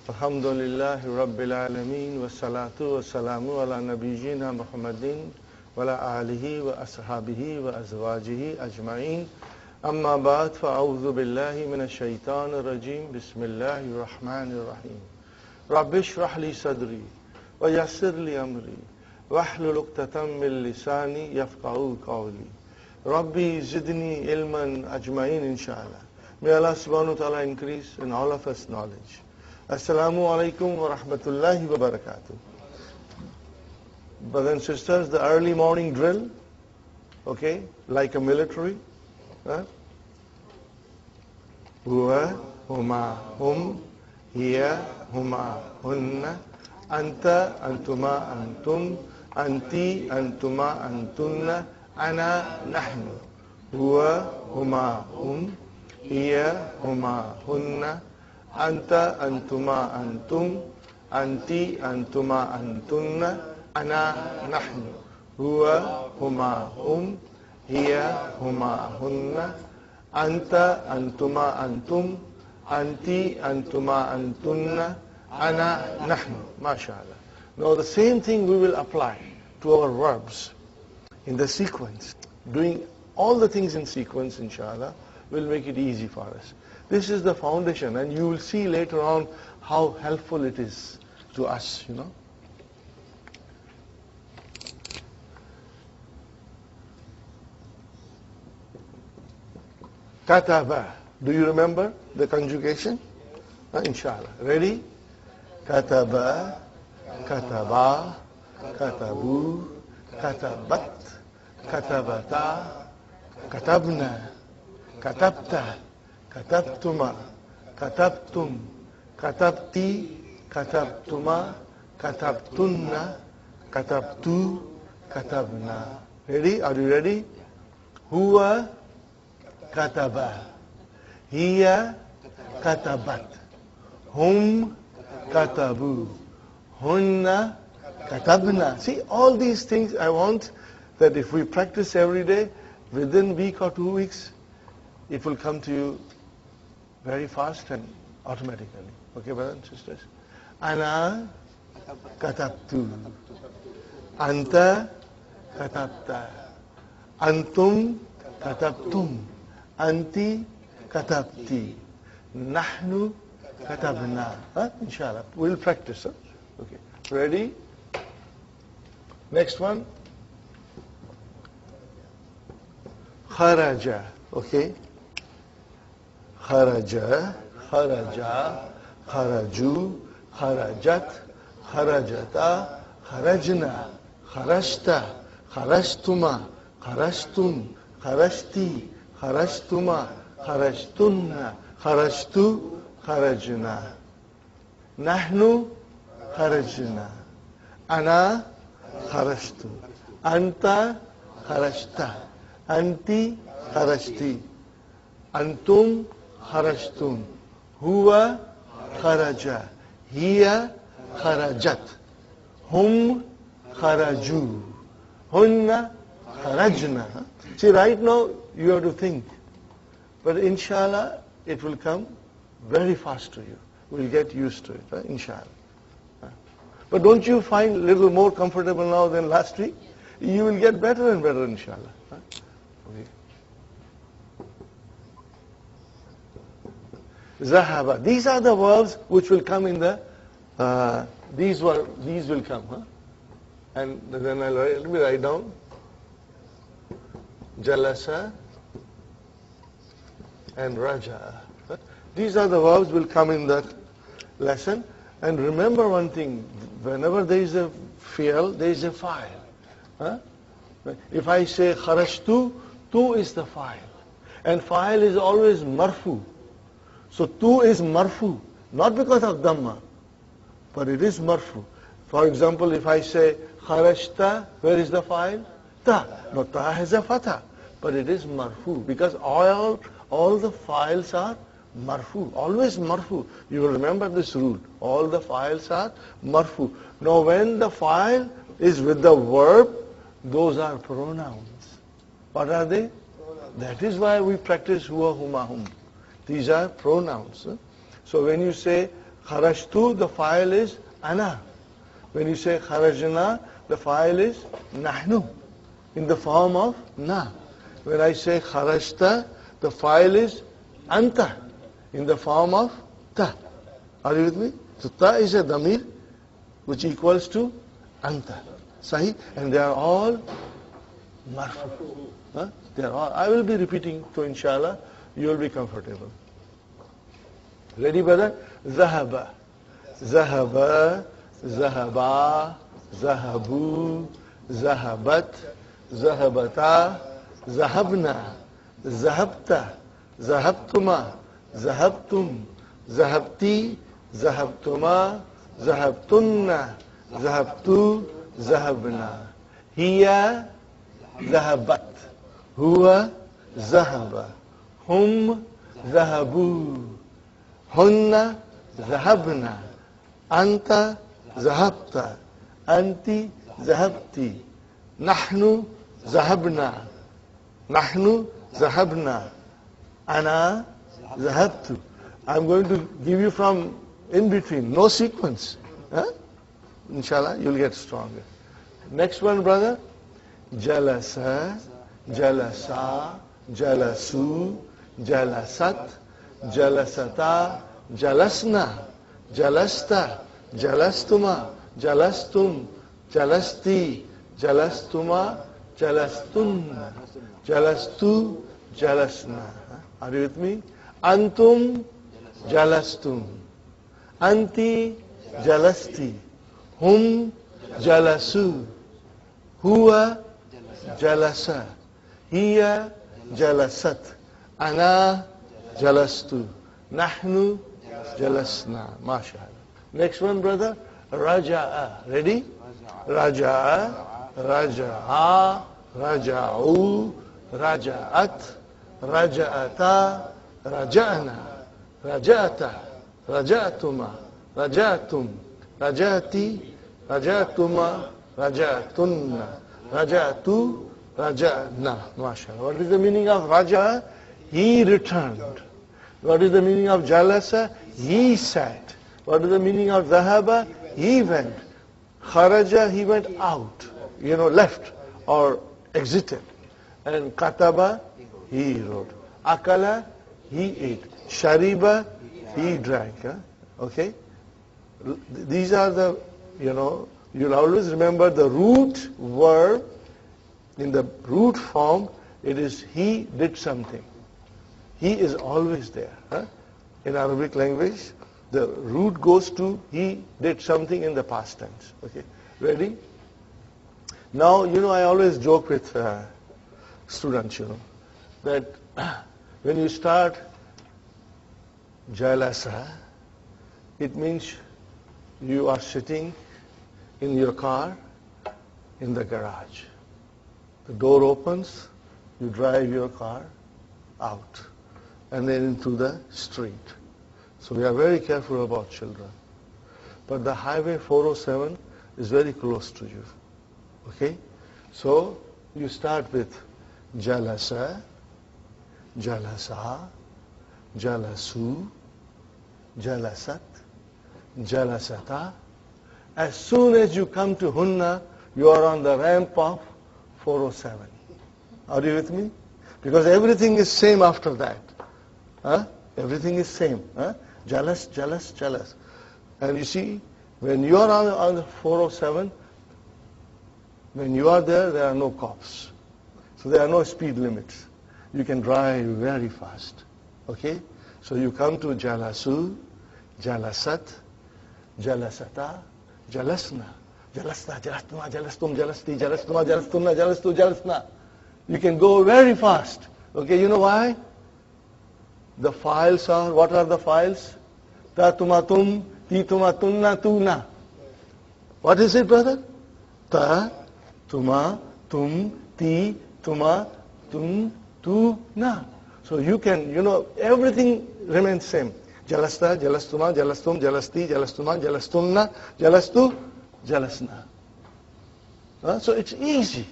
Alhamdulillahi Rabbil Alameen wa salatu wa salamu ala nabiyyina Muhammadin wa ala alihi wa ashabihi wa azwajihi ajma'in. Amma ba'd, fa'awudhu billahi minash shaitanir rajim. Bismillahir rahmanir rahim. Rabbi shrah li sadri wa yassir li amri wahlul 'uqdatam min lisani yafqahu qawli. Rabbi zidni ilman ajma'in inshallah. May Allah subhanahu wa ta'ala increase in all of us knowledge. Assalamu alaikum wa rahmatullahi wa barakatuh. Brothers and sisters, the early morning drill, okay, like a military. Huwa, huma, hum, hiya, huma, hunna, anta, antuma, antum, anti, antuma, antunna, ana, nahnu. Huwa, huma, hum, hiya, huma, hunna, Anta, antuma, antum, anti, antuma, antunna, ana, nahnu. Huwa, huma, hum, hiya, huma, hunna, anta, antuma, antum, anti, antuma, antunna, ana, nahnu. MashaAllah. Now the same thing we will apply to our verbs in the sequence. Doing all the things in sequence, inshallah, will make it easy for us. This is the foundation, and you will see later on how helpful it is to us, you know. Kataba. Do you remember the conjugation? Inshallah. Ready? Kataba, kataba, katabu, katabat, katabata, katabna, katabta, katabtuma, katabtum, katabti, katabtuma, katabtunna, katabtu, katabna. Ready? Are you ready? Huwa kataba, hiya katabat, hum katabu, hunna katabna. See, all these things I want that if we practice every day, within a week or 2 weeks, it will come to you very fast and automatically. Okay, brothers and sisters? Ana katabtu. Anta katabta. Antum katabtum. Anti katabti. Nahnu katabna. Inshallah. We'll practice. Okay. Ready? Next one. Kharaja. Okay. Kharaja, kharaja, kharaju, kharajat, kharajata, kharajna, kharajta, kharajtuma, kharajtum, kharajti, kharajtuma, kharajtunna, kharajtu, kharajna. Nahnu kharajna. Ana kharajtu. Anta kharajta. Anti kharajti. Antum kharajtum. Huwa kharaja. Hiya kharajat. Hum kharaju. Hunna kharajna. See, right now you have to think. But inshallah, it will come very fast to you. We'll get used to it, right? Inshallah. But don't you find a little more comfortable now than last week? You will get better and better, inshallah. Okay. Zahaba. These are the verbs which will come in the, these will come. And then let me write down. Jalasa and Raja. These are the verbs will come in that lesson. And remember one thing, whenever there is a fi'l, there is a fa'il. If I say kharajtu, tu is the fa'il. And fa'il is always marfu. So tu is marfu, not because of dhamma, but it is marfu. For example, if I say kharajta, where is the fa'il? Ta. No, ta has a fatha, but it is marfu because all the files are marfu, always marfu. You will remember this rule. All the files are marfu. Now when the file is with the verb, those are pronouns. What are they? That is why we practice huwa, huma, hum. These are pronouns. So when you say Kharajtu, the file is ana. When you say kharajna, the file is nahnu, in the form of na. When I say kharajta, the file is anta, in the form of ta. Are you with me? So ta is a damir which equals to anta. Sahih? And they are all marfu. Huh? They are all. I will be repeating, so inshallah you will be comfortable. Ready, brother? Zahaba, zahaba, zahaba, zahabu, zahabat, zahabata, zahabna, zahabta, zahabtuma, zahabtum, zahabti, zahabtuma, zahabtunna, zahabtu, zahabna. Hiya zahabat, huwa zahaba, hum zahabu, hunna zahabna, anta zahabta, anti zahabti, nahnu zahabna, nahnu zahabna, ana zahabtu. I'm going to give you from in between, no sequence. Huh? Inshallah, you'll get stronger. Next one, brother. Jalasa, jalasa, jalasu, jalasat, jalasata, jalasna, jalasta, jalastuma, jalastum, jalasti, jalastuma, jalastunna, jalastu, jalasna. Are you with me? Antum, jalastum. Anti, jalasti. Hum, jalasu. Huwa, jalasa. Hiya, jalasat. Ana, jalastu. Nahnu, jalasna. MashaAllah. Next one, brother. Raja'a. Ready? Raja'a, raja'a, raja'u, raja'at, raja'ata, raja'na, raja'ata, raja'tuma, raja'tum, raja'ti, raja'tuma, raja'tunna, raja'tu, raja'na. MashaAllah. What is the meaning of raja? He returned. What is the meaning of jalasa? He sat. What is the meaning of zahaba? He went. Kharaja, he went out. Left or exited. And kataba, he wrote. Akala, he ate. Shariba, he drank. Okay? These are the, you'll always remember the root verb. In the root form, it is he did something. He is always there. In Arabic language, the root goes to he did something in the past tense. Okay, ready? Now, I always joke with students, that when you start jalasa, it means you are sitting in your car in the garage. The door opens, you drive your car out and then into the street. So we are very careful about children. But the highway 407 is very close to you. Okay? So you start with jalasa, jalasa, jalasu, jalasat, jalasata. As soon as you come to hunna, you are on the ramp of 407. Are you with me? Because everything is same after that. Everything is same. Jalas, jalas, jalas. And you see, when you are on the 407, when you are there are no cops. So there are no speed limits. You can drive very fast. Okay? So you come to jalasu, jalasat, jalasata, jalasna. Jalasna, jalastuma, jalastum, jalasti, jalastuma, jalastumna, jalastu, jalasna. You can go very fast. Okay, you know why? The files are, what are the files? Ta tuma tum, ti tuma tunna, tuna. What is it, brother? Ta, tuma, tum, ti, tuma, tun, tu, na. So you can, everything remains same. Jalasta, jalastuma, jalastum, jalasti, jalastuma, jalastumna, jalastu, jalasna. So it's easy,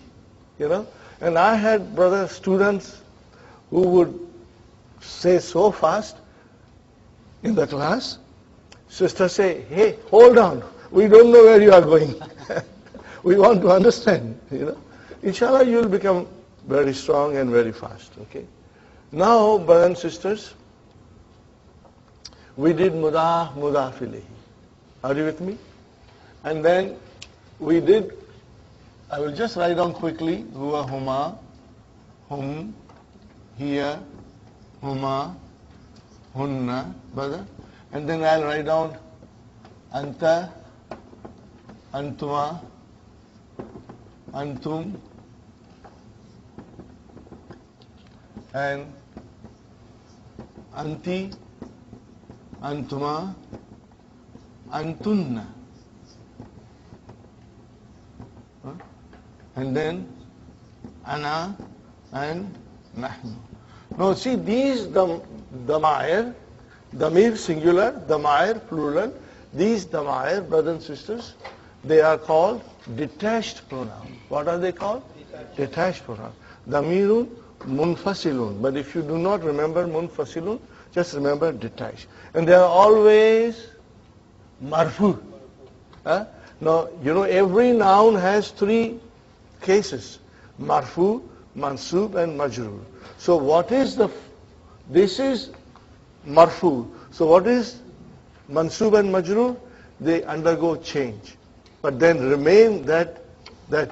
And I had, brother, students who would say so fast in the class Sister say, hey, hold on. We don't know where you are going. We want to understand, Inshallah, you will become very strong and very fast, okay? Now, brothers and sisters, we did Muḍāf, Muḍāf Ilayhi. Are you with me? And then we did, I will just write down quickly, Huwa, Huma, Hum, Hiya, Huma, Hunna, brother. And then I'll write down Anta, Antuma, Antum, and Anti, Antuma, Antunna. And then Ana and Nahnu. Now see these ضمائر, damir singular, ضمائر plural, these ضمائر, brothers and sisters, they are called detached pronouns. What are they called? Detached pronouns. Damirun munfasilun. But if you do not remember munfasilun, just remember detached. And they are always marfu. Now, every noun has three cases. Marfu, mansub, and majrūr. So what is this is marfu. So what is mansub and majrūr? They undergo change, but then remain that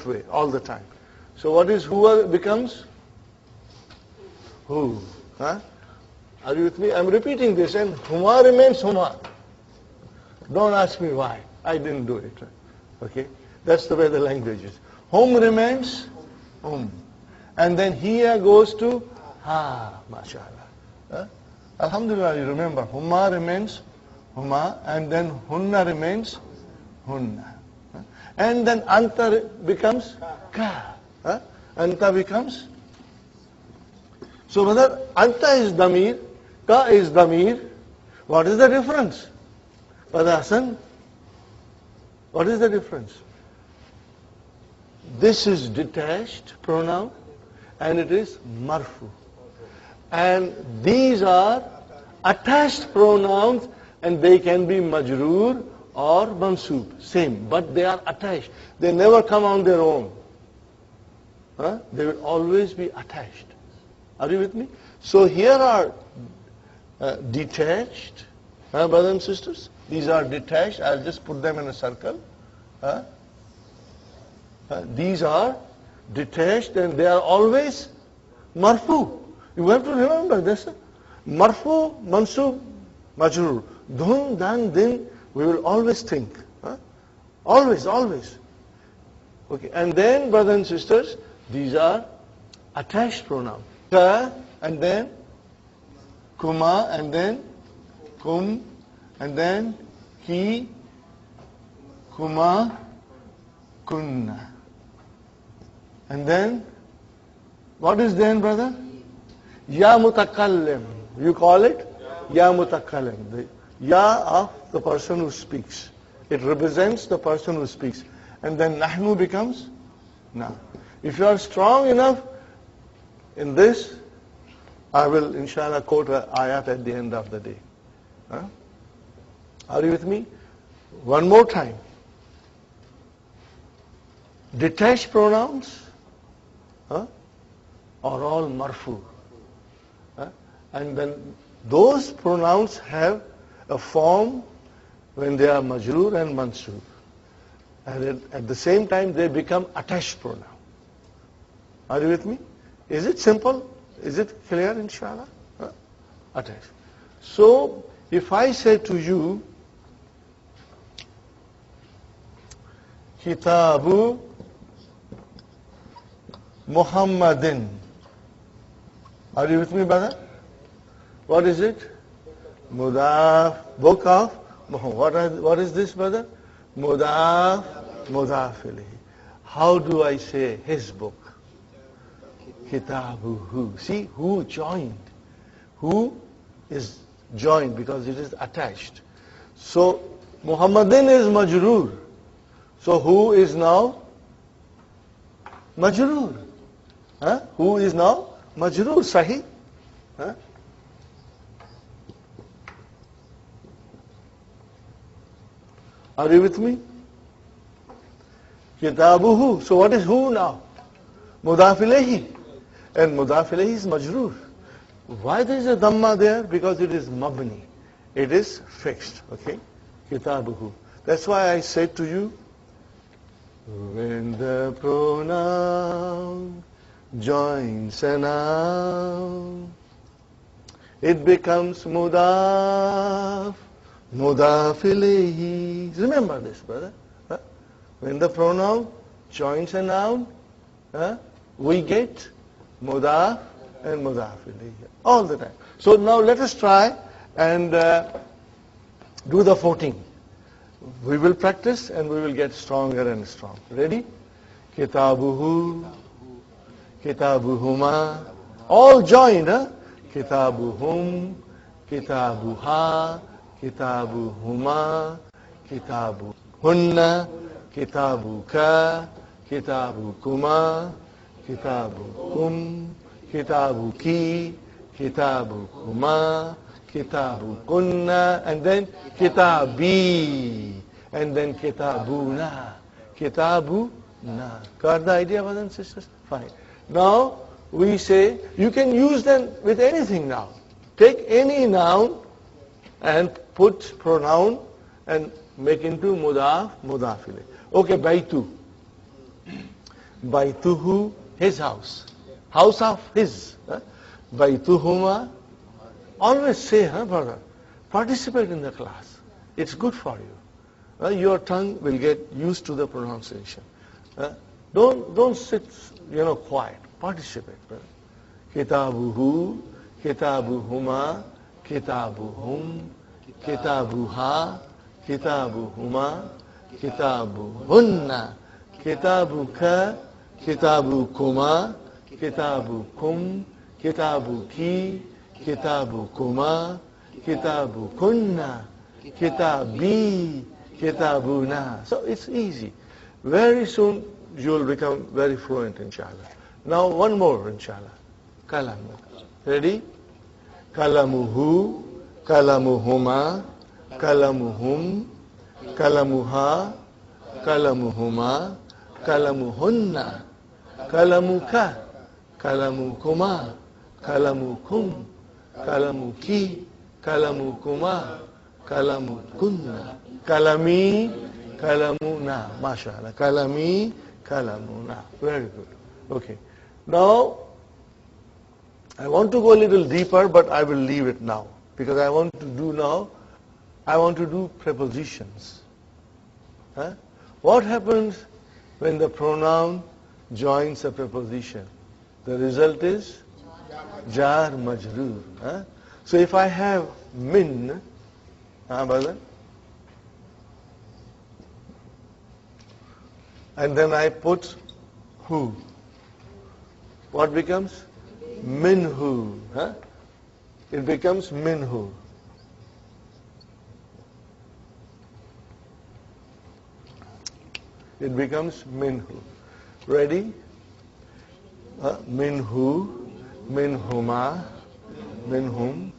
way all the time. So what is huwa becomes? Who? Are you with me? I'm repeating this, and huma remains huma. Don't ask me why. I didn't do it. Okay? That's the way the language is. Hum remains hum. And then here goes to ha, mashallah. Alhamdulillah, you remember, huma remains huma, and then hunna remains hunna. And then anta becomes ka. Anta becomes. So whether anta is damir, ka is damir, what is the difference? Brother Hassan, what is the difference? This is detached pronoun and it is marfu. And these are attached pronouns and they can be majrūr or mansub. Same, but they are attached. They never come on their own. They will always be attached. Are you with me? So here are detached, brothers and sisters. These are detached. I'll just put them in a circle. These are detached and they are always marfu. You have to remember this. Marfu, mansub, majrūr. Dhun, dan, din, we will always think. Always, always. Okay, and then, brothers and sisters, these are attached pronouns. Ka, and then kuma, and then kum, and then ki, kuma, kunna. And then, what is then, brother? Ya mutakallim. You call it? Ya mutakallim. The ya of the person who speaks. It represents the person who speaks. And then nahnu becomes na. If you are strong enough in this, I will inshallah quote an ayat at the end of the day. Are you with me? One more time. Detached pronouns are all marfu. And then those pronouns have a form when they are majrūr and mansub. And at the same time they become attached pronoun. Are you with me? Is it simple? Is it clear, inshallah? Attached. So if I say to you, Kitabu Muhammadin. Are you with me, brother? What is it? Muḍāf, book of Muhammad. What is this, brother? Muḍāf, Muḍāf Ilayhi. How do I say his book? Kitabuhu. See, who joined? Who is joined because it is attached. So Muhammadin is majrūr. So who is now majrūr? Who is now majrūr? Sahih? Are you with me? Kitabuhu. So what is who now? Muḍāf Ilayhi. And Muḍāf Ilayhi is majrūr. Why there is a dhamma there? Because it is mabni. It is fixed. Okay? Kitabuhu. That's why I said to you, when the pronoun joins a noun, it becomes Muḍāf, Muḍāf Ilayhi. Remember this, brother. When the pronoun joins a noun, we get Muḍāf and Muḍāf Ilayhi all the time. So now let us try and do the 14. We will practice and we will get stronger and stronger. Ready? Kitabuhu, Kitabuhuma. All joined, huh? Kitabuhum, Kitabuha, Kitabuhuma, Kitabuhunna, Kitabuka, Kitabukuma, Kitabukum, Kitabuki, Kitabukuma, Kitabukunna, and then Kitabi, and then Kitabuna, Kitabuna. Got the idea, brothers and sisters? Fine. Now we say you can use them with anything now. Take any noun and put pronoun and make into Muḍāf, Muḍāf Ilayhi. Okay, Baitu. Baituhu, his house. House of his. Baituhuma. Always say, brother, participate in the class. It's good for you. Your tongue will get used to the pronunciation. Don't sit, quiet. Participate, brother. Kitabuhu, Kitabuhuma, Kitabuhum, Kitabuha, Kitabuhuma, Kitabuhunna, Kitabuka, Kitabukuma, Kitabukum, Kitabuki, Kitabukuma, Kitabukunna, Kitabi, Kitabuna. So it's easy. Very soon you will become very fluent, inshallah. Now one more, inshallah. Kalam. Ready? Kalamuhu, Kalamuhuma, Kalamuhum, Kalamuha, Kalamuhuma, Kalamuhunna, Kalamuka, Kalamukuma, Kalamukum, Kalamuki, Kalamukuma, Kalamukunna, Kalami, Kalamuna. MashaAllah. Kalami, Kalamuna. Very good. Okay. Now, I want to go a little deeper, but I will leave it now. Because I want to do prepositions. What happens when the pronoun joins a preposition? The result is jar majrūr. So if I have min, brother, and then I put who, what becomes? Minhu. It becomes minhu. It becomes minhu. Ready? Minhu, minhuma, minhum,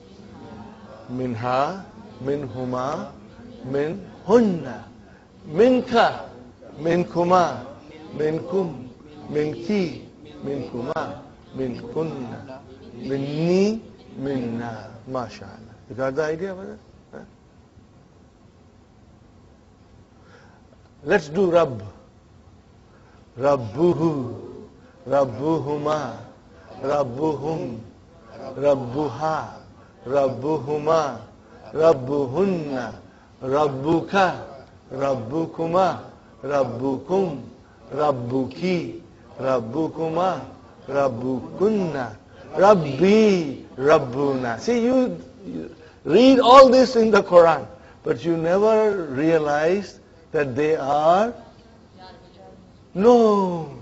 minha, minhuma, minhunna, minka, minkuma, minkum, minki, minkuma, minkunna, minni, minna. MashaAllah. You got the idea of it? Let's do Rabb. Rabbuhu, Rabbuhuma, Rabbuhum, Rabbuha, Rabbuhuma, Rabbuhunna, Rabbuka, Rabbukuma, Rabbukum, Rabbuki, Rabbukuma, Rabbukunna, Rabbi, Rabbuna. See, you read all this in the Quran, but you never realized that they are no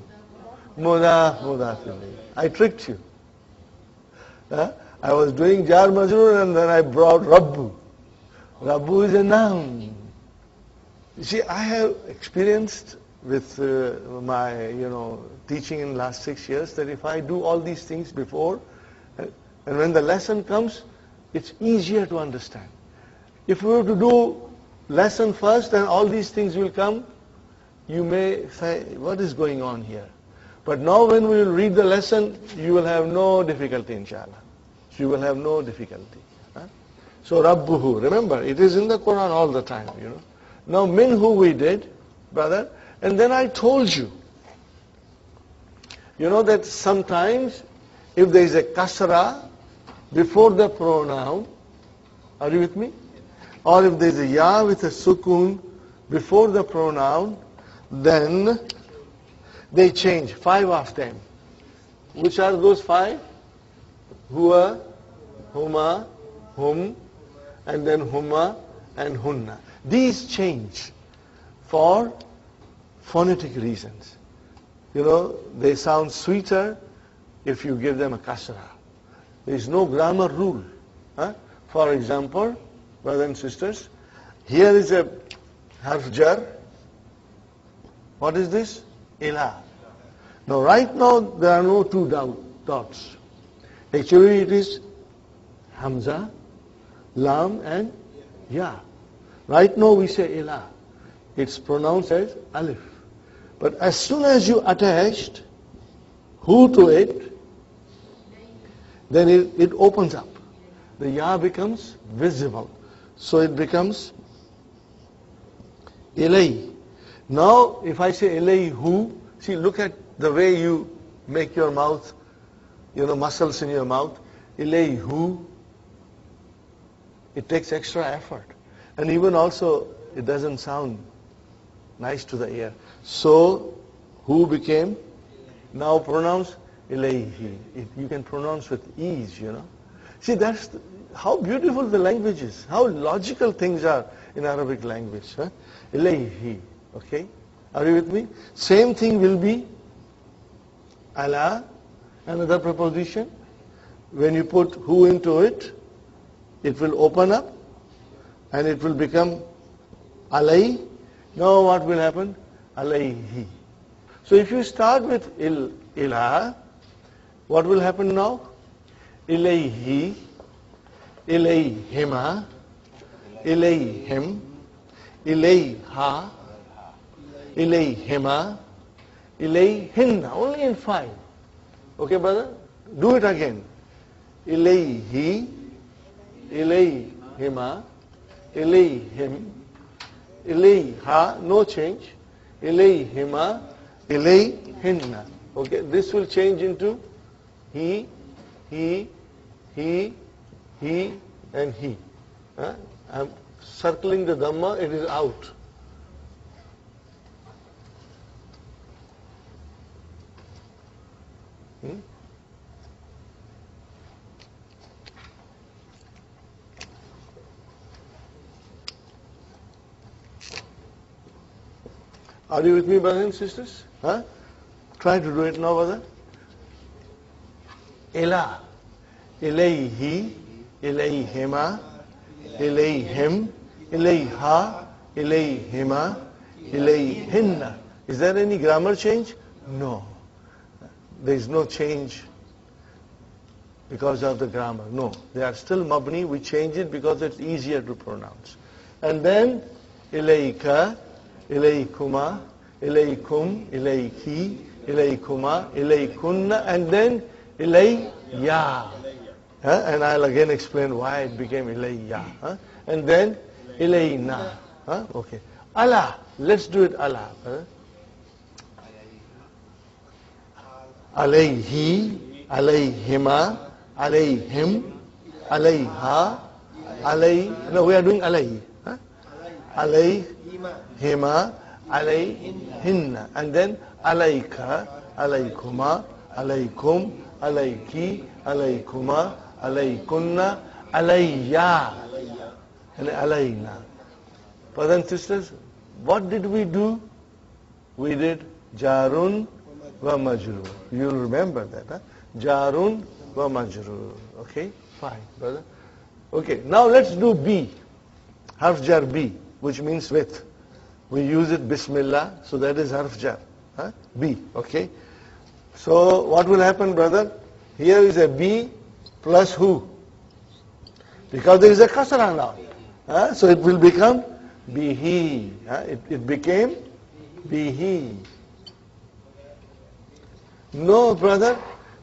Muḍāf, Muḍāf Ilayhi. I tricked you. I was doing jar majrūr and then I brought Rabbu. Rabbu is a noun. You see, I have experienced with my teaching in last 6 years that if I do all these things before, and when the lesson comes, it's easier to understand. If we were to do lesson first and all these things will come, you may say, what is going on here? But now when we will read the lesson, you will have no difficulty, inshallah. You will have no difficulty. So Rabbuhu, remember, it is in the Quran all the time, you know. Now minhu we did, brother, and then I told you, you know that sometimes if there is a kasra before the pronoun, are you with me? Or if there is a ya with a sukun before the pronoun, then they change, 5 of them. Which are those 5? Huwa, huma, hum, and then huma and hunna. These change for phonetic reasons. You know, they sound sweeter if you give them a kasra. There is no grammar rule. For example, brothers and sisters, here is a harf jar. What is this? Ila. Now right now there are no 2 dots. Actually it is hamza, lam and ya. Right now we say ila. It's pronounced as alif. But as soon as you attached hu to it, then it opens up. The ya becomes visible. So it becomes Ilayhi. Now if I say Ilayhi, see, look at the way you make your mouth, you know, muscles in your mouth. Ilayhi. It takes extra effort. And even also, it doesn't sound nice to the ear. So, who became now pronounced Ilayhi. You can pronounce with ease, you know. See, that's how beautiful the language is, how logical things are in Arabic language. Ilayhi, okay? Are you with me? Same thing will be ala, another preposition. When you put who into it, it will open up and it will become alay. Now what will happen? Alayhi. So if you start with ilah, what will happen now? Ilayhi, ilayhima, ilayhim, ilayha, ilayhima, ilayhinna. Only in 5. Okay, brother? Do it again. Ilayhi, ilayhima, ilayhim, ilayha, no change. Ilayhima, ilayhinna. Okay, this will change into he, and he. I'm circling the dhamma, it is out. Are you with me, brothers and sisters? Try to do it now, brother. Ila, ilayhi, ilayhima, ilayhim, ilayha, ilayhima, ilayhinna. Is there any grammar change? No. There is no change because of the grammar. No. They are still mabni. We change it because it's easier to pronounce. And then ilayka, ilaykuma, ilaykum, ilayki, ilaykuma, ilaykunna, and then ilayya. And I'll again explain why it became ilayya. And then ilayna. Okay. Allah. Let's do it Allah. Alayhi, alayhima, alayhim, alayha, no, we are doing alayhi. Alayhima, alayhinna. And then alayka, alaykuma, alaykum, alayki, alaykuma, alaykunna, alayya, and alayna. Brothers and sisters, what did we do? We did jarun wa majrūr. You'll remember that, Jarun wa majrūr. Okay, fine, brother. Okay, now let's do B. Harf jar B, which means with. We use it Bismillah, so that is harf jar. B, okay. So what will happen, brother? Here is a B plus who? Because there is a kasra now. So it will become bihi. It became bihi. No, brother.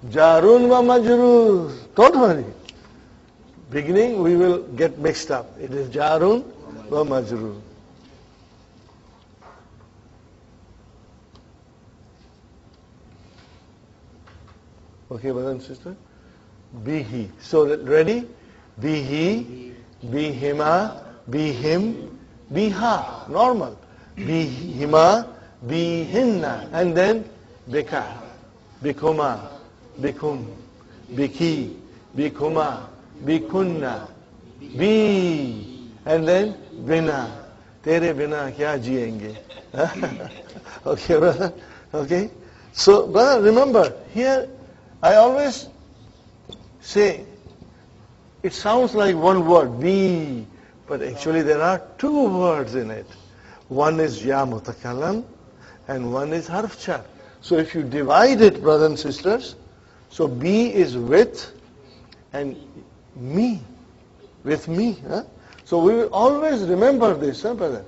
Jarun wa majrur. Don't worry. Beginning we will get mixed up. It is jarun wa majrur. Okay, brother and sister? Bihi. So, ready? Bihi, bihima, bihim, biha. Normal. Bihima, bihinna. And then bika, bikuma, bikum, biki, bikuma, bikunna, bi. And then bina. Tere bina kya jiyenge? Okay, brother? Okay? So, brother, remember, here I always say, it sounds like one word, be, but actually there are two words in it. One is ya mutakallam and one is harf jar. So if you divide it, brothers and sisters, so be is with and me, with me. So we will always remember this, brother?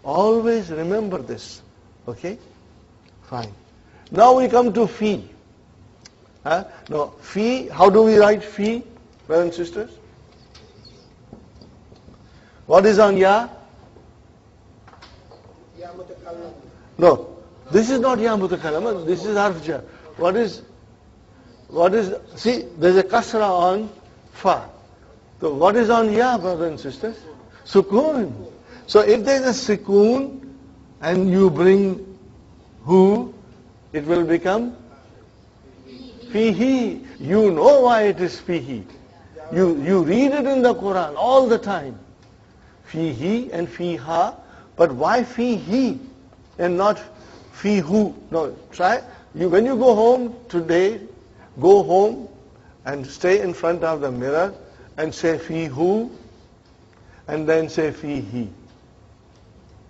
Always remember this. Okay? Fine. Now we come to fi. Now, fi, how do we write fi, brothers and sisters? What is on ya? Ya mutakallam. No, this is not ya mutakallam, this is harf jar. What is, see, there's a kasra on fa. So what is on ya, brothers and sisters? Sukoon. So if there's a sukoon and you bring hu, it will become fihi. You know why it is fihi. You read it in the Qur'an all the time. Fihi and fiha. But why fihi and not fihu? No, try. When you go home today, go home and stay in front of the mirror and say fihu and then say fihi.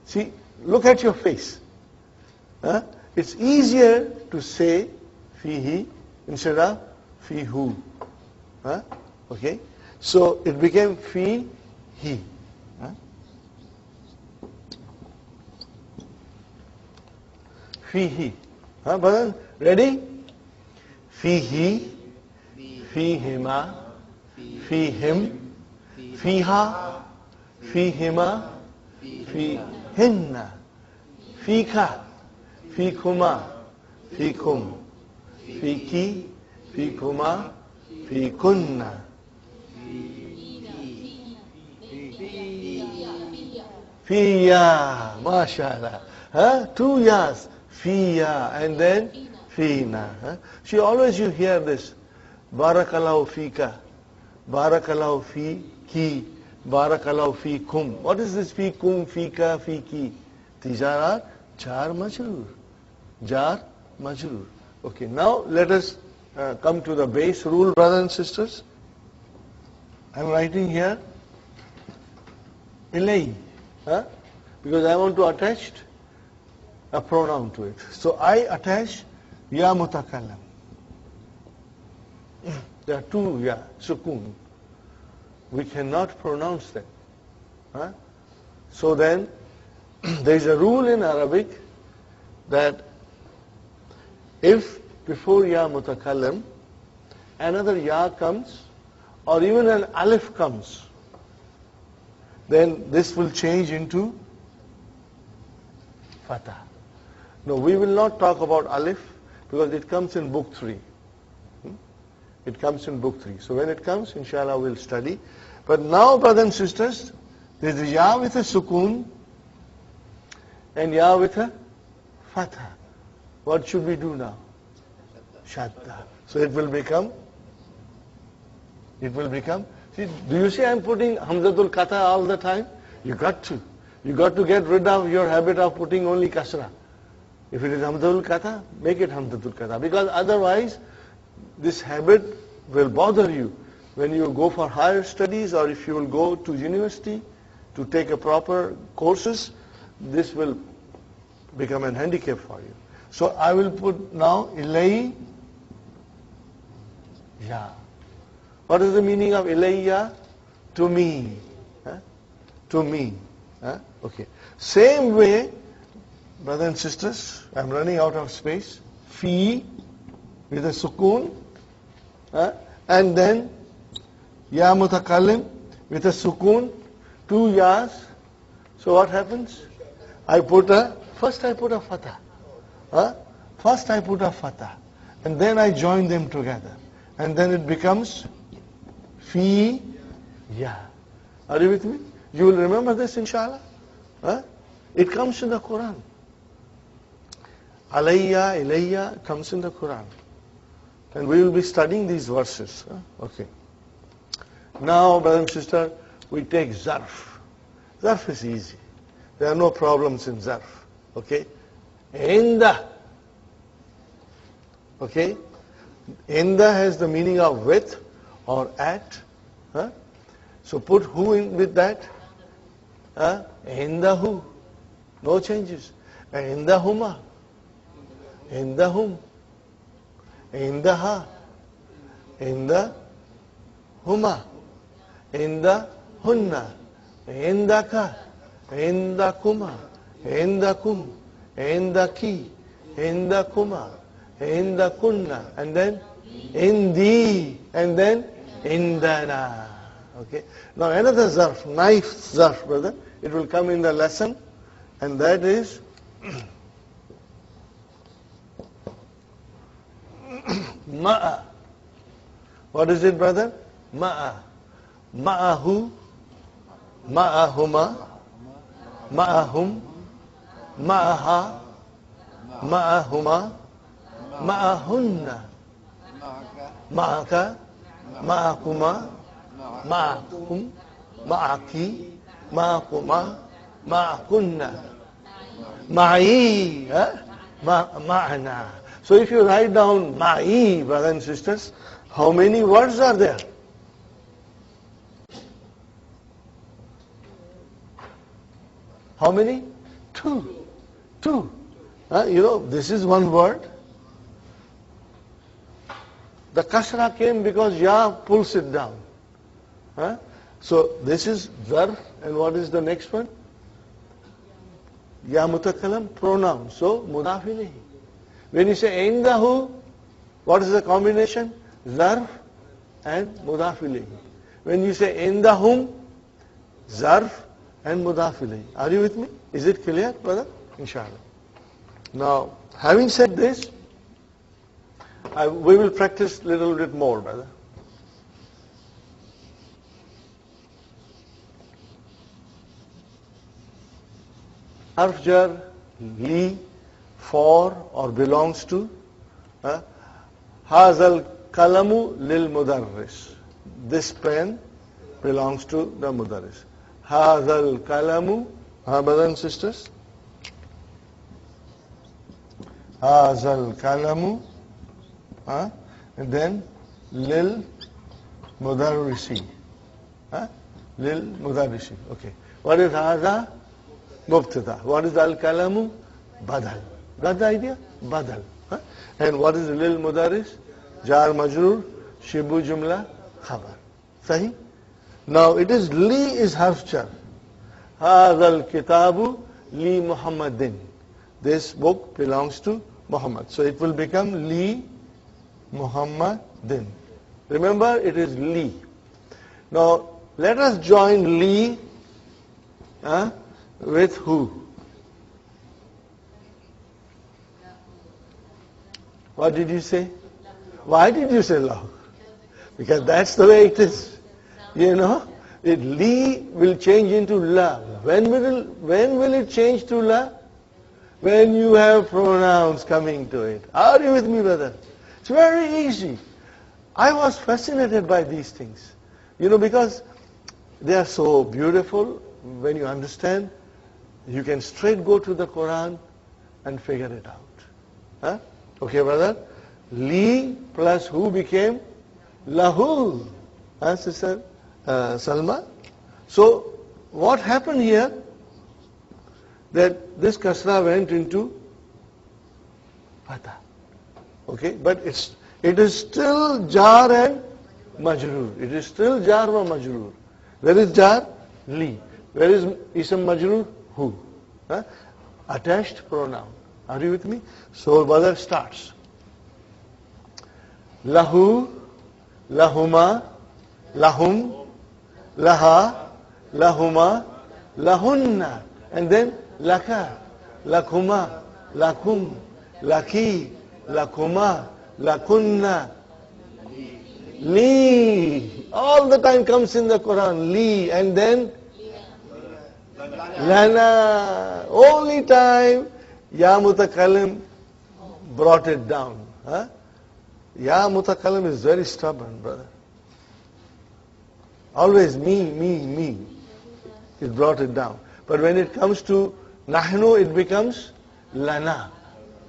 See, look at your face. It's easier to say fihi instead of fihu. Okay? So it became fi-hi. Fi-hi. Brother, ready? Fi-hi, fi-hima, fi-him, fi-ha, fi-hima, fi-hinna, fi-ka, fi-kuma, fi-kum, fi-ki, fi-kuma, fi-kunna. Fiya, mashallah. 2 yas. Fiya and then fina. See, always you hear this. Barakallahu fika. Barakallahu fi-ki. Barakallahu fi-kum. What is this fi-kum, fi-ka, fi-ki? These are jar majrūr. Jar majrūr. Okay, now let us come to the base rule, brothers and sisters. I'm writing here Ilayhi. Because I want to attach a pronoun to it. So I attach ya mutakallam. There are 2 ya, sukoon. We cannot pronounce them. So then, there is a rule in Arabic that if before ya mutakallam another ya comes or even an alif comes, then this will change into fatah. No, we will not talk about alif because it comes in book 3. It comes in book 3. So when it comes, inshallah, we'll study. But now, brothers and sisters, there's a ya with a sukoon and ya with a fatah. What should we do now? Shadda. So it will become, see, do you see I'm putting Hamzatul Kata all the time? You got to. You got to get rid of your habit of putting only Kasra. If it is Hamzatul Kata, make it Hamzatul Kata. Because otherwise, this habit will bother you. When you go for higher studies or if you will go to university to take a proper courses, this will become an handicap for you. So I will put now Ilayhi ya. What is the meaning of Ilayhi ya? To me. To me. Okay. Same way, brothers and sisters, I'm running out of space. Fi with a sukoon, and then ya mutakallim with a sukoon, 2 yas. So what happens? First I put a fatah. First I put a fatah, and then I join them together, and then it becomes fi ya. Are you with me? You will remember this, inshallah. It comes in the Quran. Alayya, Ilayya comes in the Quran. And we will be studying these verses. Okay. Now, brother and sister, we take Ẓarf. Ẓarf is easy. There are no problems in Ẓarf. Okay. Inda. Okay. Inda has the meaning of with or at. So put who in with that. Indahu. No changes. Indahuma. Indahum. Indaha. Indahuma. Indahunna. Indaka. Indakuma. Indakum. Indaki. Indakuma. Indakunna. And then indi. And then indana. Okay. Now another Ẓarf, knife Ẓarf, brother. It will come in the lesson, and that is ma'a. What is it, brother? Ma'a. Ma'ahu. Ma'ahuma. Ma'ahum. Ma'aha. Ma'ahuma. Ma'ahunna. Ma'aka. Ma'akuma. Ma'akum. Ma'aki. Ma'akuma. Ma'akunna. Ma'i. Ma'ana. So if you write down ma'i, brothers and sisters, how many words are there? How many? Two. Two. This is one word. The kasra came because ya pulls it down. So this is Ẓarf, and what is the next one? Ya mutakallam, pronoun. So Muḍāf Ilayhi. When you say indahu, what is the combination? Ẓarf and Muḍāf Ilayhi. When you say indahum, Ẓarf and Muḍāf Ilayhi. Are you with me? Is it clear, brother? Inshallah. Now, having said this, we will practice a little bit more, brother. Harf jar, li, for or belongs to. Hazal kalamu lil mudarris. This pen belongs to the mudarris. Hazal kalamu, brothers and sisters. Hazal kalamu, and then lil mudarrisi. Lil mudarrisi. Okay. What is haza? Mubtada. What is al-kalamu? Badal. Got the idea? Badal. And what is lil mudarris? Jar majrūr, shibu jumla, khabar. Sahi? Now it is li is harf jar. Hadha al-kitabu li Muhammadin. This book belongs to Muhammad. So it will become li Muhammadin. Remember, it is li. Now let us join li with who? What did you say? Why did you say lahu? Because that's the way it is. Li will change into la. When will it change to la? When you have pronouns coming to it. Are you with me, brother? It's very easy. I was fascinated by these things. Because they are so beautiful. When you understand, you can straight go to the Quran and figure it out. Okay, brother? Li plus who became lahu. Sister Salma? So, what happened here? That this kasra went into fatha. Okay, but it is still jar and majrūr. It is still jar or majrūr. Where is jar? Li. Where is ism majrūr? Hu. Huh? Attached pronoun. Are you with me? So brother starts. Lahu, lahuma, lahum, laha, lahuma, lahunna. And then laka, lakuma, lakum, laki, lakuma, lakunna, li. All the time comes in the Quran. Li. And then lana. Only time Ya Mutakallim brought it down. Huh? Ya Mutakallim is very stubborn, brother. Always me. It brought it down. But when it comes to Nahnu, it becomes Lana.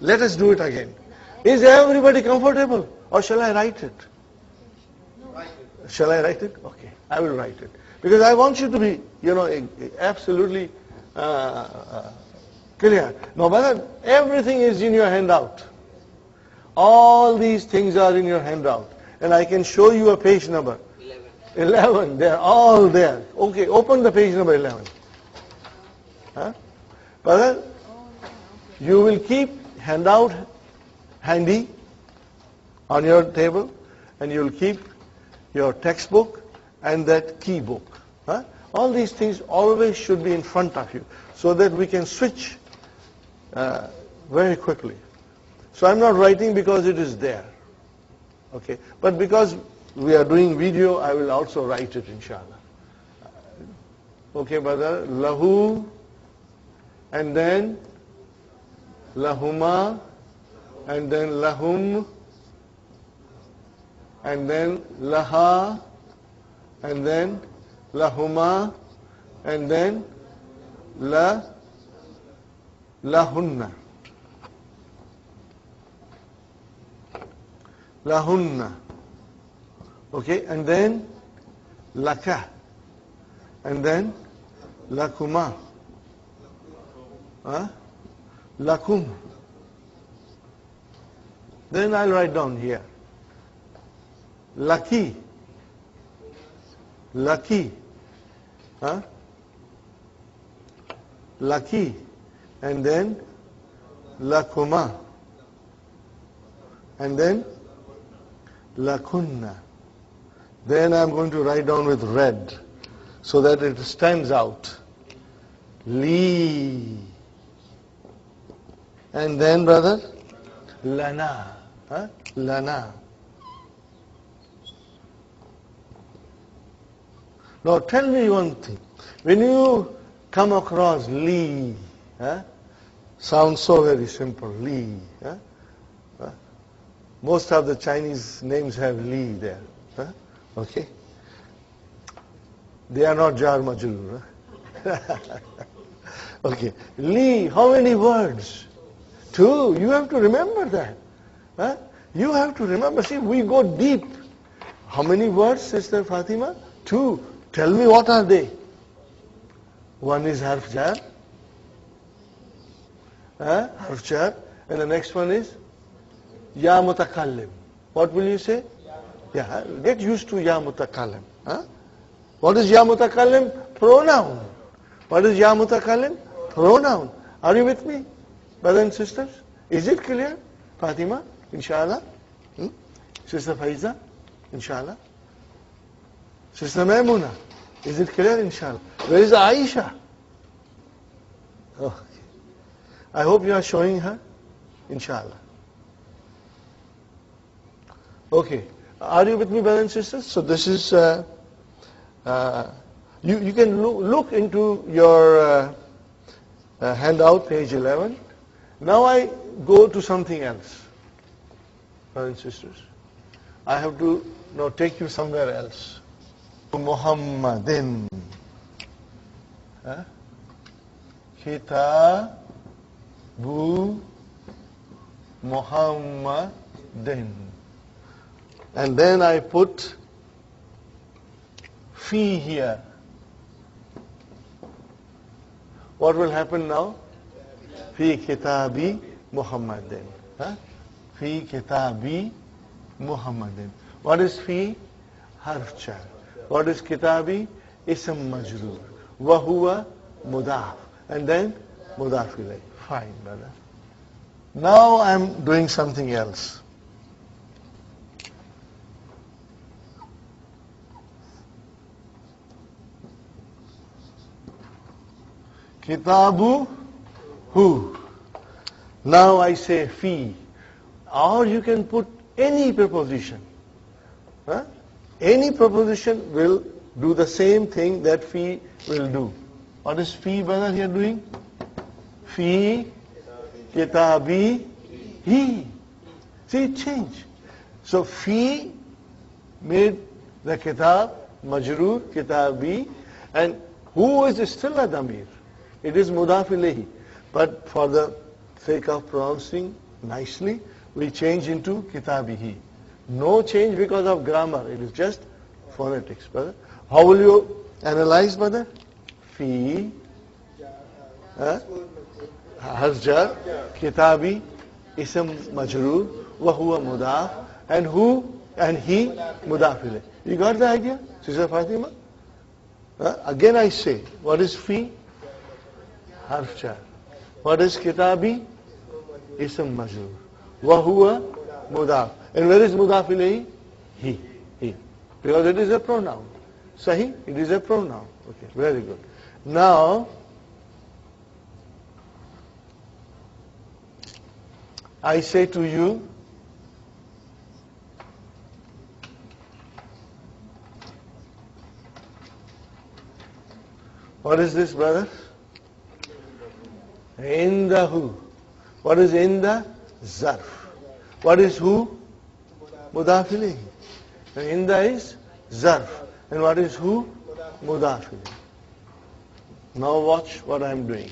Let us do it again. Is everybody comfortable? Or shall I write it? Shall I write it? Okay, I will write it. Because I want you to be, absolutely clear. Now, brother, everything is in your handout. All these things are in your handout. And I can show you a page number. 11. They're all there. Okay, open the page number 11. Huh? Brother, you will keep handout handy on your table, and you'll keep your textbook and that key book. Huh? All these things always should be in front of you so that we can switch very quickly. So I'm not writing because it is there. Okay, but because we are doing video, I will also write it, inshallah. Okay, brother. Lahu, and then lahuma, and then lahum, and then laha, and then lahuma, and then lahunna. Lahunna. Okay, and then laka, and then lakuma, lakum. Then I'll write down here. Laki, laki, laki, and then lakuma, and then lakunna. Then I'm going to write down with red so that it stands out. Li. And then, brother, lana. Lana. Now tell me one thing. When you come across li, sounds so very simple. Li. Most of the Chinese names have li there. Okay? They are not jar majrūr. Okay. Li, how many words? 2. You have to remember that. You have to remember. See, we go deep. How many words, Sister Fatima? 2. Tell me, what are they? One is harf jar. Harf jar. And the next one is ya mutakallim. What will you say? Yeah, get used to ya mutakallim. What is ya mutakallim? Pronoun. What is ya mutakallim? Pronoun. Are you with me, brothers and sisters? Is it clear? Fatima, inshallah. Sister Faiza, inshallah. Sister Maimuna, is it clear? Inshallah. Where is Aisha? Okay. I hope you are showing her, inshallah. Okay. Are you with me, brothers and sisters? So this is, you can look into your handout, page 11. Now I go to something else, brothers and sisters. I have to now take you somewhere else. Muhammadin. Kitabu Muhammadin. And then I put fi here. What will happen now? Fi kitabi Muhammadin. Fi kitabi Muhammadin. What is fi? Harf jar. What is kitabi? Ism majrūr. وهو مضاف, and then مضاف إليه. Fine, brother. Now I'm doing something else. Kitabu hu. Now I say fi, or you can put any preposition. Huh? Any preposition will do the same thing that fi will do. What is fi, brother, here doing? Fi kitabi hi. See, it changed. So fi made the kitab majrūr, kitabi, and hu is still a damir. It is Muḍāf Ilayhi. But for the sake of pronouncing nicely, we change into kitabihi. No change because of grammar. It is just phonetics, brother. How will you analyze, brother? Fi, harjar, kitabi, ism majrūr, wa huwa mudaf, and who and he Muḍāf Ilayhi. You got the idea, Sister Fatima? Again I say, what is fi? Harf jar. What is kitabi? Ism majrūr. Wa huwa mudaf. And where is Muḍāf Ilayhi? He. Because it is a pronoun. Sahi? It is a pronoun. Okay, very good. Now, I say to you, what is this, brother? Indahu. What is inda? Ẓarf. What is who? Muḍāf Ilayhi. And inda is ẓarf. And what is who? Muḍāf Ilayhi. Now watch what I am doing.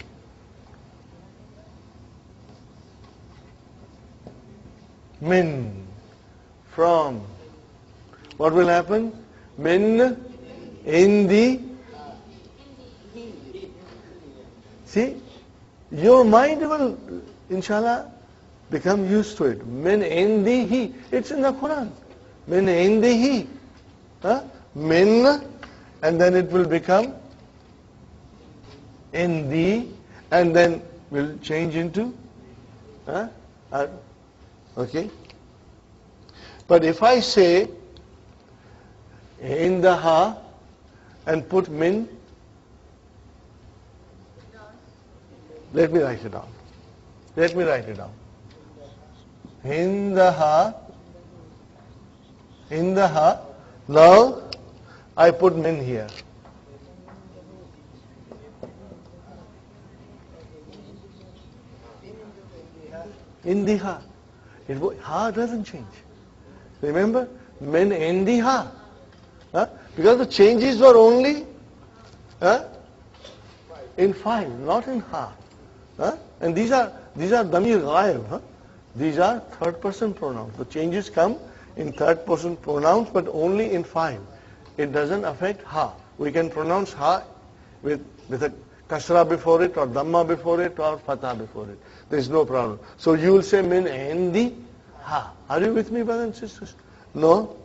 Min, from. What will happen? Min, indi. See? Your mind will, inshallah, become used to it. Min indihi. It's in the Quran. Min indihi. Min, and then it will become indi, and then will change into okay. But if I say indaha and put min, let me write it down. Indaha. Now I put min here. Indiha. Ha doesn't change. Remember? Min indiha. Because the changes were only in five, not in ha. And these are damir ghaib. These are third person pronouns. The changes come in third person pronouns, but only in five. It doesn't affect ha. We can pronounce ha with a kasra before it, or dhamma before it, or fatha before it. There is no problem. So you will say min indi ha. Are you with me, brothers and sisters? No?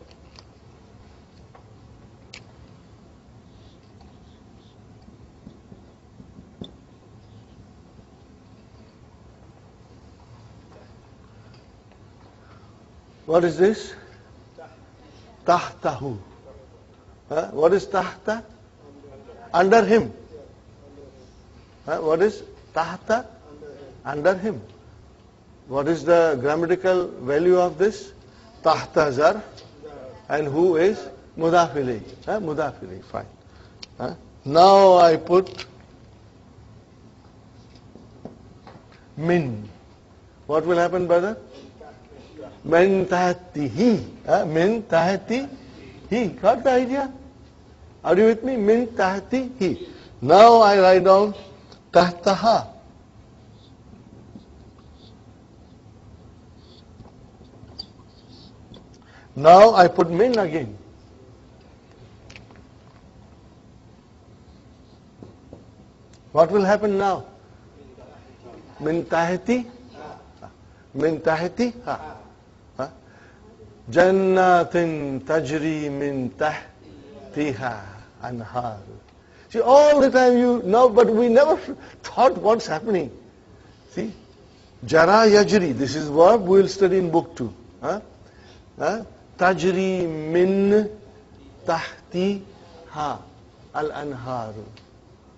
What is this? Tahtahu. What is tahta? Under him. What is tahta? Under him. What is the grammatical value of this? Tahta ẓarf. And who is? Muḍāf Ilayhi. Muḍāf Ilayhi. Fine. Now I put min. What will happen, brother? Min tahtihi. Min tahtihi. Got the idea? Are you with me? Min tahtihi. Now I write down tahtaha. Now I put min again. What will happen now? Min tahti. Min tahti. Jannatin tajri min tahtiha anhar. See, all the time you know, but we never thought what's happening. See, jara yajri, this is verb we'll study in book 2. Tajri min tahti ha al-anharu.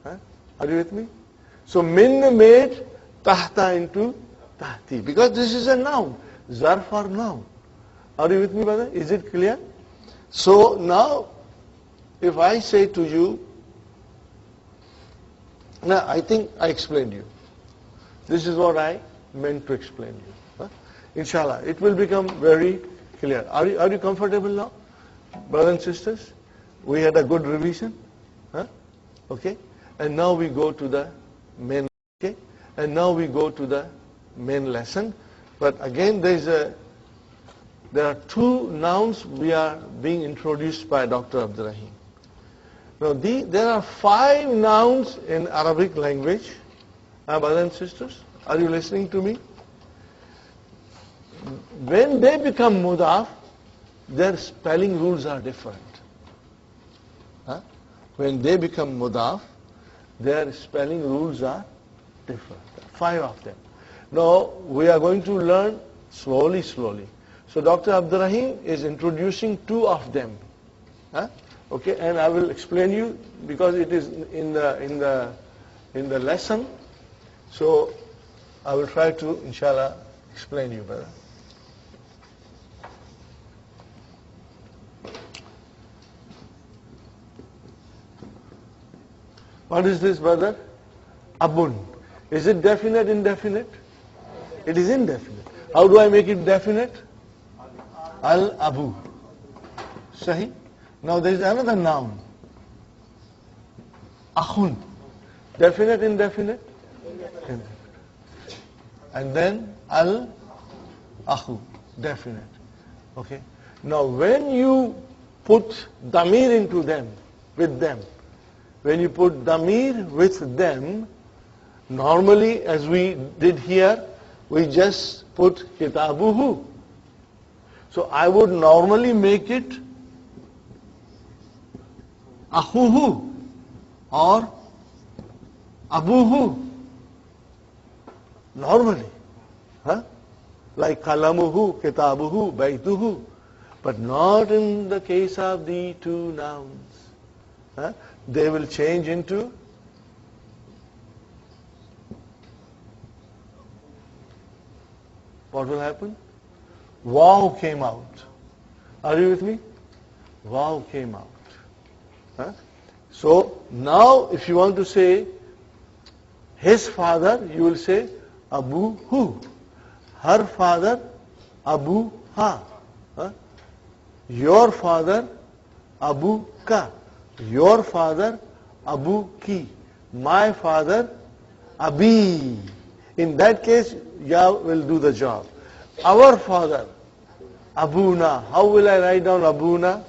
Are you with me? So min made tahta into tahti, because this is a noun. Ẓarf or noun. Are you with me, brother? Is it clear? So now, if I say to you, now I think I explained you. This is what I meant to explain you. Inshallah, it will become very clear. Are you comfortable now, brothers and sisters? We had a good revision. Okay? And now we go to the main. Okay? And now we go to the main lesson. But again, there are two nouns we are being introduced by Dr. Abdurrahim. Now, there are 5 nouns in Arabic language. Brothers and sisters, are you listening to me? When they become Muḍāf, their spelling rules are different. When they become Muḍāf, their spelling rules are different. 5 of them. Now, we are going to learn slowly. So Dr. Abdurrahim is introducing 2 of them. Okay, and I will explain you because it is in the lesson. So I will try to, inshallah, explain you, brother. What is this, brother? Abun. Is it definite, indefinite? It is indefinite. How do I make it definite? Al-Abu. Sahi? Now there is another noun. Akhun. Definite, indefinite? Indefinite. And then Al-Akhu. Definite. Okay? Now when you put damir into them, with them, when you put damir with them, normally as we did here, we just put kitabuhu. So I would normally make it akhuhu or abuhu. Normally. Like kalamuhu, kitabuhu, baituhu. But not in the case of the 2 nouns. They will change into what will happen? Waw came out. Are you with me? Waw came out. So now if you want to say his father, you will say Abuhu. Her father, Abuha. Your father, Abuka. Your father, Abuki. My father, Abi. In that case, Ya will do the job. Our father, Abuna. How will I write down Abuna?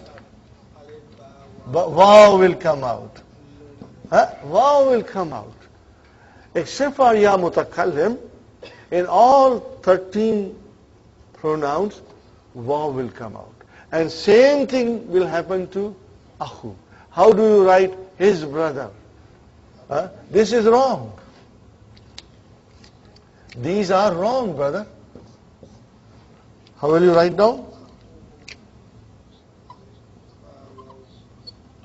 Waw will come out. Waw will come out. Except for Ya Mutakallim, in all 13 pronouns, Waw will come out. And same thing will happen to Akhu. How do you write his brother? This is wrong. These are wrong, brother. How will you write down?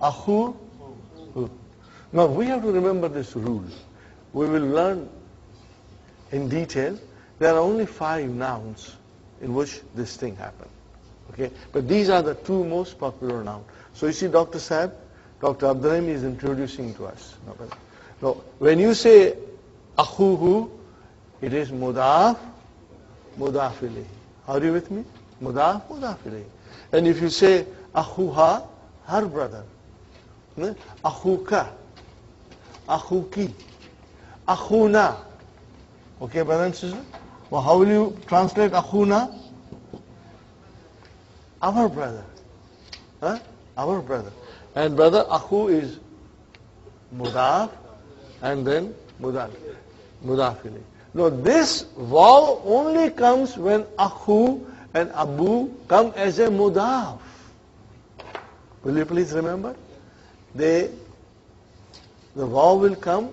Akhu. Now we have to remember this rule. We will learn in detail. There are only 5 nouns in which this thing happened. Okay, but these are the 2 most popular nouns. So you see, Dr. Saab, Dr. Abdurrahim is introducing to us. Now, when you say akhuhu, it is Muḍāf, Muḍāf Ilayhi. Are you with me? Muḍāf, Muḍāf Ilayhi. And if you say akhuha, her brother, akhuka, akhuki, akhuna. Okay, brother and sister? Well, how will you translate akhuna? Our brother. Our brother. And brother Akhu is Muḍāf and then Muḍāf Ilayhi. Now this waw only comes when Akhu and Abu come as a Muḍāf. Will you please remember? They The waw will come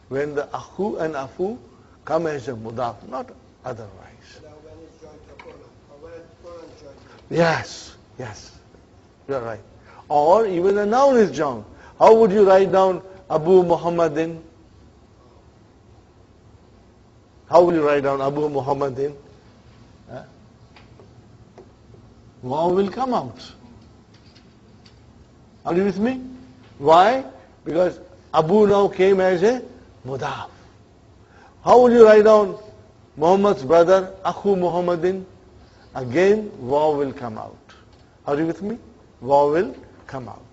when the akhu and afu come as a mudaf, not otherwise. Now when it's joined to a pronoun, or when a pronoun is joined to Yes, yes, you are right. Or even a noun is joined. How would you write down Abu Muhammadin? How will you write down Abu Muhammadin? Waw will come out. Are you with me? Why? Because Abu now came as a Muḍāf. How will you write down Muhammad's brother, Akhu Muhammadin? Again, waw will come out. Are you with me? Waw will come out.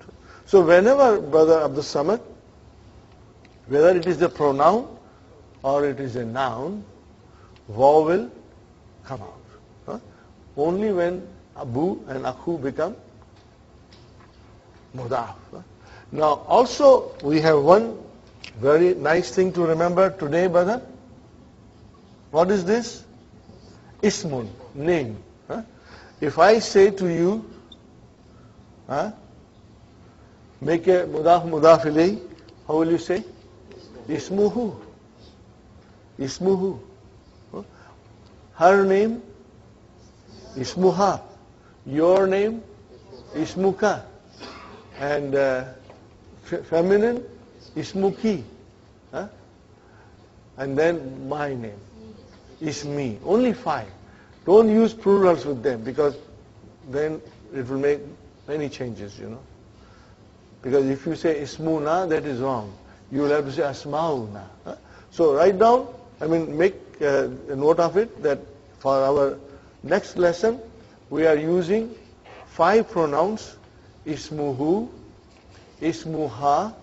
So whenever, Brother Abdul Samad, whether it is a pronoun or it is a noun, waw will come out. Only when Abu and Akhu become Muḍāf. Now also we have one very nice thing to remember today, brother. What is this? Ismun, name. If I say to you, make a Muḍāf Muḍāf Ilayhi, how will you say? Ismuhu. Ismuhu. Her name, Ismuha. Your name, Ismuka. And feminine, Ismuki. And then my name, Ismi. Only 5. Don't use plurals with them, because then it will make many changes, you know. Because if you say Ismuna, that is wrong. You will have to say Asmauna. So write down, make a note of it, that for our next lesson, we are using 5 pronouns: Ismuhu, Ismuha,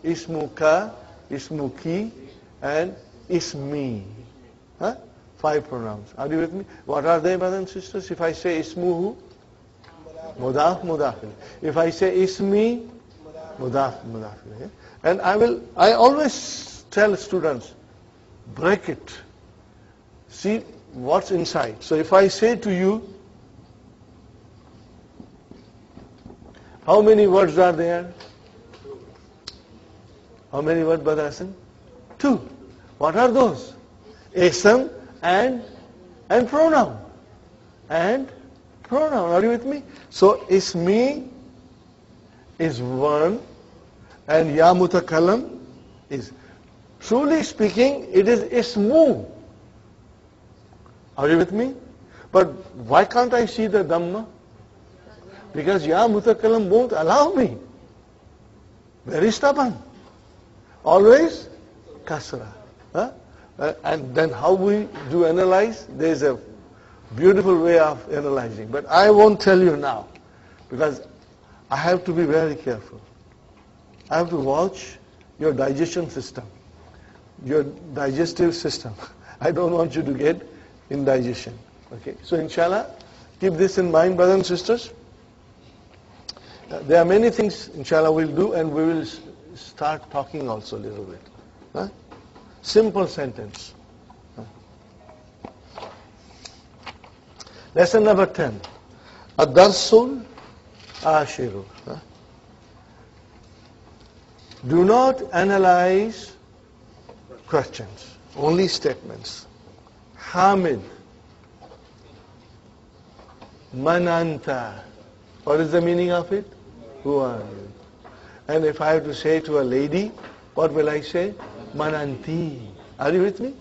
Ismuka, Ismuki, and Ismi. 5 pronouns. Are you with me? What are they, brothers and sisters? If I say Ismuhu, Muḍāf, Muḍāf. If I say Ismi, Muḍāf, Muḍāf. And I always tell students, break it. See what's inside. So if I say to you, how many words are there? How many words, Brother Hassan? 2. What are those? Ism and pronoun. And pronoun. Are you with me? So Ismi is 1 and Ya Mutakallam is. Truly speaking, it is Ismu. Are you with me? But why can't I see the Dhamma? Because Ya Mutakallam won't allow me. Very stubborn. Always Kasra. And then how we do analyze? There is a beautiful way of analyzing. But I won't tell you now, because I have to be very careful. I have to watch your digestion system, your digestive system. I don't want you to get indigestion. Okay. So inshallah, keep this in mind, brothers and sisters. There are many things, inshallah, we'll do, and we will start talking also a little bit. Simple sentence. Lesson number 10. Ad-darsul ashiru. Do not analyze questions, only statements. Hamid. Man anta. What is the meaning of it? Who are you? And if I have to say to a lady, what will I say? Mananti. Are you with me?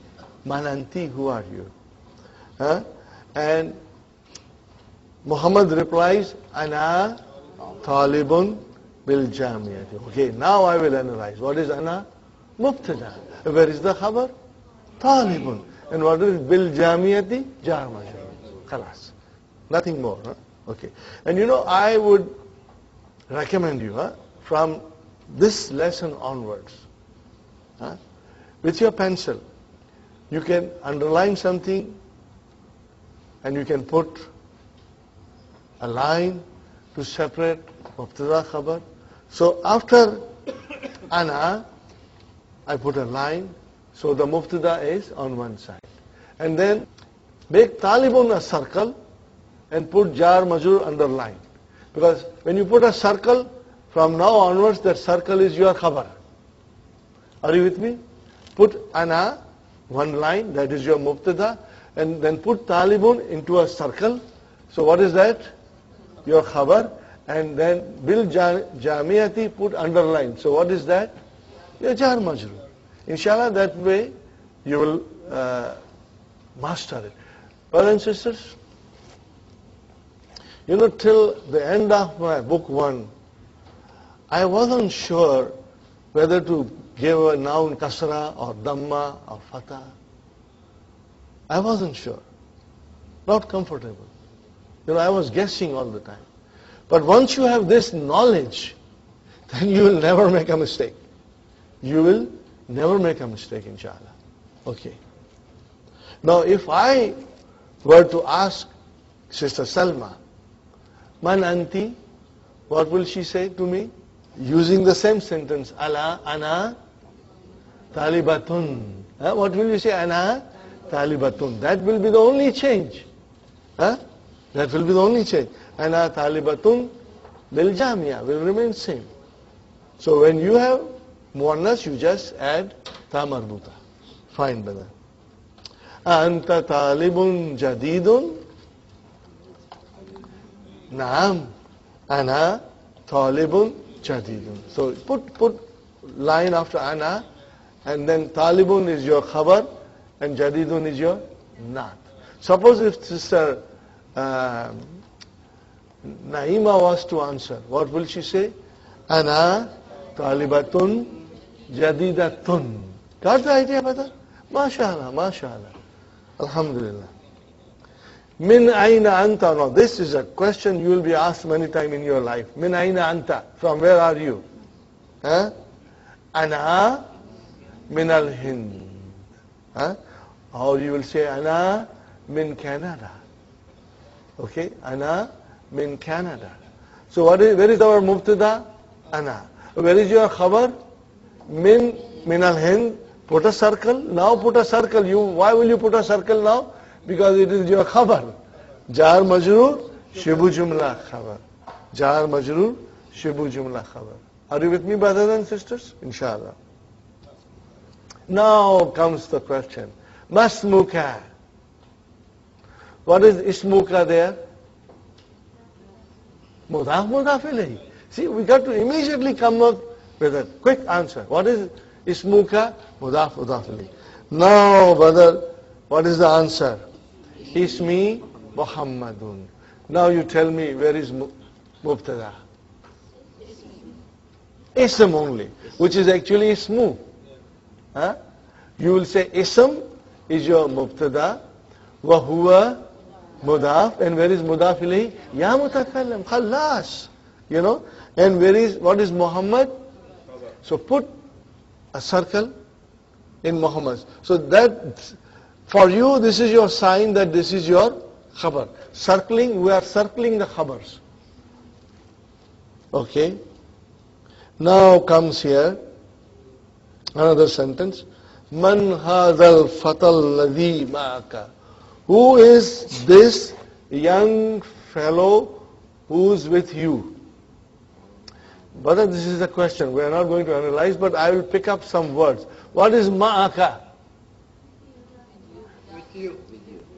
Mananti, who are you? And Muhammad replies, Ana talibun bil jamiyati. Okay, now I will analyze. What is Ana? Mubtada. Where is the Khabar? Talibun. And what is bil jamiyati? Jar majrūr. Khalas. Nothing more. Okay. And I would recommend you, from this lesson onwards, with your pencil, you can underline something and you can put a line to separate Mubtada Khabar. So after Ana, I put a line, so the Mubtada is on one side. And then make Talibun a circle and put Jar Majrūr underline. Because when you put a circle, from now onwards that circle is your Khabar. Are you with me? Put ana, one line, that is your mubtada, and then put talibun into a circle. So what is that? Your khabar. And then bil jamiati, put underline. So what is that? Your jar majrūr. Inshallah, that way you will master it. Brothers and sisters, you know, till the end of my book 1, I wasn't sure whether to give a noun kasra or dhamma or fatah. I wasn't sure. Not comfortable. You know, I was guessing all the time. But once you have this knowledge, then you will never make a mistake. You will never make a mistake, inshallah. Okay. Now, if I were to ask Sister Salma, Man anti, what will she say to me? Using the same sentence, Ala, ana, talibatun. What will you say? Ana, talibatun. That will be the only change. That will be the only change. Ana talibatun bil jamia will remain same. So when you have muannas, you just add ta marbuta. Fine, brother. Anta talibun jadidun. Naam. Ana talibun jadidun. So put line after ana, and then talibun is your khabar and jadidun is your naat. Suppose if Sister Naima was to answer, what will she say? Ana talibatun jadidatun. Got the idea, brother? MashaAllah, MashaAllah. Alhamdulillah. Min aina anta. Now this is a question you will be asked many times in your life. Min aina anta. From where are you? Ana min al-Hind. Or you will say ana min Canada. Okay? Ana min Canada. So where is our mubtada? Ana. Where is your khabar? Min al-Hind. Put a circle. Now put a circle. Why will you put a circle now? Because it is your khabar. Jar majrūr, shibu jumla khabar. Jar majrūr, shibu jumla khabar. Are you with me, brothers and sisters? Inshallah. Now comes the question. Masmuka. What is ismuka there? Muḍāf, Muḍāf Ilayhi. See, we got to immediately come up with a quick answer. What is ismuka? Muḍāf, Muḍāf Ilayhi. Now, brother, what is the answer? Ismi Muhammadun. Now you tell me, where is mubtada? Ism only, which is actually ismu. You will say ism is your mubtada, wa huwa muḍāf, and where is Muḍāf Ilayhi? Ya mutakallim, khalas. You know, and what is Muhammad? So put a circle in Muhammad. So that, for you, this is your sign that this is your khabar. Circling, we are circling the khabars. Okay. Now comes here another sentence. Man hadhal fatal ladhi ma'aka. Who is this young fellow who's with you? Brother, this is a question. We are not going to analyze, but I will pick up some words. What is ma'aka? With you.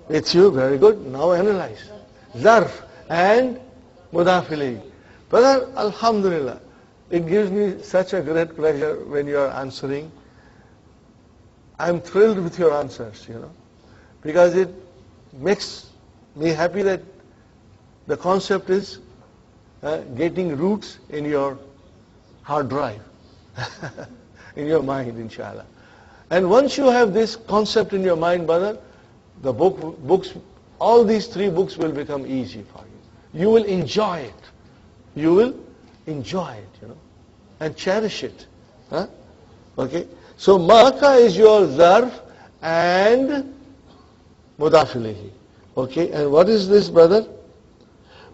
With you, very good. Now analyze. Ẓarf and Muḍāf Ilayhi. Brother, alhamdulillah, it gives me such a great pleasure when you are answering. I'm thrilled with your answers, you know, because it makes me happy that the concept is getting roots in your hard drive, in your mind, inshallah. And once you have this concept in your mind, brother, the books, all these 3 books will become easy for you. You will enjoy it. You will enjoy it, you know, and cherish it. Okay? So, ma'aka is your ẓarf and Muḍāf Ilayhi. Okay? And what is this, brother?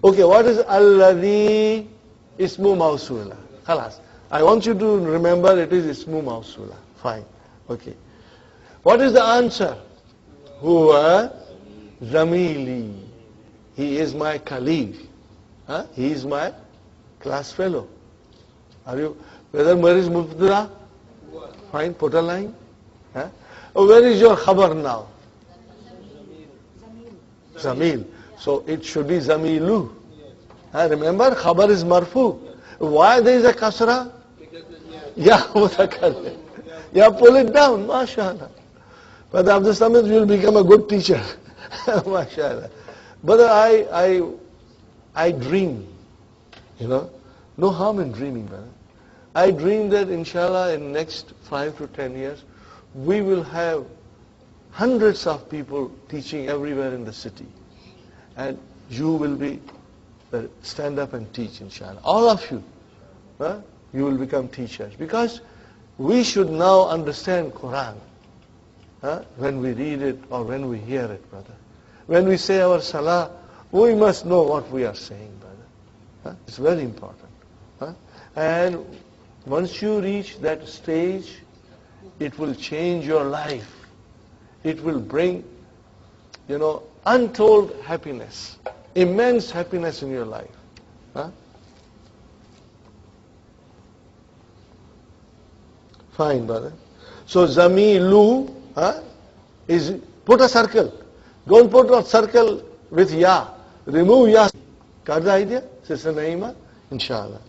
Okay, what is alladhi ismu mawsula? Khalas. I want you to remember it is ismu mawsula. Fine. Okay. What is the answer? Huwa zamili. He is my colleague. He is my class fellow. Are you? Where is mubtada? Fine, put a line. Huh? Oh, where is your khabar now? Zamil. So it should be Zamilu. Remember, khabar is marfu. Why there is a kasra? Ya mutakallim. Yeah, pull it down, mashallah. But after some time you will become a good teacher. Mashallah. But I dream, no harm in dreaming, brother. I dream that inshallah in next 5 to 10 years, we will have hundreds of people teaching everywhere in the city. And you will be, stand up and teach inshallah. All of you, you will become teachers. Because we should now understand Qur'an when we read it or when we hear it, brother. When we say our salah, we must know what we are saying, brother. It's very important. And once you reach that stage, it will change your life. It will bring, untold happiness, immense happiness in your life. Fine, brother. So Zamilu is, put a circle. Don't put a circle with ya. Remove ya. Got the idea? Sister Naima? Inshallah.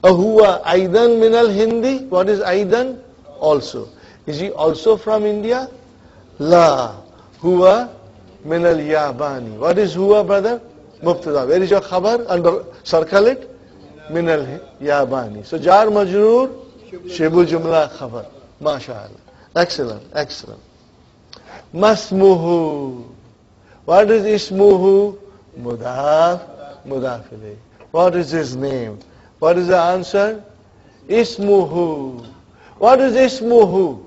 Ahuwa Aidan min al-Hindi. What is Aidan? Also. Is he also from India? La. Huwa min al-Yabani. What is huwa, brother? Mubtada. Where is your khabar? Under, circle it. Min al-Yabani. So jar majrūr, shibu jumla khabar. MashaAllah. Excellent, excellent. Masmuhu. What is ismuhu? Muḍāf, Muḍāf Ilayhi. What is his name? What is the answer? Ismuhu. What is ismuhu?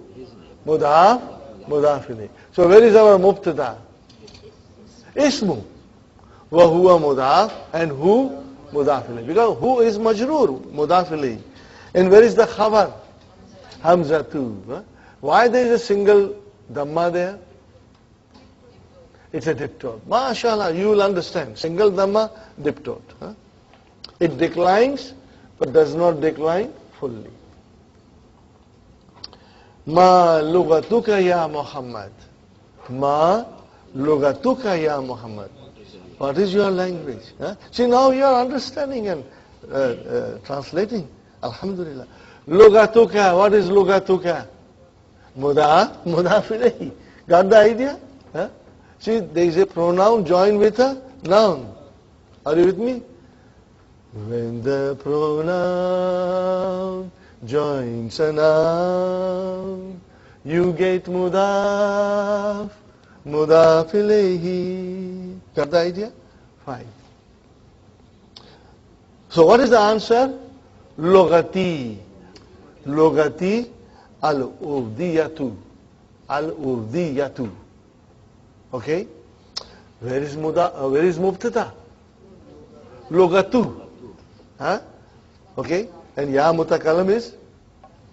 Muḍāf, Muḍāf Ilayhi. So where is our mubtada? Ismu. Wa huwa Muḍāf and who? Muḍāf Ilayhi. Because who is majrūr? Muḍāf Ilayhi. And where is the khabar? Hamzatu. Why there is a single dhamma there? It's a diptode. MashaAllah, you will understand. Single dhamma, diptode. It declines, but does not decline fully. Ma lugatuka ya Muhammad. Ma lugatuka ya Muhammad. What is your language? See, now you are understanding and translating. Alhamdulillah. Lugatuka, what is lugatuka? Muḍāf, Muḍāf Ilayhi. Got the idea? See, there is a pronoun joined with a noun. Are you with me? When the pronoun joins a noun, you get Muḍāf, Muḍāf Ilayhi. Got the idea? Fine. So what is the answer? Lugati. Lugati al-urdiyatu. Al-urdiyatu. Okay? Where is mubtada? Lugatu. Okay? And ya mutakallim is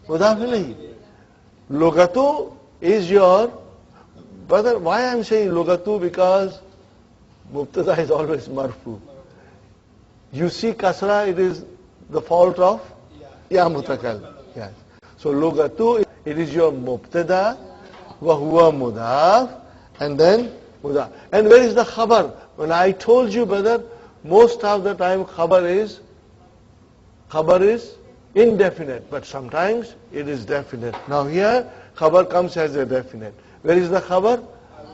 Muḍāf Ilayhi. Lugatu is your, brother, why I am saying lugatu? Because mubtada is always marfu. You see kasra, it is the fault of ya mutakallim. Yes. So lugatu, it is your mubtada, wa huwa Muḍāf, and then Muḍāf. And where is the khabar? When I told you, brother, most of the time khabar is indefinite, but sometimes it is definite. Now here, khabar comes as a definite. Where is the khabar?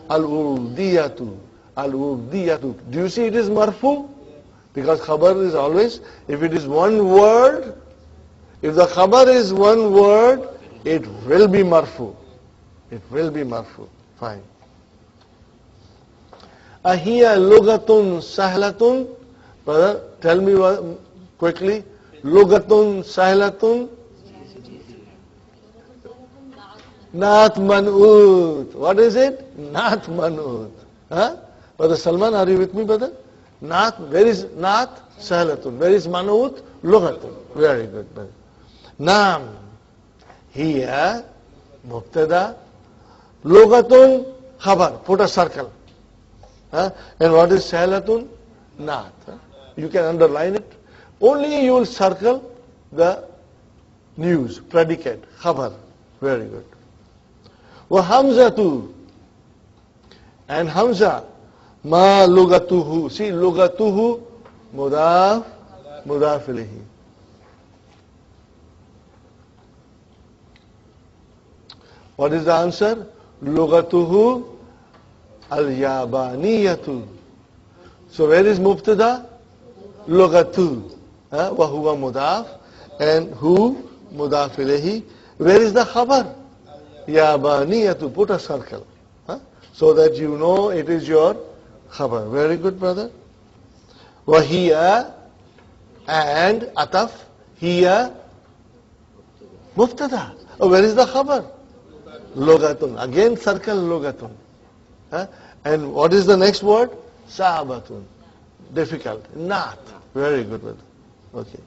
Al-urdiyatu. Al-urdiyatu. Do you see it is marfu? Because khabar is always, if it is one word, if the khabar is one word, it will be marfu. It will be marfu. Fine. Ahiya lugatun sahlatun. Brother, tell me quickly. Lugatun sahlatun. Not man'ut. What is it? Not man'ut. Brother Salman, are you with me, brother? Not. Where is not? Sahlatun. Where is man'ut? Lugatun. Very good, brother. Naam. Here, mubtada. Lugatun khabar. Put a circle. And what is sahlatun? Not. You can underline it. Only you will circle the news, predicate, khabar. Very good. Wa hamzatu, and hamza, ma lugatuhu. See, lugatuhu, mudaf, mudaf ilayhi. What is the answer? Lugatuhu al-yabaniyatu. So where is mubtada? Lugatu. Wa huwa mudaf. And who? Mudaf ilayhi. Where is the khabar? Yabaniyatu. Put a circle. So that you know it is your khabar. Very good, brother. Wa hiya, and ataf, hiya mubtada. Oh, where is the khabar? Logatun. Again circle logatun. And what is the next word? Sa'abatun. Difficult. Not. Very good, brother. Okay.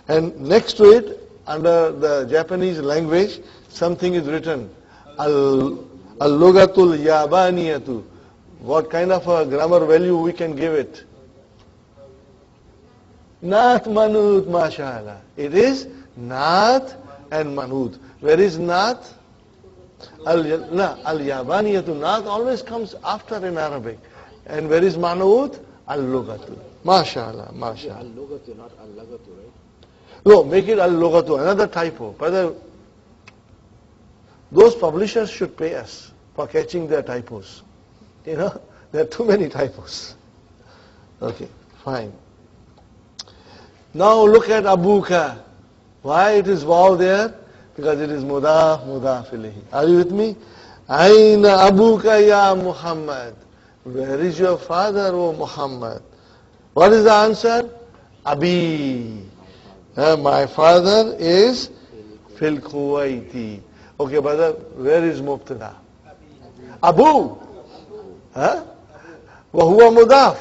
And next to it, under the Japanese language, something is written. Al-lugatul yabaniyatu. What kind of a grammar value we can give it? Naat manut mashallah. It is naat and manut. Where is naat? Al-yabaniyatu. Naat always comes after in Arabic. And where is manut? Al-lugatu. Mashallah, mashallah. Al-lugatu, not al-lagatu, right? No, make it al-lugatu. Another typo. Brother, those publishers should pay us for catching their typos. You know, there are too many typos. Okay, fine. Now look at abuka. Why it is waw there? Because it is mudaf, mudaf ilayhi. Are you with me? Aina abuka ya Muhammad. Where is your father, O Muhammad? What is the answer? Abi. My father is fil Kuwaiti. Okay, brother, where is mubtada? Abu. Wa huwa mudaf.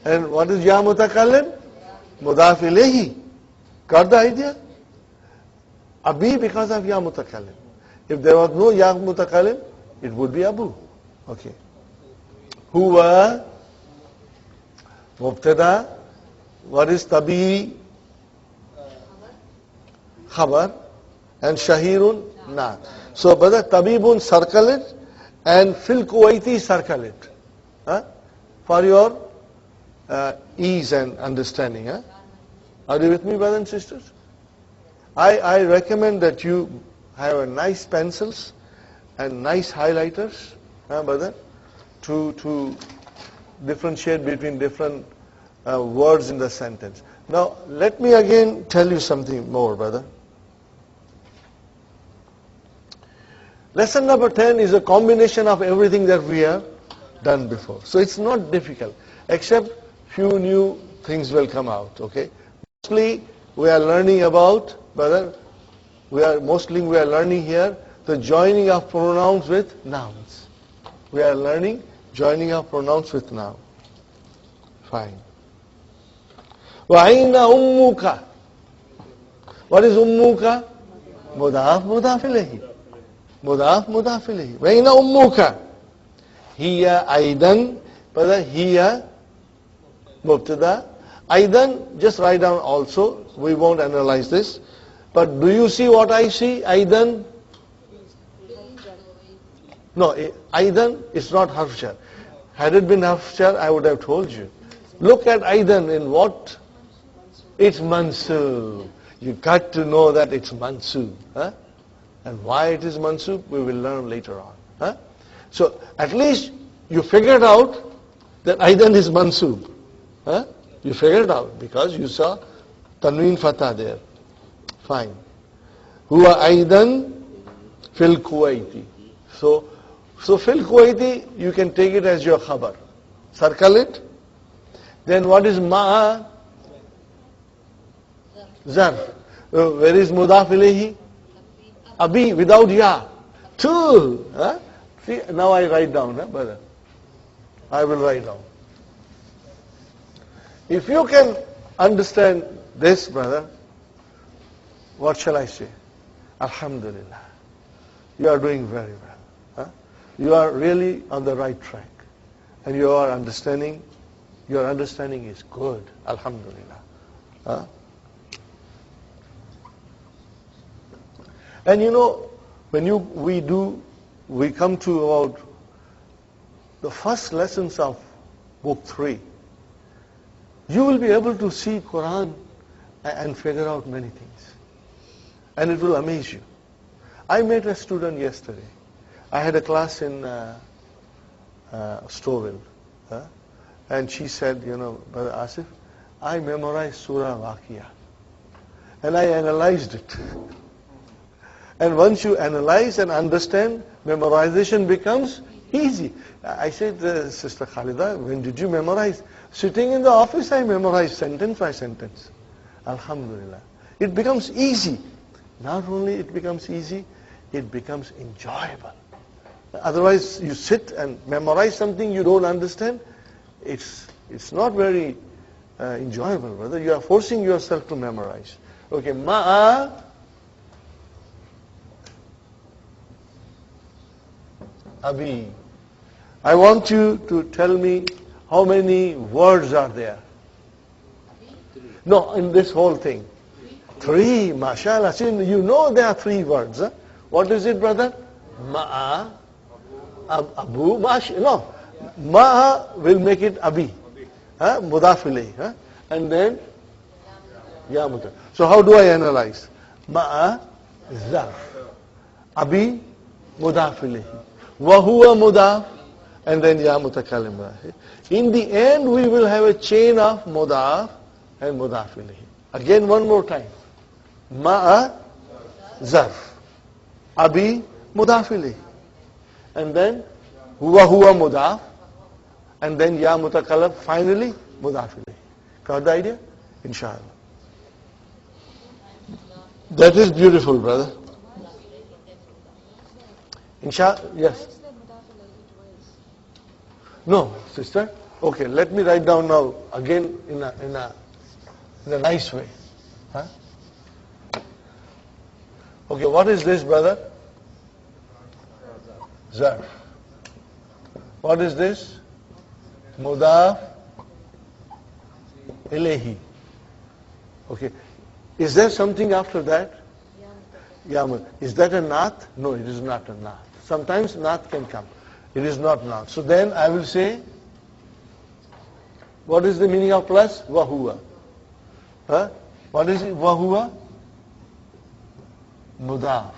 And what is ya mutakallim? Mudaf ilayhi. Got the idea? Abi because of ya mutakallim. If there was no ya mutakallim, it would be Abu. Okay. Huwa mubtada. What is tabi? Khabar. And shahirun? Naat. So, brother, tabibun, circle it, and fil Kuwaiti, circle it. For your ease and understanding. Are you with me, brothers and sisters? I recommend that you have a nice pencils and nice highlighters, brother, to differentiate between different words in the sentence. Now, let me again tell you something more, brother. Lesson number 10 is a combination of everything that we have done before. So it's not difficult, except few new things will come out, okay? Mostly we are learning about, brother, we are learning here the joining of pronouns with nouns. We are learning joining of pronouns with noun. Fine. وَأَيْنَ أُمُّكَ. What is ummuka? Muḍāf, mudaf ilayhi. Muḍāf, mudaf ilayhi. وَأَيْنَ أُمُّكَ. Hiya aidan. Brother, hiya mubtada. Aidan, just write down also. We won't analyze this. But do you see what I see? Aidan? No, aidan is not harfjar. Had it been harfjar, I would have told you. Look at aidan in what? It's mansub. You got to know that it's mansub. And why it is mansub, we will learn later on. So at least you figured out that aidan is mansub. You figured out because you saw tanween fatah there. Fine. Huwa aidan fil Kuwaiti. So fil Kuwaiti, you can take it as your khabar. Circle it. Then what is ma'a? Ẓarf. Where is mudaf ilayhi? Abi, without ya. Two. See, now I write down, brother. I will write down. If you can understand this, brother, what shall I say? Alhamdulillah. You are doing very well. You are really on the right track. And your understanding is good. Alhamdulillah. And you know, when we come to about the first lessons of book 3, you will be able to see Quran and figure out many things. And it will amaze you. I met a student yesterday. I had a class in Stouffville. And she said, you know, Brother Asif, I memorized Surah Waqia. And I analyzed it. And once you analyze and understand, memorization becomes easy. I said, Sister Khalida, when did you memorize? Sitting in the office, I memorized sentence by sentence. Alhamdulillah. It becomes easy. Not only it becomes easy, it becomes enjoyable. Otherwise, you sit and memorize something you don't understand, it's not very enjoyable, brother. You are forcing yourself to memorize. Okay, ma'a abi. I want you to tell me how many words are there. No, in this whole thing. 3, mashallah. See, you know there are 3 words. Huh? What is it, brother? Ma'a, abu, mash. No, ma'a will make it abi. Muḍāf إليه. And then, ya muta. So how do I analyze? Ma'a, ẓarf. Abi, muḍāf إليه. Wa huwa muḍāf. And then ya mutakallim. In the end, we will have a chain of muḍāf and muḍāf إليه. Again, one more time. Ma'a, ẓarf. Abi, muḍāf إليه. And then, huwa muḍāf. And then ya mutakallim. Finally, muḍāf إليه. Got the idea? Inshallah. That is beautiful, brother. Inshallah, yes. No, sister. Okay, let me write down now again in a nice way. Okay, what is this, brother? Ẓarf. What is this? Muḍāf إليه. Okay. Is there something after that? Yamut. Is that a naat? No, it is not a naat. Sometimes naat can come. It is not naat. So then I will say, what is the meaning of plus? Wahuwa. What is it? Wahuwa? Muḍāf.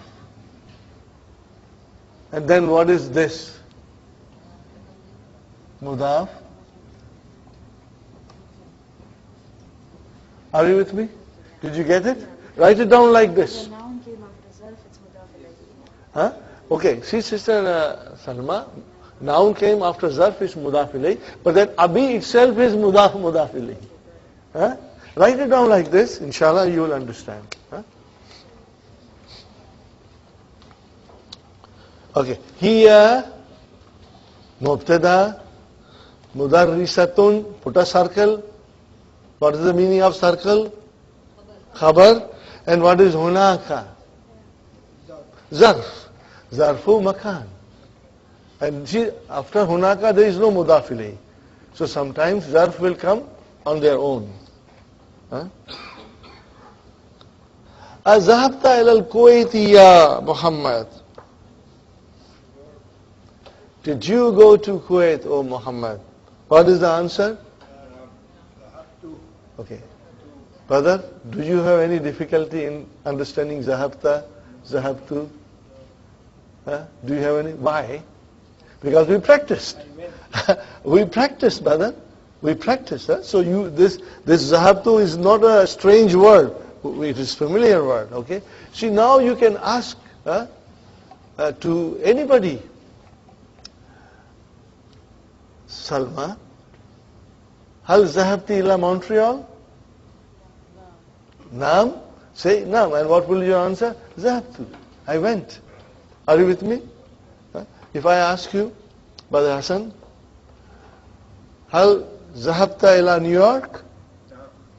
And then what is this? Muḍāf. Are you with me? Did you get it? Write it down like this. The noun came after ẓarf, it's muḍāf إليه. Okay, see Sister Salma, noun came after ẓarf, is muḍāf إليه, but then abi itself is muḍāf إليه. Write it down like this, inshallah you will understand. Okay, here, mubtada, mudarrisatun, put a circle. What is the meaning of circle? Khabar. And what is hunaka? Ẓarf. Ẓarfu makan. And see, after hunaka there is no muḍāf إليه. So sometimes ẓarf will come on their own. أذهبت إلى الكويت يا محمد. Did you go to Kuwait, O Muhammad? What is the answer? Okay. Brother, do you have any difficulty in understanding zahabta, zahabtu? Do you have any? Why? Because we practiced. We practiced, brother. We practiced. So this zahabtu is not a strange word. It is familiar word. Okay. See, now you can ask to anybody. Salma, hal zahabti ila Montreal? Naam. Say naam. And what will you answer? Zahabtu. I went. Are you with me? If I ask you, Brother Hassan, hal zahabta ila New York?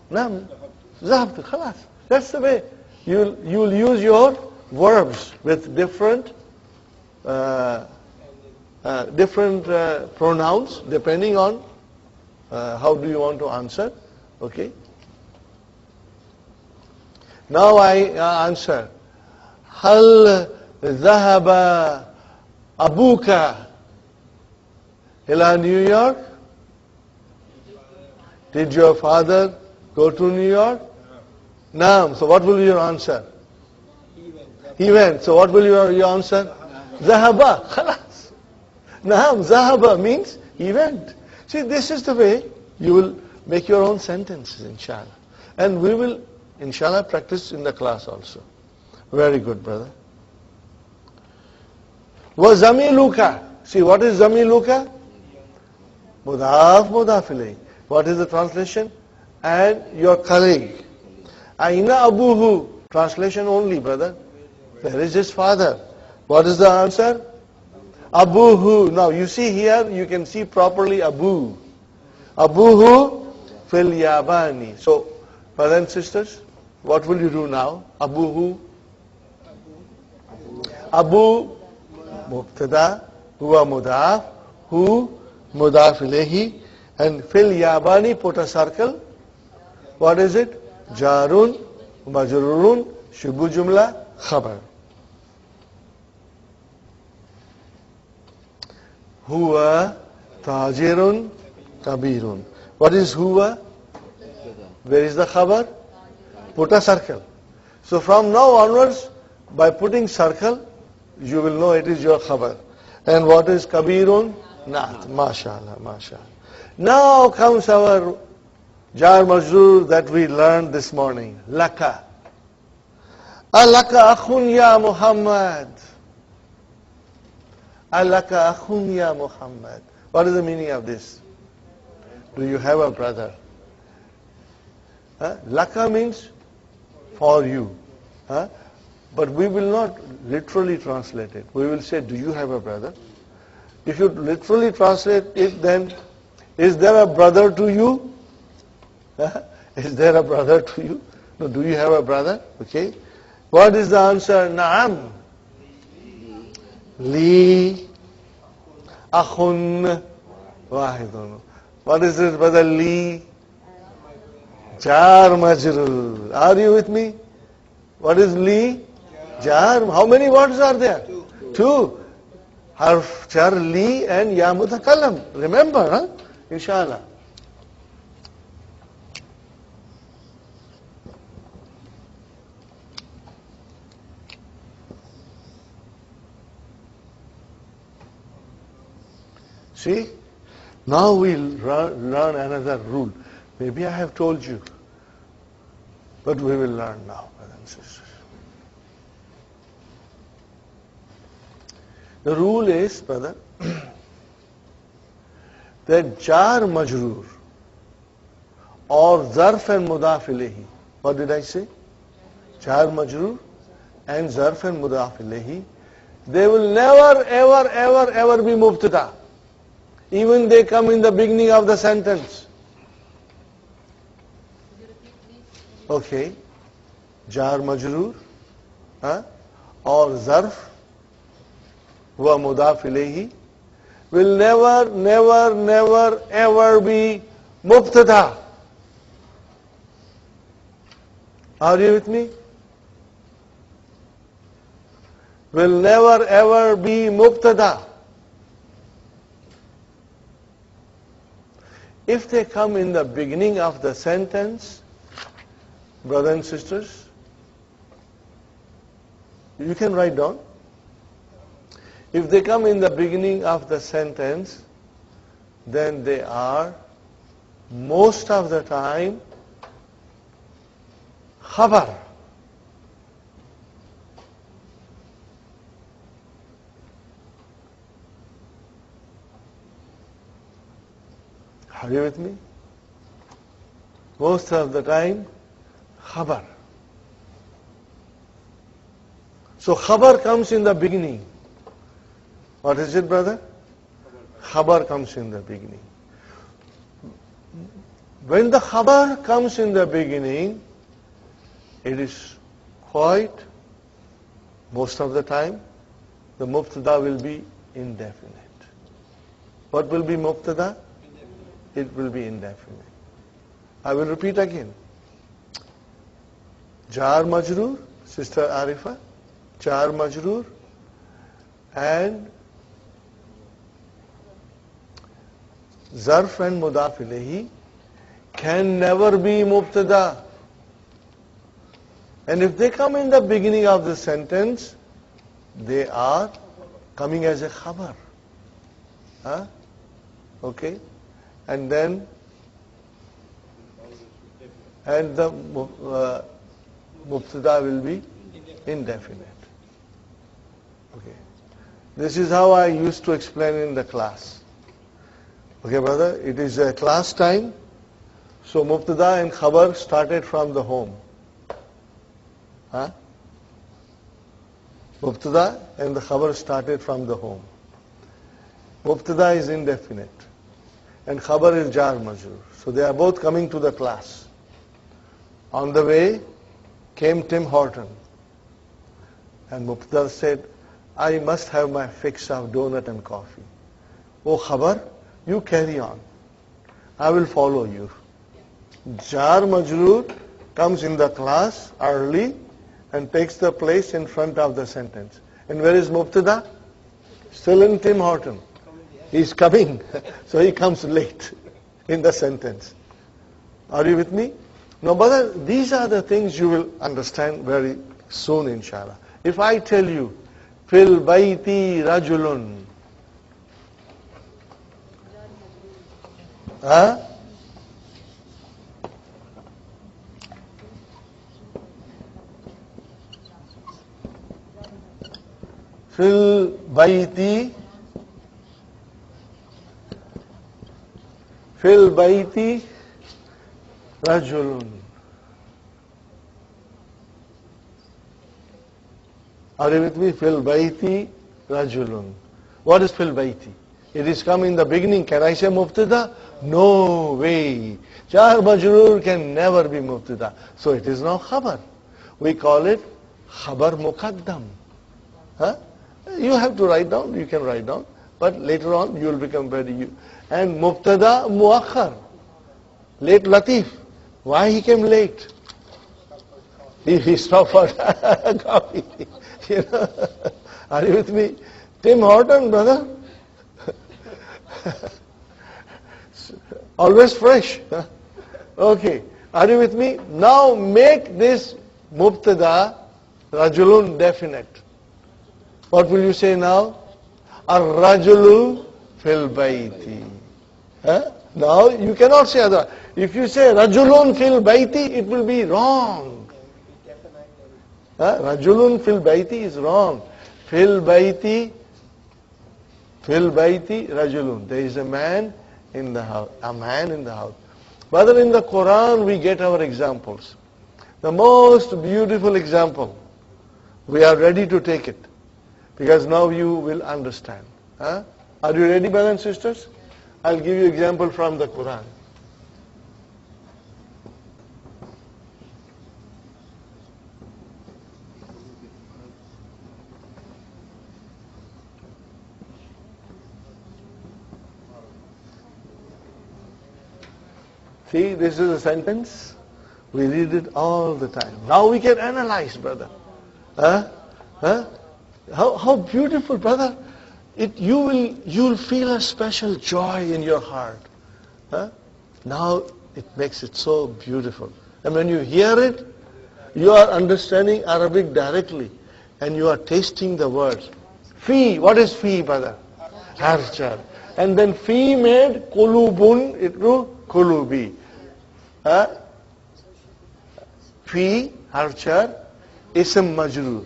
Naam. Zahabtu. Khalas. That's the way. You'll use your verbs with different pronouns depending on how do you want to answer. Okay. Now I answer. هل ذهب أبوك إلى New York? Did your father go to New York? No. So what will be your answer? He went. So what will be your answer? ذهب. خلاص. نعم. ذهب means he went. See, this is the way you will make your own sentences, inshallah. And we will, inshallah, practice in the class also. Very good, brother. وَزَمِيلُكَ. See, what is زَمِيلُكَ? مضاف مضاف إليه. What is the translation? And your colleague. Aina abuhu. Translation only, brother. Where is his father? What is the answer? Abuhu. Now you see here, you can see properly Abu. Abuhu fil yabani. So, brothers and sisters, what will you do now? Abuhu. Abu mubtada, huwa mudaf, hu mudaf ilayhi, and fil yabani, put a circle. What is it? Jarun, majrurun, shubu jumla, khabar. Huwa tajirun kabirun. What is huwa? Where is the khabar? Put a circle. So from now onwards, by putting circle, you will know it is your khabar. And what is kabirun? Naat. MashaAllah, MashaAllah. Now comes our jar majrūr that we learned this morning. Laka. Alaka akhun ya Muhammad. Alaka akhun ya Muhammad. What is the meaning of this? Do you have a brother? Laka means for you. But we will not literally translate it. We will say, do you have a brother? If you literally translate it, then is there a brother to you? Is there a brother to you? No, do you have a brother? Okay. What is the answer? Naam. Li akhun wahidun. What is this, brother? Li jar majrūr. Are you with me? What is li? Jar. How many words are there? Two. Harf jar li and ya mutakallam. Remember, inshallah. See, now we'll learn another rule. Maybe I have told you, but we will learn now, brothers and sisters. The rule is, brother, that jar majrūr or ẓarf and Muḍāf Ilayhi. What did I say? Jar majrūr and ẓarf and Muḍāf Ilayhi. They will never, ever, ever, ever be mubtada. Even they come in the beginning of the sentence. Okay. Jar majrūr or ẓarf huwa Muḍāf Ilayhi will never, never, never, ever be mubtada. Are you with me? Will never, ever be mubtada. If they come in the beginning of the sentence, brothers and sisters, you can write down. If they come in the beginning of the sentence, then they are most of the time khabar. Are you with me? Most of the time, khabar. So khabar comes in the beginning. What is it, brother? Khabar comes in the beginning. When the khabar comes in the beginning, it is quite, most of the time, the mubtada will be indefinite. What will be mubtada? It will be indefinite. I will repeat again. Jar majrūr, Sister Arifa. jar majrūr, and ẓarf and Muḍāf Ilayhi can never be mubtada. And if they come in the beginning of the sentence, they are coming as a Khabar. Huh? Okay? And then, and the mubtada will be indefinite. Okay. This is how I used to explain in the class. Okay, brother? It is a class time. So mubtada and khabar started from the home. Huh? Mubtada and the khabar started from the home. Mubtada is indefinite and khabar is jar majrūr. So they are both coming to the class. On the way came Tim Horton, and Mubtada said, I must have my fix of donut and coffee. Oh khabar, you carry on. I will follow you. Jar majrūr comes in the class early and takes the place in front of the sentence. And where is Mubtada? Still in Tim Horton. He's coming, so he comes late in the sentence. Are you with me? Now, brother, these are the things you will understand very soon, inshallah. If I tell you, Fil bayti rajulun. Huh? Fil bayti rajulun. Are you with me? Fil bayti rajulun. What is fil bayti? It is come in the beginning. Can I say mubtada? No way. Jar majrūr can never be mubtada. So it is now khabar. We call it khabar muqaddam. Huh? You have to write down, you can write down, but later on you will become very. And mubtada muakhar. Late Latif. Why he came late? He stopped for coffee. You know? Are you with me? Tim Horton, brother. Always fresh. Okay. Are you with me? Now make this mubtada rajulun definite. What will you say now? Ar-rajulu fil bayti. Now you cannot say other. If you say rajulun fil bayti, it will be wrong. Rajulun fil bayti is wrong. Fil bayti rajulun. There is a man in the house. A man in the house. Brother, in the Qur'an we get our examples. The most beautiful example. We are ready to take it. Because now you will understand. Are you ready, brothers and sisters? I'll give you example from the Quran. See, this is a sentence. We read it all the time. Now we can analyze, brother. How beautiful, brother. You'll feel a special joy in your heart. Now it makes it so beautiful. And when you hear it, you are understanding Arabic directly. And you are tasting the words. Fi, what is fi, brother? Harjar. And then fi made kulubun into kulubi. Fi, harjar, ism majrūr.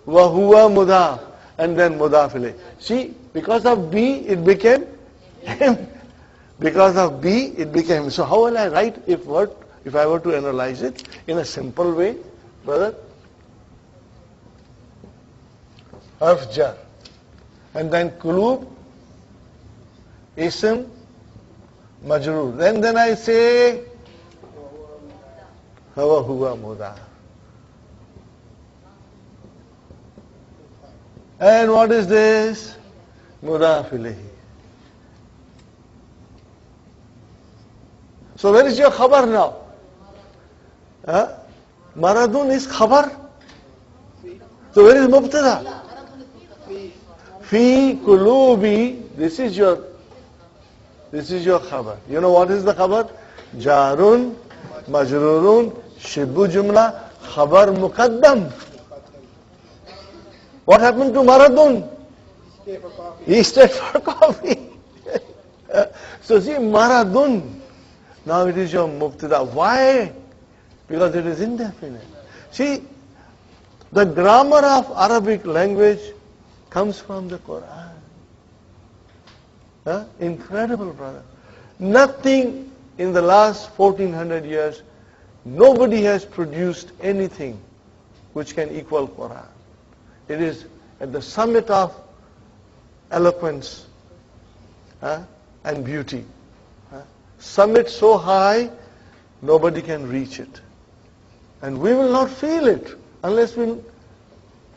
Wa huwa Muḍāf. And then Muḍāf Ilayhi. See, because of B, it became him. Because of B, it became him. So how will I write if I were to analyze it in a simple way, brother? Harf jar. And then kulub, ism, majrūr. Then I say, wa huwa Muḍāf. And what is this? Muḍāf Ilayhi. So where is your khabar now? Maradun is khabar. So where is mubtada? Fi qulubi, this is your khabar. You know what is the khabar? Jarun, majrurun, shibbu jumla, khabar muqaddam. What happened to maradun? He stayed for coffee. So see, maradun. Now it is your mubtada. Why? Because it is indefinite. See, the grammar of Arabic language comes from the Qur'an. Incredible, brother. Nothing in the last 1400 years, nobody has produced anything which can equal Qur'an. It is at the summit of eloquence and beauty. Summit so high, nobody can reach it. And we will not feel it unless we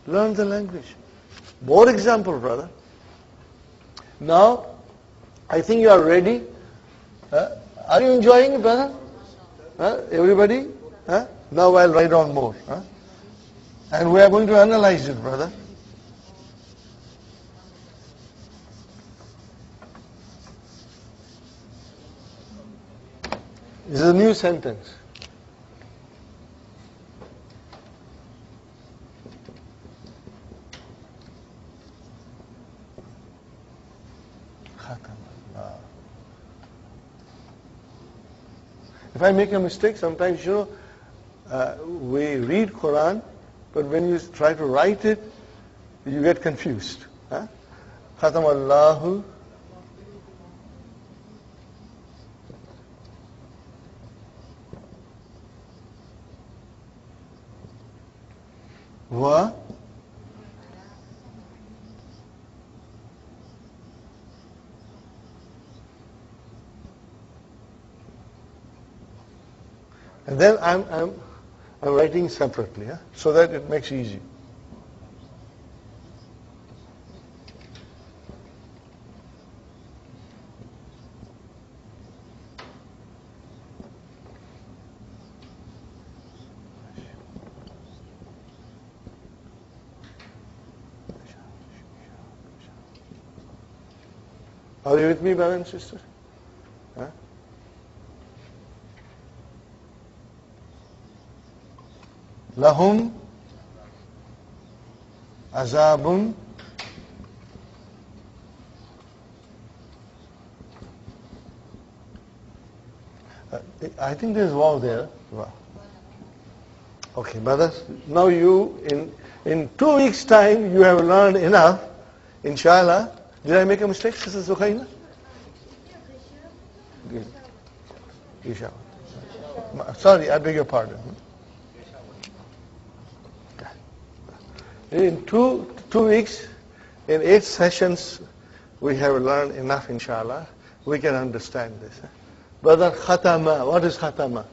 learn the language. More example, brother. Now, I think you are ready. Are you enjoying it, brother? Everybody? Now I'll write on more. And we are going to analyze it, brother. This is a new sentence. If I make a mistake, sometimes, we read Quran, but when you try to write it, you get confused. Khatam Allahu wa and then I'm writing separately, so that it makes easy. Are you with me, brother and sister? Lahum azabun I think there's waw there. Wow. Okay, brothers. Now you, in 2 weeks' time, you have learned enough. Inshallah. Did I make a mistake, Sister Sukhaina? Good. Inshallah. Sorry, I beg your pardon. In two weeks, in 8 sessions, we have learned enough, inshallah. We can understand this. Brother, khatama. What is khatama?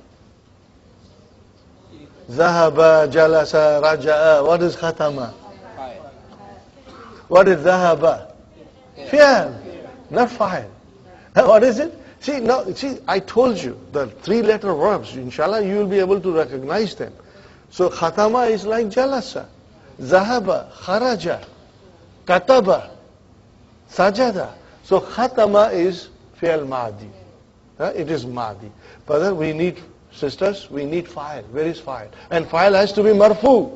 Zahaba, jalasa, raja'a. What is khatama? What is zahaba? Fi'al, not fa'il. What is it? See, I told you, the 3-letter verbs, inshallah, you will be able to recognize them. So khatama is like jalasa, zahaba, kharaja, kataba, sajada. So khatama is fi'al Mādī. It is Mādī. Brother, we need, sisters, we need fa'il. Where is fa'il? And fa'il has to be marfu.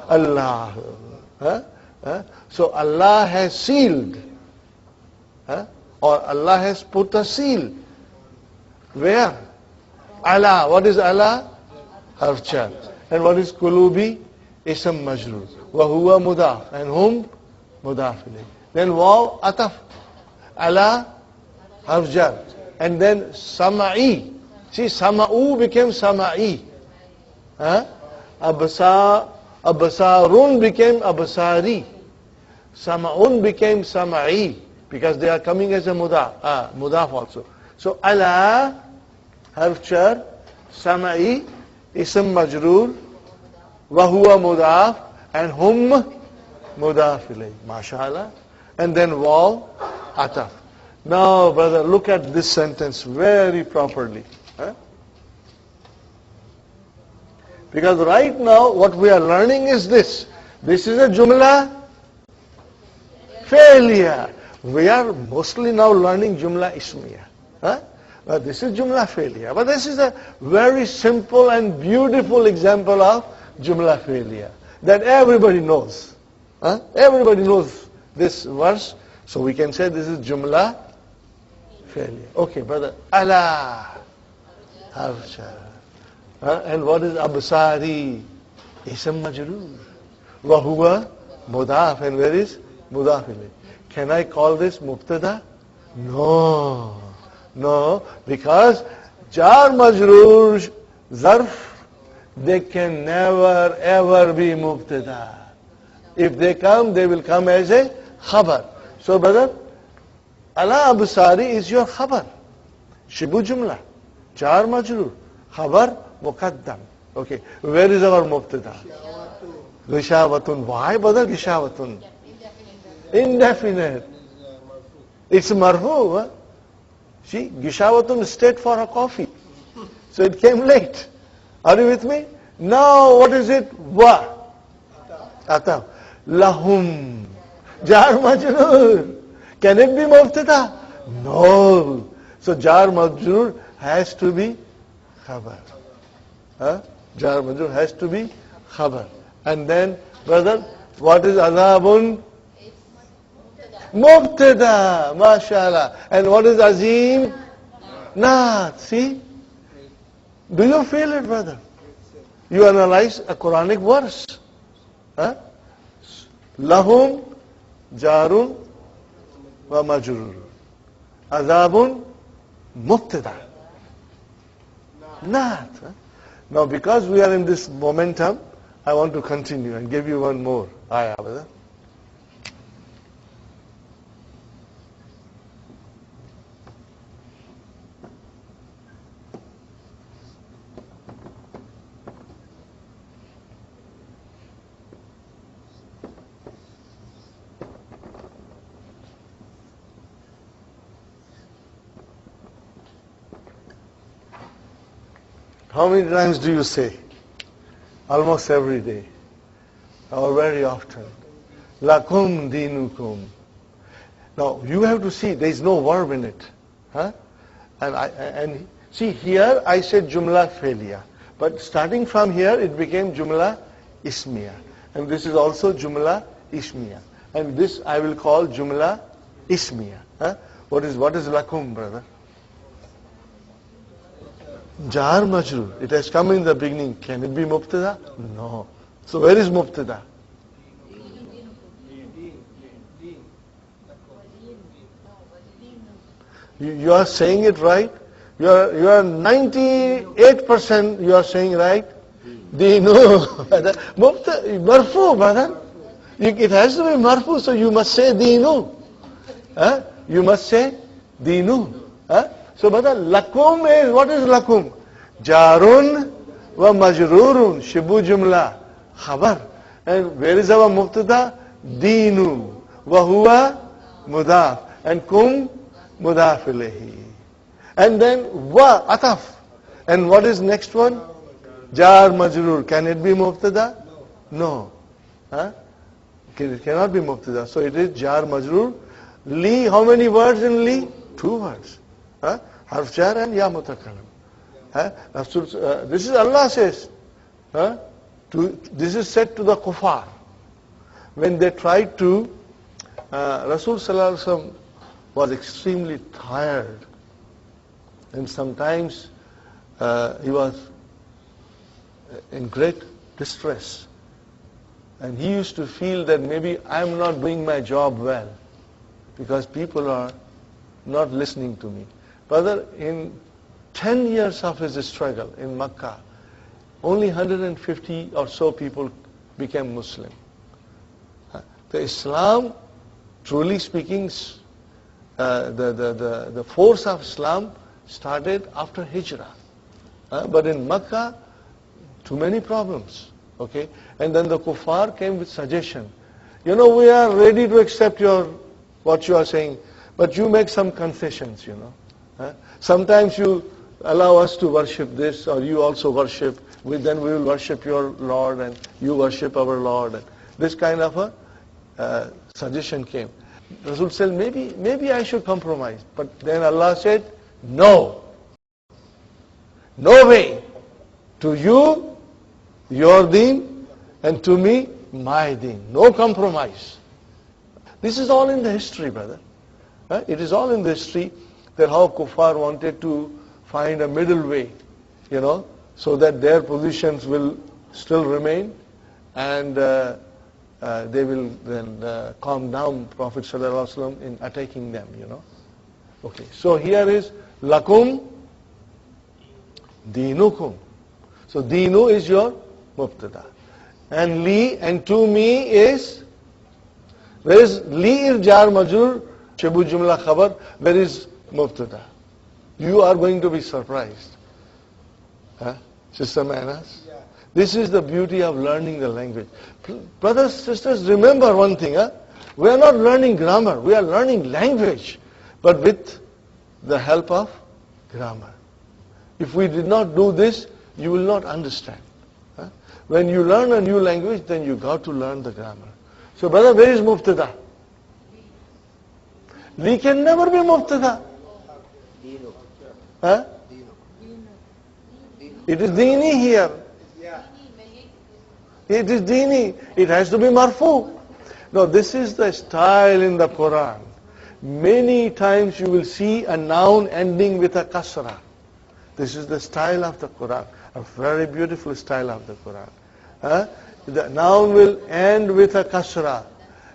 Allah. So Allah has sealed. Or Allah has put a seal. Where? Allah. What is Allah? Harf jar. And what is qulubi? Ism majrūr. Wa huwa Muḍāf. And whom? Muḍāf ilayhi. Then waw ataf. Allah harf jar. And then sama'i. See, sama'u became sama'i. Abasarun became abasari. Sama'un became sama'i. Because they are coming as a Muḍāf also. So ala harf jar, sama'i, ism majrūr, wa huwa Muḍāf, and hum Muḍāf ilayhi. MashaAllah. And then waw ataf. Now, brother, look at this sentence very properly. Because right now, what we are learning is this, This is a Jumla failure. We are mostly now learning Jumla Ismiya. Huh? But this is Jumla failure. But this is a very simple and beautiful example of Jumla failure that everybody knows. Huh? Everybody knows this verse. So we can say this is Jumla failure. Okay, brother. Allah. And what is Absari? Ism majrūr. Wa huwa Muḍāf. And where is Muḍāf ilayhi? Can I call this Mubtada? No. No, because jar majrūr, ẓarf, they can never ever be mubtada. If they come, they will come as a khabar. So brother, ala absari is your khabar. Shibu jumla, jar majrūr, khabar muqaddam. Okay, where is our mubtada? Gishawatun. Why brother gishawatun? Indefinite. It's marfu. Huh? See, Gishawatun stayed for a coffee. So it came late. Are you with me? Now what is it? Wa. Atav. Lahum. Jar majrūr. Can it be mubtada? No. So jar majrūr has to be khabar. Huh? Jar majrūr has to be khabar. And then, brother, what is azabun? Mubtada, mashallah. And what is azim? Naat. See? Do you feel it, brother? You analyze a Quranic verse. Huh? Lahum jarun wa majrūr. Azabun mubtada. Naat. Huh? Now because we are in this momentum, I want to continue and give you one more ayah, brother. How many times do you say? Almost every day. Or very often. Lakum dinukum. Now, you have to see, there is no verb in it. Huh? And see, here I said Jumla failure. But starting from here, it became Jumla Ismiya. And this is also Jumla Ismiya. And this I will call Jumla Ismiya. Huh? What is lakum, brother? Jar majrūr. It has come in the beginning. Can it be mubtada? No. So where is mubtada? You are saying it right. You are 98% you are saying right. Dinu. Marfu, brother. It has to be marfu, so you must say dinu. Huh? You must say dinu. Huh? So brother, lakum is, what is lakum? Jarun wa majrūrun, shibu jumla, khabar. And where is our mubtada? Dinu. Wa huwa Muḍāf. And kum Muḍāf Ilayhi. And then wa, ataf. And what is next one? Jar majrūr. Can it be mubtada? No. Huh? It cannot be mubtada. So it is jar majrūr. Li, how many words in li? 2 words. Harf jar and ya mutakallim. This is Allah says. This is said to the kuffar. When they tried to, Rasul Sallallahu Alaihi Wasallam was extremely tired. And sometimes he was in great distress. And he used to feel that maybe I'm not doing my job well. Because people are not listening to me. Brother, in 10 years of his struggle in Makkah, only 150 or so people became Muslim. The Islam, truly speaking, the force of Islam started after Hijrah. But in Makkah, too many problems. Okay? And then the kuffar came with suggestion. You know, we are ready to accept what you are saying, but you make some concessions, you know. Sometimes you allow us to worship this, or you also worship, then we will worship your Lord, and you worship our Lord. this kind of a suggestion came. Rasul said, maybe I should compromise. But then Allah said, no. No way. To you, your deen, and to me, my deen. No compromise. This is all in the history, brother. It is all in the history that how kuffar wanted to find a middle way, so that their positions will still remain, and they will then calm down Prophet ﷺ in attacking them, Okay, so here is lakum dinukum. So dinu is your mubtada. And li and to me is, where is li is jar majrur, shibu jumla khabar, where is mubtada? You are going to be surprised. Sister Manas? Yeah. This is the beauty of learning the language. Brothers, sisters, remember one thing. We are not learning grammar. We are learning language. But with the help of grammar. If we did not do this, you will not understand. When you learn a new language, then you got to learn the grammar. So brother, where is mubtada? Li can never be mubtada. It is dini here. It is dini. It has to be marfu. Now this is the style in the Quran. Many times you will see a noun ending with a kasra. This is the style of the Quran. A very beautiful style of the Quran. The noun will end with a kasra.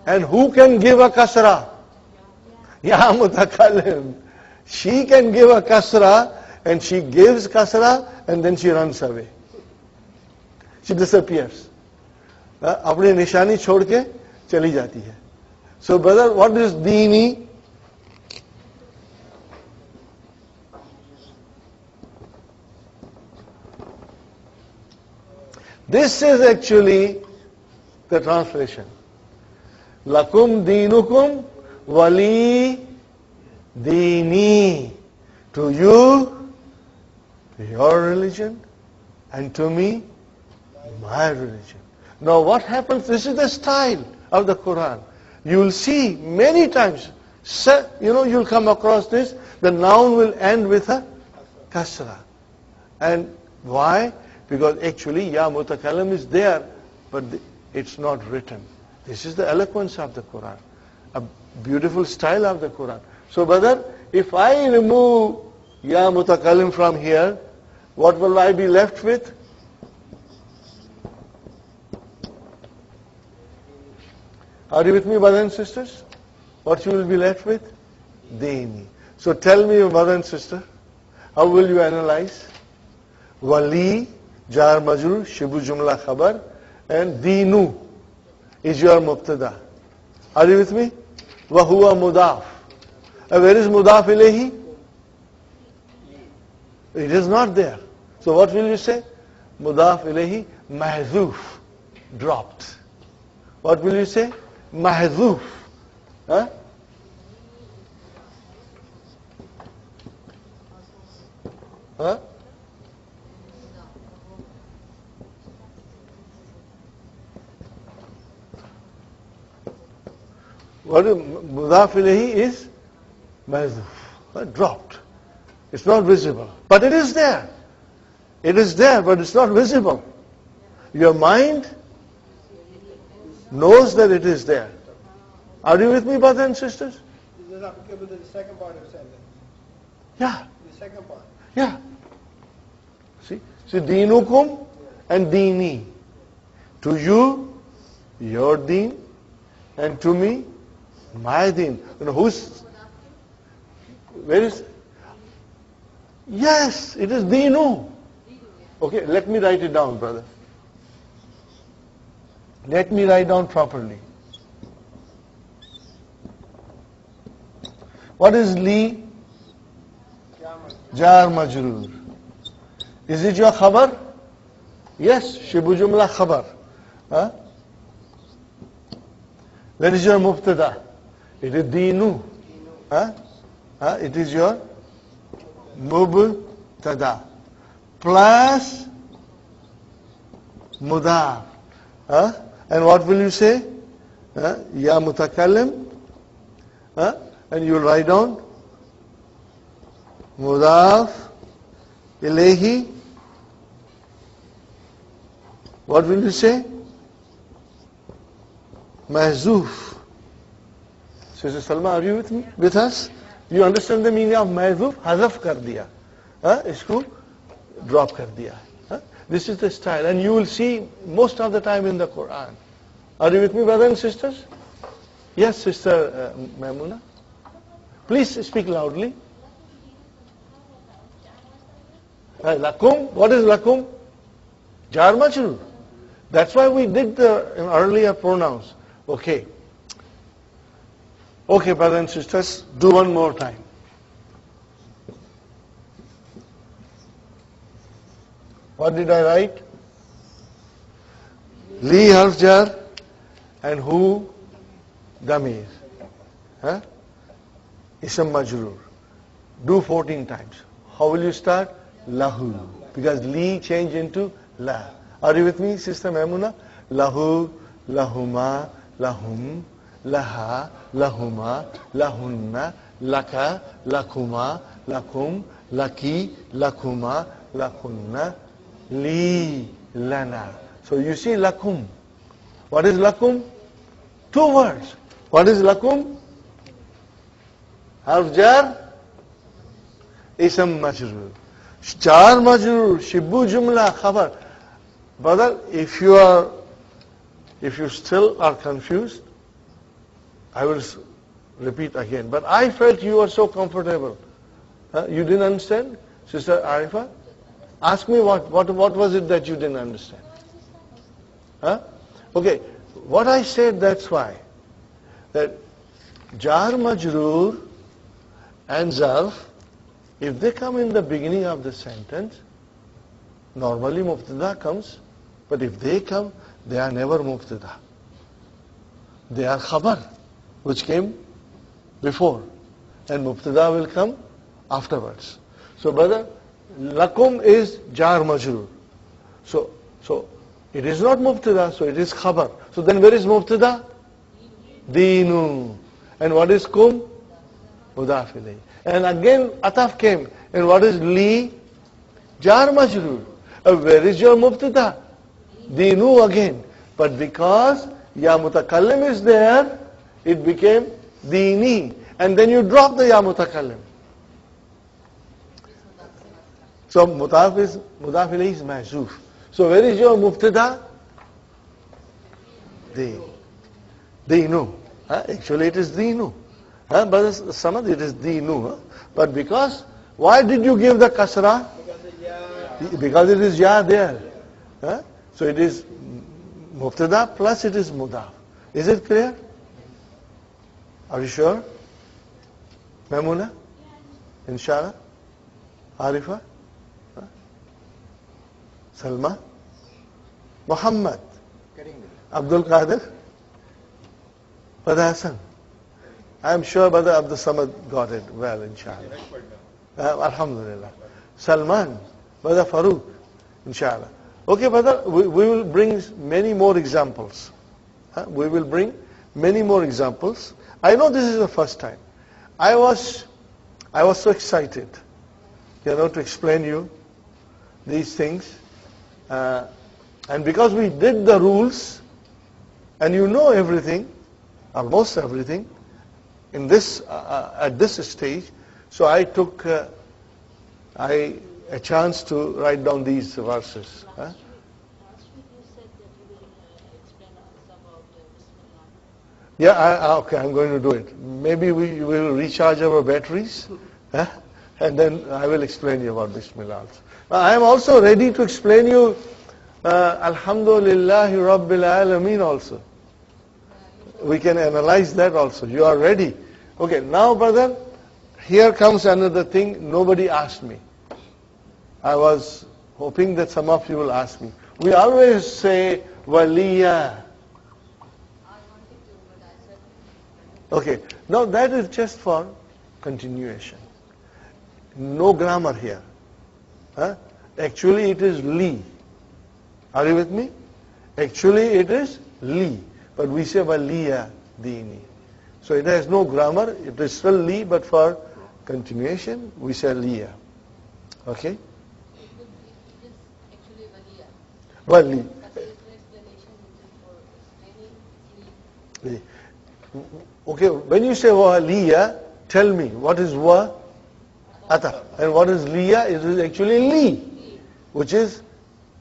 And who can give a kasra? Ya mutakallim. She can give a kasra, and she gives kasra, and then she runs away. She disappears. अपनी निशानी छोड़ के चली जाती है. So brother, what is dini? This is actually the translation. Lakum dinukum wali dini. To you, your religion, and to me, my religion. Now what happens, this is the style of the Quran. You will see many times, you'll come across this, the noun will end with a kasra. And why? Because actually, ya mutakallim is there, but it's not written. This is the eloquence of the Quran. A beautiful style of the Quran. So brother, if I remove ya mutakallim from here, what will I be left with? Are you with me, brothers and sisters? What you will be left with? Dini. So tell me, brother and sister, how will you analyze? Wali, jar majrur, shibu jumla khabar, and dinu is your mubtada. Are you with me? Wa huwa Muḍāf. Where is Muḍāf Ilayhi? It is not there. So what will you say? Muḍāf Ilayhi mahdhūf, dropped. What will you say? Mahdhūf. What is Muḍāf Ilayhi is mahdhūf, dropped. It's not visible. But it is there. It is there, but it's not visible. Your mind knows that it is there. Are you with me, brothers and sisters? This is applicable to the second part of the sentence. Yeah. The second part. Yeah. See, dinukum and dini. To you, your deen, and to me, my deen. Where is? Yes, it is dinu. Okay, let me write it down, brother. Let me write down properly. What is li? Jar majrur. Is it your khabar? Yes, shibu jumla khabar. Where is your mubtada? It is dinu. It is your mubtada. Plus Muḍāf. And what will you say? Ya mutakallim. And you will write down Muḍāf, Ilayhi. What will you say? Mahzūf. Sister Salma, are you with me? With us? You understand the meaning of mahzūf? Hazaf kar diya. Isko drop kar diya. This is the style, and you will see most of the time in the Qur'an. Are you with me, brothers and sisters? Yes, Sister Maimuna. Please speak loudly. Lakum. What is lakum? Jar majrūr. That's why we did the earlier pronouns. Okay. Okay, brothers and sisters, do one more time. What did I write? Li harf jar and hu damir. Ism majrūr. Do 14 times. How will you start? Lahu. Because li changed into la. Are you with me, Sister Maimuna? Lahu, lahuma, lahum, laha, lahuma, lahunna, laka, lakuma, lakum, laki, lakuma, lakunna, li, lana. So you see lakum. What is lakum? 2 words. What is lakum? Harf jar, ism majrūr. Jar majrūr, shibbu jumla, khabar. Brother, if you still are confused, I will repeat again. But I felt you were so comfortable. You didn't understand? Sister Arifa? Ask me what was it that you didn't understand? Okay, what I said, that's why. That jar majrūr and ẓarf, if they come in the beginning of the sentence, normally mubtada comes, but if they come, they are never mubtada. They are khabar, which came before, and mubtada will come afterwards. So brother, lakum is jar majrūr. So it is not mubtada, so it is khabar. So then where is mubtada? Dinu. And what is kum? Muḍāf ilayhi. And again ataf came. And what is li? Jar majrūr. Where is your mubtada? Dinu again. But because ya mutakallim is there, it became dini. And then you drop the ya mutakallim. So Muḍāf ilayhi is mahzūf. So where is your mubtada? Dinu. Actually it is dinu. But Samad, it is dinu. But because, why did you give the kasra? Because it is ya there. So it is mubtada plus it is muḍāf. Is it clear? Are you sure? Maimuna? Inshallah? Arifa? Salma? Muhammad? Abdul Qadir? Brother Hassan? I am sure Brother Abdul Samad got it well, inshallah. Alhamdulillah. Salman? Brother Farooq? Inshallah. Okay, brother, we will bring many more examples. We will bring many more examples. I know this is the first time. I was so excited, to explain you these things. And because we did the rules, and you know everything, almost everything, in this at this stage, so I took a chance to write down these verses. Last week you said that you will explain us about Bismillah. Yeah, okay, I'm going to do it. Maybe we will recharge our batteries, and then I will explain you about Bismillah. I am also ready to explain you Alhamdulillahi Rabbil Alameen also. We can analyze that also. You are ready. Okay, now brother, here comes another thing nobody asked me. I was hoping that some of you will ask me. We always say waliya. Okay, now that is just for continuation. No grammar here. Actually it is li. Are you with me? Actually it is li. But we say waliya dini. So it has no grammar. It is still li, but for continuation we say liya. Okay? It is actually Waliya. Wali. But there is no explanation which is for explaining Li. Okay, when you say waliya, tell me what is wa? Ataf. And what is liya? It is actually li, which is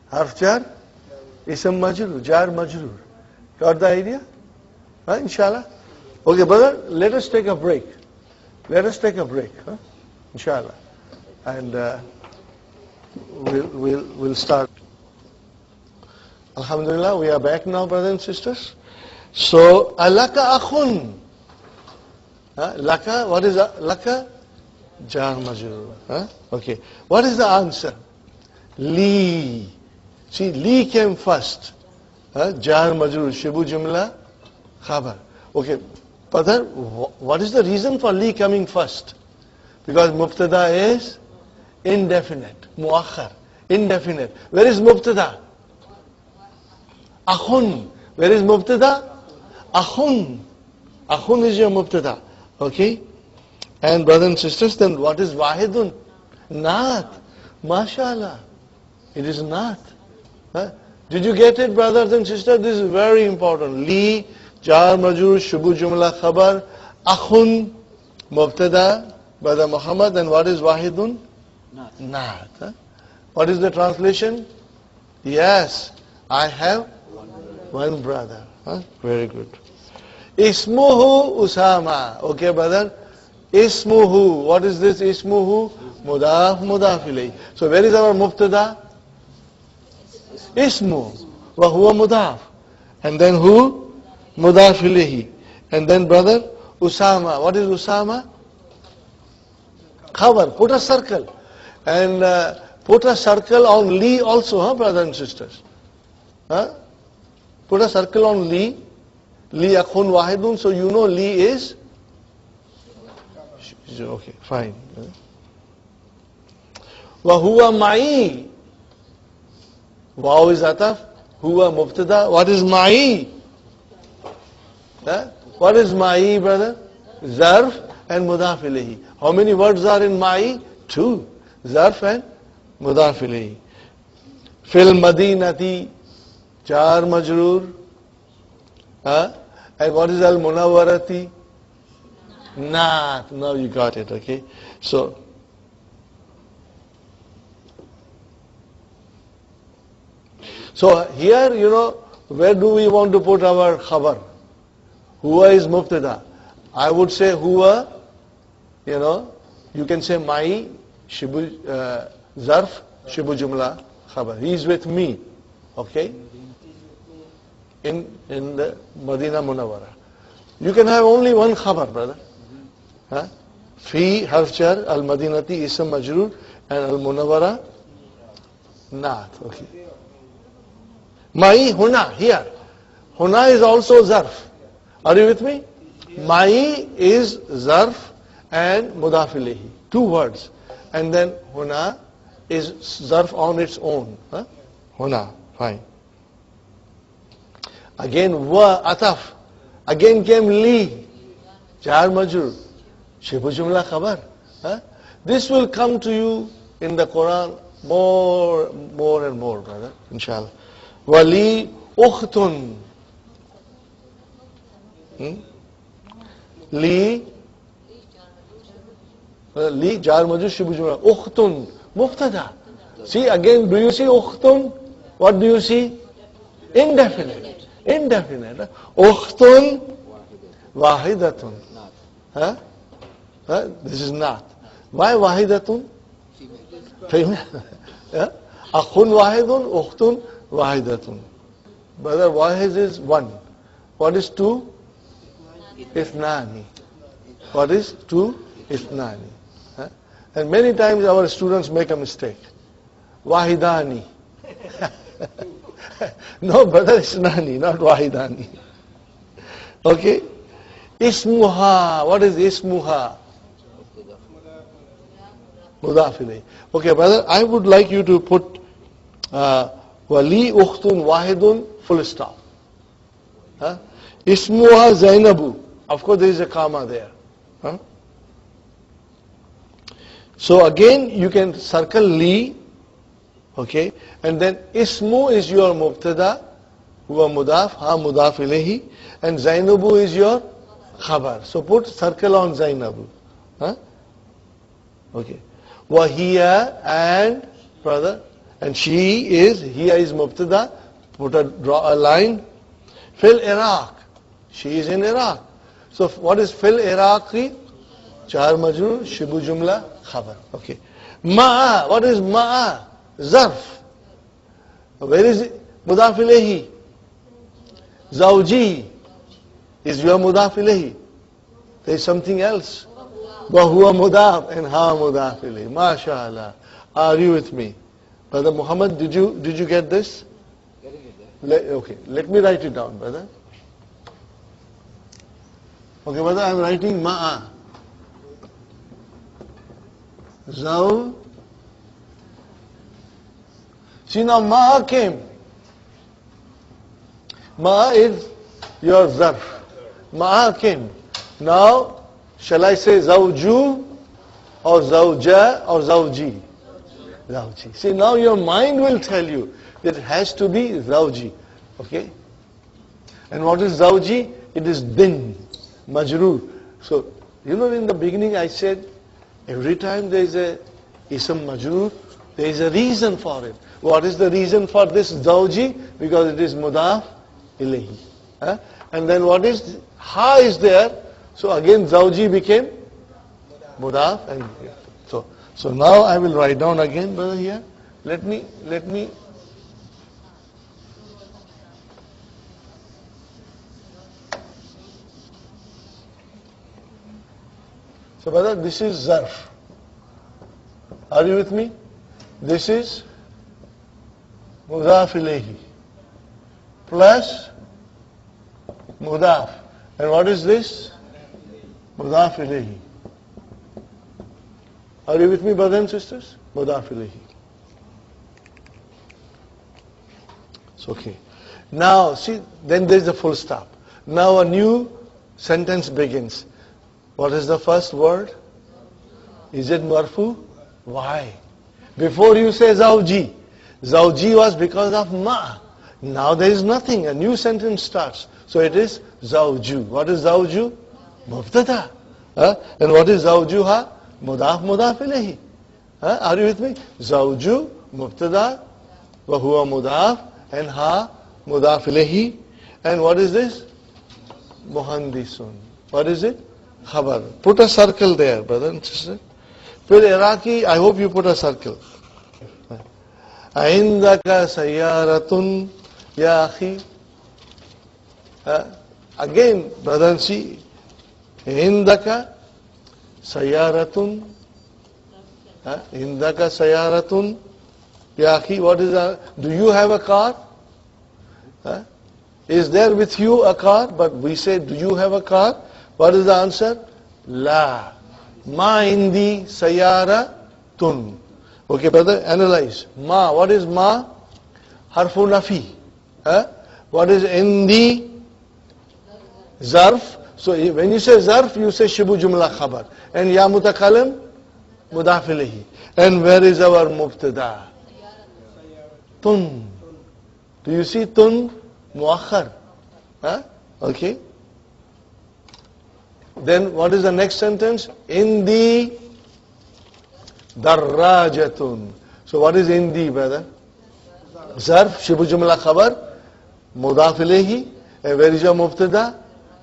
harf jar, ism majrur, jar majrur. Got the idea? Inshallah. Okay, brother, let us take a break. Let us take a break, inshallah. And we'll start. Alhamdulillah, we are back now, brothers and sisters. So, alaka akhun. Laka, what is laka? Jar majrur. Okay. What is the answer? Li. See, li came first. Jar majrur, shibu jumla, khabar. Okay. Brother, what is the reason for li coming first? Because mubtada is indefinite, muakhar, indefinite. Where is mubtada? Akhun. Where is mubtada? Akhun. Akhun is your mubtada. Okay? And brothers and sisters, then what is wahidun? Naat. MashaAllah. It is naat. Did you get it, brothers and sisters? This is very important. Li, jar majrur, shubu jumla khabar, akhun, mubtada, brother Muhammad, and what is wahidun? Naat. What is the translation? Yes, I have one brother. Very good. Ismuhu Usama. Okay, brother. Ismuhu. What is this Ismuhu? Muḍāf, Muḍāf Ilayhi. So where is our mubtada? Ismu. Wa huwa Muḍāf. And then who? Muḍāf Ilayhi. And then brother, Usama. What is Usama? Khabar. Put a circle. And put a circle on li also, brothers and sisters. Put a circle on li. Li akhun wahidun. So you know li is? Okay, fine. Wa huwa ma'i. Waw is ataf. Huwa mubtada. What is ma'i? What is ma'i, brother? Ẓarf and Muḍāf Ilayhi. How many words are in ma'i? 2. Ẓarf and Muḍāf Ilayhi. Fil Madinati. Jar majrur. And what is al-munawwarati? Naat. Now you got it, okay? So here, where do we want to put our khabar? Huwa is mubtada. I would say huwa, you can say mai, shibu, ẓarf, shibu jumla, khabar. He is with me, okay? In the Madinah Munawwara. You can have only one khabar, brother. Fi harf jar, al-Madinati ism majrur, and al-Munawwara naat. Okay. Mai huna, here. Huna is also ẓarf. Are you with me? Mai is ẓarf and Muḍāf Ilayhi. 2 words. And then huna is ẓarf on its own. Huna, fine. Again wa ataf. Again came li, jar majrur, shibu jumla khabar. This will come to you in the Qur'an more and more, brother, inshallah. Wali ukhtun. Li jar majrur shibu jumla. Ukhtun mubtada. See again, do you see ukhtun? What do you see? Indefinite. Indefinite. Ukhtun wahidatun. This is not. Why wahidatun? Female. Akhun wahidun, ukhtun wahidatun. Brother, wahid is 1. What is 2? Ithnani. What is 2? Ithnani. And many times our students make a mistake. Wahidani. No, brother, it's nani, not wahidani. Okay? Ismuha. What is ismuha? Muḍāf Ilayhi. Okay, brother, I would like you to put wali ukhtun wahidun full stop. Huh? Ismuha Zainabu. Of course there is a comma there. Huh? So again you can circle li, okay, and then ismu is your mubtada, huwa mudaf, ha mudaf ilayhi, and Zainabu is your khabar. So put circle on Zainabu. Huh? Okay. Wahiya, and brother, and she is, hiya is mubtada, draw a line. Fil Iraq, she is in Iraq. So what is fil Iraqi? Char majrūr, shibu jumla, khabar. Okay. Ma'a, what is ma'a? Ẓarf. Where is it? Muḍāf ilayhi. Zawji is your muḍāf ilayhi. There is something else. Wa huwa mudāf, and ha mudāf ilayhi. MashaAllah. Are you with me? Brother Muhammad, did you get this? Getting it there. Okay, let me write it down, brother. Okay, brother, I am writing ma'a. Zaw. See, now ma'a came. Ma'a is your ẓarf. Ma'a came. Now, shall I say zawju or zawja or zawji? Zawji. See, now your mind will tell you that it has to be zawji. Okay? And what is zawji? It is bin, majrūr. So, you know, in the beginning I said, every time there is a ism majrūr, there is a reason for it. What is the reason for this zawji? Because it is muḍāf ilayhi. Huh? And then what is, ha is there, so again zawji became muḍāf. And so now I will write down again, brother, here. Let me. So brother, this is ẓarf. Are you with me? This is muḍāf ilayhi plus muḍāf. And what is this? Muḍāf ilayhi. Are you with me, brothers and sisters? Muḍāf ilayhi. It's okay. Now, see, then there is a full stop. Now a new sentence begins. What is the first word? Is it marfu? Why? Before you say zawji. Zawji was because of ma. Now there is nothing. A new sentence starts. So it is zawju. What is zawju? Mubtada. And what is zawjuha? Muḍāf muḍāf ilayhi. Are you with me? Zawju, mubtada, wa huwa muḍāf, and ha muḍāf ilayhi. And what is this? Muhandisun. What is it? Khabar. Put a circle there, brother and sister. Fil Iraqi, I hope you put a circle. Aindaka sayyaratun ya akhi. Again, brother and see. Indaka sayyaratun. Indaka sayyaratun ya akhi. What is that? Do you have a car? Is there with you a car? But we say, do you have a car? What is the answer? La. Ma indi sayyaratun. Okay, brother, analyze. Ma, what is ma? Harfu nafi. What is indi? Ẓarf. So when you say ẓarf, you say shibu jumla khabar. And ya mutakalim? Muḍāf ilayhi. And where is our mubtada? Tun. Do you see tun? Muakhar. Okay. Then what is the next sentence? Indi darrajatun. So what is indi, brother? Ẓarf, shibu jumla khabar, muḍāf ilayhi. And where is your mubtada?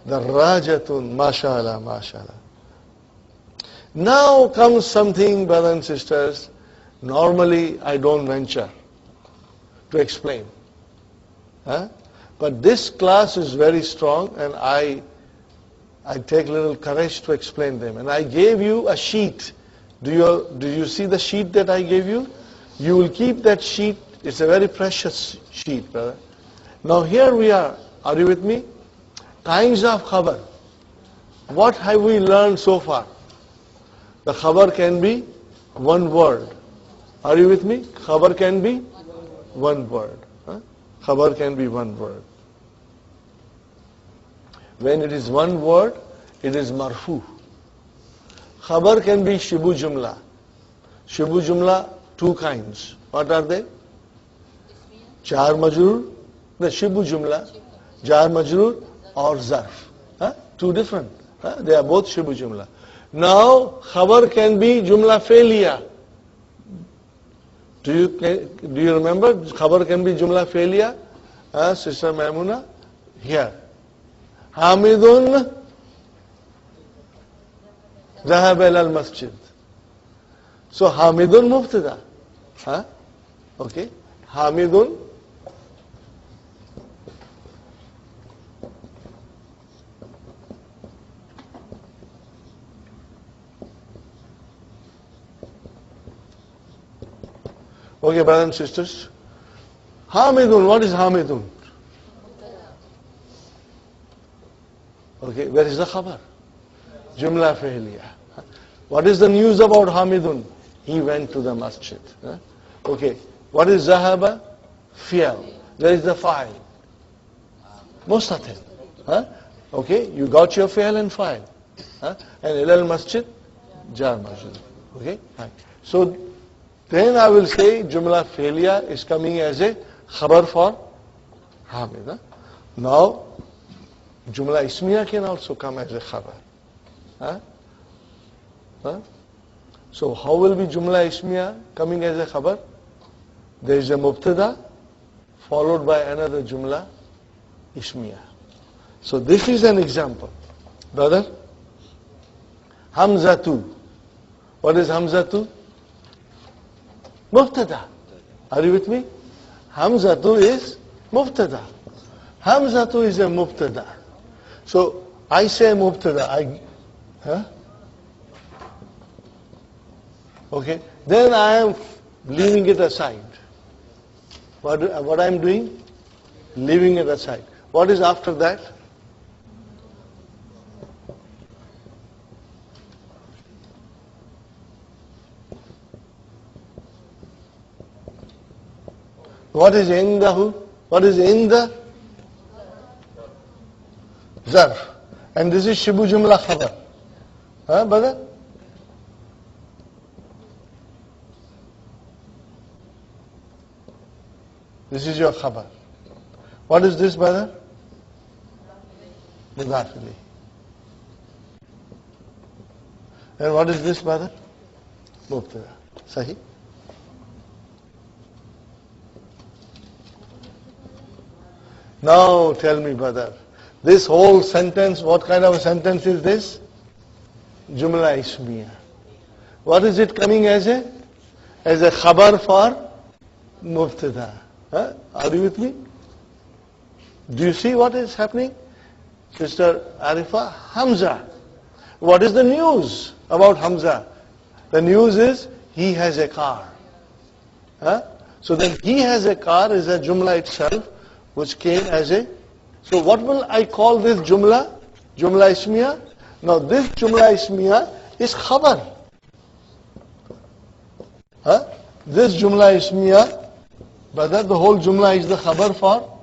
Darrajatun. MashaAllah, MashaAllah. Now comes something, brothers and sisters, normally I don't venture to explain. But this class is very strong, and I take little courage to explain them. And I gave you a sheet. Do you see the sheet that I gave you? You will keep that sheet. It's a very precious sheet, brother. Now here we are. Are you with me? Kinds of khabar. What have we learned so far? The khabar can be one word. Are you with me? Khabar can be one word. Khabar can be one word. When it is one word, it is marfu. Khabar can be shibu jumla. Shibu jumla, two kinds. What are they? Jar majrūr, the shibu jumla, jar majrūr or ẓarf. Two different. They are both shibu jumla. Now, khabar can be jumla failure. Do you remember? Khabar can be jumla failure. Sister Maimuna, here. Hamidun ذهب إلى المسجد. So Hamidun mubtada. Okay. Hamidun. Okay, brothers and sisters. Hamidun, what is Hamidun? Okay, where is the khabar? Jumla failure. What is the news about Hamidun? He went to the masjid. Okay, what is Zahaba? Fi'al. Where is the fa'il? Mustatir. Okay, you got your fi'al and fa'il. And ilal masjid, jar majrūr. Okay, fine. So then I will say jumla failure is coming as a khabar for Hamid. Now, jumla ismiya can also come as a khabar. So how will be jumla ismiya coming as a khabar? There is a mubtada followed by another jumla ismiya. So this is an example. Brother, Hamzatu. What is Hamzatu? Mubtada. Are you with me? Hamzatu is mubtada. Hamzatu is a mubtada. So I say mubtada. Okay. Then I am leaving it aside. What I am doing? Leaving it aside. What is after that? What is indahu? What is in the ẓarf? And this is shibu jumla khabar. Brother? This is your khabar. What is this, brother? Muḍāf ilayhi. And what is this, brother? Mubtada. Sahih? Now tell me, brother, this whole sentence, what kind of a sentence is this? Jumla ismiya. What is it coming as a? As a khabar for mubtada. Are you with me? Do you see what is happening? Sister Arifa, Hamza. What is the news about Hamza? The news is he has a car. So then he has a car is a jumla itself, which came as a. So what will I call this jumla? Jumla ismiya. Now this jumla ismiya is khabar. This jumla ismiya, brother, the whole jumla is the khabar for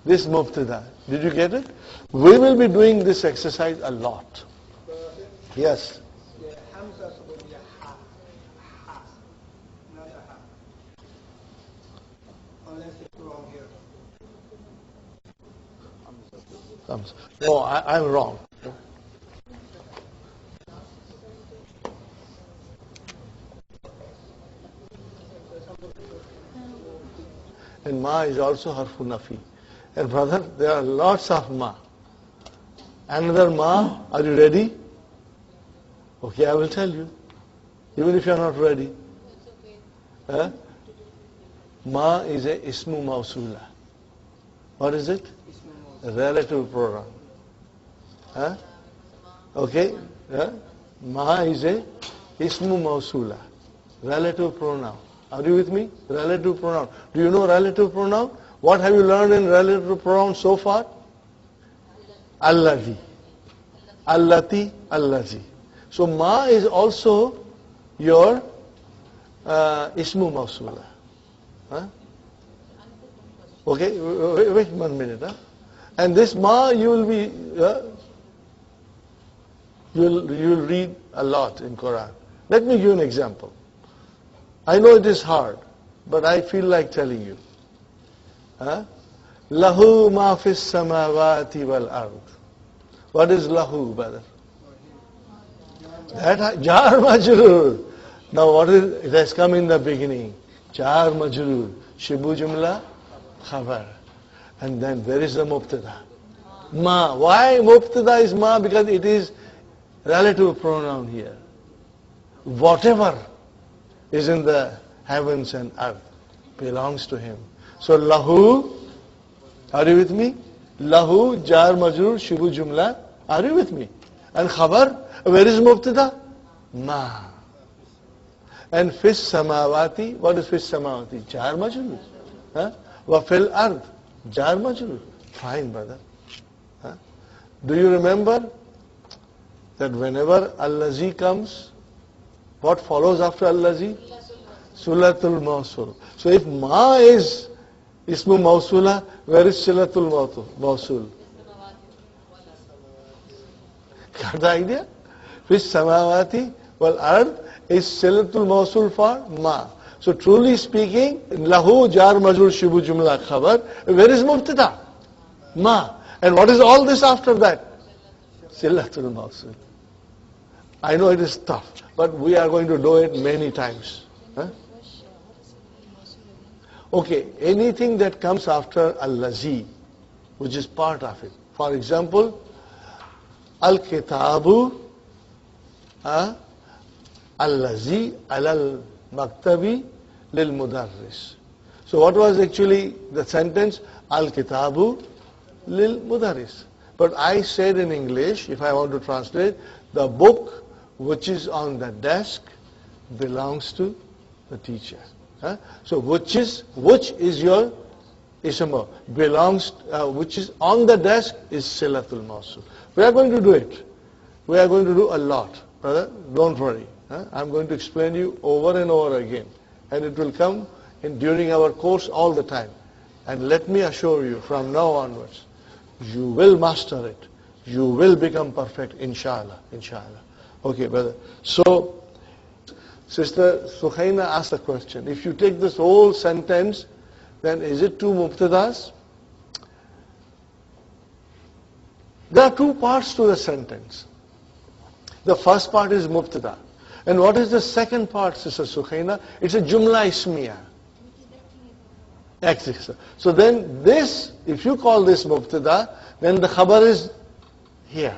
this mubtada. Did you get it? We will be doing this exercise a lot. Yes. Hamza will be a ha. Ha. Not a ha. Unless it's wrong here. No, I'm wrong. And ma is also harfu nafi. And brother, there are lots of ma. Another ma, are you ready? Okay, I will tell you. Even if you are not ready. Ma is a ismu mawsula. What is it? A relative pronoun. Okay? Ma is a ismu mawsula. Relative pronoun. Are you with me? Relative pronoun. Do you know relative pronoun? What have you learned in relative pronoun so far? Alladhi. Allati, allazi. So ma is also your ismu mawsula. Okay, wait 1 minute. And this ma you will be, you'll read a lot in Quran. Let me give you an example. I know it is hard, but I feel like telling you. Lahu ma fis samawati wal ard. What is lahu, brother? That jar majrūr. Now what is, it has come in the beginning. Jar majrūr. Shibu jumla khabar. And then where is the mubtada? Ma. Why mubtada is ma? Because it is relative pronoun here. Whatever is in the heavens and earth belongs to him. So lahu, are you with me? Lahu, jar majrūr, shibu jumla. Are you with me? And khabar, where is mubtada? Ma. And fis samawati, what is fis samawati? Jar majrūr. Wa fil ard, jar majrūr. Fine, brother. Do you remember that whenever allazi comes, what follows after allazi? Silatul mawsul. So if ma is ismu mawsula, where is silatul mawsul? Got the idea? Fish samawati wal ard is silatul mawsul for ma. So truly speaking, lahu jar majrūr shibu jumla khabar. Where is mubtada? Ma. And what is all this after that? Silatul mawsul. I know it is tough, but we are going to do it many times. Okay, anything that comes after allazi, which is part of it. For example, al-kitabu allazi alal maktabi lil mudarris. So what was actually the sentence? Al-kitabu lil mudarris. But I said in English, if I want to translate, the book which is on the desk belongs to the teacher. So which is your ism, belongs, which is on the desk is silatul mawsul. We are going to do it. We are going to do a lot, brother. Don't worry. I'm going to explain you over and over again, and it will come in during our course all the time. And let me assure you, from now onwards, you will master it. You will become perfect, inshallah. Inshallah. Okay, brother. So, Sister Sukhaina asked a question. If you take this whole sentence, then is it two mubtadas? There are two parts to the sentence. The first part is mubtada. And what is the second part, Sister Sukhaina? It's a jumla ismiya. So then this, if you call this mubtada, then the khabar is here.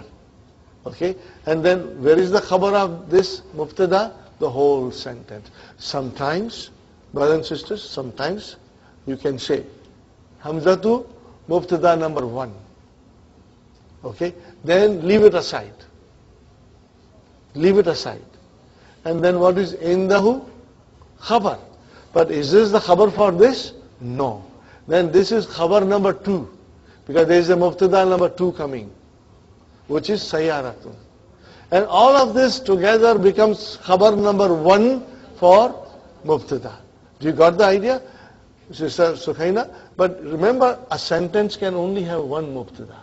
Okay? And then where is the khabar of this mubtada? The whole sentence. Sometimes, brothers and sisters, sometimes you can say Hamzatu mubtada number 1. Okay? Then leave it aside. Leave it aside. And then what is indahu? Khabar. But is this the khabar for this? No. Then this is khabar number 2. Because there is a mubtada number 2 coming, which is sayyaratun. And all of this together becomes khabar number 1 for mubtada. Do you got the idea, Sister Sukhaina? But remember, a sentence can only have one mubtada.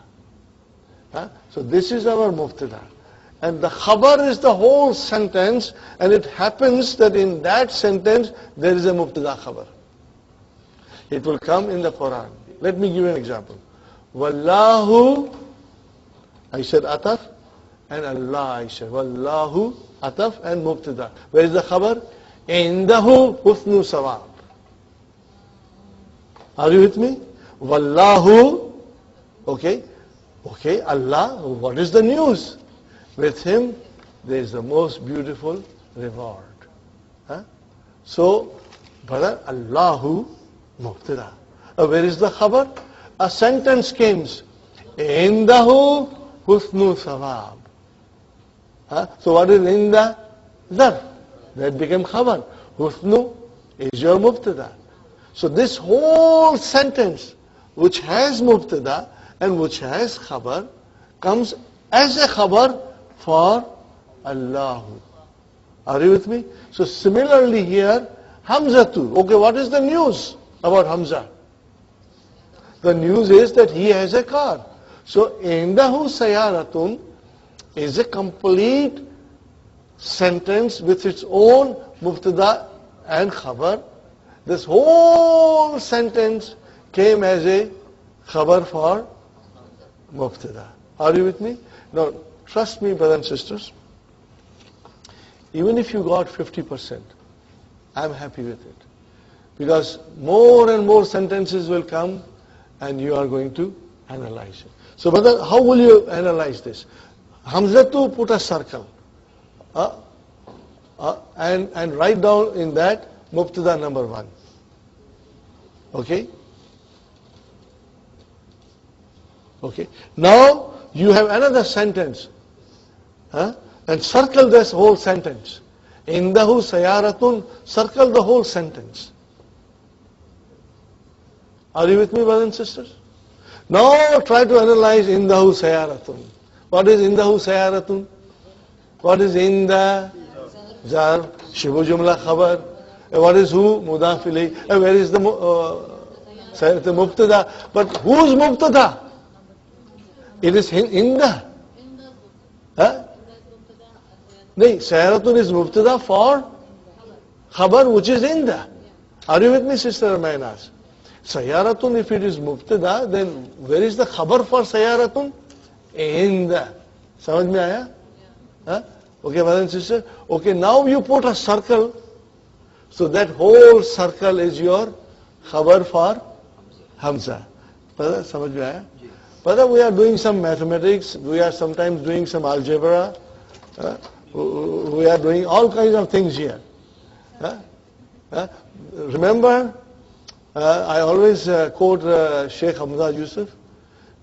So this is our mubtada. And the khabar is the whole sentence, and it happens that in that sentence there is a mubtada khabar. It will come in the Quran. Let me give you an example. Wallahu, I said ataf, and Allah, I said Wallahu, ataf and mubtada. Where is the khabar? Indahu husnu sawab. Are you with me? Wallahu, okay, Allah, what is the news? With him, there is the most beautiful reward. So, brother, Allahu, mubtada. Where is the khabar? A sentence comes. Indahu husnu sawab. So what is inda? Ẓarf. That became khabar. Husnu is your mubtada. So this whole sentence, which has mubtada and which has khabar, comes as a khabar for Allahu. Are you with me? So similarly here, Hamzatu. Okay, what is the news about Hamza? The news is that he has a car. So, indahu sayaratun is a complete sentence with its own mubtada and khabar. This whole sentence came as a khabar for mubtada. Are you with me? Now, trust me, brothers and sisters, even if you got 50%, I'm happy with it. Because more and more sentences will come and you are going to analyze it. So, brother, how will you analyze this? Hamzatu, put a circle. And write down in that mubtada number 1. Okay? Okay. Now, you have another sentence. And circle this whole sentence. Indahu sayaratun, circle the whole sentence. Are you with me, brothers and sisters? Now try to analyze indahu sayaratun. What is indahu sayaratun? What is inda? Ẓarf, shibu jumla khabar. What is who? Muḍāf إليه. Where is the mubtada? But whose mubtada? It is inda. No, sayaratun is mubtada for khabar, which is inda. Are you with me, Sister Mainas? Sayaratun, if it is mubtada, then where is the khabar for sayaratun? Inda. Samajh mein aaya? Okay, brothers and sisters. Okay, now you put a circle. So that whole circle is your khabar for Hamza. Brother, samajh mein aaya? Brother, we are doing some mathematics. We are sometimes doing some algebra. We are doing all kinds of things here. Remember, I always quote Sheikh Hamza Yusuf.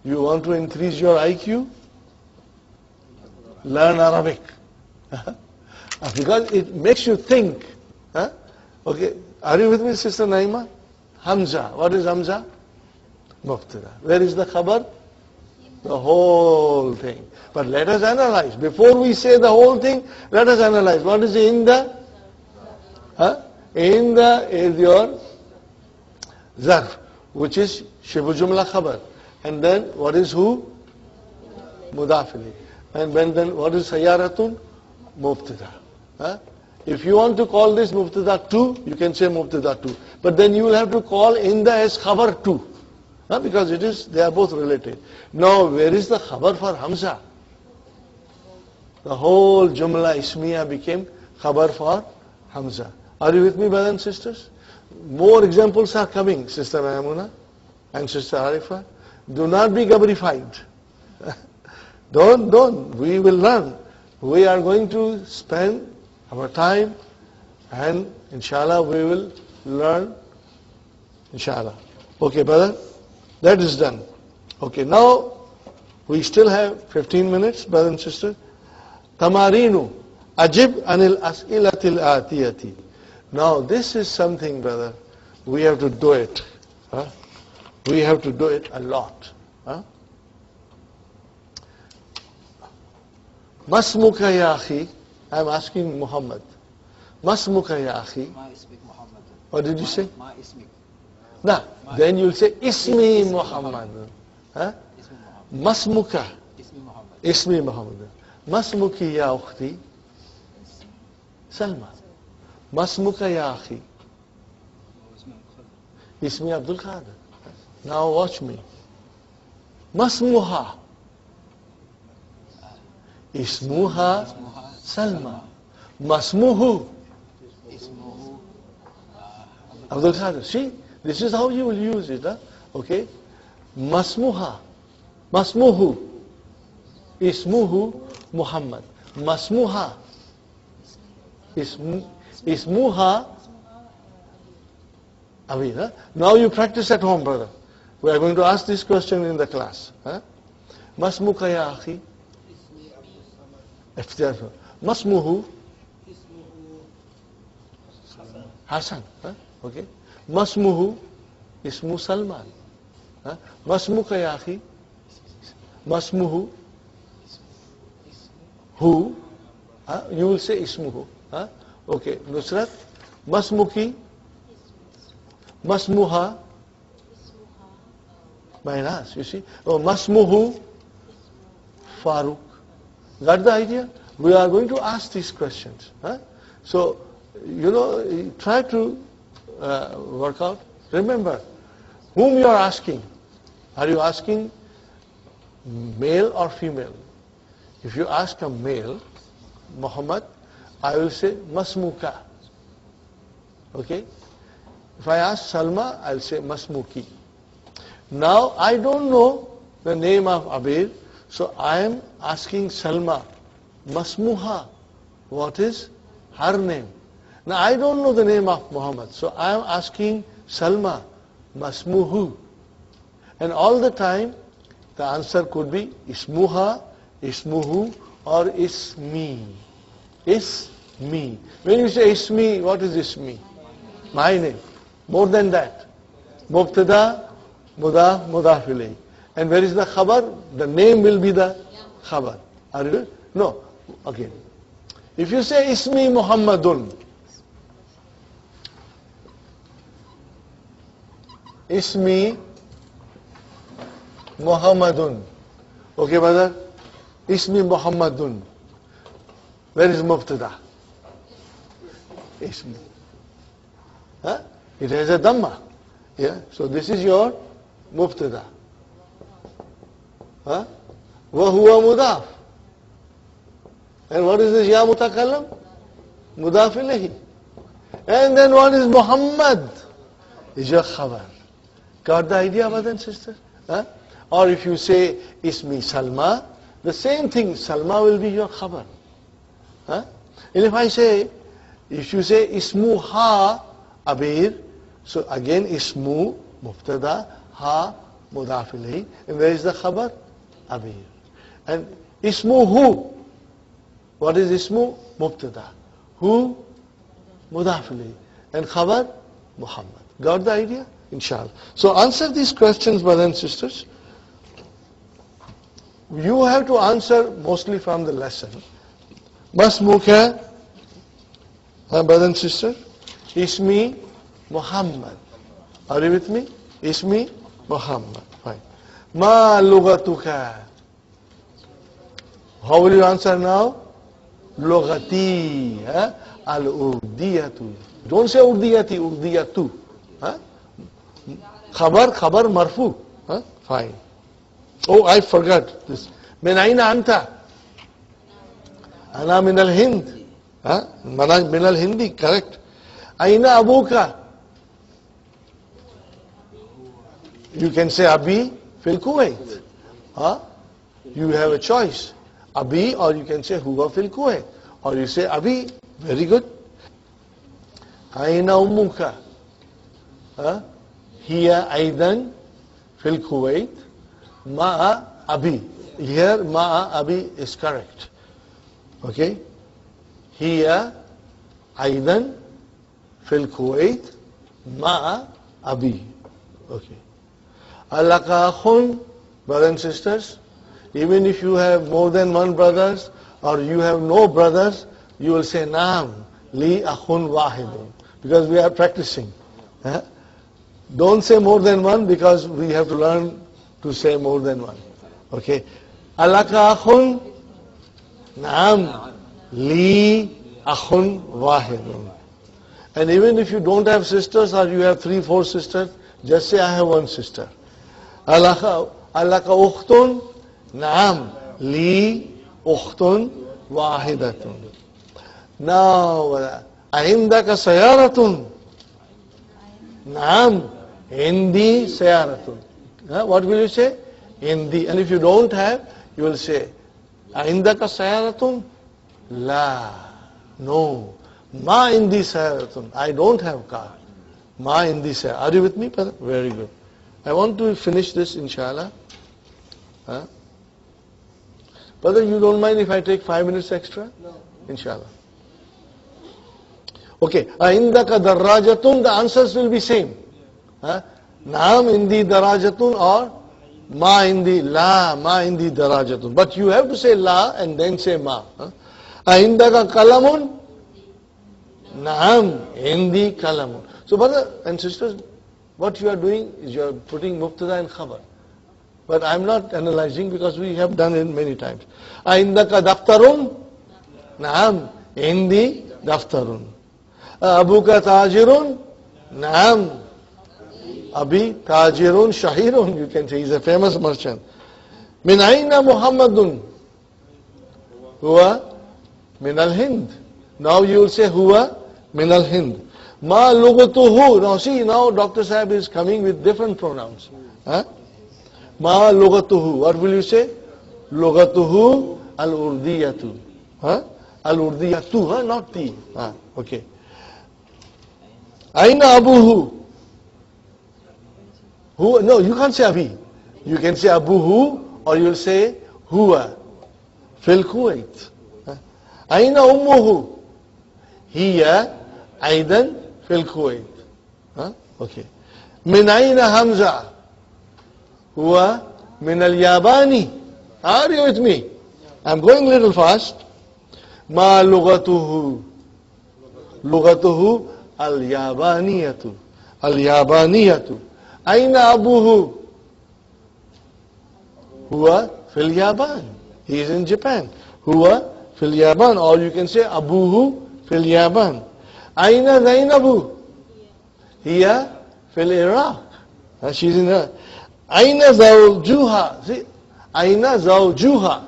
You want to increase your IQ? Learn Arabic. Because it makes you think. Okay, are you with me, Sister Naima? Hamza. What is Hamza? Mubtada. Where is the khabar? The whole thing. But let us analyze. Before we say the whole thing, let us analyze. What is inda? Inda is your ẓarf, which is shibu jumla khabar. And then what is who? Muḍāf إليه. And then what is sayaratun? Mubtada. If you want to call this mubtada 2, you can say mubtada 2. But then you will have to call inda as khabar 2. Because they are both related. Now, where is the khabar for Hamza? The whole jumla ismiya became khabar for Hamza. Are you with me, brothers and sisters? More examples are coming, Sister Maimuna and Sister Arifa. Do not be gabrified. Don't. We will learn. We are going to spend our time and inshallah we will learn. Inshallah. Okay, brother? That is done. Okay, now we still have 15 minutes, brothers and sisters. Tamarinu ajib anil as'ilatil atiyati. Now this is something, brother, we have to do it. We have to do it a lot. Masmuka ya akhi. I'm asking Muhammad. Masmuka ya akhi. Ma ismik Muhammad. What did you say? Ma ismik. Nah, then you'll say Ismi Muhammad. Masmuka. Ismi Muhammad. Masmuki ya ukhti. Salma. Masmuka ya akhi. Ismi Abdul Qadir. Now watch me. Masmuha. Ismuha Salma. Masmuhu Abdul Qadir. See, this is how you will use it. Okay. Masmuha. Masmuhu. Ismuhu Muhammad. Masmuha. Ismuha Amin. Now you practice at home, brother. We are going to ask this question in the class. Masmuka ya akhi. Masmuhu Hasan. Okay. Masmuhu Ismu Salman. Masmuka ya akhi. Masmuhu who? You will say Ismuhu. Okay. Nusrat. Masmuki. Masmuha. Minus, you see. Oh, Masmuhu Farooq. Got the idea? We are going to ask these questions. Huh? So, try to work out. Remember, whom you are asking. Are you asking male or female? If you ask a male, Muhammad, I will say Masmuka. Okay? If I ask Salma, I'll say Masmuki. Now, I don't know the name of Abir, so I am asking Salma, Masmuha, what is her name? Now, I don't know the name of Muhammad, so I am asking Salma, Masmuhu. And all the time, the answer could be Ismuha, Ismuhu, or Ismi. Ismi. When you say Ismi, what is Ismi? My name. More than that. Mubtada, Muḍāf, Muḍāf Ilayhi. And where is the Khabar? The name will be the Khabar. Are you? No. Again. If you say Ismi Muhammadun, Ismi Muhammadun. Okay, brother? Ismi Muhammadun. Where is Mubtada? Ismi. Huh? It has a Dhamma. Yeah? So this is your Mubtada. Huh? وَهُوَ Muḍāf. And what is this Ya Mutakallam? Muḍāf Ilayhi. And then what is Muhammad? Is your Khabar. Got the idea, brothers and sisters? Huh? Or if you say Ismi Salma, the same thing, Salma will be your Khabar. Huh? And if you say Ismuha Abir, so again Ismu, Mubtada, Ha, Muḍāf Ilayhi. And where is the Khabar? Abir. And Ismuhu, what is Ismu? Mubtada. Hu, Muḍāf Ilayhi. And Khabar? Muhammad. Got the idea? Inshallah. So answer these questions, brothers and sisters. You have to answer mostly from the lesson. Masmuka, brothers and sisters, Ismi Muhammad. Are you with me? Ismi Muhammad. Fine. Ma lugatuka. How will you answer now? Lugati. Al-urdiyatu. Don't say urdiyati, urdiyatu. Khabar marfu. Fine. Oh, I forgot this. Min aina anta? Ana min al-Hind. Min al-Hindi, correct. Aina abuka? You can say Abi fil Kuwait. You have a choice. Abi, or you can say Huwa fil Kuwait. Or you say Abi. Very good. Aina ummuka? Hiya aidan fil Kuwait. Ma'a Abi. Here Ma'a Abi is correct. Okay? Hiya aidan fil Kuwait. Ma'a Abi. Okay. Alaka akhun, brothers and sisters, even if you have more than one brothers or you have no brothers, you will say Naam, li akhun wahidun. Because we are practicing. Don't say more than one because we have to learn to say more than one. Okay. Alaka akhun, Naam, li akhun wahidun. And even if you don't have sisters or you have 3-4 sisters, just say I have one sister. Alaka ukhtun, Naam, li ukhtun wahidatun. Now, Aindaka sayaratun, Naam, indi sayaratun. What will you say? Indi. And if you don't have, you will say Aindaka sayaratun, la, no. Ma indi sayaratun, I don't have car. Ma indi sayaratun. Are you with me? Very good. I want to finish this, inshallah. Brother, you don't mind if I take 5 minutes extra? No. Inshallah. Okay. Aindaka darajatun, the answers will be same. Naam indi darajatun or ma indi la, ma indi darajatun. But you have to say la and then say ma. Aindaka kalamun, naam indi kalamun. So brother and sisters, what you are doing is you are putting mubtada and khabar. but I'm not analyzing because we have done it many times. Aindaka daftarun? Naam. Indi daftarun. Abuka tajirun? Naam. Abi tajirun shahirun. You can say he's a famous merchant. Min aina Muhammadun? Huwa min al-Hind. Now you will say huwa min al-Hind. Ma lughatuhu. Now see, now Dr. Sahib is coming with different pronouns. Huh? Ma lughatuhu. What will you say? Lughatuhu al-urdiyatu. Huh? Al-urdiyatu, huh? Not ti. Okay. Aina abuhu. Who? No, you can't say abi. You can say abuhu or you'll say huwa. Fil Kuwait. Aina ummuhu. Hiya aidan fil Kuwait. Okay. Min aina Hamza. Huwa min al-Yabani. Are you with me? I'm going a little fast. Ma lughatuhu. Lughatuhu al-Yabaniyatu. Al-Yabaniyatu. Aina abuhu. Huwa fil Yaban. He is in Japan. Huwa fil Yaban. Or you can say abuhu fil Yaban. Aina Zainabu. Hiya fil Iraq. She's in Iraq. Aina zawjuha. See, aina zawjuha.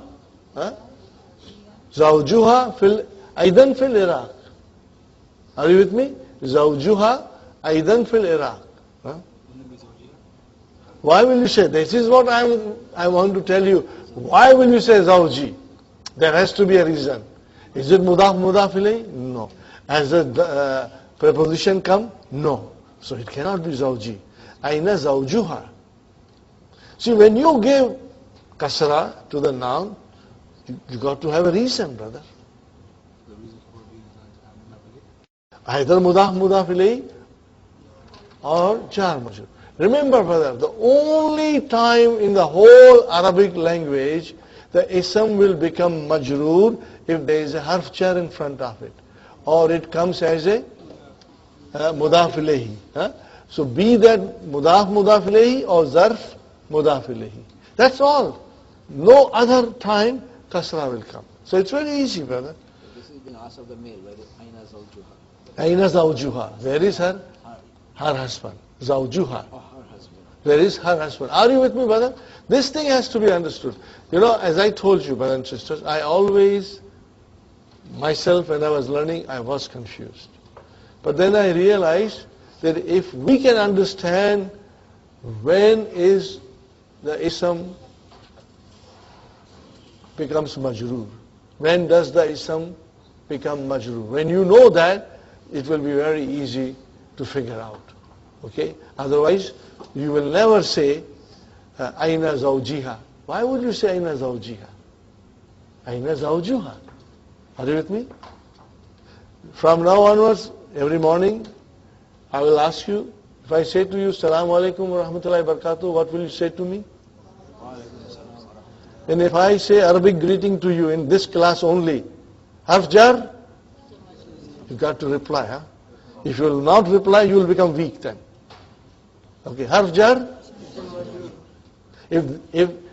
Zawjuha fil aidan fil Iraq. Are you with me? Zawjuha aidan fil Iraq. Why will you say? This is what I want to tell you. Why will you say zawji? There has to be a reason. Is it Muḍāf Ilayhi? No. Has the preposition come? No. So it cannot be zawji. Aina zawjuha. See, when you give kasra to the noun, you got to have a reason, brother. Either Muḍāf Ilayhi or jar majrūr. Remember, brother, the only time in the whole Arabic language the ism will become majrūr if there is a harf jar in front of it, or it comes as a Muḍāf Ilayhi. So be that Muḍāf Ilayhi or ẓarf Muḍāf Ilayhi. That's all. No other time kasra will come. So it's very easy, brother. This has been asked of the male, where aina zawjuha. Aina zawjuha. Where is her? Her husband. Zawjuha. Oh, her husband. Where is her husband? Are you with me, brother? This thing has to be understood. You know, as I told you, brothers and sisters, I always, myself when I was learning, I was confused. But then I realized that if we can understand when is the ism becomes majrūr, when does the ism become majrūr, when you know that, it will be very easy to figure out. Okay? Otherwise, you will never say, Aina zawjiha. Why would you say Aina zawjiha? Aina zawjuha. Are you with me? From now onwards, every morning, I will ask you, if I say to you, Assalamu alaikum wa rahmatullahi wa barakatuh, what will you say to me? And if I say Arabic greeting to you in this class only, harf jar, you got to reply. Huh? If you will not reply, you will become weak then. Okay, harf jar. If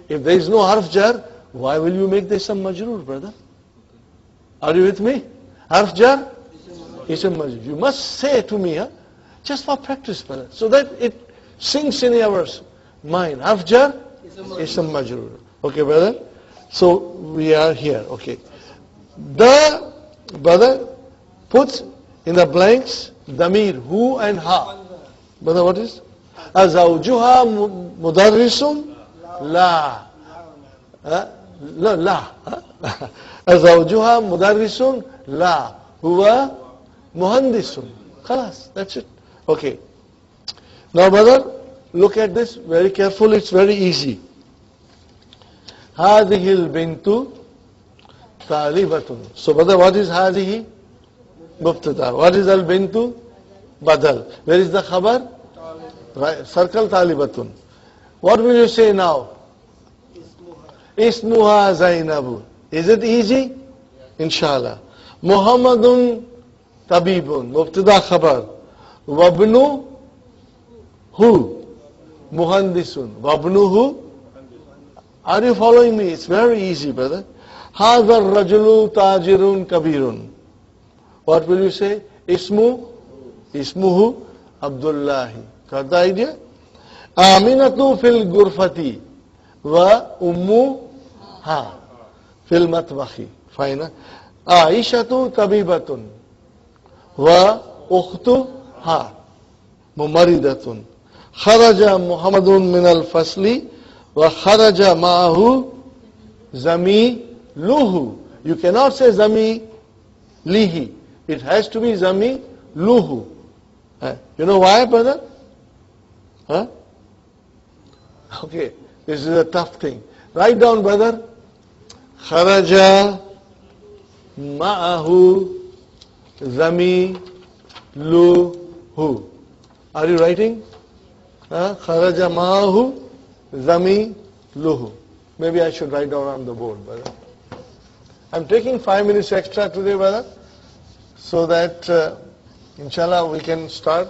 there is no harf jar, why will you make this some majrūr, brother? Are you with me? Harf jar, ism majrūr. You must say to me, just for practice, brother, so that it sinks in our mind. Harf jar, ism majrūr. Okay, brother. So we are here. Okay. The brother puts in the blanks damir, who and ha. Brother, what is? Azawjuha mudarrisun? La. No, la. Azawjuha mudarrisun? La. Huwa muhandisun. Khalas, that's it. Okay. Now, brother, look at this very carefully. It's very easy. هذه البنت طالبة. So, brother, what is هذه? Mubtada. What is al-bintu? Badal. Where is the khabar? Right. Circle talibatun. What will you say now? Ismuha Zainabu. Is it easy? Inshallah. Muhammadun tabibun. Mubtada khabar. Wabnu hu. Muhandisun. Wabnuhu Are you following me? It's very easy, brother. هذا الرجل تاجر كبير. What will you say? اسمه عبد الله. Got the idea? آمنة في الغرفة وأمها في المطبخ. Fine. عائشة طبيبة وأختها ممرضة. خرج محمد من الفصل وخرج معه زميله. You cannot say زميله. It has to be زميله. You know why, brother? Huh? Okay, this is a tough thing. Write down, brother. خرج معه زميله. Are you writing? خرج معه زميله. Maybe I should write down on the board, brother. I'm taking 5 minutes extra today, brother, so that inshallah we can start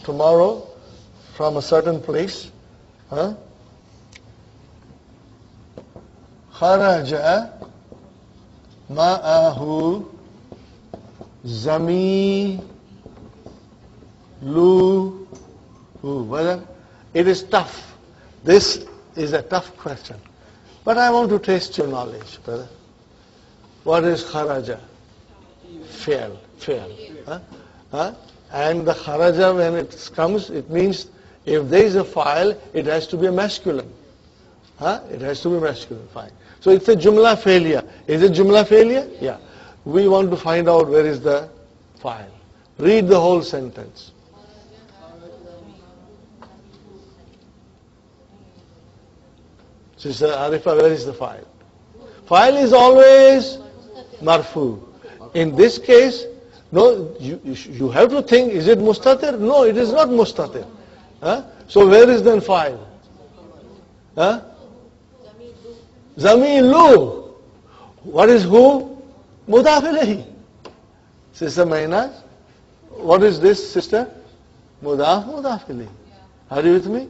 tomorrow from a certain place. خرج معه زميله. Brother, it is tough. This is a tough question. But I want to test your knowledge, brother. What is kharaja? Fail. And the kharaja, when it comes, it means if there is a file, it has to be a masculine. It has to be masculine. Fine. So it's a jumla failure. Is it jumla failure? Yeah. We want to find out where is the file. Read the whole sentence. Sister Arifa, where is the file? File is always marfu. In this case, no, you have to think, is it mustatir? No, it is not mustatir. So where is then file? Zamilu. What is who? Muḍāf Ilayhi. Sister Maina, what is this, sister? Muḍāf Ilayhi. Are you with me?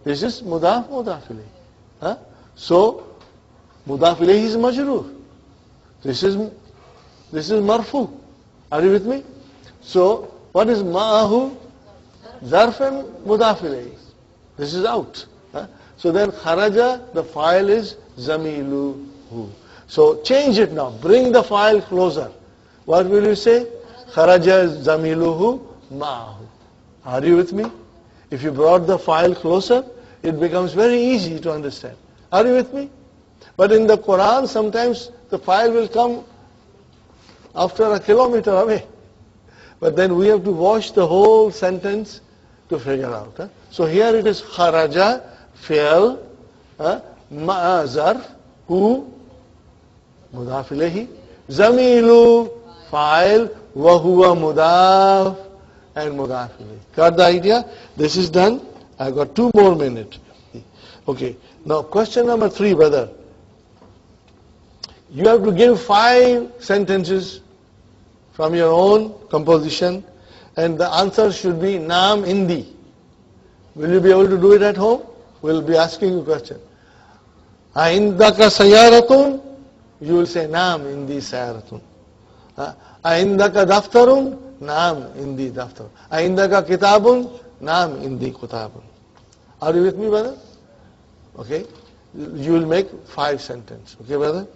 This is Muḍāf Ilayhi. So, Muḍāf Ilayhi is majrūr. This is marfu. Are you with me? So, what is ma'ahu? Ẓarf and Muḍāf Ilayhi. This is out. So then kharaja, the file is zamiluhu. So change it now. Bring the file closer. What will you say? Kharaja zamiluhu ma'ahu. Are you with me? If you brought the file closer, it becomes very easy to understand. Are you with me? But in the Qur'an, sometimes the file will come after a kilometer away. But then we have to watch the whole sentence to figure out. So here it is kharaja, fi'l, ma'a ẓarf, hu, Muḍāf Ilayhi, zamilu, fa'il, wa huwa Muḍāf, and Muḍāf Ilayhi. Got the idea? This is done. I've got 2 more minutes. Okay. Now question number 3, brother. You have to give 5 sentences from your own composition, and the answer should be naam indi. Will you be able to do it at home? We'll be asking you a question. Aindaka sayaratun? You will say naam indi sayaratun. Aindaka daftarun? Naam indi daftarun. Aindaka kitabun? Naam indi kitabun. Are you with me, brother? Okay. You will make 5 sentences. Okay, brother?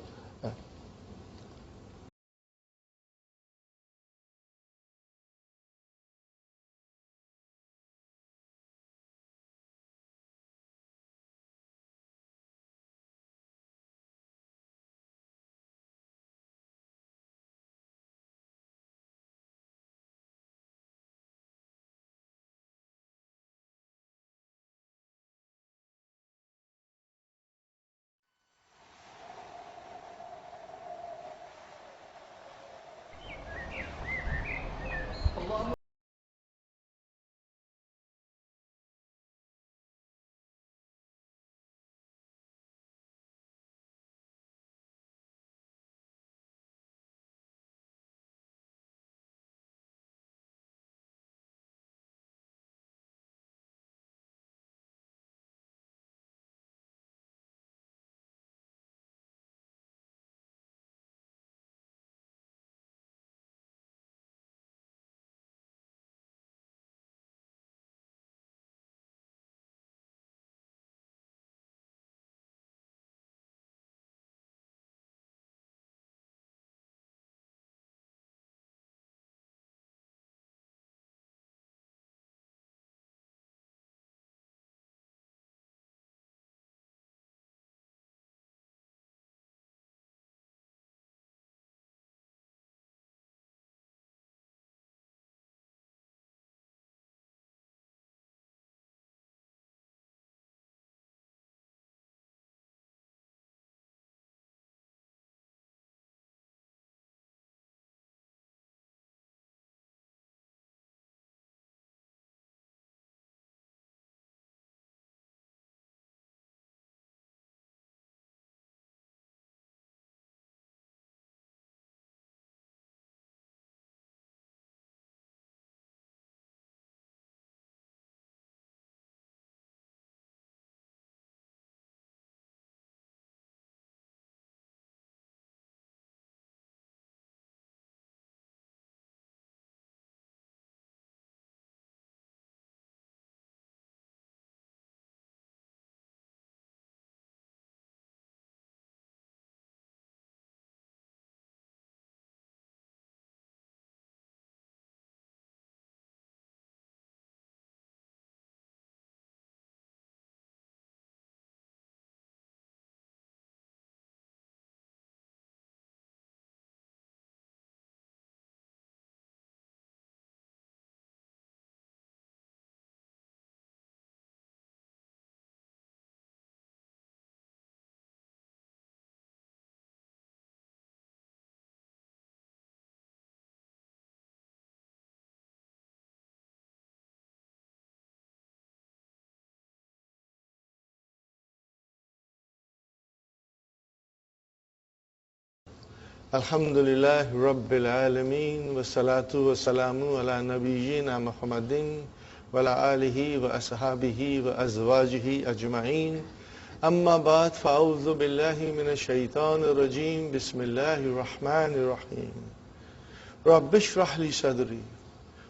Alhamdulillah Rabbil Alameen wa salatu wa salamu ala nabiyyina Muhammadin wa ala alihi wa ashabihi wa azwajihi ajma'in. Amma ba'd, fa'udhu billahi minash shaitanir rajim. Bismillahir rahmanir rahim. Rabbi shrah li sadri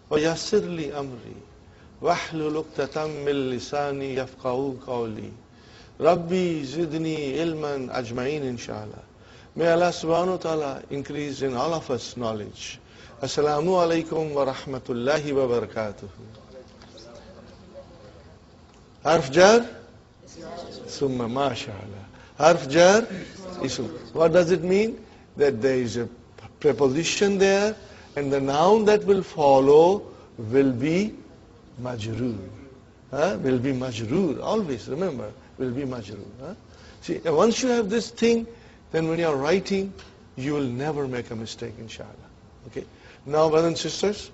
wa yassir li amri wahlul 'uqdatam min lisani yafqahu qawli. Rabbi zidni ilman ajma'in inshallah. May Allah subhanahu wa ta'ala increase in all of us knowledge. Assalamu alaikum wa rahmatullahi wa barakatuh. Harf jar? Summa, mashallah. Harf jar? Ism. What does it mean? That there is a preposition there and the noun that will follow will be majrūr. Will be majrūr. Always remember, will be majrūr. See, once you have this thing, then when you are writing, you will never make a mistake, inshallah. Okay. Now, brothers and sisters,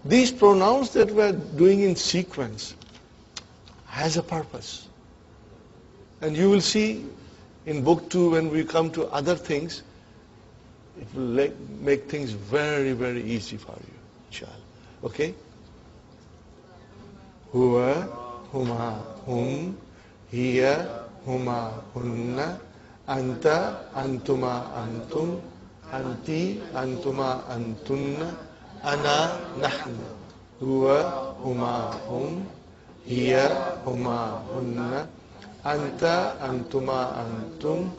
these pronouns that we are doing in sequence has a purpose. And you will see in book 2 when we come to other things, it will make things very, very easy for you, inshallah. Okay? Huwa, huma, hum, hiya, huma, hunna, Anta, antuma, antum, anti, antuma, antunna, ana, nahnu, huwa, huma, hum, hiya, huma, hunna, anta, antuma, antum,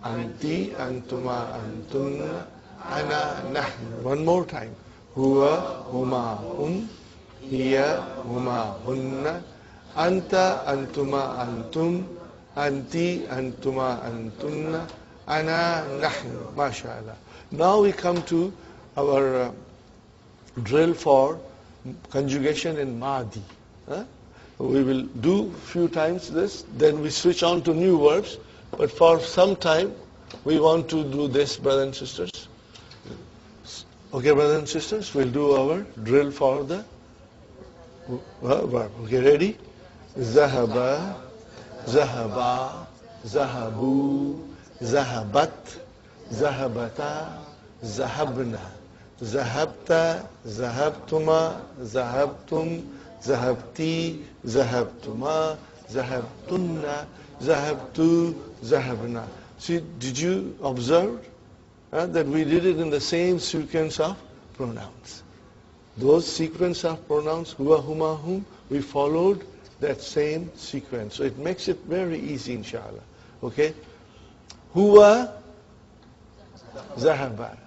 anti, antuma, antunna, ana, nahnu. One more time. Huwa, huma, hum, hiya, huma, hunna, anta, antuma, antum, Anti, antuma, antunna, ana, nahnu. MashaAllah. Now we come to our drill for conjugation in Mādī. We will do few times this, then we switch on to new verbs. But for some time, we want to do this, brothers and sisters. Okay, brothers and sisters, we'll do our drill for the verb. Okay, ready? Zahaba. Zahaba, zahabu, zahabat, zahabata, zahabna, zahabta, zahabtuma, zahabtum, zahabti, zahabtuma, zahabtunna, zahabtu, zahabna. See, did you observe that we did it in the same sequence of pronouns? Those sequence of pronouns, huwa, huma, hum, we followed that same sequence. So it makes it very easy, inshallah. Okay? Huwa zahaba.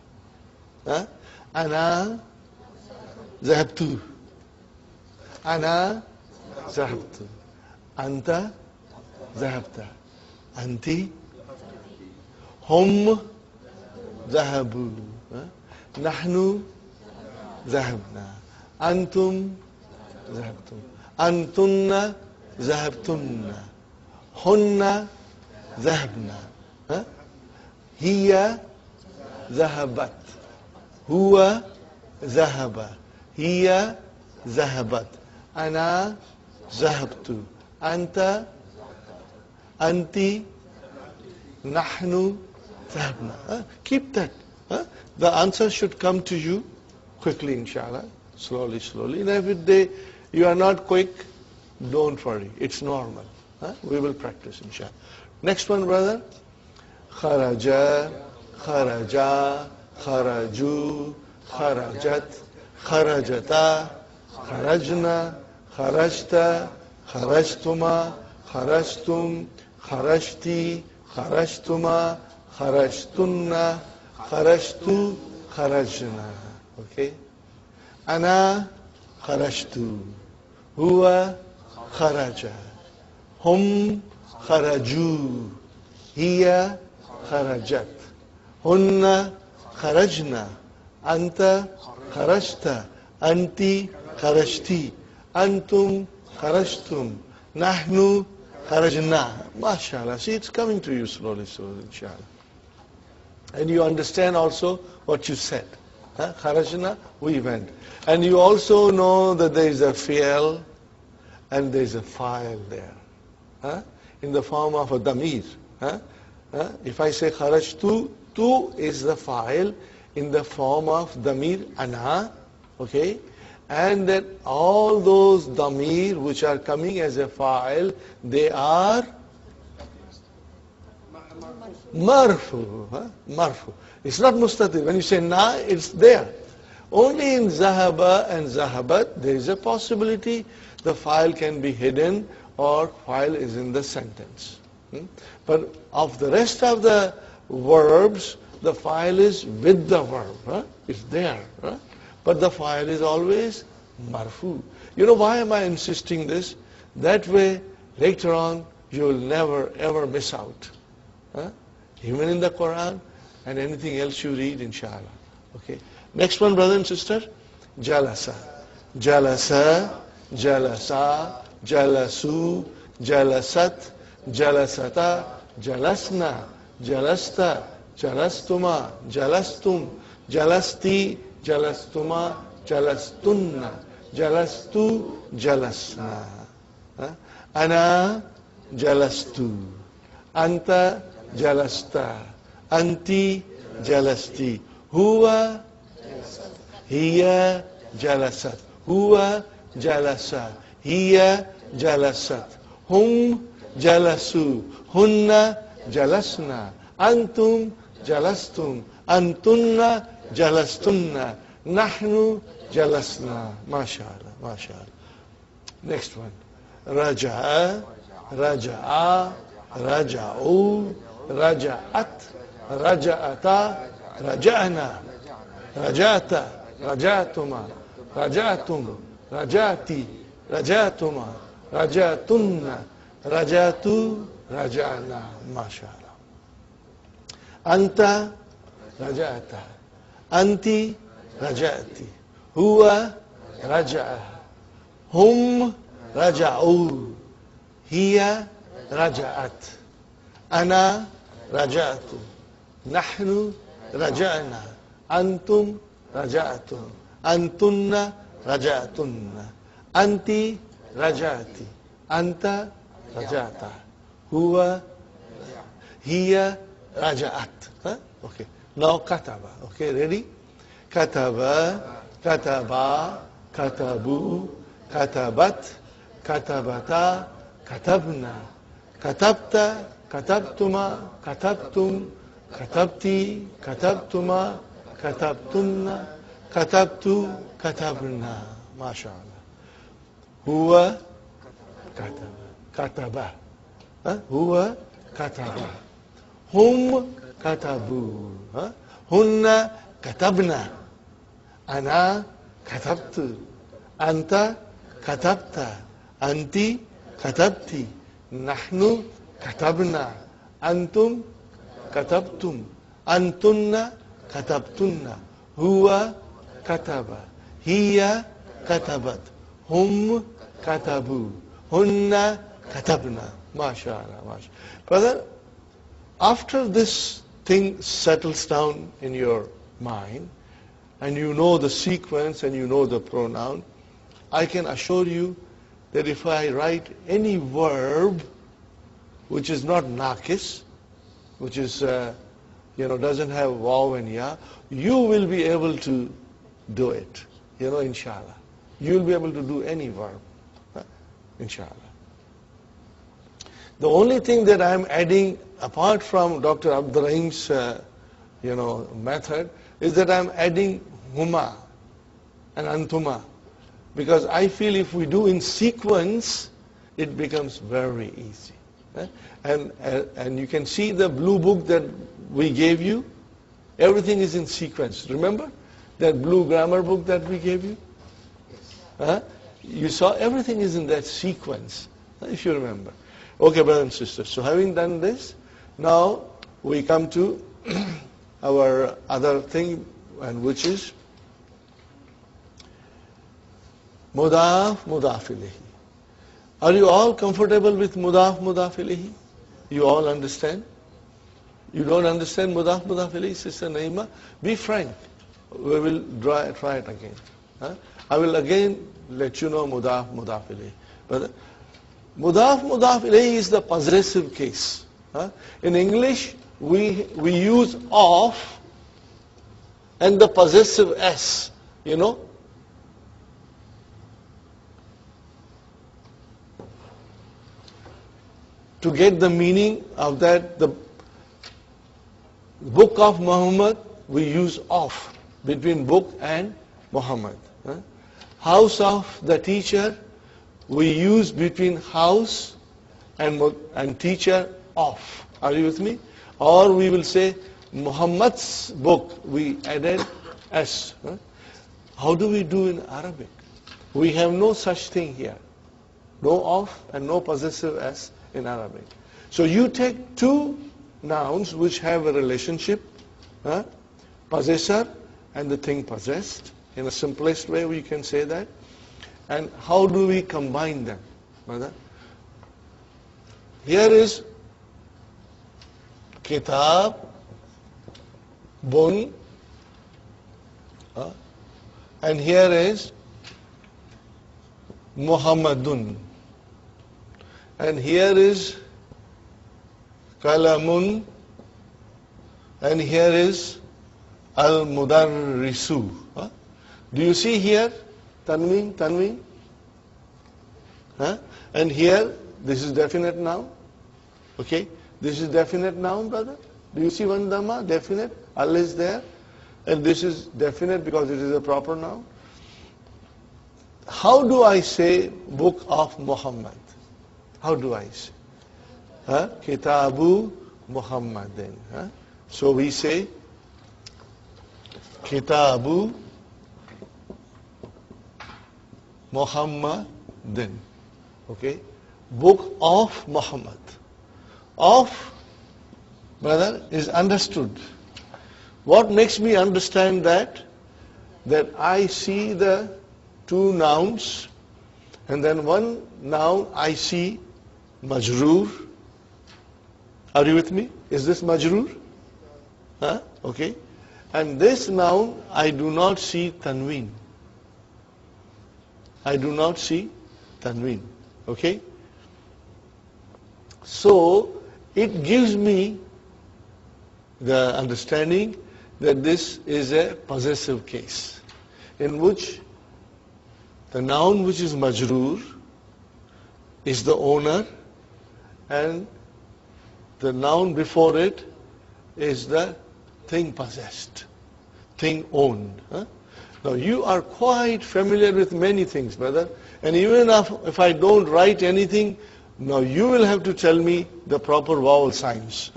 Ana zahabtu. Ana zahabtu. Anta zahabta. Anti. Hum zahabu. Nahnu zahabna. Antum zahabtum. Antunna zahabtunna. Hunna zahabna. Hiya zahabat. Huwa zahaba. Hiya zahabat. Ana zahabtu. Anta, anti, nahnu zahabna. Keep that. The answer should come to you quickly, inshallah. Slowly, slowly. And every day, you are not quick, don't worry. It's normal. We will practice, inshallah. Next one, brother. Kharaja, kharaja, kharaju, kharajat, kharajata, kharajna, kharajta, kharajtuma, kharajtum, kharajti, kharajtuma, kharajtunna, kharajtu, kharajna. Okay? Ana kharajtu. Huwa kharaja. Hum kharaju. Hiya kharajat. Hunna kharajna. Anta kharajta. Anti kharajti. Antum kharajtum. Nahnu kharajna. MashaAllah. See, it's coming to you slowly, slowly, inshallah. And you understand also what you said. Kharajna, we went. And you also know that there is a fi'l and there is a fa'il there. In the form of a damir. If I say kharajtu, tu is the fa'il in the form of damir ana, okay? And that all those damir which are coming as a fa'il, they are marfu. Marfu. It's not mustatir. When you say na, it's there. Only in zahaba and zahabat, there is a possibility the fa'il can be hidden or fa'il is in the sentence. But of the rest of the verbs, the fa'il is with the verb. It's there. But the fa'il is always marfu. You know why am I insisting this? That way, later on, you will never ever miss out. Even in the Qur'an and anything else you read, inshallah. Okay. Next one, brother and sister. Jalasa. Jalasa. Jalasa. Jalasu. Jalasat. Jalasata. Jalasna. Jalasta. Jalastuma. Jalastum. Jalasti. Jalastuma. Jalastunna. Jalastu. Jalasna. Ana. Jalastu. Anta. Jalasta. Anti. Jalasti. Huwa. Hiya. Jalasat. Huwa. Jalasa. Hiya. Jalasat. Hum. Jalasu. Hunna. Jalasna. Antum. Jalastum. Antunna. Jalastunna. Nahnu. Jalasna. MashaAllah. MashaAllah. Next one. Raja'a. Raja'a. Raja'u. Raja'at. Raja'ata. Raja'na. Raja'ata. Raja'tuma. Raja'tum. Raja'ti. Raja'tuma. Raja'tunna. Raja'tu. Raja'na. MashaAllah. Anta. Raja'ata. Anti. Raja'ti. Huwa. Raja'a. Hum. Raja'u. Hiya. Raja'at. Ana. Raja'tu. Nahnu. Raja'na. Antum. Raja'tum. Antunna. Raja'tunna. Anti. Raja'ti. Anta. Raja'ta. Huwa. Hiya. Raja'at. Okay. Now kataba. Okay, ready? Kataba. Kataba. Katabu. Katabat. Katabata. Katabna. Katabta. Katabtuma. Katabtum. Katabti. Katabtuma. Katabtunna. Katabtu. Katabna. MashaAllah. Huwa. Kataba. Kataba. Huwa. Kataba. Hum. Katabu. Hunna. Katabna. Ana. Katabtu. Anta. Katabta. Anti. Katabti. Nahnu. Katabna. Antum. Katabtum. Antunna. Katabtunna. Huwa. Kataba. Hiya. Katabat. Hum. Katabu. Hunna. Katabna. MashaAllah. MashaAllah. Brother, after this thing settles down in your mind, and you know the sequence and you know the pronoun, I can assure you that if I write any verb which is not naqis, which is, doesn't have waw and ya, you will be able to do it, inshallah. You will be able to do any verb, inshallah. The only thing that I am adding, apart from Dr. Abdurrahim's, method, is that I am adding huma and antuma. Because I feel if we do in sequence, it becomes very easy. And you can see the blue book that we gave you. Everything is in sequence. Remember that blue grammar book that we gave you? You saw everything is in that sequence, if you remember. Okay, brothers and sisters. So having done this, now we come to our other thing, and which is Muḍāf, Muḍāf Ilayhi. Are you all comfortable with Muḍāf, Muḍāf Ilayhi? You all understand? You don't understand Muḍāf, Muḍāf Ilayhi, Sister Naima? Be frank. We will try it again. I will again let you know Muḍāf, Muḍāf Ilayhi. But Muḍāf, Muḍāf Ilayhi is the possessive case. In English, we use of and the possessive s, you know. To get the meaning of that, the book of Muhammad, we use of between book and Muhammad. House of the teacher, we use between house and teacher of. Are you with me? Or we will say Muhammad's book, we added s. How do we do in Arabic? We have no such thing here. No of and no possessive s in Arabic. So you take two nouns which have a relationship, possessor and the thing possessed. In the simplest way we can say that. And how do we combine them, brother? Here is kitab, bun, and here is Muhammadun, and here is kalamun, and here is al-mudarrisu. Do you see here tanween, tanween? And here, this is definite noun. Okay, this is definite noun, brother. Do you see one dhamma, definite? Al is there. And this is definite because it is a proper noun. How do I say book of Muhammad? How do I say? Kitabu Muhammadin. So we say Kitabu Muhammadin. Okay? Book of Muhammad. Of, brother, is understood. What makes me understand that? That I see the two nouns, and then one noun I see majrūr. Are you with me? Is this majrūr? Okay. And this noun I do not see tanween. I do not see tanween. Okay? So, it gives me the understanding that this is a possessive case, in which the noun which is majrūr is the owner, and the noun before it is the thing possessed, thing owned. Now you are quite familiar with many things, brother, and even if I don't write anything, now you will have to tell me the proper vowel signs.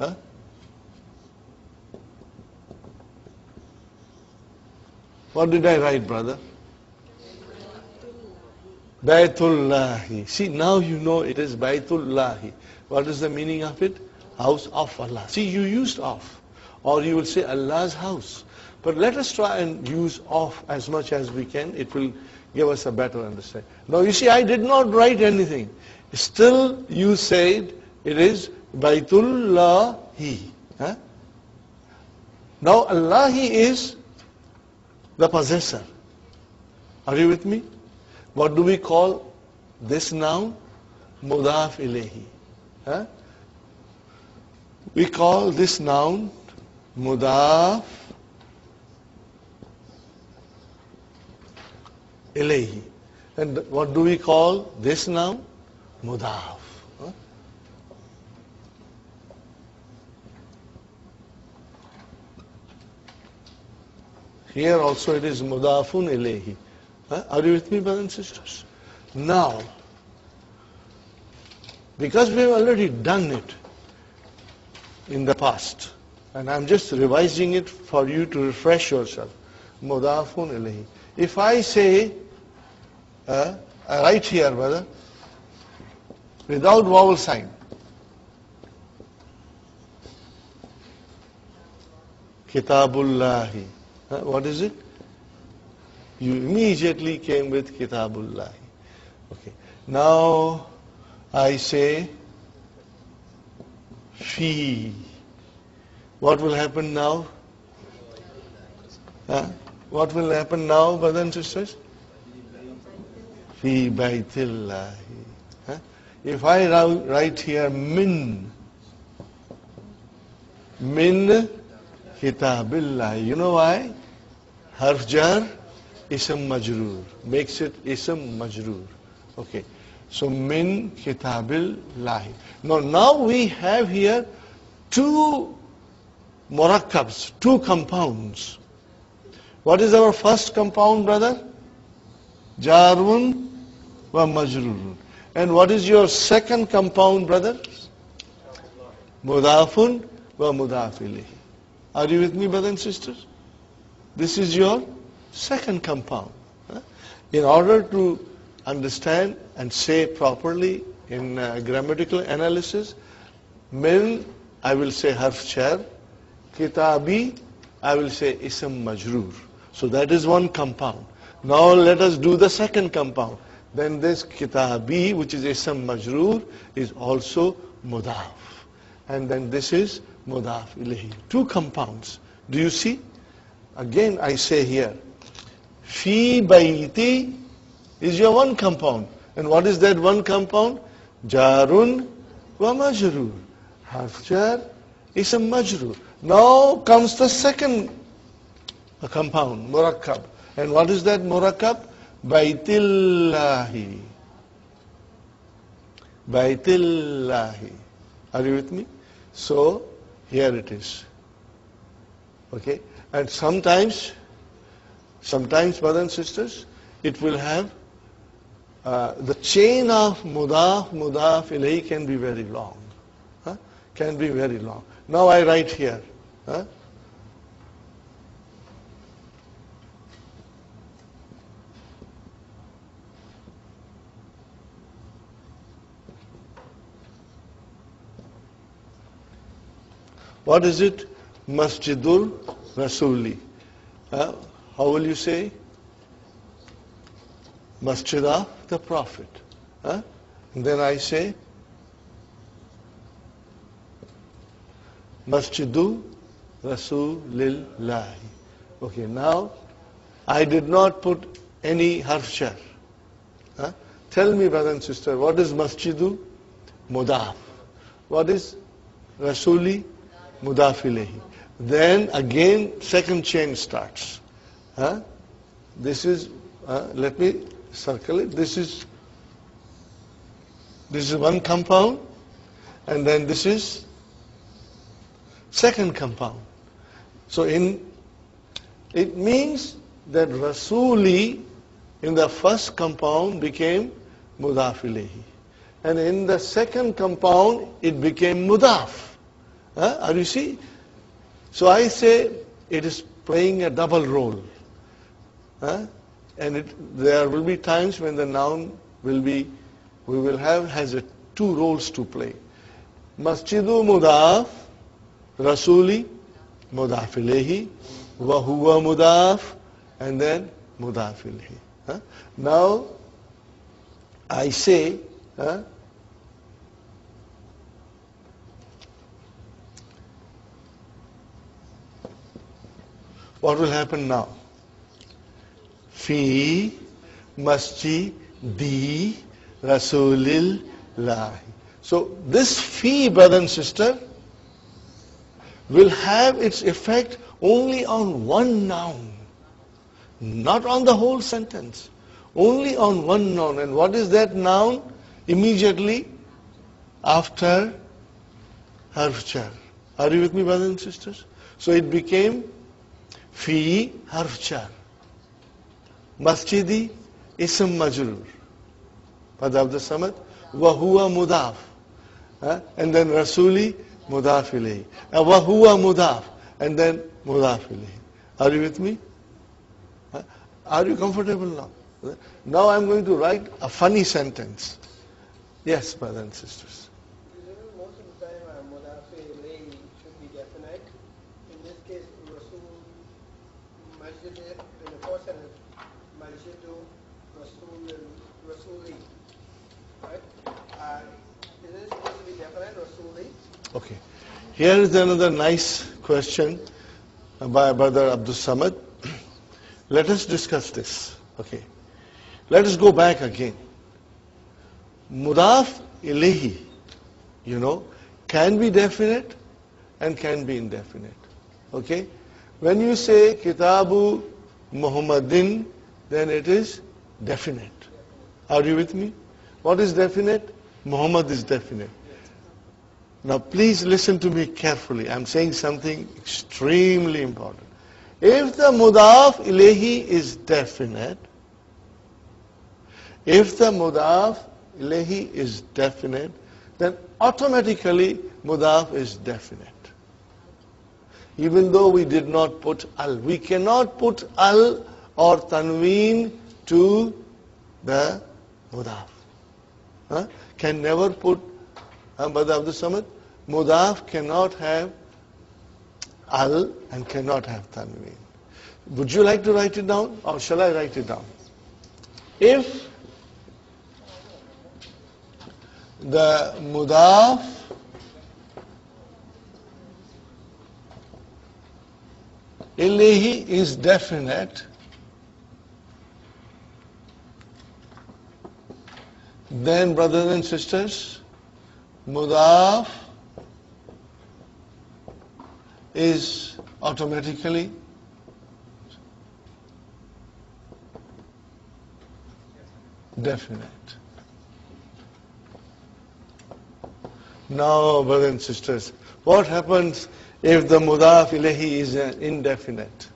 What did I write, brother? Baytullahi. See, now you know it is Baytullahi. What is the meaning of it? House of Allah. See, you used of. Or you will say Allah's house. But let us try and use of as much as we can. It will give us a better understanding. Now you see, I did not write anything. Still you said it is Baytullahi. Now Allahi is the possessor. Are you with me? What do we call this noun? Muḍāf Ilayhi. We call this noun Muḍāf Ilayhi. And what do we call this noun? Muḍāf. Here also it is Muḍāfun Ilayhi. Are you with me, brothers and sisters? Now, because we have already done it in the past, and I'm just revising it for you to refresh yourself. Muḍāfun Ilayhi. If I say, I write here, brother, without vowel sign. Kitabullahi. What is it? You immediately came with Kitabullahi. Okay. Now I say fi. What will happen now? What will happen now, brothers and sisters? Fi baytillahi. If I write here min, Min kitabillah. You know why? Harf jar, ism majrūr. Makes it ism majrūr. Okay. So min kitabillah. Now we have here two murakkabs, two compounds. What is our first compound, brother? Jarun wa majrurun. And what is your second compound, brother? Muḍāfun wa muḍāf ilayhi. Are you with me, brothers and sisters? This is your second compound. In order to understand and say properly in grammatical analysis, min, I will say harf jar, kitabi, I will say ism majrūr. So that is one compound. Now let us do the second compound. Then this kitabi, which is ism majrūr, is also muḍāf. And then this is muḍāf ilayhi. Two compounds. Do you see? Again I say here, fi bayti is your one compound. And what is that one compound? Jarun wa majrūr. Harf jar, ism majrūr. Now comes the second compound, murakkab. And what is that murakkab? Baytillahi. Baytillahi. Are you with me? So here it is. Okay. And sometimes, brothers and sisters, it will have the chain of muḍāf ilayhi can be very long. Can be very long. Now I write here. What is it? Masjidul Rasuli. How will you say? Masjid of the Prophet. And then I say Masjidu Rasulillahi. Okay, now I did not put any harf jar. Tell me, brother and sister, what is Masjidu? Muḍāf. What is Rasuli? Muḍāf ilayhi. Then again second chain starts. This is, let me circle it. This is one compound, and then this is second compound. So it means that Rasuli in the first compound became muḍāf ilayhi, and in the second compound it became muḍāf. Are you see? So I say it is playing a double role. And there will be times when the noun has two roles to play. Masjidu muḍāf, Rasuli muḍāf ilayhi, wa huwa muḍāf, and then muḍāf ilayhi. Now I say, what will happen now? Fi masjidi Rasulillahi. So this fi, brother and sister, will have its effect only on one noun, not on the whole sentence, only on one noun. And what is that noun? Immediately after harf jar. Are you with me, brothers and sisters? So it became fi harf jar, masjidi ism majrūr, padab the samad, wa huwa muḍāf, and then rasuli muḍāf ilayhi, wa huwa muḍāf, and then muḍāf ilayhi. Are you with me? Are you comfortable now? Now I'm going to write a funny sentence. Yes, brothers and sisters. Most of the time, Muḍāf ilayhi should be definite. In this case, Rasul, Masjid, in the first sentence, Masjidu Rasuli. Right? Is it supposed to be definite, Rasuli? Okay. Here is another nice question by Brother Abdul Samad. Let us discuss this. Okay. Let us go back again. Muḍāf ilayhi, can be definite and can be indefinite. Okay? When you say Kitabu Muhammadin, then it is definite. Are you with me? What is definite? Muhammad is definite. Now please listen to me carefully. I'm saying something extremely important. If the Muḍāf Ilayhi is definite, if the Muḍāf Ilayhi is definite, then automatically Muḍāf is definite. Even though we did not put al. We cannot put al or tanween to the Muḍāf. Can never put, Brother Abdul Samad, Muḍāf cannot have al and cannot have tanween. Would you like to write it down, or shall I write it down? If the Muḍāf Ilayhi is definite, then brothers and sisters, Muḍāf is automatically definite. Now, brothers and sisters, what happens if the Muḍāf Ilayhi is indefinite?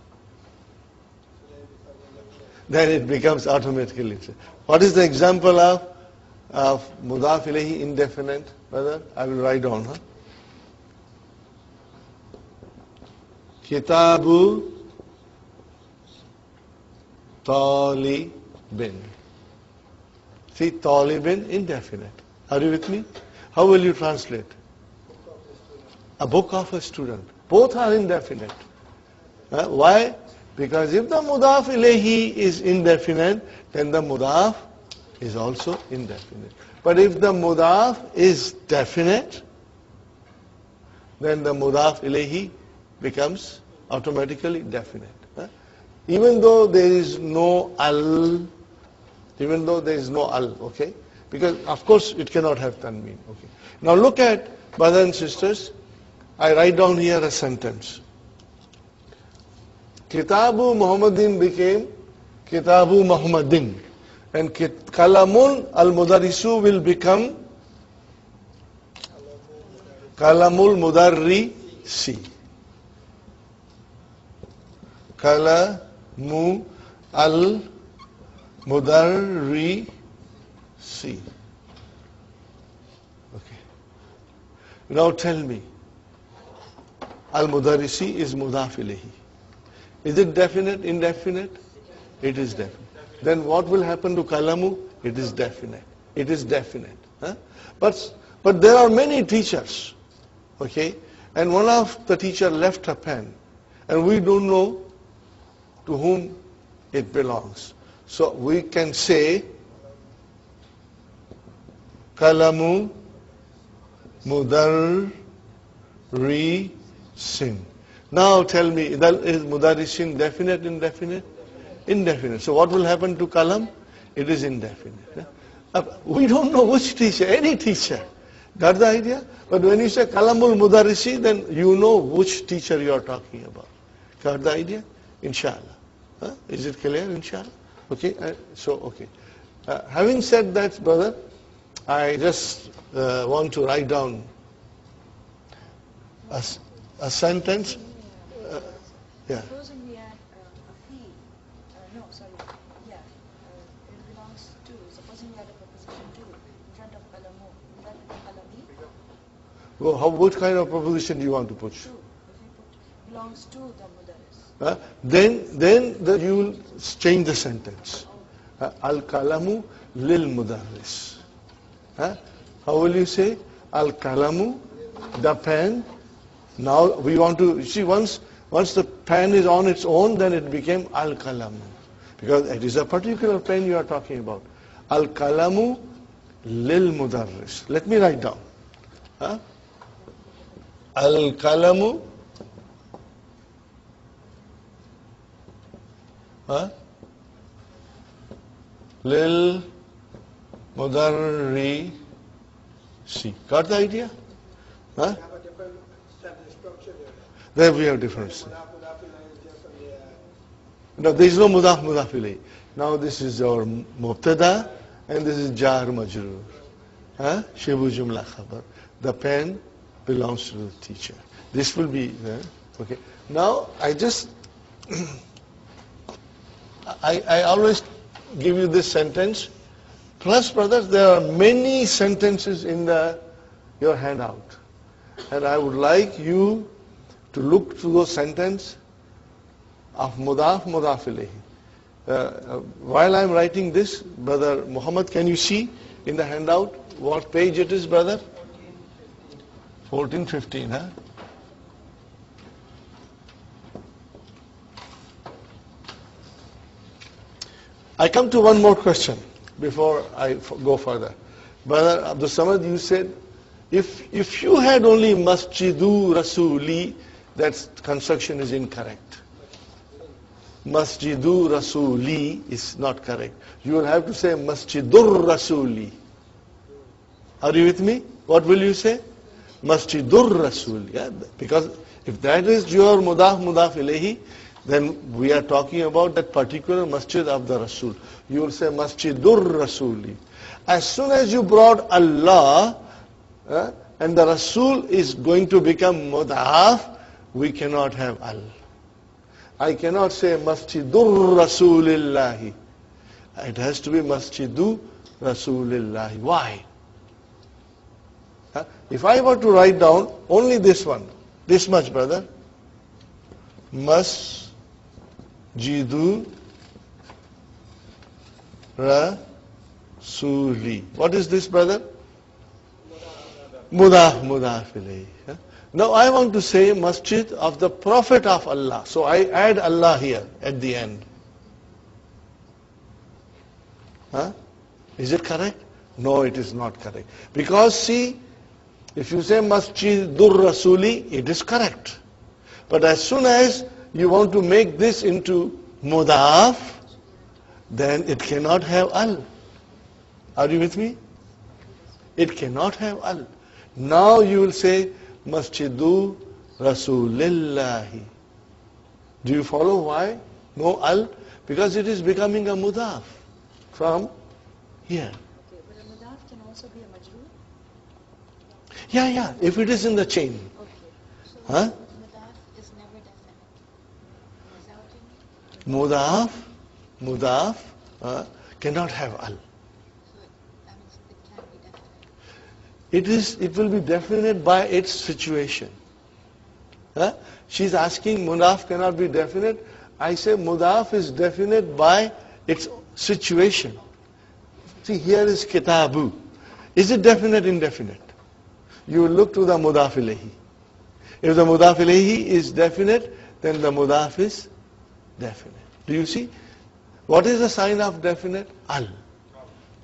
Then it becomes automatically. What is the example of Muḍāf Ilayhi indefinite, brother? I will write down. Kitabu Talibin. See, Talibin, indefinite. Are you with me? How will you translate? A book of a student. Both are indefinite. Why? Because if the Muḍāf Ilayhi is indefinite, then the Muḍāf is also indefinite. But if the Muḍāf is definite, then the Muḍāf Ilayhi becomes automatically definite. Even though there is no al, okay? Because of course it cannot have tanween. Okay. Now look at, brothers and sisters, I write down here a sentence. Kitabu Muhammadin became Kitabu Muhammadin. And Kalamun al-Mudarrisu will become Kalamul Mudarrisi. Kalamu al-Mudarrisi. Okay. Now tell me, al-Mudarrisi is Muḍāf Ilayhi. Is it definite, indefinite? It is definite. Then what will happen to Kalamu? It is definite. It is definite. But there are many teachers, okay? And one of the teacher left a pen, and we don't know to whom it belongs. So we can say Kalamu Mudarrisin. Now tell me, is Mudarrisin definite, indefinite? Indefinite. So what will happen to Kalam? It is indefinite. We don't know which teacher, any teacher. Got the idea? But when you say Kalamul Mudarrisi, then you know which teacher you are talking about. Got the idea? Inshallah. Is it clear? Inshallah. Okay. Okay. Having said that, brother, I just want to write down a sentence. Yeah. Supposing we add a he, it belongs to, supposing we add a preposition to in front of Kalamu, will that become Kalami? Well, what kind of preposition do you want to put? To, if we put belongs to the Mudarris. Then you will change the sentence. Al-Kalamu lil-Mudarris. How will you say? Al-Kalamu, the pen. Now we want to, see, once the pen is on its own, then it became al-kalamu. Because it is a particular pen you are talking about. Al-kalamu lil-mudarris. Let me write down. Al-kalamu lil-mudarrisi. Got the idea? Have a different set of instructions There we have difference. Muḍāf ilayhi is just on the No, there is no Muḍāf Ilayhi. Now this is our Mubtada and this is Jar Majrūr. Shibu Jumla Khabar. The pen belongs to the teacher. This will be, okay. Now I just, I always give you this sentence. Plus, brothers, there are many sentences in your handout. And I would like you to look through those sentences of Muḍāf Ilayhi. While I'm writing this, Brother Muhammad, can you see in the handout what page it is, brother? 1415, huh? I come to one more question before I go further. Brother Abdul Samad, you said, if you had only Masjidu Rasuli, that construction is incorrect. Masjidu Rasuli is not correct. You will have to say Masjidur Rasuli. Are you with me? What will you say? Masjidur Rasuli. Yeah? Because if that is your Muḍāf Ilayhi, then we are talking about that particular masjid of the Rasul. You will say Masjidur Rasuli. As soon as you brought Allah, and the Rasul is going to become Muḍāf, we cannot have Al. I cannot say Masjidur Rasulillahi. It has to be Masjidu Rasulillahi. Why? If I were to write down only this one, this much, brother, Masjidu Rasuli. What is this, brother? Muḍāf Ilayhi. Now I want to say Masjid of the Prophet of Allah. So I add Allah here at the end. Is it correct? No, it is not correct. Because see, if you say Masjidur Rasuli, it is correct. But as soon as you want to make this into Muḍāf, then it cannot have Al. Are you with me? It cannot have Al. Now you will say Masjidu Rasulillahi. Do you follow why? No Al? Because it is becoming a Muḍāf from here. Okay, but a Muḍāf can also be a majrūr? Yeah, if it is in the chain. Okay. So Huh? Muḍāf is never definite. Muḍāf cannot have Al. So that means it can't be definite. It will be definite by its situation. She's asking Muḍāf cannot be definite. I say Muḍāf is definite by its situation. See, here is Kitabu. Is it definite, indefinite? You will look to the Muḍāf Ilayhi. If the Muḍāf Ilayhi is definite, then the Muḍāf is definite. Do you see? What is the sign of definite? Al.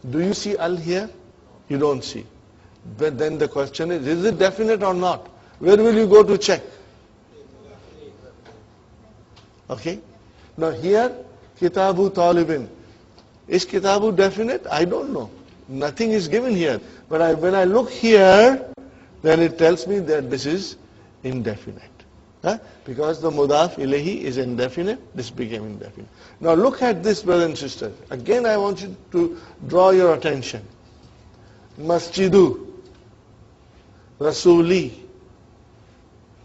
Do you see Al here? You don't see. But then the question is it definite or not? Where will you go to check? Okay? Now here, Kitabu Talibin. Is Kitabu definite? I don't know. Nothing is given here. But when I look here, then it tells me that this is indefinite. Because the Muḍāf Ilayhi is indefinite, this became indefinite. Now look at this, brothers and sisters. Again I want you to draw your attention. Masjidu Rasuli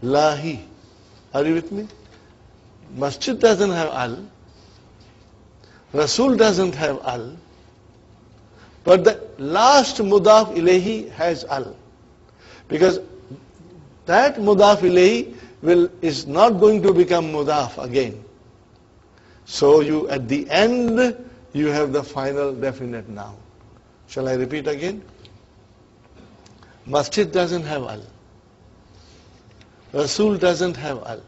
Lahi. Are you with me? Masjid doesn't have Al. Rasul doesn't have Al. But the last Muḍāf Ilayhi has Al. Because that Muḍāf Ilayhi is not going to become Muḍāf again. So you, at the end, you have the final definite noun. Shall I repeat again? Masjid doesn't have Al. Rasul doesn't have Al.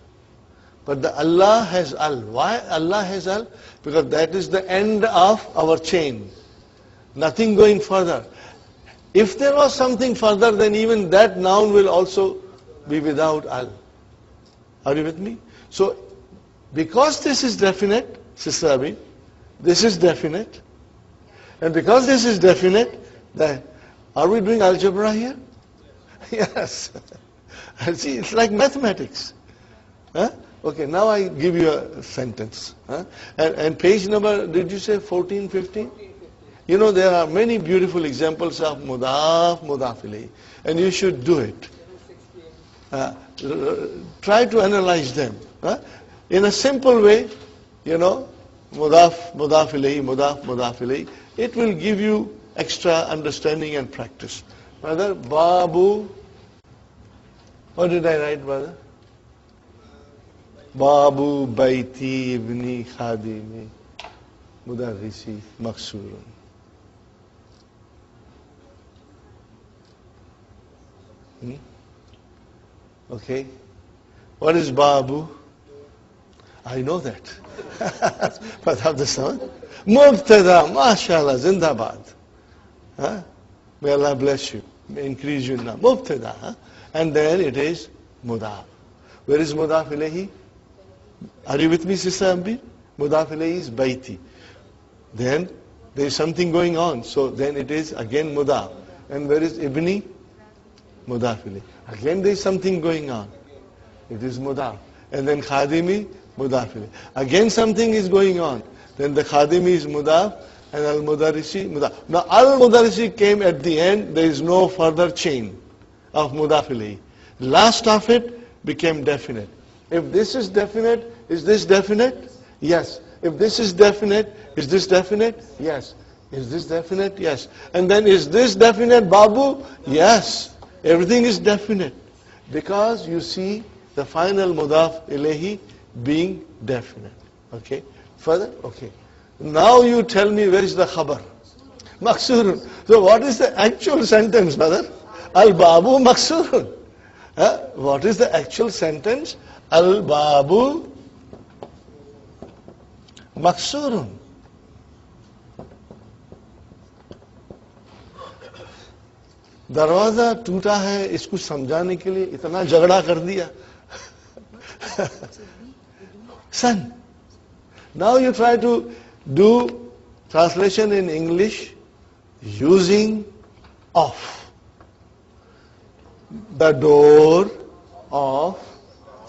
But the Allah has Al. Why Allah has Al? Because that is the end of our chain. Nothing going further. If there was something further, then even that noun will also be without Al. Are you with me? So, because this is definite, Sister Abi, this is definite. And because this is definite, then are we doing algebra here? Yes. See, it's like mathematics. Huh? Okay, now I give you a sentence. Huh? And page number, did you say 14, 15? You know, there are many beautiful examples of Muḍāf, Muḍāf إليه, and you should do it. Try to analyze them. Huh? In a simple way, you know, Muḍāf, Muḍāf إليه, Muḍāf, Muḍāf إليه. It will give you extra understanding and practice. Brother, Babu, what did I write, brother? Babu, Baiti, Ibni, Khadimi, Mudarrisi, Maksurun. Okay. What is Babu? I know that. But have the sound. Mubtada, mashallah, zindabad. Huh? May Allah bless you. May increase you now. Mubtada. Huh? And then it is Muḍāf. Where is Muḍāf Ilayhi? Are you with me, Sister Ambi? Muḍāf Ilayhi is Baiti. Then there is something going on. So then it is again Muḍāf. And where is Ibni? Muḍāf Ilayhi. Again there is something going on. It is Muḍāf. And then Khadimi, Muḍāf Ilayhi. Again something is going on. Then the Khadimi is Muḍāf and Al-Mudarrisi, Muḍāf. Now Al-Mudarrisi came at the end. There is no further chain of Muḍāf Ilayhi. Last of it became definite. If this is definite, is this definite? Yes. If this is definite, is this definite? Yes. Is this definite? Yes. And then is this definite, Babu? Yes. Everything is definite. Because you see the final Muḍāf Ilayhi being definite. Okay. Further? Okay. Now you tell me where is the Khabar? Maksurun. So what is the actual sentence, brother? Al-Babu Maksurun. What is the actual sentence? Al-Babu Maksurun. दरवाजा टूटा है इसको समझाने के लिए इतना झगड़ा कर दिया. Son, now you try to do translation in English using of. The door of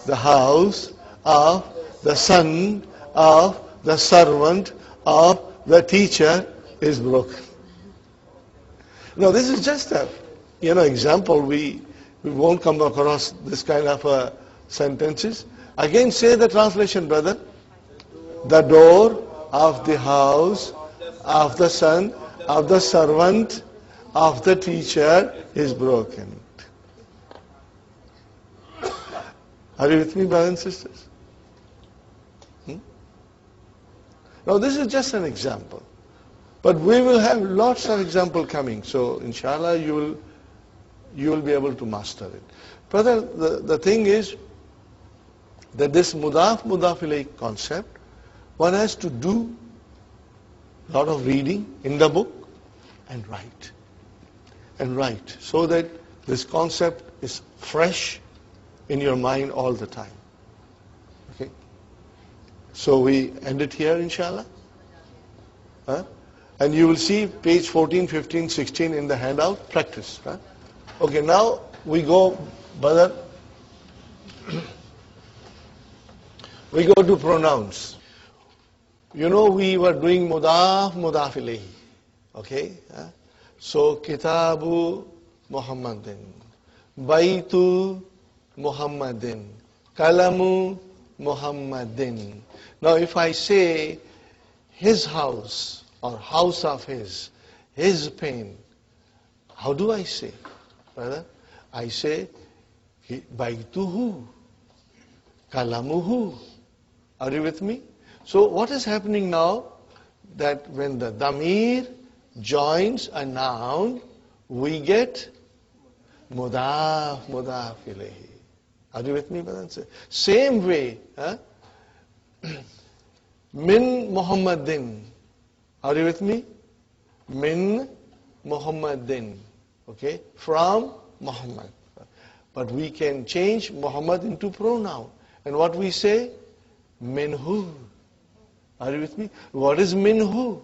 the house of the son of the servant of the teacher is broken. Now this is just a example. We won't come across this kind of sentences. Again say the translation, brother. The door of the house of the son of the servant of the teacher is broken. Are you with me, brothers and sisters? Now this is just an example. But we will have lots of examples coming. So inshallah you will be able to master it. Brother, the thing is that this Muḍāf, Muḍāf Ilayhi concept, one has to do a lot of reading in the book and write. And write. So that this concept is fresh in your mind all the time. Okay? So we end it here, inshallah. Huh? And you will see page 14, 15, 16 in the handout, practice. Huh? Okay, now we go, brother. We go to pronouns. You know, we were doing Muḍāf, Muḍāf Ilayhi. Okay? So, Kitabu Muhammadin, Baitu Muhammadin, Kalamu Muhammadin. Now, if I say his house or house of his pen, how do I say, brother? I say Baituhu, Kalamuhu. Are you with me? So what is happening now? That when the damir joins a noun, we get Muḍāf, Muḍāf Ilayhi. Are you with me, brother? Same way, Min Muhammadin. Are you with me? Min Muhammadin. Okay? From Muhammad. But we can change Muhammad into pronoun. And what we say? Minhu. Are you with me? What is minhu?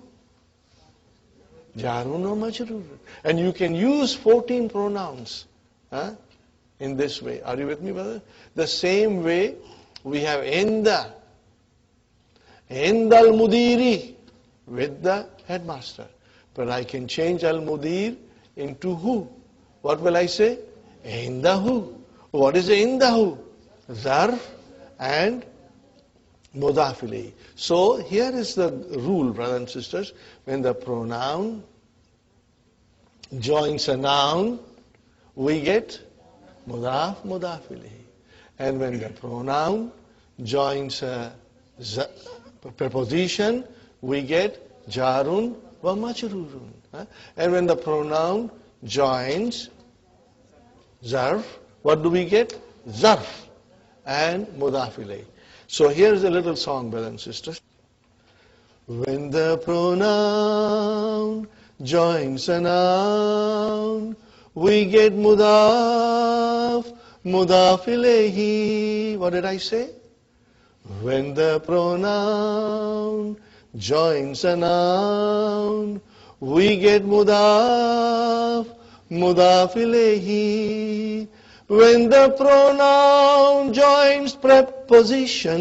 Jarun or majrūr. And you can use 14 pronouns in this way. Are you with me, brother? The same way we have inda. Inda al-mudiri, with the headmaster. But I can change al-mudir into who. What will I say? Indahu. What is indahu? Ẓarf and Muḍāf إليه. So here is the rule, brothers and sisters. When the pronoun joins a noun, we get Muḍāf, Muḍāf إليه. And when the pronoun joins a preposition, we get Jarun wa Majrūrun. And when the pronoun joins Ẓarf, what do we get? Ẓarf and Muḍāf إليه. So here's a little song, brothers and sisters. When the pronoun joins a noun, we get Muḍāf, Muḍāf إليه. What did I say? When the pronoun joins a noun, we get Muḍāf, Muḍāf إليه. When the pronoun joins preposition,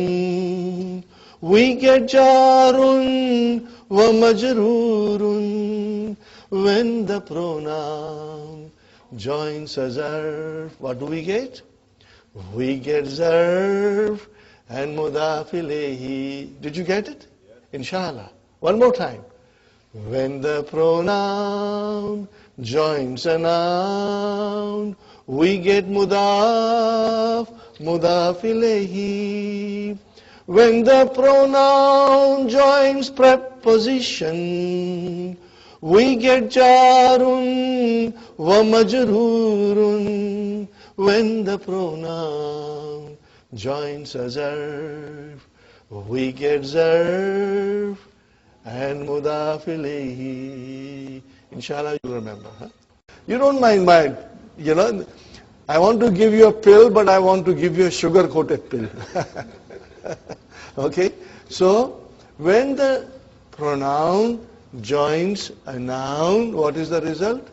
we get Jarun wa Majrūrun. When the pronoun joins a Ẓarf, what do we get? We get Ẓarf and Muḍāf إليه. Did you get it? Inshallah. One more time. When the pronoun joins a noun, we get Muḍāf, Muḍāf إليه. When the pronoun joins preposition, we get Jarun wa Majrūrun. When the pronoun joins a Ẓarf, we get Ẓarf and Muḍāf إليه. Inshallah you remember. Huh? You don't mind my, I want to give you a pill, but I want to give you a sugar-coated pill. Okay? So, when the pronoun joins a noun, what is the result?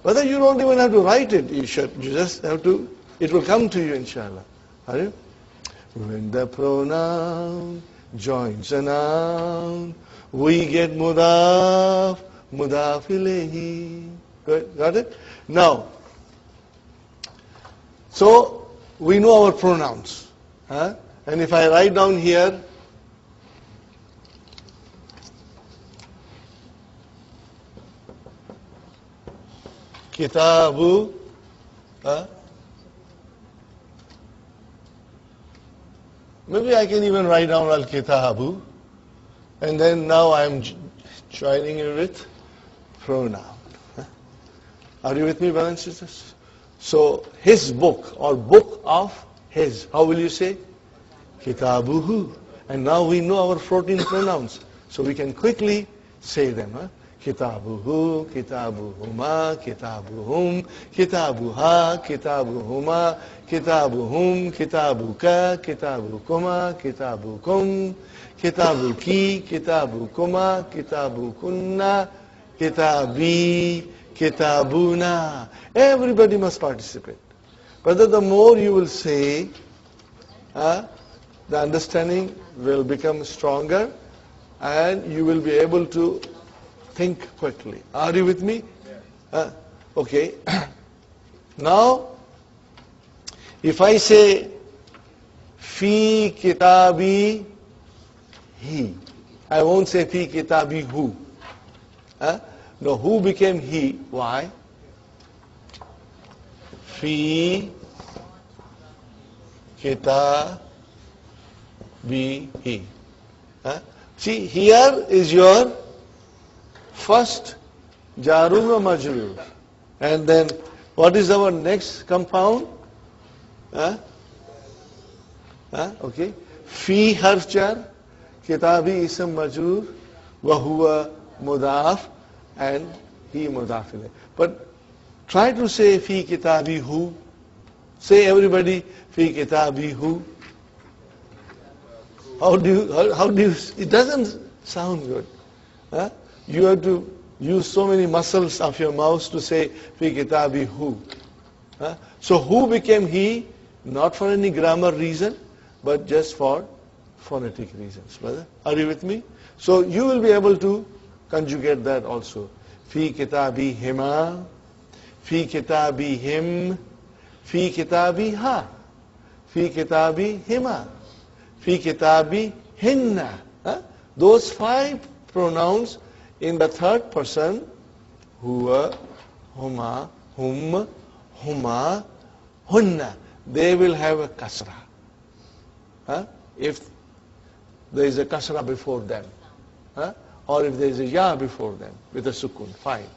Whether you don't even have to write it, you just have to, it will come to you, inshallah. Are you? When the pronoun joins a noun, we get Muḍāf, Muḍāf إليه. Good, got it? Now, so we know our pronouns. Huh? And if I write down here, Kitabu, maybe I can even write down al-Kitabu, and then now I'm joining it with pronoun. Are you with me, brothers and sisters? So, his book, or book of his, how will you say? Kitabuhu. And now we know our 14 pronouns. So we can quickly say them. Huh? Kitabuhu, kitabuhuma, kitabuhum, kitabuha, kitabuhuma, kitabuhum, kitabuka, kitabukuma, kitabukum, kitabuki, kitabukuma, kitabukunna, kitabi, kitabuna. Everybody must participate. But the more you will say, the understanding will become stronger and you will be able to think quickly. Are you with me? Okay. Now, if I say, fi kitabi he, I won't say fi kitabi hu. No, who became he? Why? Fi kitabi he. See, here is your first Jarun wa Majrūr. And then, what is our next compound? Okay. Fi harf jar, kitabi ism majrūr, wa huwa Muḍāf, and he Muḍāf ilayh. But try to say fi kitabi hu. Say everybody, fi kitabi hu. How do you, it doesn't sound good. You have to use so many muscles of your mouth to say, fi kitabi hu. So who became he? Not for any grammar reason, but just for phonetic reasons, brother. Are you with me? So you will be able to conjugate that also. Fi kitabihima, fi kitabihim, fi kitabiha, fi kitabihima, fi kitabihinna. Those 5 pronouns in the third person, huwa, huma, hum, huma, hunna, they will have a kasra. If there is a kasra before them, or if there is a ya before them with a sukun, fine.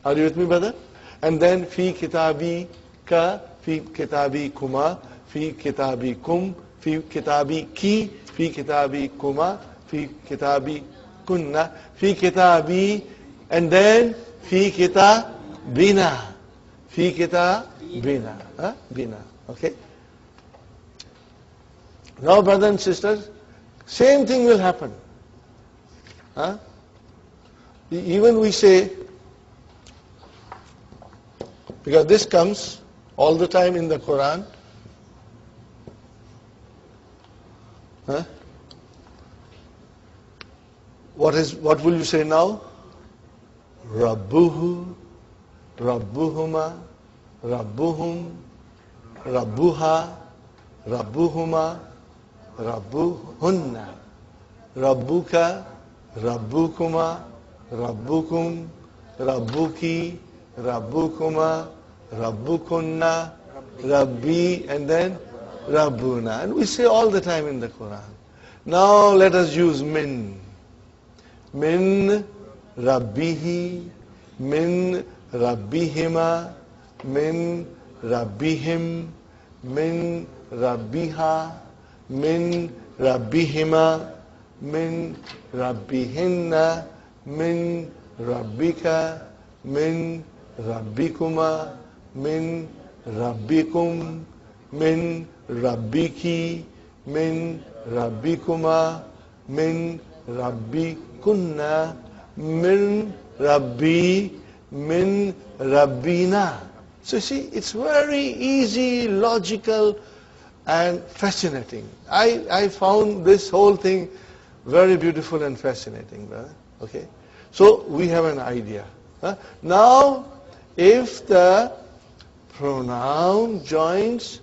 Are you with me, brother? And then fi kitabi ka, fi kitabi kuma, fi kitabi kum, fi kitabi ki, fi kitabi kuma, fi kitabi kunna, fi kitabi, and then fi kitabina, fi kitabina, bina. Okay. Now, brothers and sisters, same thing will happen. Even we say, because this comes all the time in the Qur'an. What will you say now? Rabbuhu, Rabbuhuma, Rabbuhum, Rabbuha, Rabbuhuma, Rabbuhunna, Rabbuka, Rabbukuma, Rabbukum, Rabbuki, Rabbukuma, Rabbukunna, Rabbi, and then Rabbuna. And we say all the time in the Quran. Now let us use min. Min Rabbihi, min Rabbihima, min Rabbihim, min Rabbiha, min Rabbihima, min Rabbihinna, min Rabbika, min Rabbikuma, min Rabbikum, min Rabbiki, min Rabbikuma, min Rabbikunna, min Rabbi, min Rabbina. So see, it's very easy, logical, and fascinating. I found this whole thing very beautiful and fascinating, brother. Okay? So we have an idea. Now, if the pronoun joins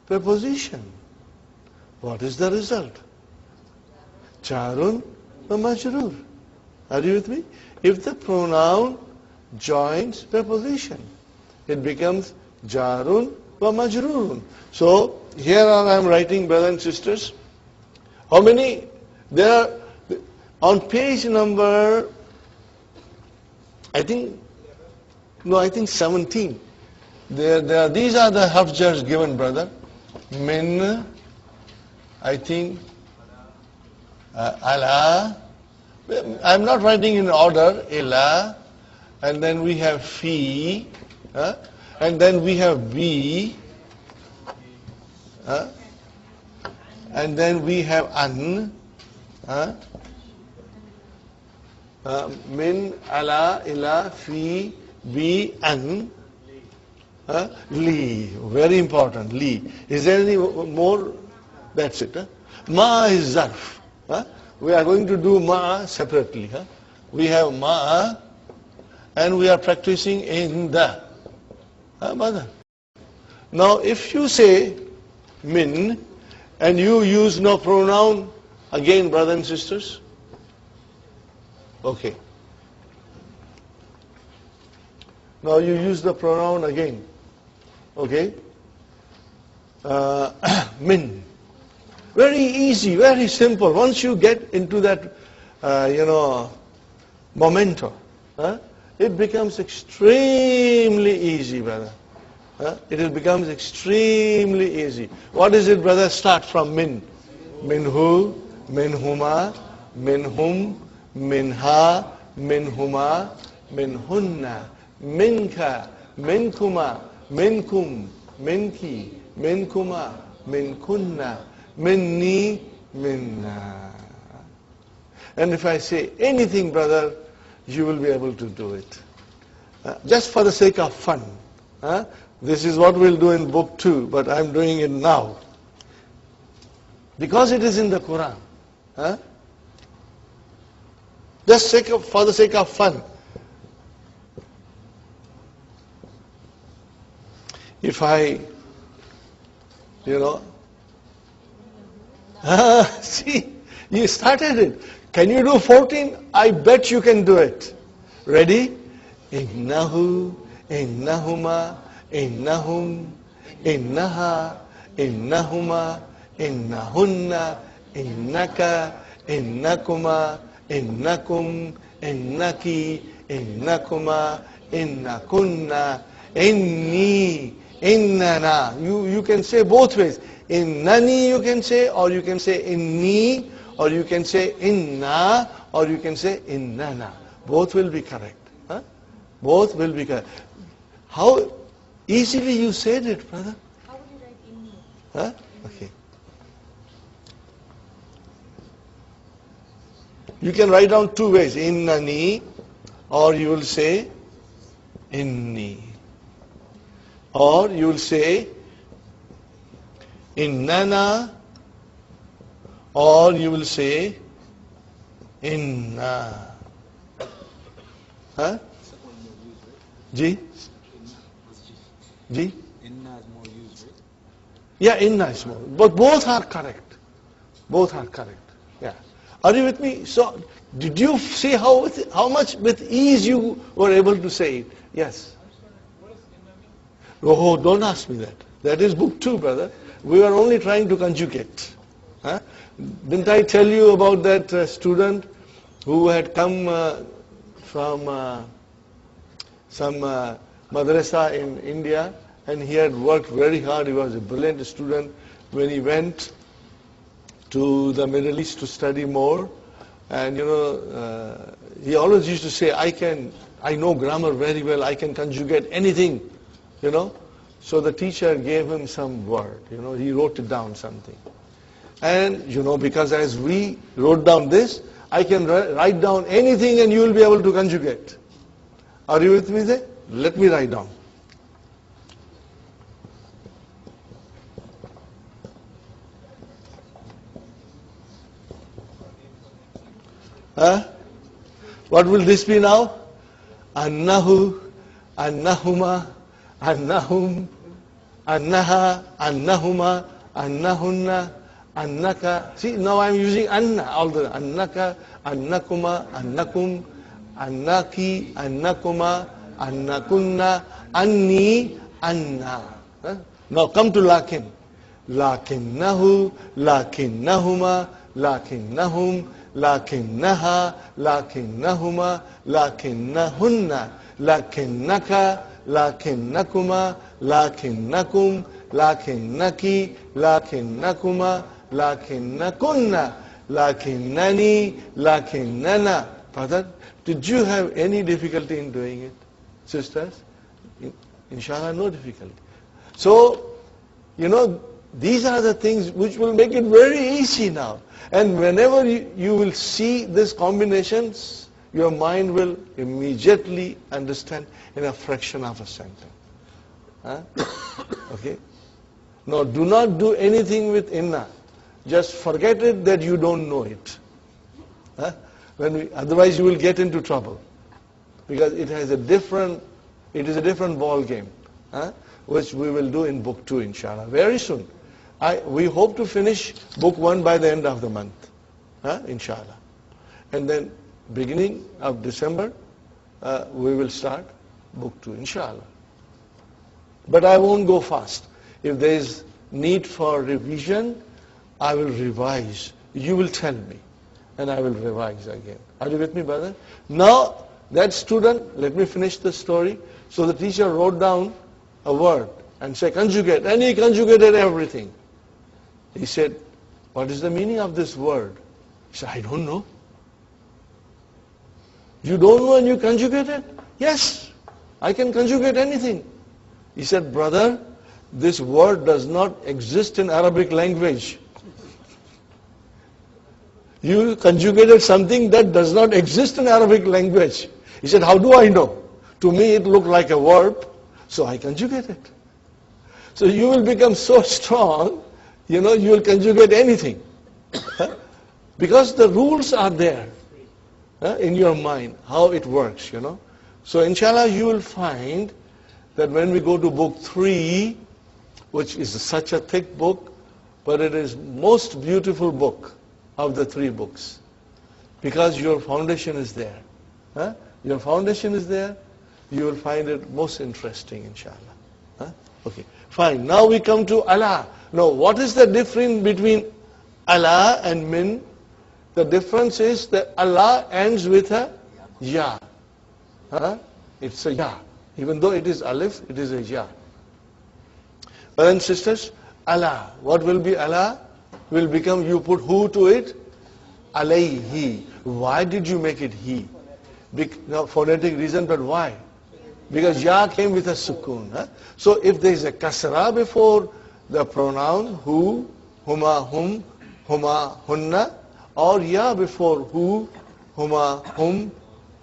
preposition, what is the result? Jarun wa majrūr. Are you with me? If the pronoun joins preposition, it becomes jarun wa majrūrun. So here I am writing, brothers and sisters. How many? There are on page number, I think 17. These are the harfs given, brother. Min, I think, ala. I'm not writing in order. Ila, and then we have fi, and then we have bi, and then we have an. Min, ala, ila, fi, bi, an, li. Very important, li. Is there any more? That's it. Ma is ẓarf. We are going to do ma separately. We have ma, and we are practicing in the. Mother. Now, if you say min, and you use no pronoun, again, brothers and sisters. Okay. Now you use the pronoun again. Okay. Min. Very easy, very simple. Once you get into that, momentum, it becomes extremely easy, brother. It becomes extremely easy. What is it, brother? Start from min. Minhu, minhuma, minhum, minha, minhuma, minhunna, minka, minkuma, minkum, minki, minkuma, minkunna, minni, minna. And if I say anything, brother, you will be able to do it. Just for the sake of fun. This is what we'll do in book 2, but I'm doing it now. Because it is in the Quran. Huh? Just for the sake of fun. If I, see, you started it. Can you do 14? I bet you can do it. Ready? Innahu, innahuma, innahum, innaha, innahuma, innahunna, innaka, innakuma, innakum, innaki, innakuma, innakunna, inni, innana. You can say both ways. Innani you can say, or you can say inni, or you can say inna, or you can say innana. Both will be correct. Huh? Both will be correct. How easily you said it, brother. How would you write inni? Huh? Okay. You can write down two ways. Innani, or you will say inni. Or you will say innana, or you will say inna. Huh? Ji? Ji? Inna is more used, right? Yeah, inna is more. But both are correct. Both are correct. Yeah. Are you with me? So, did you see how much with ease you were able to say it? Yes. Oh, don't ask me that. That is book 2, brother. We were only trying to conjugate. Huh? Didn't I tell you about that student who had come from some madrasa in India, and he had worked very hard. He was a brilliant student. When he went to the Middle East to study more, and he always used to say, I know grammar very well, I can conjugate anything, So the teacher gave him some word, he wrote it down something. And, because as we wrote down this, I can write down anything and you will be able to conjugate. Are you with me there? Let me write down. What will this be now? Annahu, annahuma, annahum, annaha, annahuma, annahunna, annaka. See, now I am using anna all the annaka, annakuma, annakum, annaki, annakuma, annakunna, anni, anna. Now come to lakin. Lakinnahu, lakinnahuma, lakinnahum, lakinnaha, lakinnahuma, lakinnahunna, lakinnaka, lakinnakuma, lakinnakum, lakinnaki, lakinnakuma, lakinnakunna, lakinnani, lakinnana. Brother, did you have any difficulty in doing it? Sisters? Inshallah, no difficulty. So, these are the things which will make it very easy now. And whenever you will see these combinations, your mind will immediately understand in a fraction of a sentence. Okay? Now, do not do anything with inna. Just forget it that you don't know it. Otherwise you will get into trouble. Because it is a different ball game. Which we will do in book 2, inshallah, very soon. We hope to finish book 1 by the end of the month, inshallah. And then beginning of December, we will start book 2, inshallah. But I won't go fast. If there is need for revision, I will revise. You will tell me, and I will revise again. Are you with me, brother? Now, that student, let me finish the story. So the teacher wrote down a word and said, conjugate. And he conjugated everything. He said, what is the meaning of this word? He said, I don't know. You don't know and you conjugate it? Yes, I can conjugate anything. He said, brother, this word does not exist in Arabic language. You conjugated something that does not exist in Arabic language. He said, how do I know? To me it looked like a verb, so I conjugated it. So you will become so strong, you will conjugate anything. Because the rules are there in your mind, how it works, you know. So inshallah you will find that when we go to book 3, which is such a thick book, but it is most beautiful book of the 3 books. Because your foundation is there. Your foundation is there, you will find it most interesting, inshallah. Okay, fine. Now we come to Allah. Now, what is the difference between Allah and min? The difference is that Allah ends with a ya. It's a ya. Even though it is alif, it is a ya. Brothers and sisters, Allah. What will be Allah? Will become, you put who to it? Ilayhi. Why did you make it he? Now, phonetic reason, but why? Because ya came with a sukoon. So if there is a kasra before the pronoun who, huma, hum, huma, hunna, or ya before who, huma, hum,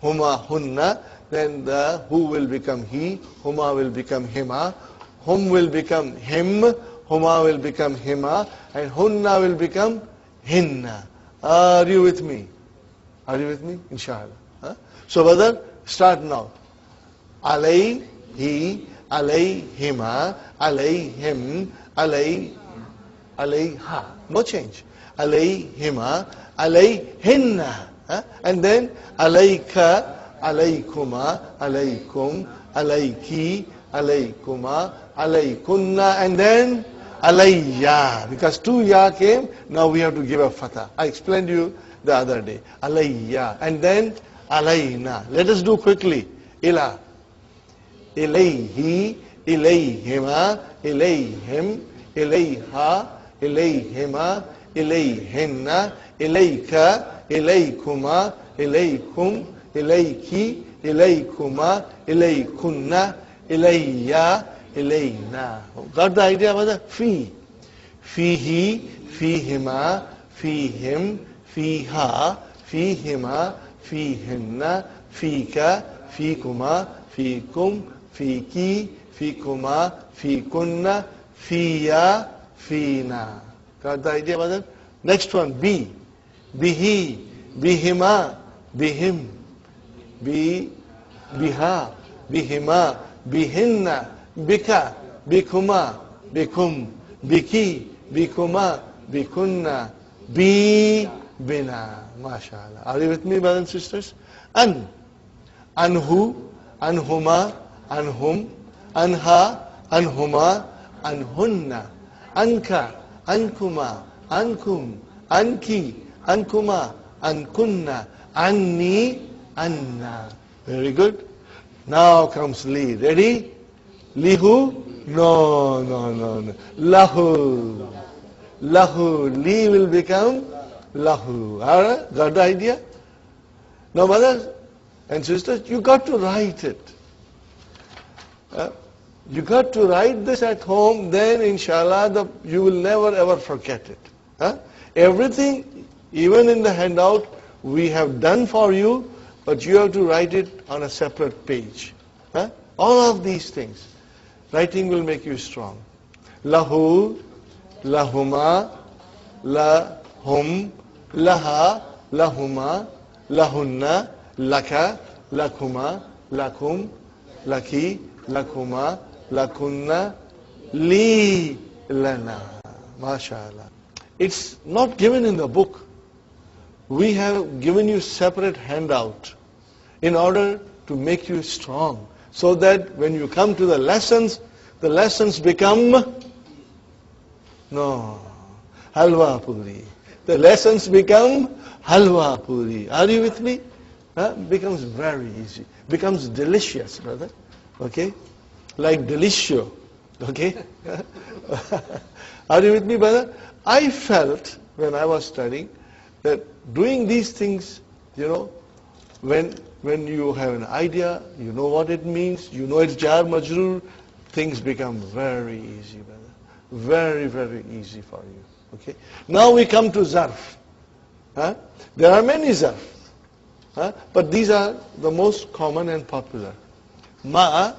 huma, hunna, then the who will become he, huma will become hima, hum will become him, huma will become hima, and hunna will become hinna. Are you with me? Are you with me? Inshallah. So brother, start now. Alayhi, alayhima, alayhim, alayha. No change. Alayhima, alayhinna. And then alayka, alaykuma, alaykum, alayki, alaykuma, alaykunna, and then alayya. Because 2 ya came, now we have to give a fatha. I explained to you the other day. Alayya. And then alayna. Let us do quickly. Ila. Ilayhi, ilayhima, ilayhim, ilayha, ilayhima, ilayhinna, ilayka, ilaykuma, ilaykum, ilayki, ilaykuma, ilaykunna, ilayya, ilayna. Got the idea about that? Fi. Fihi, fihima, fihim, fiha, fihima, fihinna, fika, fikuma, fikum, fiki, fikuma, fikunna, fiya, fina. Got the idea about that? Next one, bi. Bihi, bihima, bihim, biha, bihima, bihinna, bika, bikuma, bikum, biki, bikuma, bikunna, bina. MashaAllah. Are you with me, brothers and sisters? An, anhu, anhuma, anhum, anha, anhuma, anhunna, anka, ankuma, ankum, anki, ankuma, ankunna, anni, anna. Very good. Now comes li. Ready? Lihu? No. Lahu. Lahu. Li will become lahu. Alright? Got the idea? Now, brothers and sisters, you got to write it. You got to write this at home, then inshallah you will never ever forget it. Everything, even in the handout, we have done for you, but you have to write it on a separate page. All of these things. Writing will make you strong. Lahu, lahuma, lahum, laha, lahuma, lahunna, laka, lakuma, lakum, laki, lakuma, lakunna, li, lana. MashaAllah. It's not given in the book. We have given you separate handout in order to make you strong, so that when you come to the lessons become halwa puri. The lessons become halwa puri. Are you with me? Becomes very easy. Becomes delicious, brother. Okay? Like delicioso. Okay? Are you with me, brother? I felt when I was studying that doing these things, when you have an idea, you know what it means, you know it's jar majrūr, things become very easy, brother. Very, very easy for you. Okay? Now we come to ẓarf. There are many ẓarf. But these are the most common and popular. Ma'a,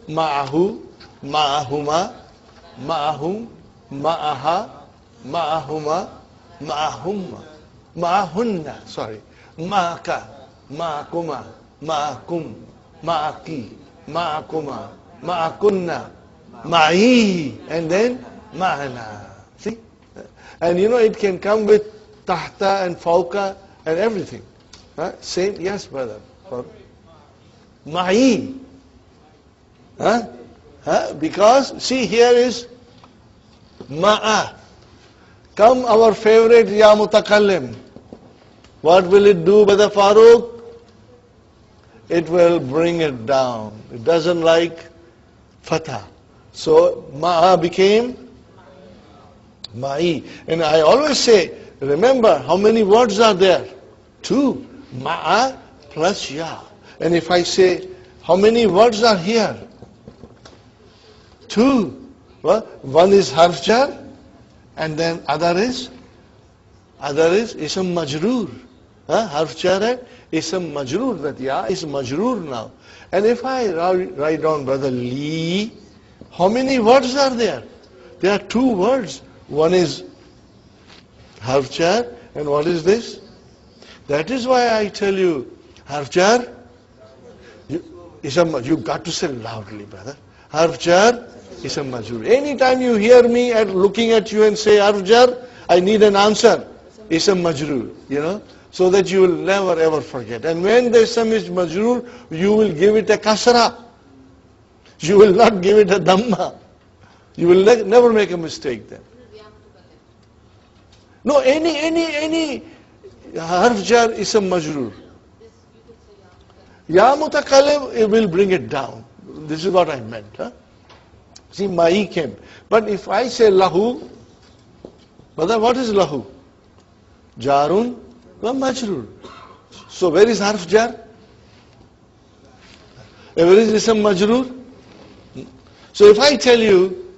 ma'ahu, ma'ahuma, ma'ahum, ma'aha, ma'ahuma, ma'ahumma, ma'ahunna, sorry, ma'aka, ma'akuma, ma'akum, ma'aki, ma'akuma, ma'akunna, ma'i, and then ma'ana. See? And you know it can come with tahta and fauka and everything. Huh? Same, yes brother. Ma'i. Huh? Huh? Because, see, here is ma'a. Come our favorite ya mutakallim. What will it do, Brother Farooq? It will bring it down. It doesn't like fatha. So ma'a became ma'i. And I always say, remember how many words are there? 2. Ma'a plus ya. And if I say, how many words are here? 2. Well, one is harf jar, and then other is ism majrūr. Harf jar and ism majrūr. That ya is majrūr now. And if I write down, brother, li, how many words are there? There are 2 words. One is harf jar, and what is this? That is why I tell you, harf jar, you got to say loudly, brother. Harf jar, ism majrūr. Anytime you hear me looking at you and say harf jar, I need an answer. Ism majrūr, you know, so that you will never ever forget. And when the ism is majrūr, you will give it a kasra. You will not give it a dhamma. You will never make a mistake then. No, any harf jar ism majrūr. Ya mutakallim, it will bring it down. This is what I meant. Huh? See, ma'i came. But if I say lahu, brother, what is lahu? Jarun wa majrur. So where is harf jar? Where is ism majrur? So if I tell you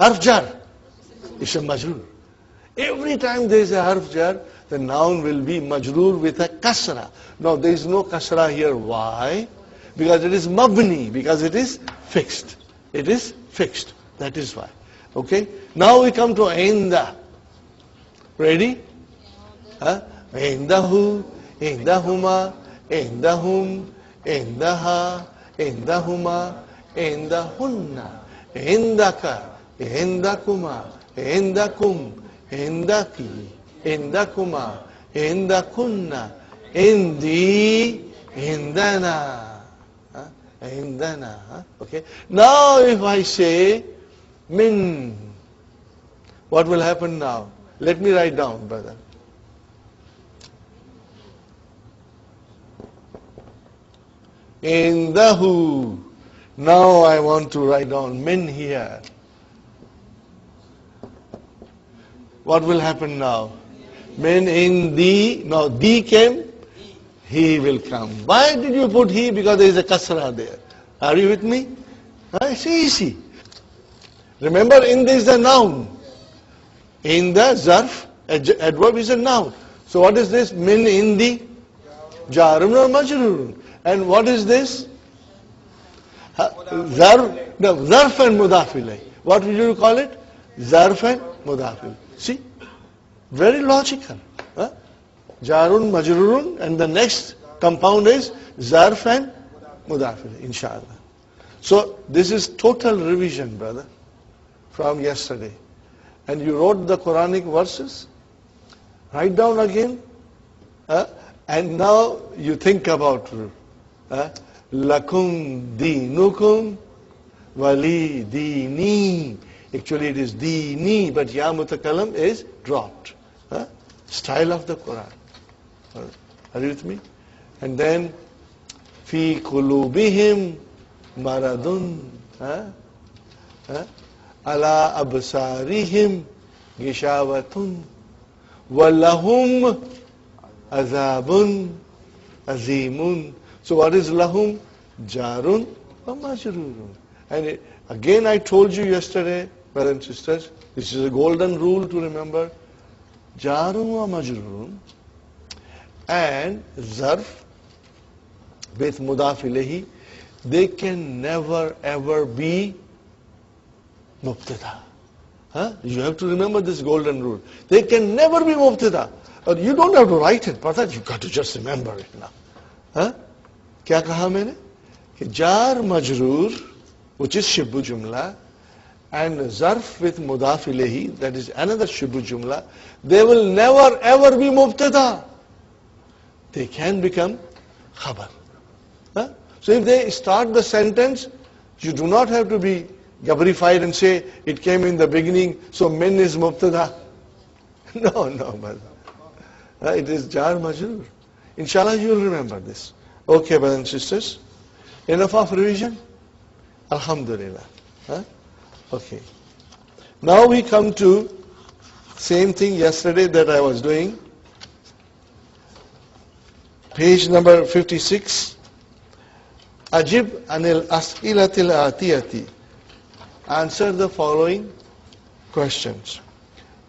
harf jar, ism majrur. Every time there is a harf jar, the noun will be majrur with a kasra. Now there is no kasra here. Why? Because it is mabni, because it is fixed. It is fixed. That is why. Okay? Now we come to inda. Ready? Indahu, indahuma, indahum, indaha, indahuma, indahunna, indaka, indakuma, indakum, indaki, indakuma, indakunna, indi, indana. Indana. Okay. Now if I say min, what will happen now? Let me write down, brother. Indahu. Now I want to write down min here. What will happen now? Min in the. Now the came. He will come. Why did you put he? Because there is a kasra there. Are you with me? It's easy. Remember, in this is a noun. In the ẓarf, adverb is a noun. So what is this? Min in the jarun or majrurun. And what is this? Ẓarf, no, ẓarf and Muḍāf Ilayhi. What would you call it? Ẓarf and Muḍāf Ilayhi. See? Very logical. Jarun, majrurun, and the next compound is ẓarf and Muḍāf Ilayhi, inshallah. So this is total revision, brother, from yesterday. And you wrote the Quranic verses. Write down again. And now you think about lakum dinukum wali dini. Actually it is dini, but ya mutakallam is dropped. Style of the Quran. Are you with me? And then fi qulubihim maradun, ala absarihim gishawatun, walahum azabun azimun. So what is lahum? Jarun wa majrurun. And again I told you yesterday, brothers and sisters, this is a golden rule to remember. Jarun wa majrurun and ẓarf with Muḍāf Ilayhi, they can never ever be mubtada. You have to remember this golden rule. They can never be mubtada. You don't have to write it, but you've got to just remember it now. क्या कहा मैंने कि jar majrūr, which is shibbu jumla, and ẓarf with Muḍāf إليه, that is another shibbu jumla, they will never ever be mubtada. They can become khabar. So if they start the sentence, you do not have to be gabrified and say it came in the beginning, so min is mubtada. No, brother. It is jar majrūr. Inshallah you will remember this. Okay, brothers and sisters. Enough of revision? Alhamdulillah. Okay. Now we come to same thing yesterday that I was doing. Page number 56. Ajib anil as'ilatil atiyati. Answer the following questions.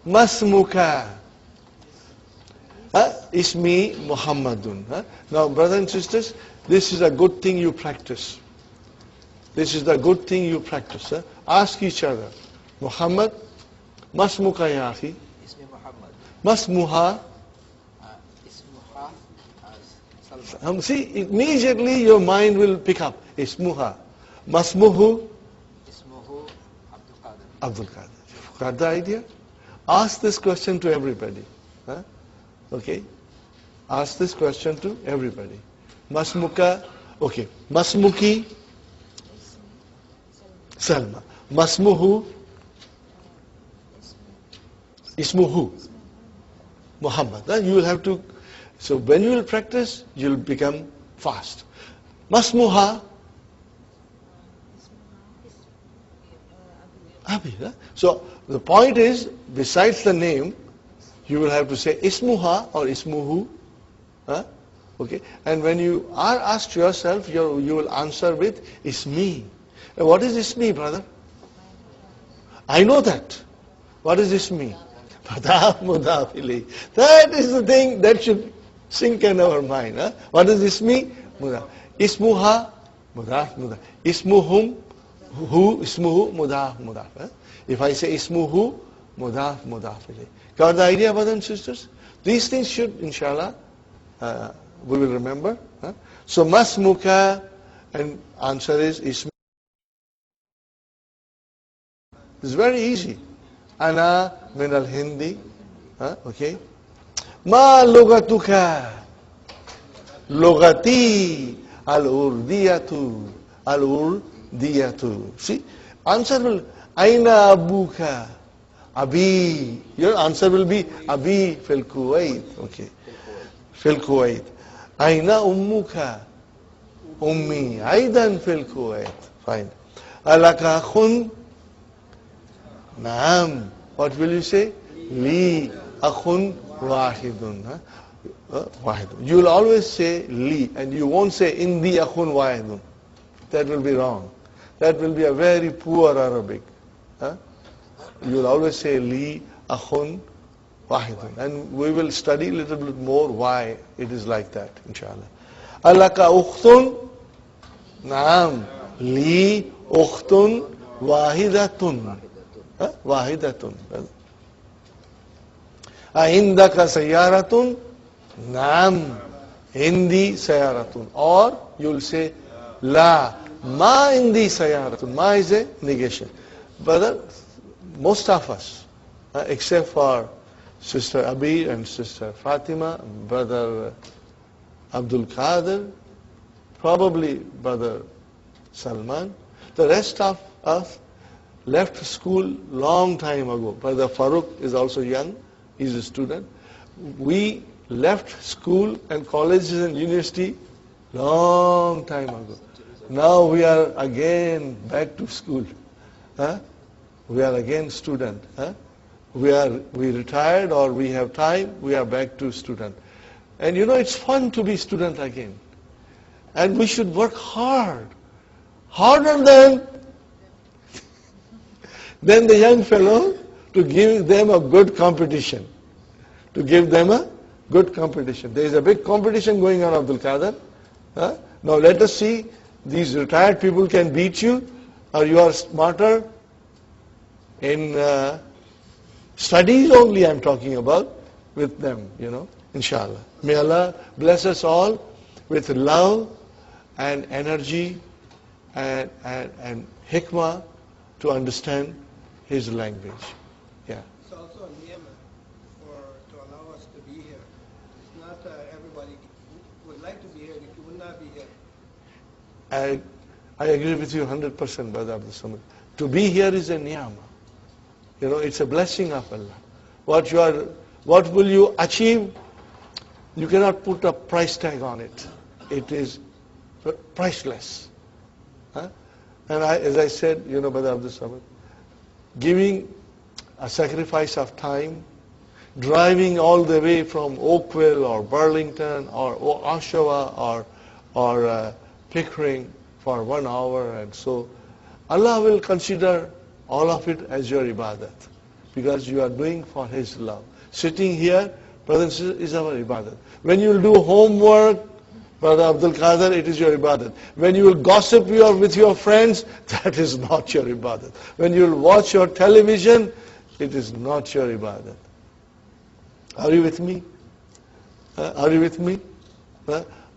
Masmuka. Ismi Muhammadun. Now, brothers and sisters, this is a good thing you practice. This is the good thing you practice. Ask each other. Muhammad, Masmuka ya akhi. Ismi Muhammad. Masmuha. Ismuha. See, immediately your mind will pick up. Ismuha. Masmuhu. Ismuhu Abdul Qadir. Abdul Qadir. Got the idea? Ask this question to everybody. Okay? Ask this question to everybody. Masmuka. Okay. Masmuki. Salma. Masmuhu. Ismuhu. Muhammad. You will have to. So when you will practice, you will become fast. Masmuha. Abi. So the point is, besides the name, you will have to say ismuha or ismuhu. Okay? And when you are asked yourself, you will answer with ismi. What is ismi, brother? I know that. What is ismi? Muḍāf Ilayhi. That is the thing that should sink in our mind. What is ismi? Muḍāf. Ismuha, Muḍāf. Ismuhum, hu, ismuhu, Muḍāf. If I say ismuhu, Muḍāf Ilayhi. Got the idea, brothers and sisters? These things should, inshallah, we will remember. So, masmuka, and answer is ismi. It's very easy. Ana min al-Hindi. Okay. Ma lugatuka. Lugati al-Urdiyatu. Al-Urdiyatu. See? Answer will, Aina abuka. Abi. Your answer will be Abi fil Kuwait. Okay. Fil Kuwait. Aina ummuka. Ummi. Aidan fil Kuwait. Fine. Alaka akhun. Naam. What will you say? Li akhun wahidun. Wahidun. You will always say li, and you won't say indi akhun wahidun. That will be wrong. That will be a very poor Arabic. You will always say li akhun wahidun. And we will study a little bit more why it is like that, inshallah. Alaka ukhtun. Naam. Li ukhtun wahidatun. Wahidatun. Indaka sayaratun. Naam. Indi sayaratun. Or you will say la. Ma indi sayaratun. Ma is a negation. Brother, most of us, except for Sister Abi and Sister Fatima, Brother Abdul Qadir, probably Brother Salman, the rest of us left school long time ago. Brother Farooq is also young, he's a student. We left school and colleges and university long time ago. Now we are again back to school. We are again student. We retired or we have time, we are back to student. And you know, it's fun to be student again. And we should work hard. Harder than the young fellow, to give them a good competition. To give them a good competition. There is a big competition going on, Abdul Qadir. Now let us see, these retired people can beat you, or you are smarter in Studies only I'm talking about with them, inshallah. May Allah bless us all with love and energy and hikmah to understand His language. Yeah. It's also a niyama to allow us to be here. It's not everybody would like to be here if you would not be here. I agree with you 100%, Brother Abdul Samad. To be here is a niyama. It's a blessing of Allah. What will you achieve? You cannot put a price tag on it. It is priceless. Huh? And as I said, Brother Abdul Samad, giving a sacrifice of time, driving all the way from Oakville or Burlington or Oshawa or Pickering for 1 hour, and so Allah will consider all of it as your ibadat, because you are doing for His love. Sitting here, brother and sister, is our ibadat. When you will do homework, Brother Abdul Qadir, it is your ibadat. When you will gossip with your friends, that is not your ibadat. When you will watch your television, it is not your ibadat. Are you with me? Are you with me?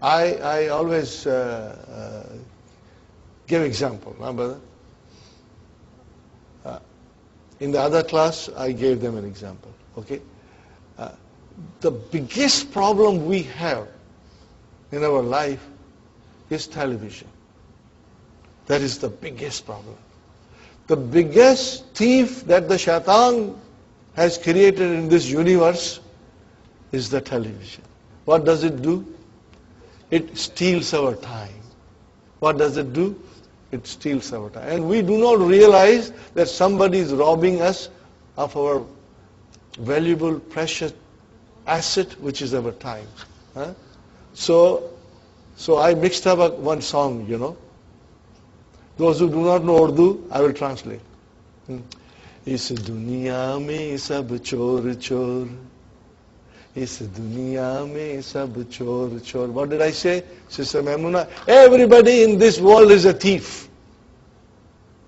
I always give example, brother. In the other class, I gave them an example. Okay, the biggest problem we have in our life is television. That is the biggest problem. The biggest thief that the shaitan has created in this universe is the television. What does it do? It steals our time. What does it do? It steals our time. And we do not realize that somebody is robbing us of our valuable, precious asset, which is our time. So I mixed up one song, Those who do not know Urdu, I will translate. Is duniya mein sab chor chor. Is duniya mein sab chor chor. What did I say? Sister Maimuna, everybody in this world is a thief.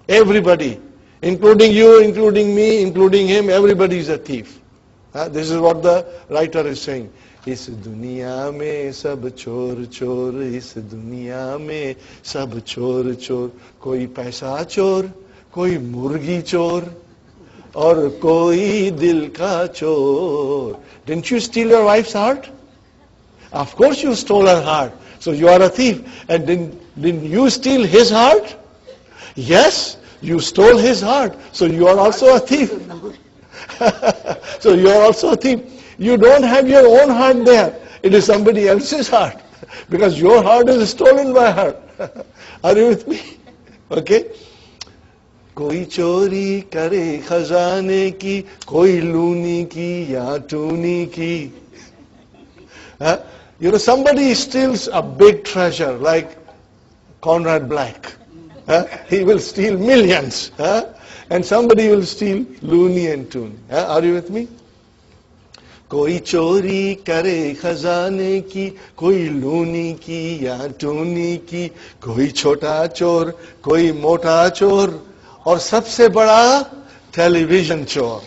Everybody. Including you, including me, including him, everybody is a thief. This is what the writer is saying. Is duniya mein sab chor chor. Is duniya mein sab chor chor. Koi paisa chor, koi murgi chor, or koi dil ka chor. Didn't you steal your wife's heart? Of course you stole her heart. So you are a thief. And didn't you steal his heart? Yes, you stole his heart. So you are also a thief. So you are also a thief. You don't have your own heart there. It is somebody else's heart. Because your heart is stolen by her. Are you with me? Okay? Koi chori kare khazane ki, koi looni ki ya tooni ki. Somebody steals a big treasure like Conrad Black. He will steal millions. And somebody will steal loony and toony. Are you with me? Koi chori kare khazane ki, koi looni ki ya tooni ki, koi chota chor, koi mota chor, or sabse bada television chor.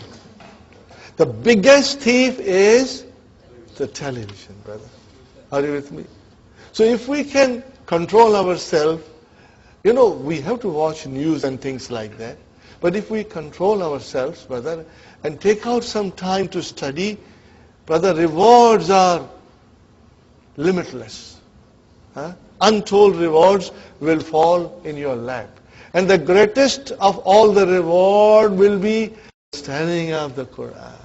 The biggest thief is the television, brother. Are you with me? So if we can control ourselves, we have to watch news and things like that. But if we control ourselves, brother, and take out some time to study, brother, rewards are limitless. Untold rewards will fall in your lap. And the greatest of all the reward will be studying of the Qur'an.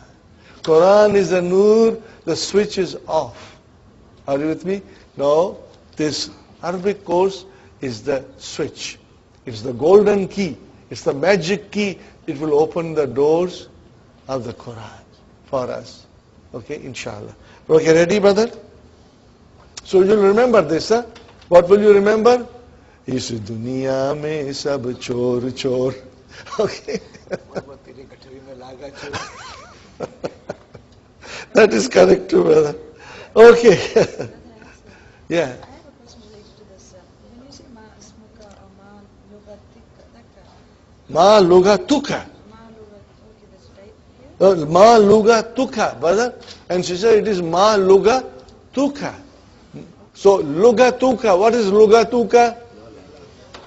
Qur'an is a nur, the switch is off. Are you with me? No, this Arabic course is the switch. It's the golden key. It's the magic key. It will open the doors of the Qur'an for us. Okay, inshallah. Okay, ready, brother? So you'll remember this, huh? What will you remember? Is duniya mein sab chor chor. Okay. That is correct too, brother. Okay. Yeah. I have a question related to this. When you say ma asmuka or ma lugatika, Ma lugatuka. ma lugat, okay, that's right here. Ma lugatuka, brother and sister, it is ma lugatuka. So lugatuka, what is lugatuka?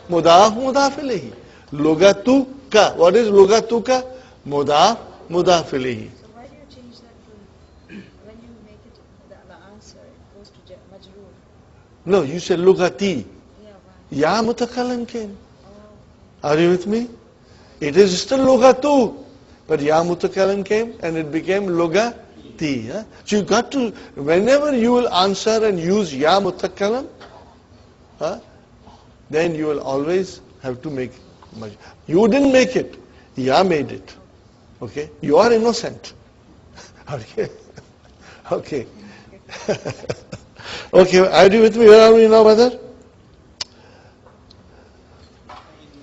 Muḍāf, Muḍāf إليه. Lugatuka, what is lugatuka? Muḍāf, Muḍāf إليه. So why do you change that to, when you make it, the answer, it goes to majrūr? No, you said lugati. Yeah, why? Ya mutakallim came. Oh, Are you with me? It is still lugatu, but ya mutakallim came and it became lugati. Huh? So you got to, whenever you will answer and use ya mutakallim, then you will always have to make majrūr. You didn't make it, ya made it. Okay? You are innocent. Okay? Okay. Okay, are you with me? Where are we now, brother?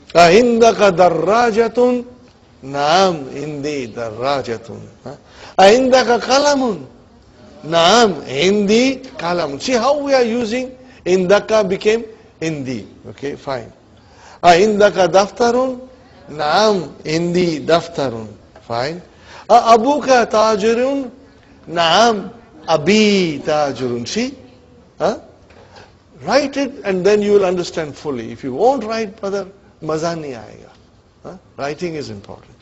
أَعِنْدَكَ دَرَّاجَةٌ نعم عندي دراجة. أَعِنْدَكَ قَلَمٌ نعم عندي قلم. See how we are using indaka became indi. Okay, fine. أَعِنْدَكَ دَفْتَرٌ نعم عندي دفتر. Fine. أَبُوكَ تَاجِرٌ نعم أبي تاجر. See? Write it and then you will understand fully. If you won't write, brother, maza nahi aayega. Writing is important.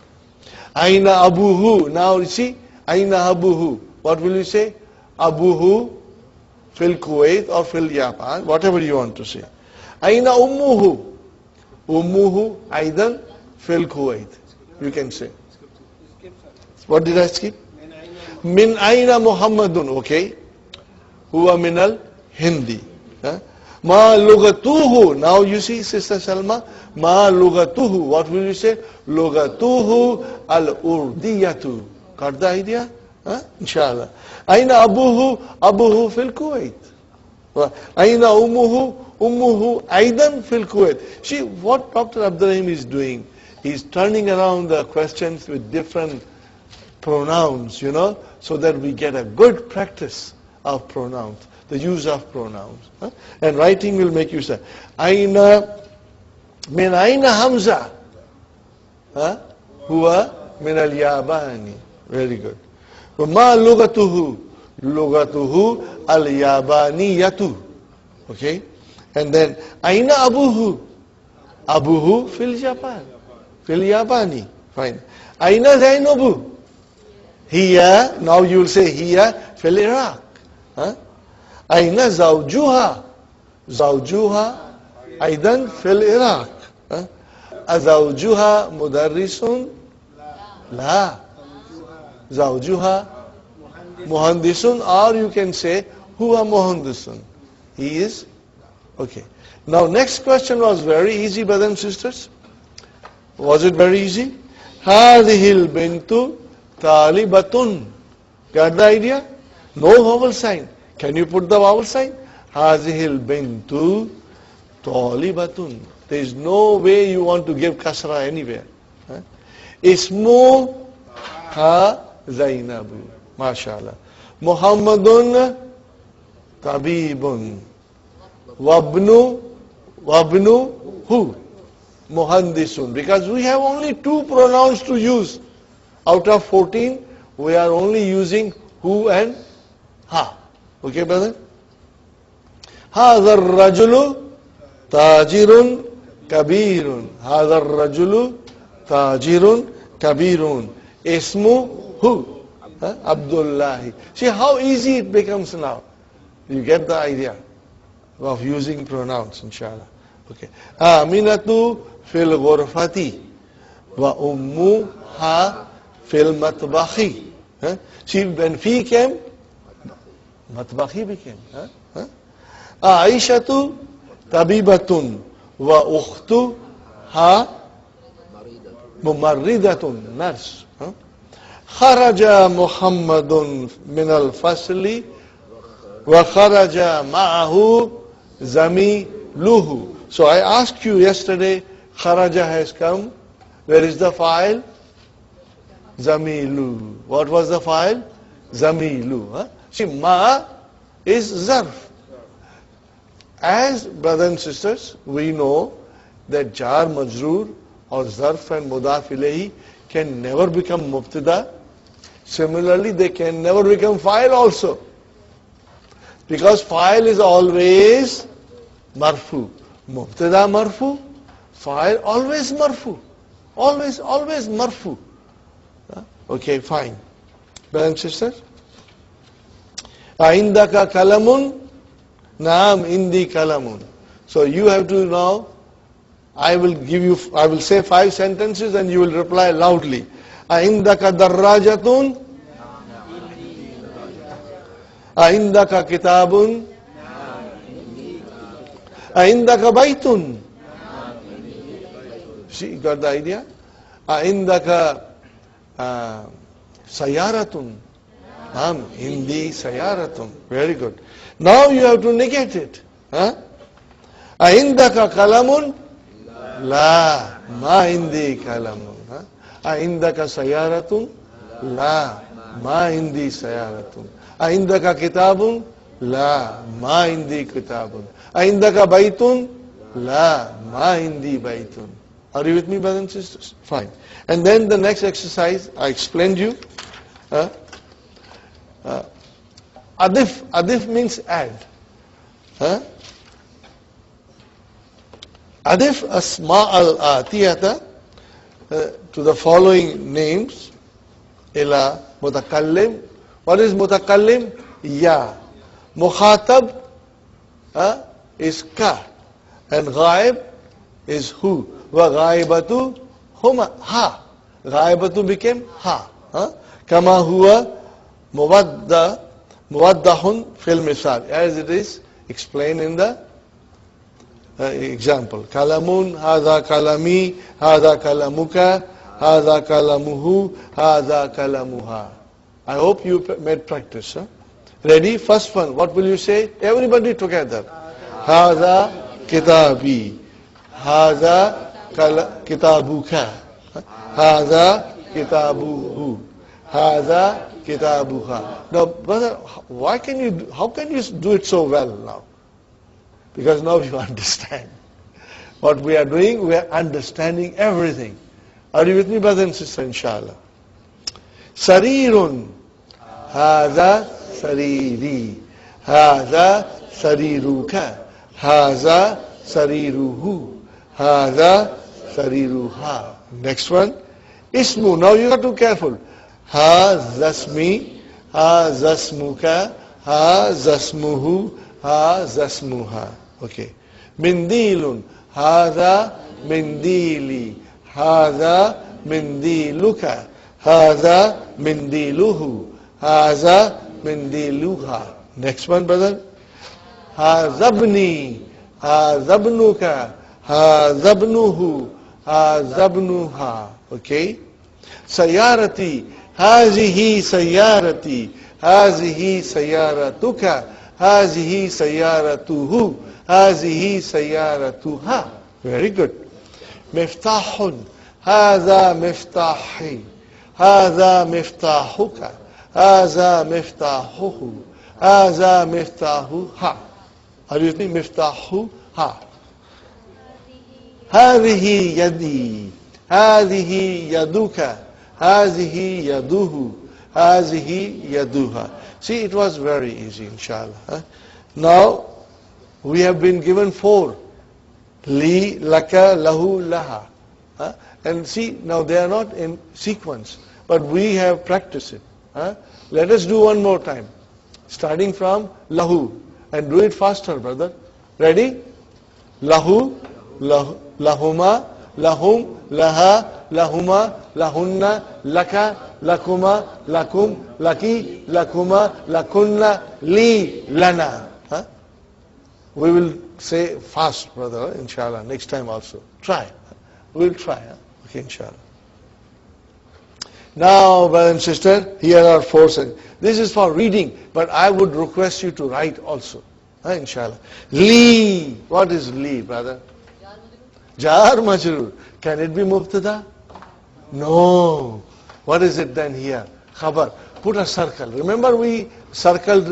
Aina abuhu. Now you see, aina abuhu. What will you say? Abuhu fil Kuwait or fil Japan, whatever you want to say. Aina ummuhu. Ummuhu aidan fil Kuwait. You can say. What did I skip? Min aina Muhammadun. Okay. Huwa minal Hindi. Ma lugatuhu. Now you see, Sister Salma, ma lugatuhu. What will you say? Lugatuhu al-urdiyatu. Got the idea? Inshallah. Aina abuhu? Abuhu fil Kuwait. Aina ummuhu? Ummuhu aidan fil Kuwait. See what Dr. Abdurrahim is doing. He's turning around the questions with different pronouns, so that we get a good practice of pronouns, the use of pronouns. And writing will make you say, Aina, min aina Hamza? Huwa min al-Yabani. Very good. Ma lugatuhu? Lugatuhu al-Yabaniyatu. Okay? And then, Aina abuhu? Abuhu fil Japan. Fil Yabani. Fine. Aina Zainabu? Here, now you will say here, fil Iraq. Aina zawjuha? Zawjuha aidan fil Iraq. Azawjuha mudarrisun? La. Zawjuha muhandisun, or you can say huwa muhandisun. He is. Okay. Now next question was very easy, brothers and sisters. Was it very easy? Hadihil bintu talibatun. Got the idea? No vowel sign. Can you put the vowel sign? Hadihil bintu talibatun. There is no way you want to give kasra anywhere. Ismu ha Zainabu. MashaAllah. Muhammadun tabibun. Wabnu hu? Muhandisun. Because we have only 2 pronouns to use. Out of 14, we are only using hu and ha. Okay, brother? Hadha ar-rajulu tajirun kabirun. Hadha ar-rajulu tajirun kabirun. Ismu hu? Abdullahi. See how easy it becomes now. You get the idea of using pronouns, inshallah. Okay. Aminatu fil ghurfati wa ummuha fil matbahi. See, when fi came, matbahi became. Aishatu tabibatun wa ukhtuha mumarridatun, nurse. Kharaja Muhammadun min al-fasli wa kharaja ma'ahu zamiluhu. So I asked you yesterday, kharaja has come. Where is the file? Zamilu. What was the file? Zamilu. See, ma is zarf. As brothers and sisters, we know that jar, majrūr or ẓarf and Muḍāf Ilayhi can never become mubtada Similarly, they can never become fa'il also. Because fa'il is always marfu. Mubtada marfu, fa'il always marfu. Always marfu. Okay, fine. Brothers and sisters? Aindaka kalamun? Naam indi kalamun. So you have to now, I will say 5 sentences and you will reply loudly. Aindaka darrajatun? Aindaka kitabun? Aindaka baytun? See, you got the idea? Aindaka sayaratun? Indi sayaratun. Very good. Now you have to negate it. Aindaka kalamun? La, ma indi kalamun. Aindaka sayaratun? La, ma indi sayaratun. Aindaka kitabun? La, ma indi kitabun. Aindaka baytun? La, ma indi baytun. Are you with me, brothers and sisters? Fine. And then the next exercise, I explained you. Adif means add. Adif asma al-atiyata to the following names. Ila mutakallim. What is mutakallim? Ya. Mukhatab is ka. And ghaib is who. Wa ghaibatu huma ha. Ghaibatu became ha. Kama huwa muwaddahun fil misal. As it is explained in the example. Kalamun, hadha kalami, hadha kalamuka, hadha kalamuhu, hadha kalamuha. I hope you made practice. Ready? First one. What will you say? Everybody together. Hadha kitabi. Hadha kitabuka. Hadha kitabuhu. Hadha kitabuha. Now, brother, how can you do it so well now? Because now you understand. What we are doing, we are understanding everything. Are you with me, brother and sister, inshallah? Sarirun. Hadha sariri. Hadha sariruka. Hadha sariruhu. Hadha sariruha. Next one. Ismu. Now you are too careful. Hazasmi. Hazasmuka. Hazasmuhu. Hazasmuha. Okay. Mindilun. Hadha mindili. Hadha mindiluka. Hadha mindiluhu. Hadha mindiluha. Next one, brother. Hazabni. Hazabnuka. Hazabnuhu. Hazabnuha. Okay. Sayarati. Hazihi sayarati. Hazihi sayaratuka. Hazihi sayaratuhu. Hazihi sayaratuha. Very good. Miftahun. Hadha miftahi. Hadha miftahuka. Hadha miftahuhu. Hadha miftahuha. Are you with me? Miftahuha. Hadihi yadi. Hadihi yaduka. Hadihi yaduhu. Hadihi yaduha. See, it was very easy, inshallah. Now, we have been given 4. Li, laka, lahu, laha. And see, now they are not in sequence, but we have practiced it. Let us do one more time. Starting from lahu. And do it faster, brother. Ready? Lahu, lahu, lahuma, lahum, laha, lahuma, lahunna, laka, lakuma, lakum, laki, lakuma, lakunna, li, lana. We will say fast, brother, inshallah, next time also. Try. We'll try. Okay, inshallah. Now, brother and sister, here are 4 sentences. This is for reading, but I would request you to write also. Inshallah. Li. What is li, brother? Jar majrūr. Can it be mubtada? No. What is it then here? Khabar. Put a circle. Remember we circled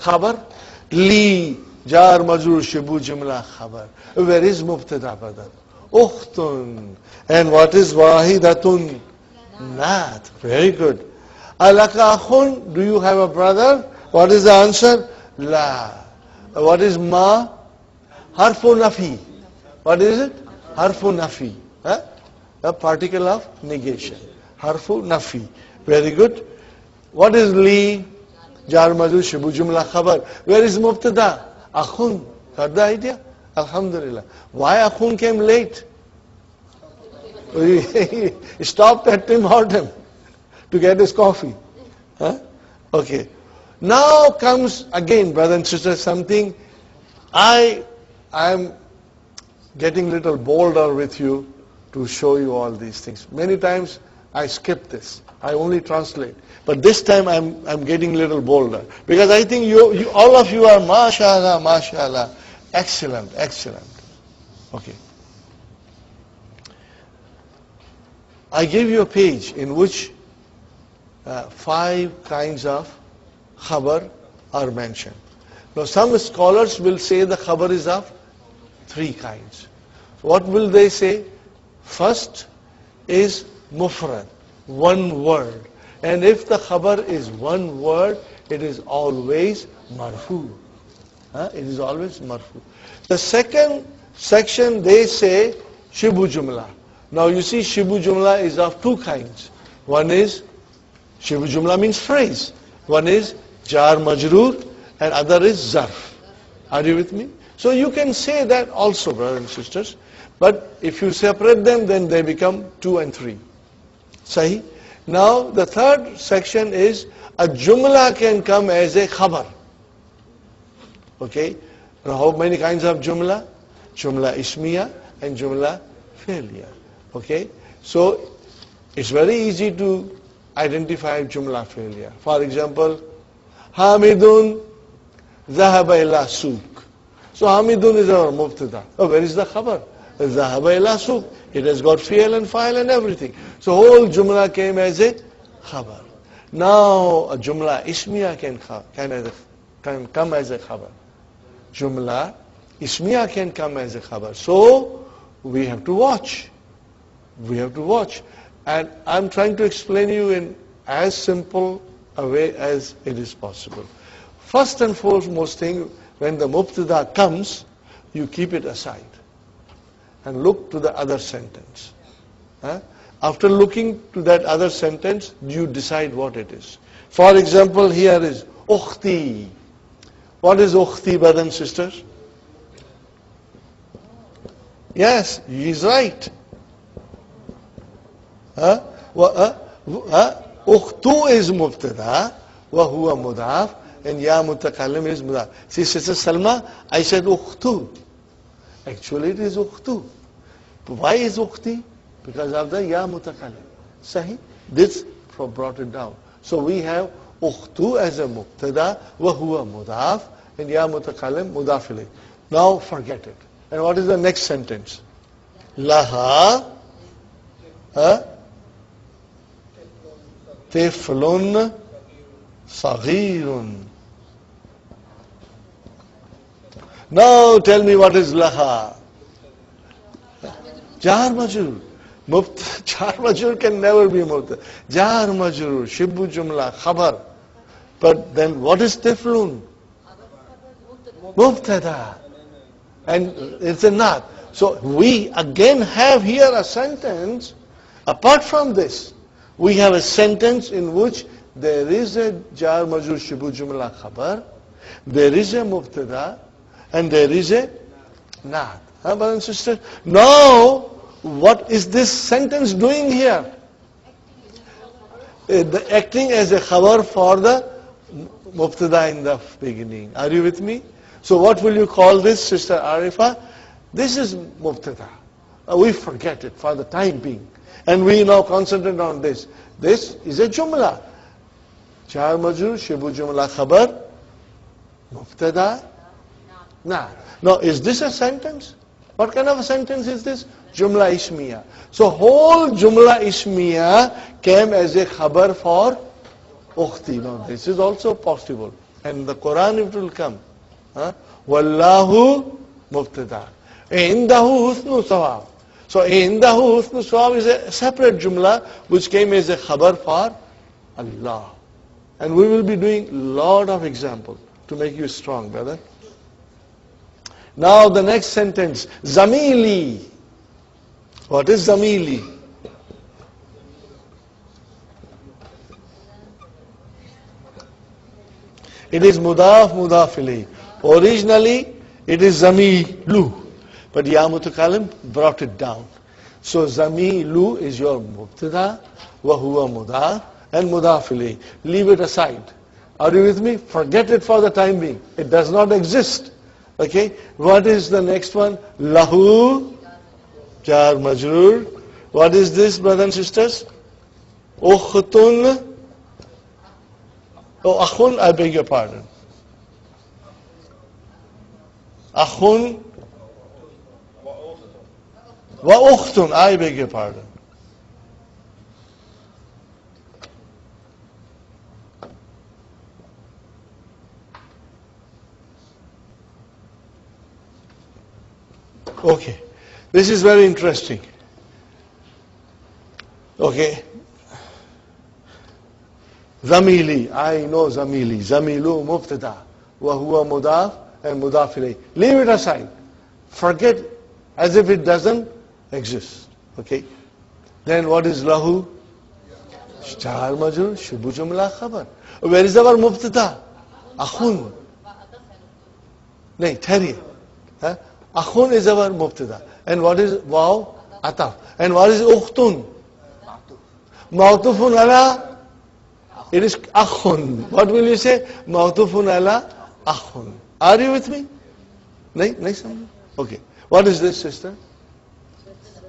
Khabar? Li. Jar majrūr shibu jumla khabar. Where is mubtada, brother? Ukhtun. And what is wahidatun? Naat. Very good. Alaka akhun, do you have a brother? What is the answer? La. What is ma? Harfu nafi. What is it? Harfu nafi. A particle of negation. Harfu nafi. Very good. What is li? Jar majrur shibu jumla khabar. Where is mubtada? Akhun. Got the idea? Alhamdulillah. Why akhun came late? He stopped at Tim Horton to get his coffee. Okay. Now comes again, brothers and sisters, something I am getting a little bolder with you to show you all these things. Many times I skip this. I only translate. But this time I'm getting a little bolder. Because I think you all of you are mashallah, mashallah. Excellent, excellent. Okay. I gave you a page in which 5 kinds of khabar are mentioned. Now some scholars will say the khabar is of 3 kinds. What will they say? First is mufrad, one word. And if the khabar is one word, it is always marfu. It is always marfu. The second section they say shibu jumla. Now you see shibu jumla is of 2 kinds. One is shibu jumla means phrase. One is jar majrūr and other is ẓarf. Are you with me? So you can say that also, brothers and sisters. But if you separate them, then they become 2 and 3. Sahi? Now the third section is a jumla can come as a khabar. Okay? Now how many kinds of jumla? Jumla ismiya and jumla fi'liya. Okay? So it's very easy to identify jumla fi'liya. For example, Hamidun zahaba ila souk. So Hamidun is our mubtada. Oh, where is the khabar? Zahaba ila souk. It has got fi'l and fa'il and everything. So whole jumla came as a khabar. Now a jumla ismiya can come as a khabar. Jumla ismiya can come as a khabar. So we have to watch. We have to watch. And I'm trying to explain you in as simple a way as it is possible. First and foremost thing, when the mubtada comes, you keep it aside and look to the other sentence. After looking to that other sentence, you decide what it is. For example, here is ukhti. What is ukhti, brothers and sisters? Yes, he is right. Ukhtu is mubtada, wa huwa mudāf, and ya mutakallim is mudāf. See, Sister Salma, I said ukhtu. Actually it is ukhtu. Why is ukhti? Because of the ya mutakallim. Sahi? This brought it down. So we have ukhtu as a mubtada, wa huwa mudāf, and ya mutakallim mudāf ilayh. Now forget it. And what is the next sentence? Laha tiflun saghirun. Now tell me what is laha? Jar majrūr. Jar majrūr can never be mubtada. Jar majrūr, shibu jumla, khabar. But then what is tiflun? Mubtada. And it's a naat. So we again have here a sentence. Apart from this, we have a sentence in which there is a jar majrūr shibu jumla khabar, there is a mubtada, and there is a naat. Brothers and sisters? Now, what is this sentence doing here? Acting as a khabar for the mubtada in the beginning. Are you with me? So what will you call this, Sister Arifa? This is mubtada. We forget it for the time being. And we now concentrate on this. This is a jumla. Jar majrūr, shibu jumla khabar, mubtada, naat. Now is this a sentence? What kind of a sentence is this? Jumla ismiya. So whole jumla ismiya came as a khabar for ukhti. Now this is also possible. And in the Qur'an it will come. Wallahu mubtada. Indahu husnu sawab. So indahu husnul sawab is a separate jumla which came as a khabar for Allah. And we will be doing a lot of examples to make you strong, brother. Now the next sentence, zamili. What is zamili? It is Muḍāf, Muḍāf إليه. Originally, it is zamilu, but Ya Mutakalim brought it down. So zamilu is your mubtada, wa huwa Muḍāf, and Muḍāf إليه. Leave it aside. Are you with me? Forget it for the time being. It does not exist. Okay? What is the next one? Lahu, jar majrūr. What is this, brothers and sisters? Ukhtun. Oh, akhun, I beg your pardon. Akhun wa ukhtun, I beg your pardon. Okay, this is very interesting. Okay. Zamili, I know zamili. Zamilu mubtada, wa huwa Muḍāf and Muḍāf إليه. Leave it aside. Forget as if it doesn't exist. Okay. Then what is lahu? Jar majrūr, shubu jumla khabar. Where is our mubtada? Akhun. No, thariye. Akhun is our mubtada. And what is waw? Ataf. And what is ukhtun? Ma'tufun ala. It is akhun. What will you say? Ma'tufun ala akhun. Are you with me? Nice. Okay. What is this, sister?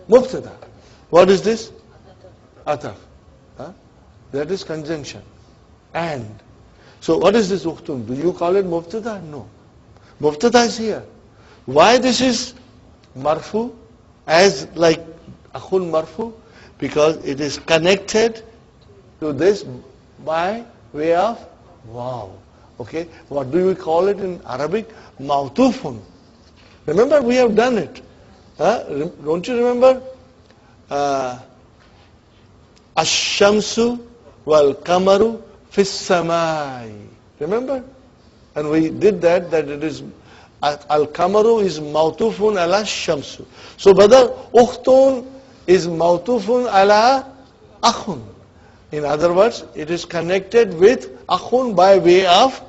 Mubtada. What is this? Ataf. That is conjunction. And. So what is this ukhtun? Do you call it mubtada? No. Mubtada is here. Why this is marfu as like akhun marfu? Because it is connected to this by way of wow. Okay, what do we call it in Arabic? Ma'tufun. Remember, we have done it. Don't you remember? Ash-shamsu wal kamaru fis samai. Remember? And we did that it is al-kamaru is ma'tufun ala shamsu. So brother, ukhtun is ma'tufun ala akhun. In other words, it is connected with akhun by way of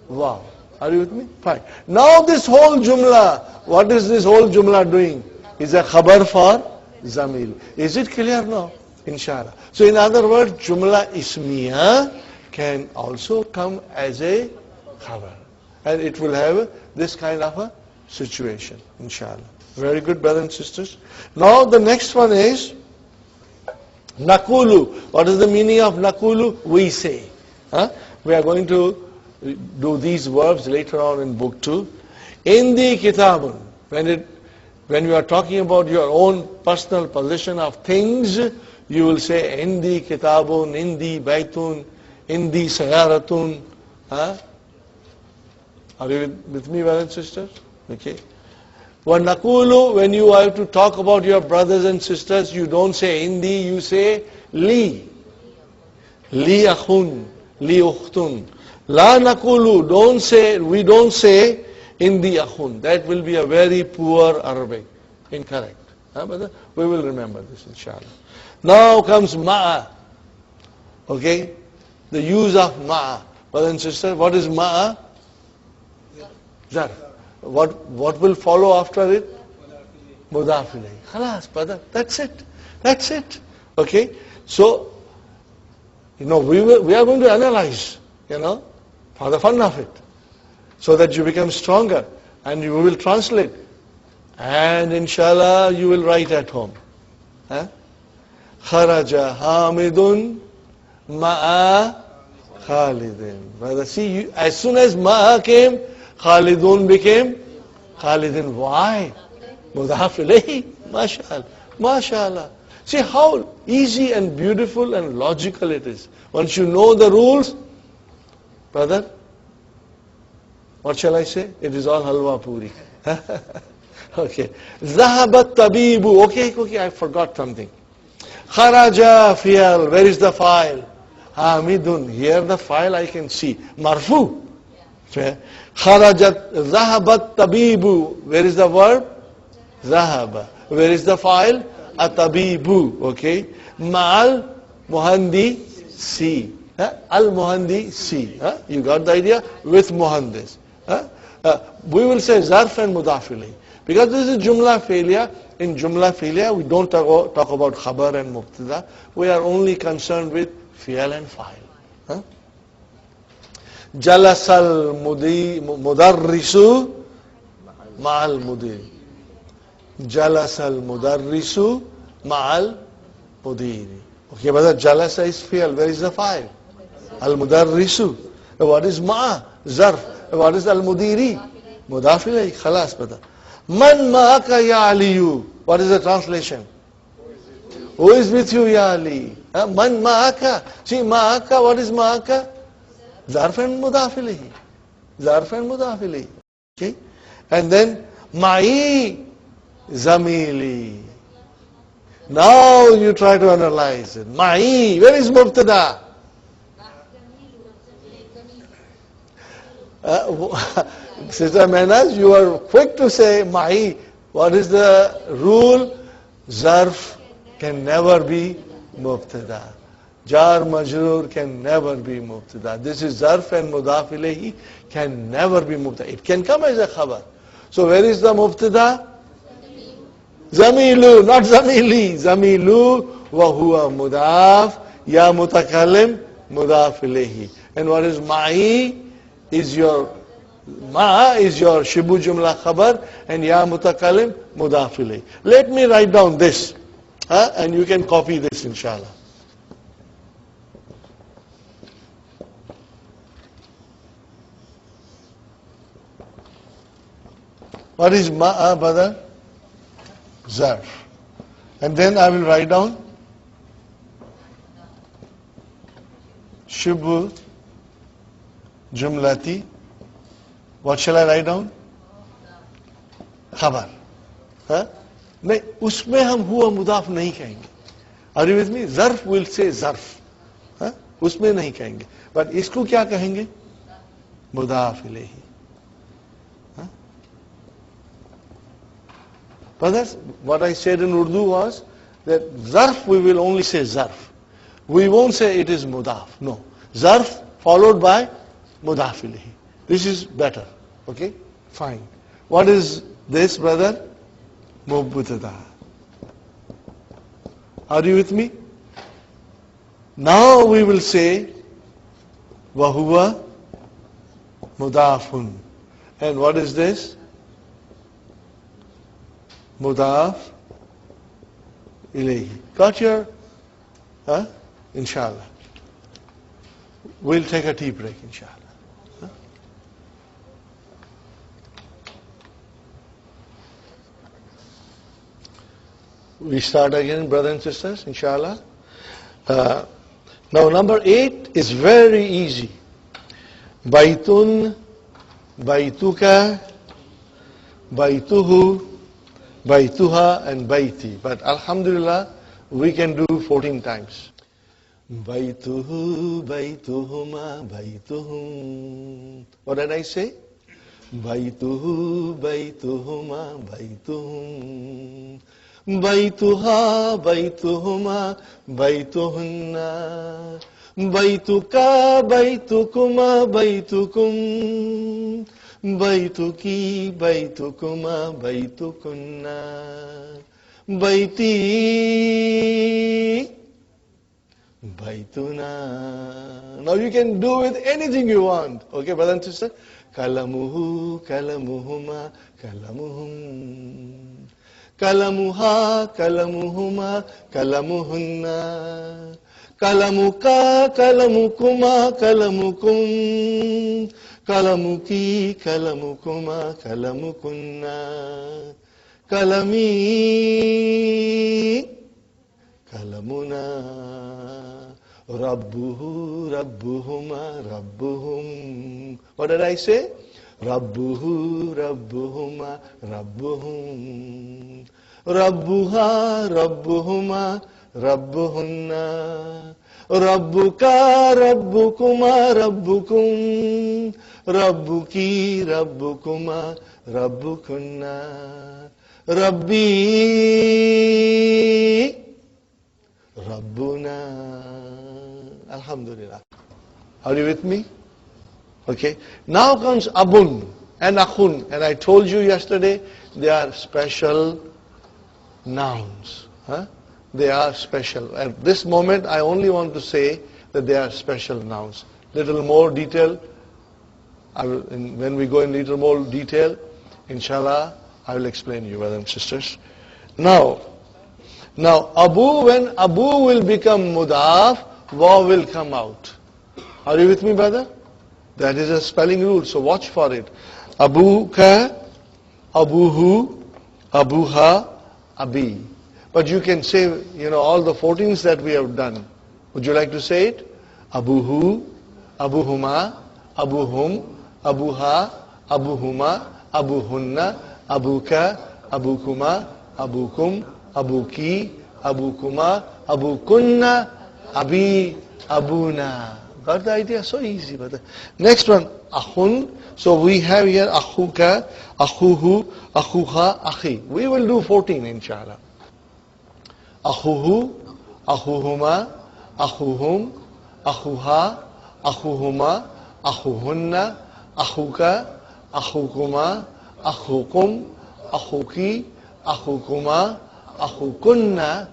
wow. Are you with me? Fine. Now this whole jumla, what is this whole jumla doing? Is a khabar for zamil. Is it clear now? Inshallah. So in other words, jumla ismiya can also come as a khabar. And it will have this kind of a situation, inshallah. Very good, brothers and sisters. Now the next one is nakulu. What is the meaning of nakulu? We say. We are going to do these verbs later on in book 2. Indi kitabun. When you are talking about your own personal possession of things, you will say indi kitabun, indi baitun, indi sayaratun. Are you with me, brothers and sisters? Okay. Nakulu, when you have to talk about your brothers and sisters, you don't say indi, you say li. Li akhun, li ukhtun. La nakulu, we don't say indi akhun. That will be a very poor Arabic. Incorrect. But we will remember this, inshallah. Now comes ma'a. Okay? The use of ma'a. Brothers and sisters, what is ma'a? Ẓarf. What will follow after it? Muḍāf إليه. Khalas, brother. That's it. Okay? So, we are going to analyze, for the fun of it. So that you become stronger and you will translate. And inshallah, you will write at home. Kharaja Hamidun ma'a Khalidin. Brother, see, as soon as ma'a came, Khalidun became Khalidin. Why? Muḍāf إليه. MashaAllah. See how easy and beautiful and logical it is. Once you know the rules, brother, what shall I say? It is all halwa puri. Okay. ذهب الطبيب. Okay, I forgot something. خرج فعل. Where is the file? حامد. Here the file I can see. مرفوع. خرجت. ذهب الطبيب. Where is the verb? ذهب. Where is the file? الطبيب. Okay. مع المهندس. Al-Muhandisi. You got the idea? With Muhandis. We will say Ẓarf and Muḍāf إليه. Because this is Jumla failure. In Jumla failure, we don't talk about Khabar and Mubtada. We are only concerned with Fi'al and Fa'il. جلس المدرس مع المدير. جلس المدرس مع المدير. Okay, but Jalasa is fi'al. Where is the file? Al-Mudarrisu. What is ma'a? Ẓarf. What is al-Mudiri? Muḍāf إليه. خلاص bada. Man ma'aka ya Aliyu. What is the translation? Who is with you ya Ali? Man ma'aka. See ma'aka, what is ma'aka? Ẓarf and Muḍāf إليه. Ẓarf and Muḍāf إليه. Okay. And then ma'i zamili. Now you try to analyze it. Ma'i, where is Mubtada? Sister Mehnaz, you are quick to say Ma'i. What is the rule? Ẓarf can never be Mubtada. Jar majrūr can never be Mubtada. This is Ẓarf and Muḍāf إليه can never be Mubtada. It can come as a Khabar. So where is the Mubtada? Zamilu, not Zamili. Zamilu wa huwa Muḍāf. Ya mutakallim Muḍāf إليه. And what is Ma'i? Is your Ma is your Shibu Jumla Khabar, and Ya mutakallim Muḍāf إليه. Let me write down this, and you can copy this inshallah. What is Ma'a, brother? Ẓarf. And then I will write down Shibu Jumlati. What shall I write down? Khabar. नहीं, उसमें हम हुआ मुदाफ नहीं कहेंगे. Are you with me? Ẓarf will say Ẓarf. उसमें नहीं कहेंगे. But इसको क्या कहेंगे? मुदाफ इलेही. Brothers, what I said in Urdu was that Ẓarf we will only say Ẓarf. We won't say it is Muḍāf. No. Ẓarf followed by Muḍāf إليه. This is better. Okay? Fine. What is this, brother? Mubtada. Are you with me? Now we will say وَهُوَ مُضَافٌ. And what is this? Muḍāf إليه. Got your? Inshallah. We'll take a tea break, inshallah. We start again, brothers and sisters, inshallah. Now, number 8 is very easy. Baitun, baituka, baituhu, baituha, and baiti. But alhamdulillah, we can do 14 times. Baituhu, baituhuma, baituhum. What did I say? Baituhu, baituhuma, baituhum. Baituha, baituhuma, baituhunna. Baituka, baitukuma, baitukum. Baituki, baitukuma, baitukunna. Baiti, baituna. Now you can do with anything you want. Okay, brother and sister? Kalamuhu, kalamuhuma, kalamuhum. Kalamuha, kalamuhuma, kalamuhunna. Kalamuka, kalamukuma, kalamukum. Kalamuki, kalamukuma, kalamukunna. Kalami, kalamuna. Rabbuhu, rabbuhuma, rabbuhum. What did I say? Rabbuhu, Rabbuhuma, Rabbuhum. Rabbuha, Rabbuhuma, Rabbuhunna. Rabbuka, Rabbukuma, Rabbukum. Rabbuki, Rabbukuma, Rabbukunna. Rabbi, Rabbuna. Alhamdulillah. Are you with me? Okay. Now comes Abun and Akhun. And I told you yesterday, they are special nouns. They are special. At this moment, I only want to say that they are special nouns. Little more detail, when we go in little more detail, inshallah, I will explain you, brothers and sisters. Now, Abu, when Abu will become Muḍāf, Waw will come out. Are you with me, brother? That is a spelling rule, so watch for it. Abuka, Abuhu, Abuha, Abi. But you can say, all the 14s that we have done. Would you like to say it? Abuhu, Abuhuma, Abuhum, Abuha, Abuhuma, Abuhunna, Abuka, Abukuma, Abukum, Abuki, Abukuma, Abukunna, Abi, Abuna. Got the idea? So easy, brother. Next one, Akhun. So we have here Akhuka, Akhuhu, Akhuha, Akhi. We will do 14, inshallah. Akhuhu, Akhuhuma, Akhuhum, Akhuha, Akhuhuma, Akhuhunna, Akhuka, Akhukuma, Akhukum, Akhuki, Akhukuma, Akhukunna,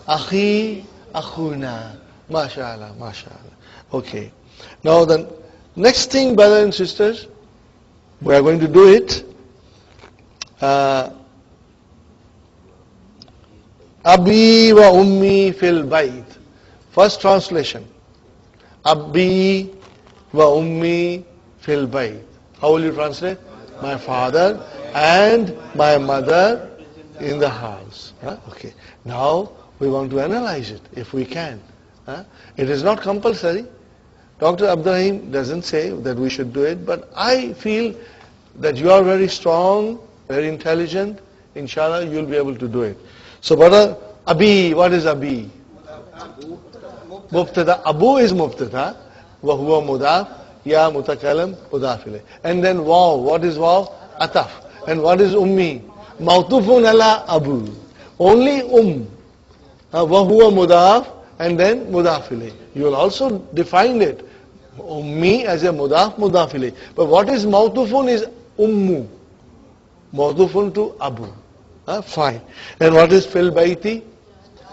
Akhi, Akhuna. MashaAllah, MashaAllah. Okay. Now the next thing, brothers and sisters, we are going to do it. Abi wa ummi fil bayt. First translation. Abi wa ummi fil bayt. How will you translate? My father and my mother in the house. Okay. Now we want to analyze it if we can. It is not compulsory. Dr. Abdurrahim doesn't say that we should do it, but I feel that you are very strong, very intelligent. Inshallah, you'll be able to do it. So, brother, Abi, what is Abi? Mubtada. Abu is Mubtada. Wa huwa Muḍāf. Ya mutakalam Muḍāf ilayh. And then Waw. What is Waw? Ataf. And what is Ummi? Mawtufun ala Abu. Only Wa huwa Muḍāf. And then Muḍāf ilayh. You will also define it. Ummi as a Muḍāf, Muḍāf ilayh. But what is Mawtufun is Ummu. Mawtufun to Abu. Fine. And what is fil bayti?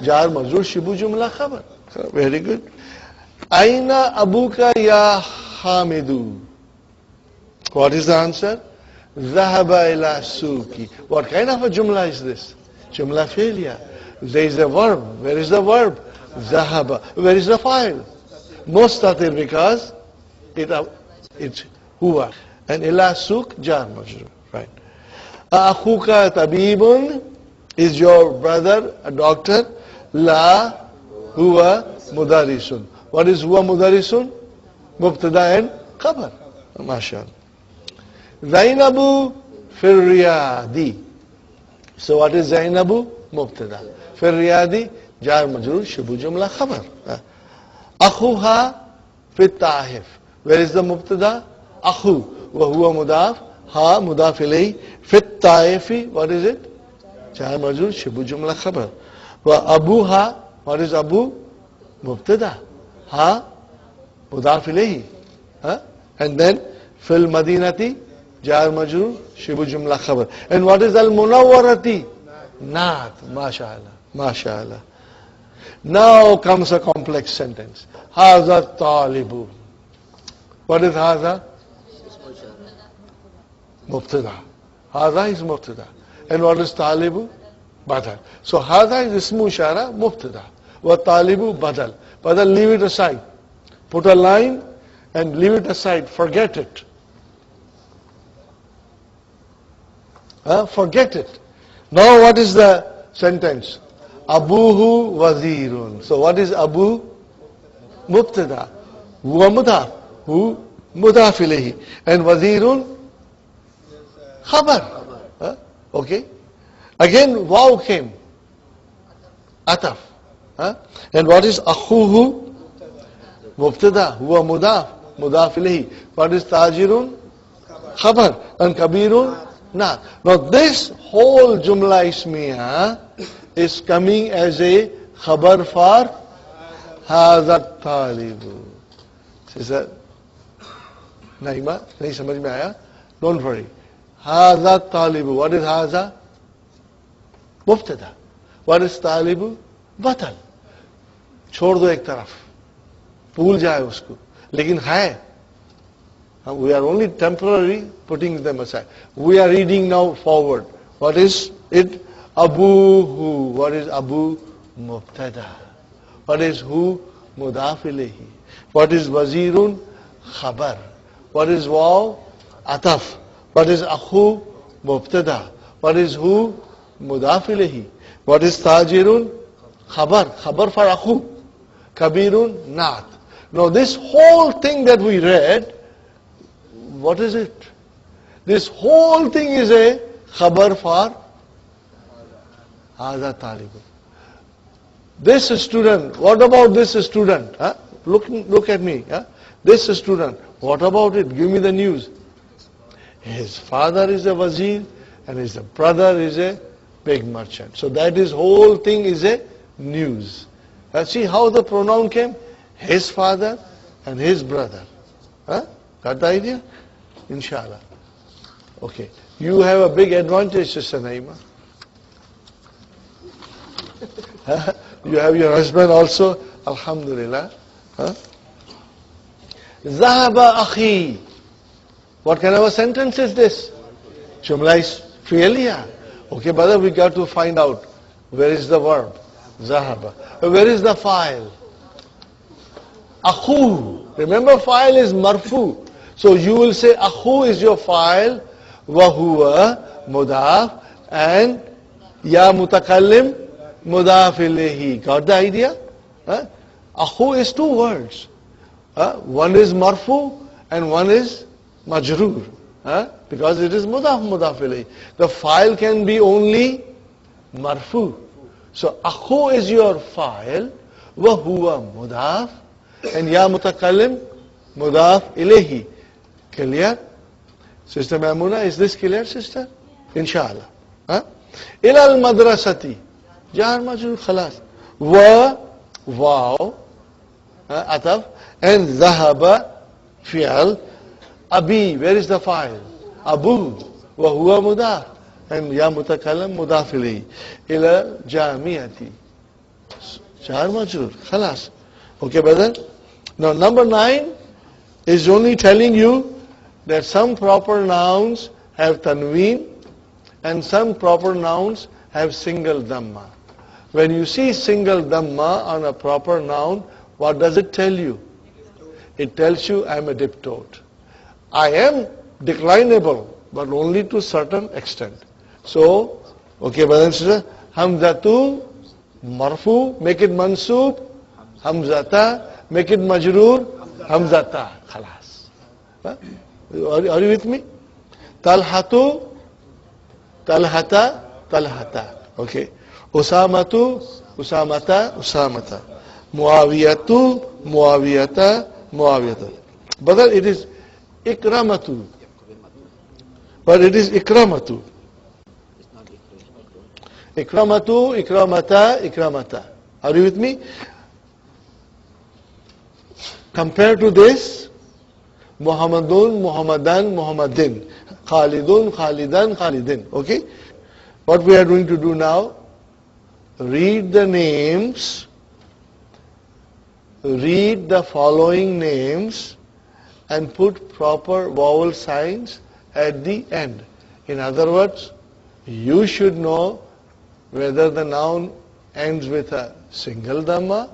Jar majrūr shibu jumla khabar. Very good. Aina abuka ya Hamidu. What is the answer? Zahaba ila suki. What kind of a jumla is this? Jumla failure. There is a verb. Where is the verb? Zahaba. Where is the file? Mustatir, because it's huwa. And ila suk jar majrūr. Right. Akhuka tabibun is your brother, a doctor. La huwa mudarisun. What is huwa mudarisun? Mubtada and khabar. MashaAllah. Zainabu fil riyadi. So what is Zainabu? Mubtada. Fil riyadi jar majrūr shibu jumla khabar. Akhuha fit tahif. Where is the mubtada? Akhu. Wa huwa Muḍāf. Ha Muḍāf ilayh. Fit ta'ifi, what is it? Jar majrūr shibu jumla khabar. Wa abuha, what is Abu? Mubtada. Ha Muḍāf ilayhi. And then fil madinati jar majrūr shibu jumla khabar. And what is al munawwarati? Naat. MashaAllah. MashaAllah. Now comes a complex sentence. Haza talibu. What is haza? Mubtada. Haza is Mubtada. And what is talibu? Badal. So haza is ismu ishara, Mubtada. Wa talibu badal. Badal, leave it aside. Put a line and leave it aside. Forget it. Forget it. Now what is the sentence? Abuhu wazirun. So what is Abu? Mubtada. Huwa Muḍāf. Hu Muḍāf ilayhi. And wazirun Khabar. Okay. Again, waw came. Ataf. And what is akhuhu? Mubtada. Huwa mudaf. Mudaf ilayhi. What is tajirun? Khabar. And kabirun? Naat. Now this whole jumla ismiya is coming as a khabar for hadha talibu. Sister Naima, nahi samajh mein aaya? Don't worry. Hadha talibu. What is hadha? Mubtada. What is talibu? Batan. छोड़ दो एक तरफ, भूल जाए उसको, लेकिन है. We are only temporarily putting them aside. We are reading now forward. What is it? Abuhu. What is Abu? Mubtada. What is Hu? Muḍāf ilayhi. What is Wazirun? Khabar. What is Waw? Ataf. What is Akhu? Mubtada. What is Hu? Muḍāf ilayhi. What is Tajirun? Khabar. Khabar for Akhu. Kabirun? Naat. Now this whole thing that we read, what is it? This whole thing is a khabar for hadha talibu. This student, what about this student? Look at me. This student, what about it? Give me the news. His father is a wazir and his brother is a big merchant. So that is whole thing is a news. See how the pronoun came? His father and his brother. Got the idea? Inshallah. Okay. You have a big advantage, Sister Naima. You have your husband also. Alhamdulillah. Zahaba akhi. What kind of a sentence is this? Jumla is fi'liya. Okay, brother, we got to find out where is the verb. Zahaba. Where is the file? Akhu. Remember, file is marfu. So you will say akhu is your file, wa huwa mudaf, and ya mutakallim mudaf ilayhi. Got the idea? Akhu is two words. One is marfu and one is majrūr. Because it is mudaf ilayhi. The file can be only marfu. So akhu is your file, wa huwa mudaf, and ya mutakallim mudaf ilayhi. Clear? Sister Maimuna, is this clear, sister? Inshallah. Ila al-madrasati. Jar majrur khalas. Wa, waw, ataf, and zahaba, fi'al. Abi, where is the file? Abu, wa huwa mudaf, and ya mutakallam mudaf ilayhi. Ila jamiati. Jar majrur khalas. Okay, brother? Now, number 9 is only telling you that some proper nouns have tanween and some proper nouns have single dhamma. When you see single dhamma on a proper noun, what does it tell you? It tells you I am a diptote. I am declinable, but only to certain extent. So, okay, brother and sister, hamzatu, marfu, make it mansub, hamzata, make it majrur, hamzata, khalas. Are you with me? Talhatu, talhata, talhata. Okay. Usamatu, usamata, usamata. Muawiyatu, muawiyata, muawiyata. But it is ikramatu. But it is ikramatu. Ikramatu, ikramata, ikramata. Are you with me? Compared to this, Muhammadun, Muhammadan, Muhammadin. Khalidun, Khalidan, Khalidin. Okay? What we are going to do now, read the names, read the following names, and put proper vowel signs at the end. In other words, you should know whether the noun ends with a single dhamma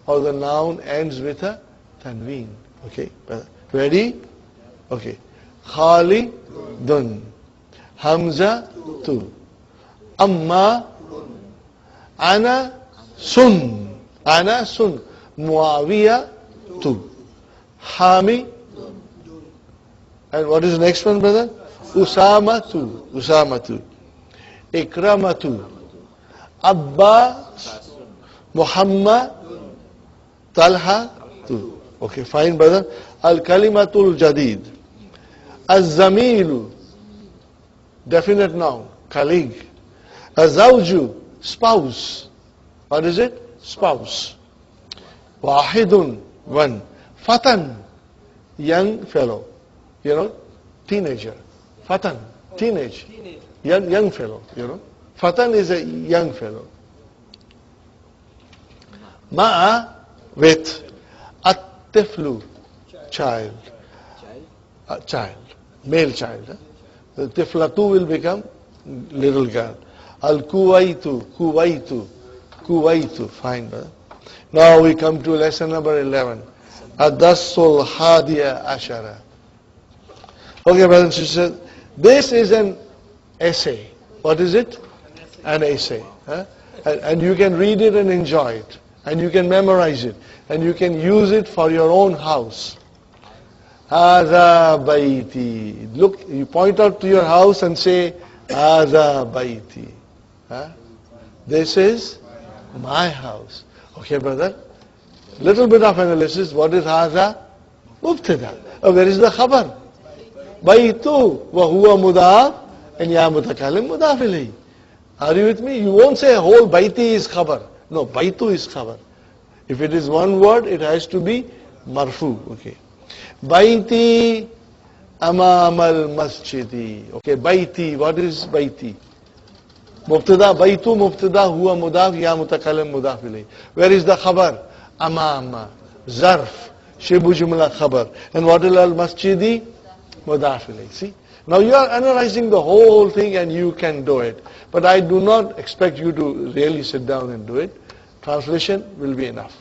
or the noun ends with a tanween. Okay? Ready? Okay. Khalidun. Hamza tu. Amma. Ana sun. Ana sun. Muawiya tu. Hami. And what is the next one, brother? Usamatu, Usamatu. Ikramatu. Abbas, Muhammad, Talha, tu. Okay, fine, brother. Al-Kalimatul Jadid. Az-Zamilu, definite noun, colleague. Az-Zawju, spouse. What is it? Spouse. Wahidun, one. Fatan, young fellow. You know, teenager. Fatan, teenage. Young fellow, you know. Fatan is a young fellow. Ma'a, with. At-Tiflu, child. Child. Male child. The Tiflatu will become little girl. Al-Kuwaitu, Kuwaitu, Kuwaitu. Fine, brother. Now we come to lesson number 11. Ad-Dassul Hadiya Ashara. Okay, brothers and sisters, this is an essay. What is it? An essay. Huh? And you can read it and enjoy it. And you can memorize it. And you can use it for your own house. Hāzā bayti. Look, you point out to your house and say, Hāzā bayti. Huh? This is my house. Okay, brother? Little bit of analysis. What is Hāzā? Mubtada. Where is the Khabar? Baytu wa huwa Muḍāf and ya mutakallim Muḍāf Ilayhi. Are you with me? You won't say whole bayti is Khabar. No, Baytu is Khabar. If it is one word, it has to be marfu. Okay. Bayti amam al-masjidi. Okay, bayti. What is bayti? Mubtada, baytu, mubtada, huwa Muḍāf, ya mutakallim Muḍāf Ilayhi. Where is the Khabar? Amama, Ẓarf, Shibu Jumla Khabar. And what is al-masjidi? Muḍāf Ilayhi. See? Now you are analyzing the whole thing and you can do it. But I do not expect you to really sit down and do it. Translation will be enough.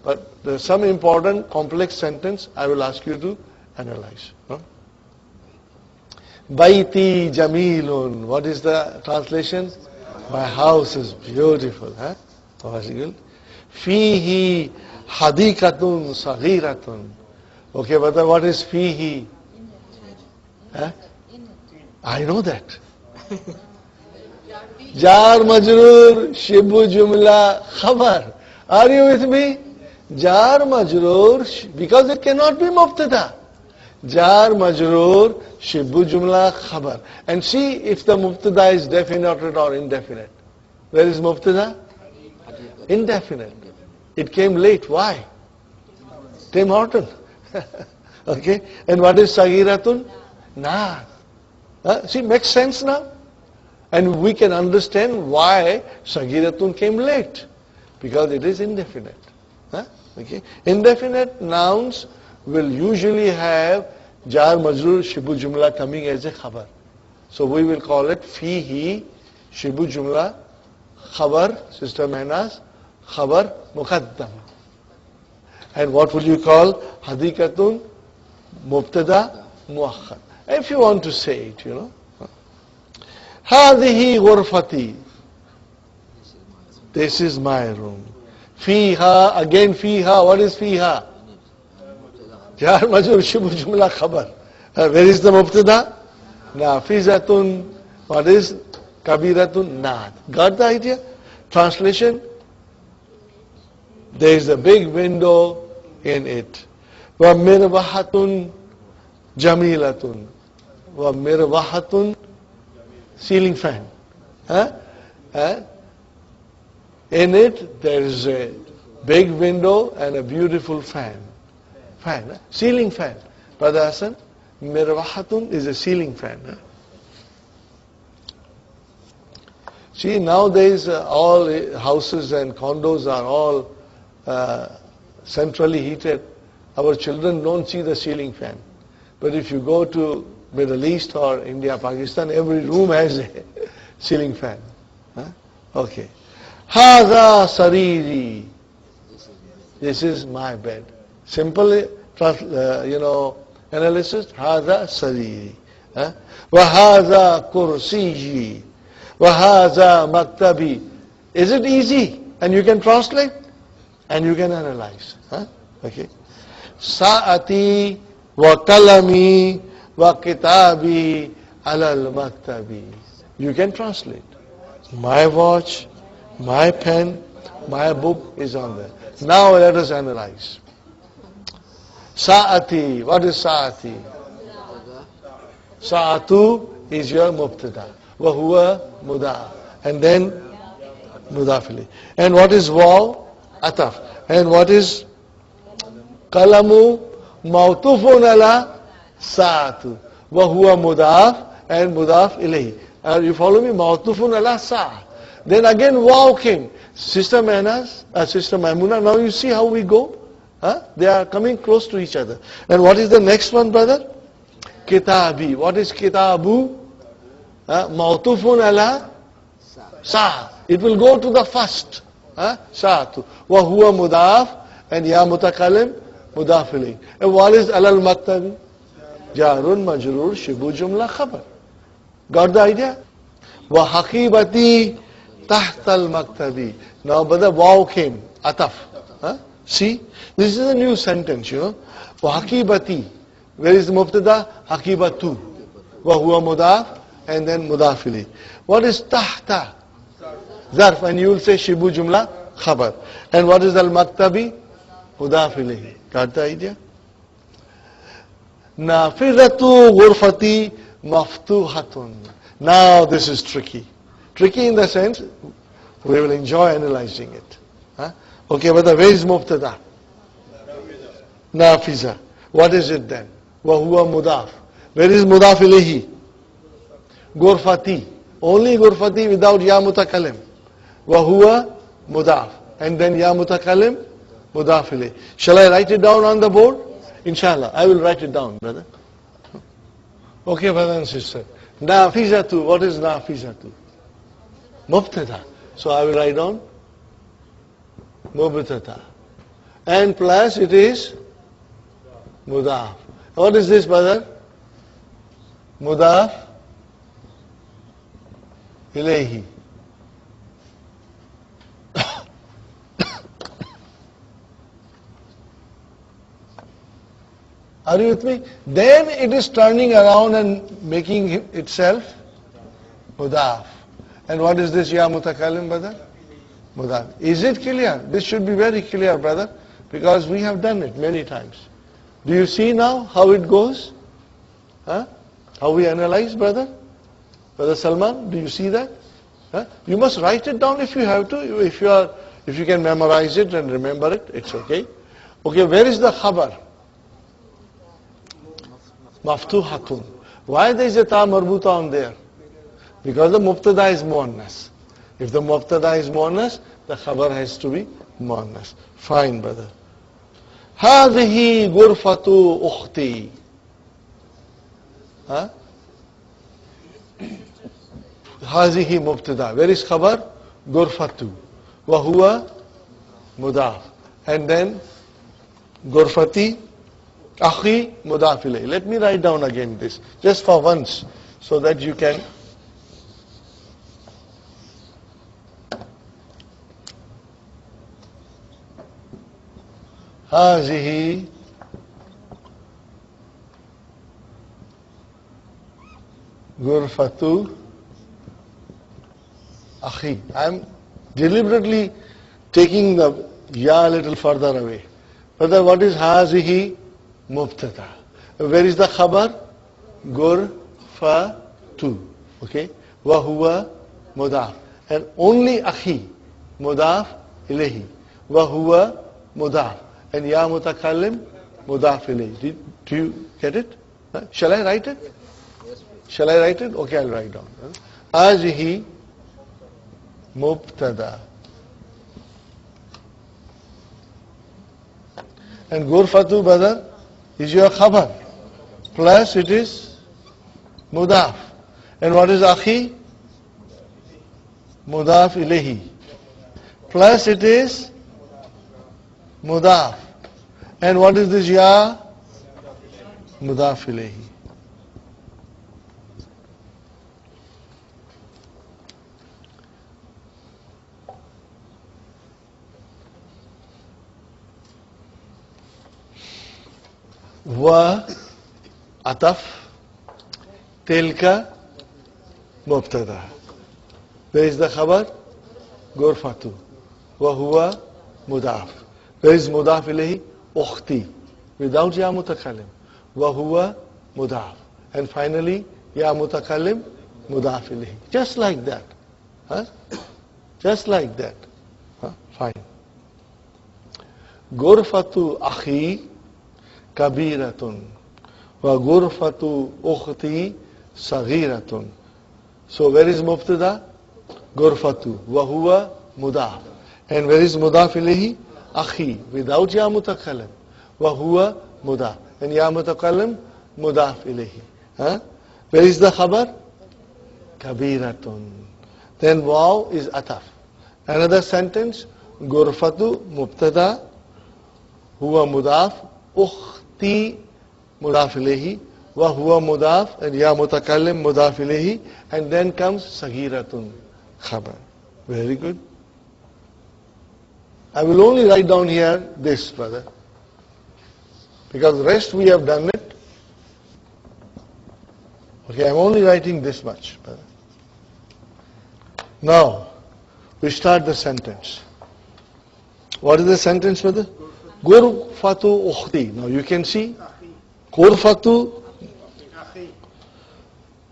But there's some important complex sentence I will ask you to analyze. Huh? Bayti Jamilun. What is the translation? My house is beautiful. Huh? Possible. Fihi hadikatun saghiratun. Okay, but what is fihi? Huh? I know that. Jar majrūr shibu jumla khabar. Are you with me? Jar majrūr, because it cannot be mubtada. Jar majrūr shibu jumla khabar. And see if the mubtada is definite or indefinite. Where is mubtada? Indefinite. It came late. Why? Tim Horton. Okay. And what is sagiratun? Nah. See, makes sense now? And we can understand why sagiratun came late. Because it is indefinite. Huh? Okay. Indefinite nouns will usually have jar majrur shibu jumla coming as a khabar. So we will call it fihi shibu jumla khabar, Sister Mehnaz, khabar muqaddam. And what will you call hadikatun mubtada muakhar. If you want to say it, you know. Hādhihi ghurfati. This is my room. Fiha, again fiha. What is fiha? Jar majrur shibu jumla khabar. Where is the mubtada? Nafizatun. What is kabiratun? Naat. Got the idea? Translation? There is a big window in it. Wa mirwahatun jamilatun. Wa mirwahatun, ceiling fan. Huh? In it there is a big window and a beautiful fan. Fan, ceiling fan. Brother Hassan, mirwahatun is a ceiling fan. See, nowadays all houses and condos are all centrally heated. Our children don't see the ceiling fan. But if you go to Middle East or India, Pakistan, every room has a ceiling fan. Huh? Okay. Hāzā sarīrī. This is my bed. Simple, analysis. Hāzā sarīrī. Wa hāzā kursiyyi. Wa hāzā maktabi. Is it easy? And you can translate and you can analyze. Huh? Okay. Sa'ati wa kalami wa kitabi ala al-maktabi. You can translate. My watch, my pen, my book is on there. Now let us analyze. Sa'ati. What is sa'ati? Sa'atu is your mubtada. Wa huwa mudāf. And then mudāf ilayhi. And what is waw? Ataf. And what is qalamu? Mawtufun ala sa'atu. Wa huwa mudāf and mudāf ilayhi. You follow me? Mawtufun ala sa'. Then again waw came. Sister Maimuna, now you see how we go? Huh? They are coming close to each other. And what is the next one, brother? Kitabi. What is kitabu? Mawtufun ala sa'. It will go to the first. Sa'atu. Wa huwa mudāf and ya mutakallim mudāf ilayhi. And what is alal maktabi? Jarun majrūr shibu jumla khabar. Got the idea? Wa haqibati tahtal maktabi. Now brother, waw came. Ataf. See? This is a new sentence, you know. Wa haqibati. Where is the mubtada? Haqibatu. Wa huwa mudāf and then mudāf ilayhi. What is tahta? Ẓarf. And you will say shibu jumla khabar. And what is al-maktabi? Mudāf ilayhi. Got the idea? Nafidatu ghurfati maftuhatun. Now this is tricky. Tricky in the sense, we will enjoy analyzing it. Okay, but where is mubtada? Nafiza. What is it then? Wa huwa mudāf. Where is mudāf ilayhi? Ghurfati. Only ghurfati without ya mutakallim. Wa huwa mudāf. And then ya mutakallim mudāf ilayhi. Shall I write it down on the board? Inshallah, I will write it down, brother. Okay, brother and sister. Nafizatu. What is nafizatu? Mubtada. So I will write down mubtada. And plus it is mudāf. What is this, brother? Mudāf ilayhi. Are you with me? Then it is turning around and making itself mudāf. And what is this ya mutakallim, brother? Mudāf. Is it clear? This should be very clear, brother, because we have done it many times. Do you see now how it goes? How we analyze, brother? Brother Salman, do you see that? You must write it down if you have to. If you can memorize it and remember it, it's okay. Okay, where is the khabar? Maftuhatun. Why there is a ta marbuta on there? Because the mubtada is muannas. If the mubtada is muannas, the khabar has to be muannas. Fine, brother. هذه غرفة أختي. هذه مبتدا. Where is khabar? غرفة. وهو مضاف. And then غرفتي أخي مضاف إليه. Let me write down again this, just for once, so that you can. هذه غرفة أخي. I am deliberately taking the ya a little further away. But what is هذه? Mubtada. Where is the khabar? Ghurfatu. Okay. Wa huwa mudāf. And only akhi. Mudāf ilayhi. Wa huwa mudāf. And ya mutakallim mudāf ilayhi. Do you get it? Shall I write it? Yes, please. Shall I write it? Okay, I'll write down. Hazihi mubtada. And ghurfatu, brother, is your khabar. Plus it is mudāf. And what is akhi? Mudāf ilayhi. Plus it is mudāf. And what is this ya? Mudāf ilayhi. Wa ataf tilka mubtada. Where is the khabar? Ghurfatu. Wa huwa mudaf. Where is mudaf ilayhi? Ukhti. Without ya mutakallim. Wa huwa mudaf. And finally, ya mutakallim, mudaf ilayhi. Just like that. Huh? Just like that. Huh? Fine. Ghurfatu akhi kabiratun. Wa ghurfatu ukhti saghiratun. So where is mubtada? Ghurfatu. Wa huwa mudaf. And where is mudaf ilayhi? Akhi. Without ya mutakallim. Wa huwa mudaf. And ya mutakallim, mudaf ilayhi. Huh? Where is the khabar? Kabiratun. Then waw is ataf. Another sentence. Ghurfatu mubtada. Huwa mudaf. Ukhti mudaf ilayhi. Wa huwa mudaf. And ya mutakallim mudaf ilayhi. And then comes saghiratun. Khabar. Very good. I will only write down here this, brother. Because the rest we have done it. Okay, I'm only writing this much, brother. Now, we start the sentence. What is the sentence, brother? Ghurfatu ukhti. Now you can see. Ghurfatu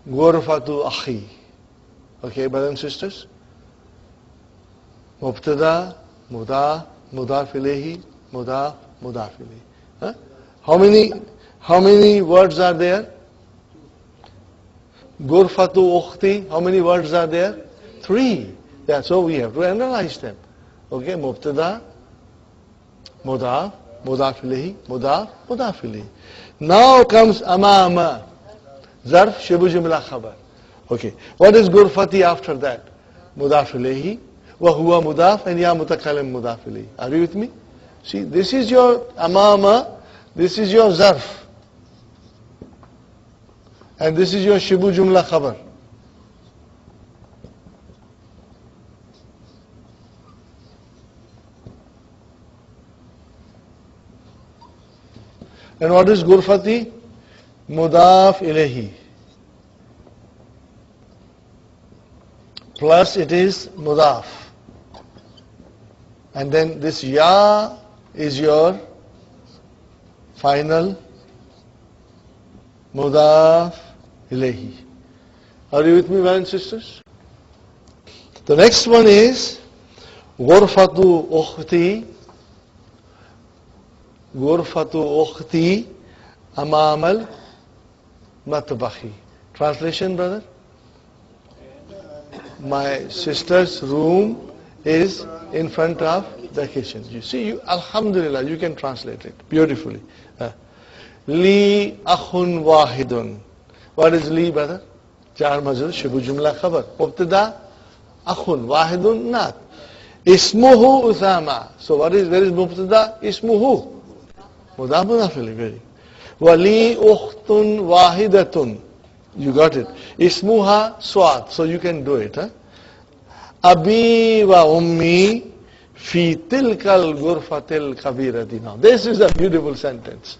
akhi. Okay, brothers and sisters. Mubtada, mudaf, mudaf ilayhi, mudaf, mudaf ilayhi. Huh? How many words are there? Ghurfatu ukhti. How many words are there? 3. Yeah, so we have to analyze them. Okay, mubtada, mudaf, mudaf ilayhi, mudaf, mudaf ilayhi. Now comes amama. Ẓarf, shibu jumla khabar. Okay, what is ghurfati after that? Mudaf ilayhi, wa huwa mudaf, and ya mutakallim mudaf ilayhi. Are you with me? See, this is your amama, this is your ẓarf. And this is your shibu jumla khabar. And what is ghurfati? Muḍāf ilayhi. Plus it is mudaf. And then this ya is your final mudāf ilayhi. Are you with me, brothers and sisters? The next one is ghurfatu ukhti. Ghurfatu ukhti amamal matbahi. Translation, brother? My sister's room is in front of the kitchen. You see, you, alhamdulillah, you can translate it beautifully. Li akhun wahidun. What is li, brother? Jar majrūr, shibu jumla khabar. Mubtada, akhun, wahidun, not. Ismuhu Usama. So where is mubtada? Ismuhu. Mudāf mudāf ilayhi. Very. Wali ukhtun wahidatun. You got it. Ismuha swat. So you can do it. Abi wa ummi fi tilkal ghurfatil kabirati. Now this is a beautiful sentence.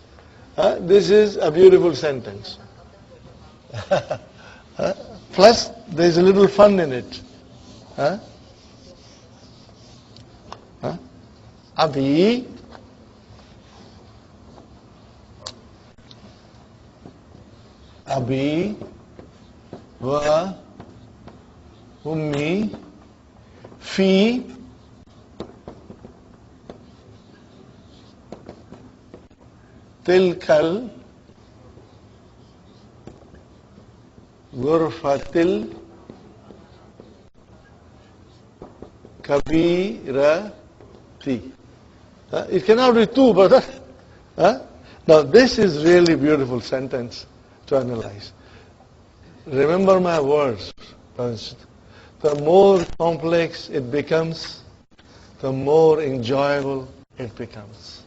This is a beautiful sentence. Plus there is a little fun in it. Abi wa ummi fi tilkal ghurfatil kabirati. It cannot be two, brother. Now this is really beautiful sentence to analyze. Remember my words. The more complex it becomes, the more enjoyable it becomes.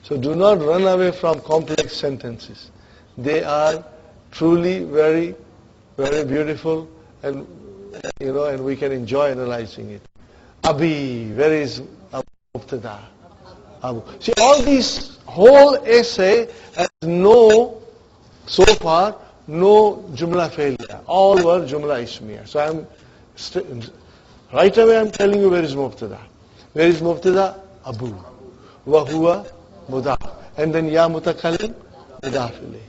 So do not run away from complex sentences. They are truly very, very beautiful, and and we can enjoy analyzing it. Abi, where is Mubtada? Abu. See, all these whole essay has so far no Jumla failure. All were Jumla Ismiya. So right away I'm telling you where is Mubtada. Where is Mubtada? Abu. Wa huwa Muḍāf. And then Ya Mutakallim, Muḍāf Ilayhi.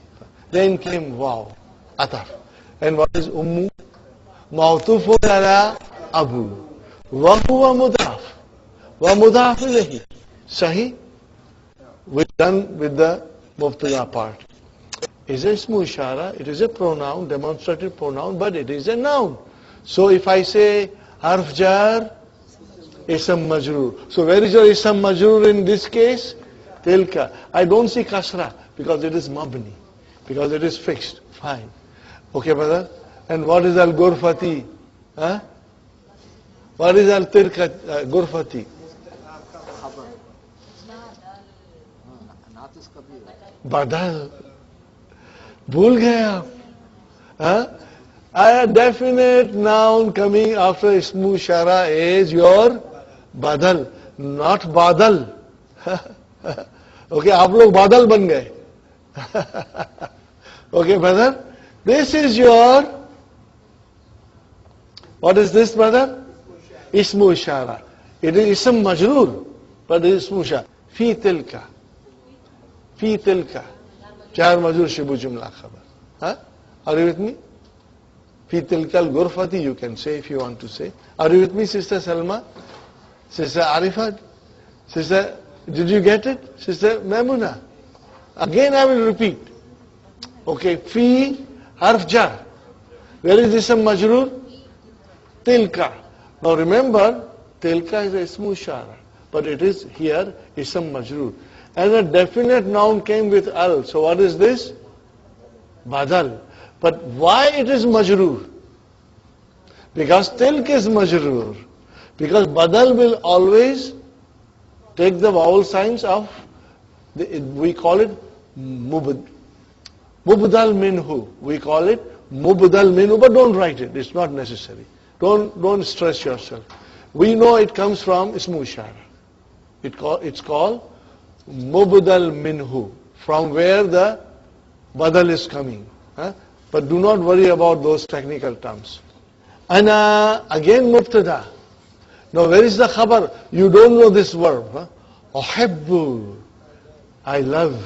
Then came Waw, Ataf. And what is Ummu? Ma'tufun ala Abu. Wa huwa Muḍāf. Wa Muḍāf Ilayhi. Sahi? We're done with the Mubtada part. Is a Ismu Ishara, it is a pronoun, demonstrative pronoun, but it is a noun. So if I say Harf Jar, Ism Majrūr. So where is your Ism Majrūr in this case? Tilka. I don't see Kasra because it is Mabni, because it is fixed. Fine. Okay, brother? And what is Al-Ghurfati? Huh? What is Al-Tirka Ghurfati? Khabar. Naat is kabir. Badal. Bhul gaye aap. A definite noun coming after Ismu Ishara is your Badal, not Badal. Okay, aap log Badal ban gaye. Okay, brother? This is your, what is this, brother? Ismu Ishara. It is Ism Majrūr, but it is Ismu Ishara. Fi tilka. Fi tilka. Jar Majrūr Shibu Jumla Khabar. Huh? Are you with me? Fi tilka al-Ghurfati, you can say if you want to say. Are you with me, Sister Salma? Sister Arifat? Sister, did you get it? Sister Maimuna? Again I will repeat. Okay, Fi Harf Jar. Where is Ism Majrūr? Tilka. Now remember, Tilka is a Ismu Ishara, but it is here Ism Majrūr. And a definite noun came with al. So what is this? Badal. But why it is Majrūr? Because Tilk is Majrūr. Because Badal will always take the vowel signs of, we call it Mubdal Minhu. We call it Mubdal Minhu, but don't write it. It's not necessary. Don't stress yourself. We know it comes from Ismu Ishara. It's called Mubdal Minhu, from where the Badal is coming. Huh? But do not worry about those technical terms. Ana, again Mubtada. Now where is the Khabar? You don't know this verb. Huh? Uhibbu, I love.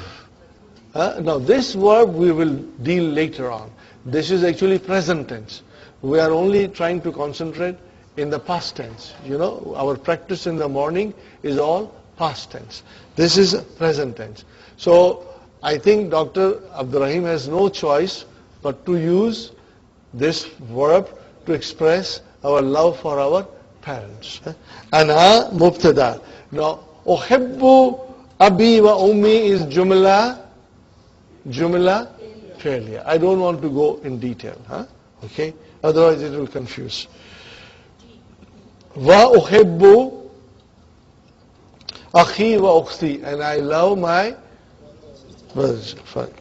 Now this verb we will deal later on. This is actually present tense. We are only trying to concentrate in the past tense. You know, our practice in the morning is all past tense. This is present tense. So I think Dr. Abdurrahim has no choice but to use this verb to express our love for our parents. Ana Mubtada. Now, Uhibbu Abi wa Ummi is Jumla failure. I don't want to go in detail. Okay? Otherwise it will confuse. Wa Uhibbu Akhi wa Ukhti. And I love my brothers. Fine.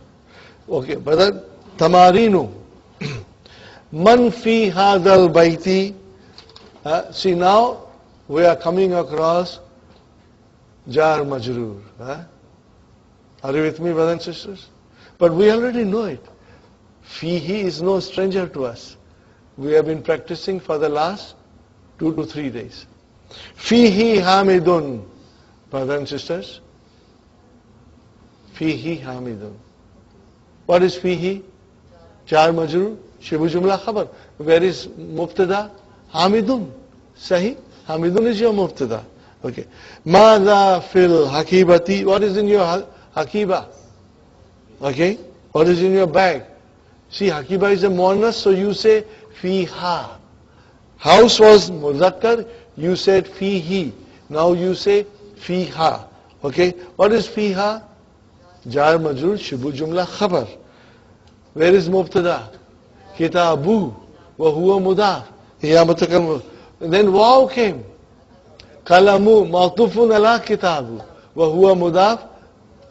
Okay, brother. Tamarinu. Man fi hadal baiti. See, now we are coming across Jar Majrūr. Are you with me, brothers and sisters? But we already know it. Fihi is no stranger to us. We have been practicing for the last 2 to 3 days. Fihi hamidun. Brothers and sisters. Fihi hamidun. What is fihi? Jar Majrūr, Shibu Jumla Khabar. Where is Mubtada? Hamidun. Sahi? Hamidun is your Mubtada. Okay. Mādī fil hakibati. What is in your hakiba? Okay. What is in your bag? See, hakiba is a muannas, so you say fiha. House was muzakkar, you said fihi. Now you say fiha. Okay. What is fiha? Jar Majrūr, Shibu Jumla Khabar. Where is Mubtada? Kitabu wa huwa Muḍāf. Ya Mutakallim. Then Waw came. Kalamu ma'tufun ala kitabu wa huwa Muḍāf.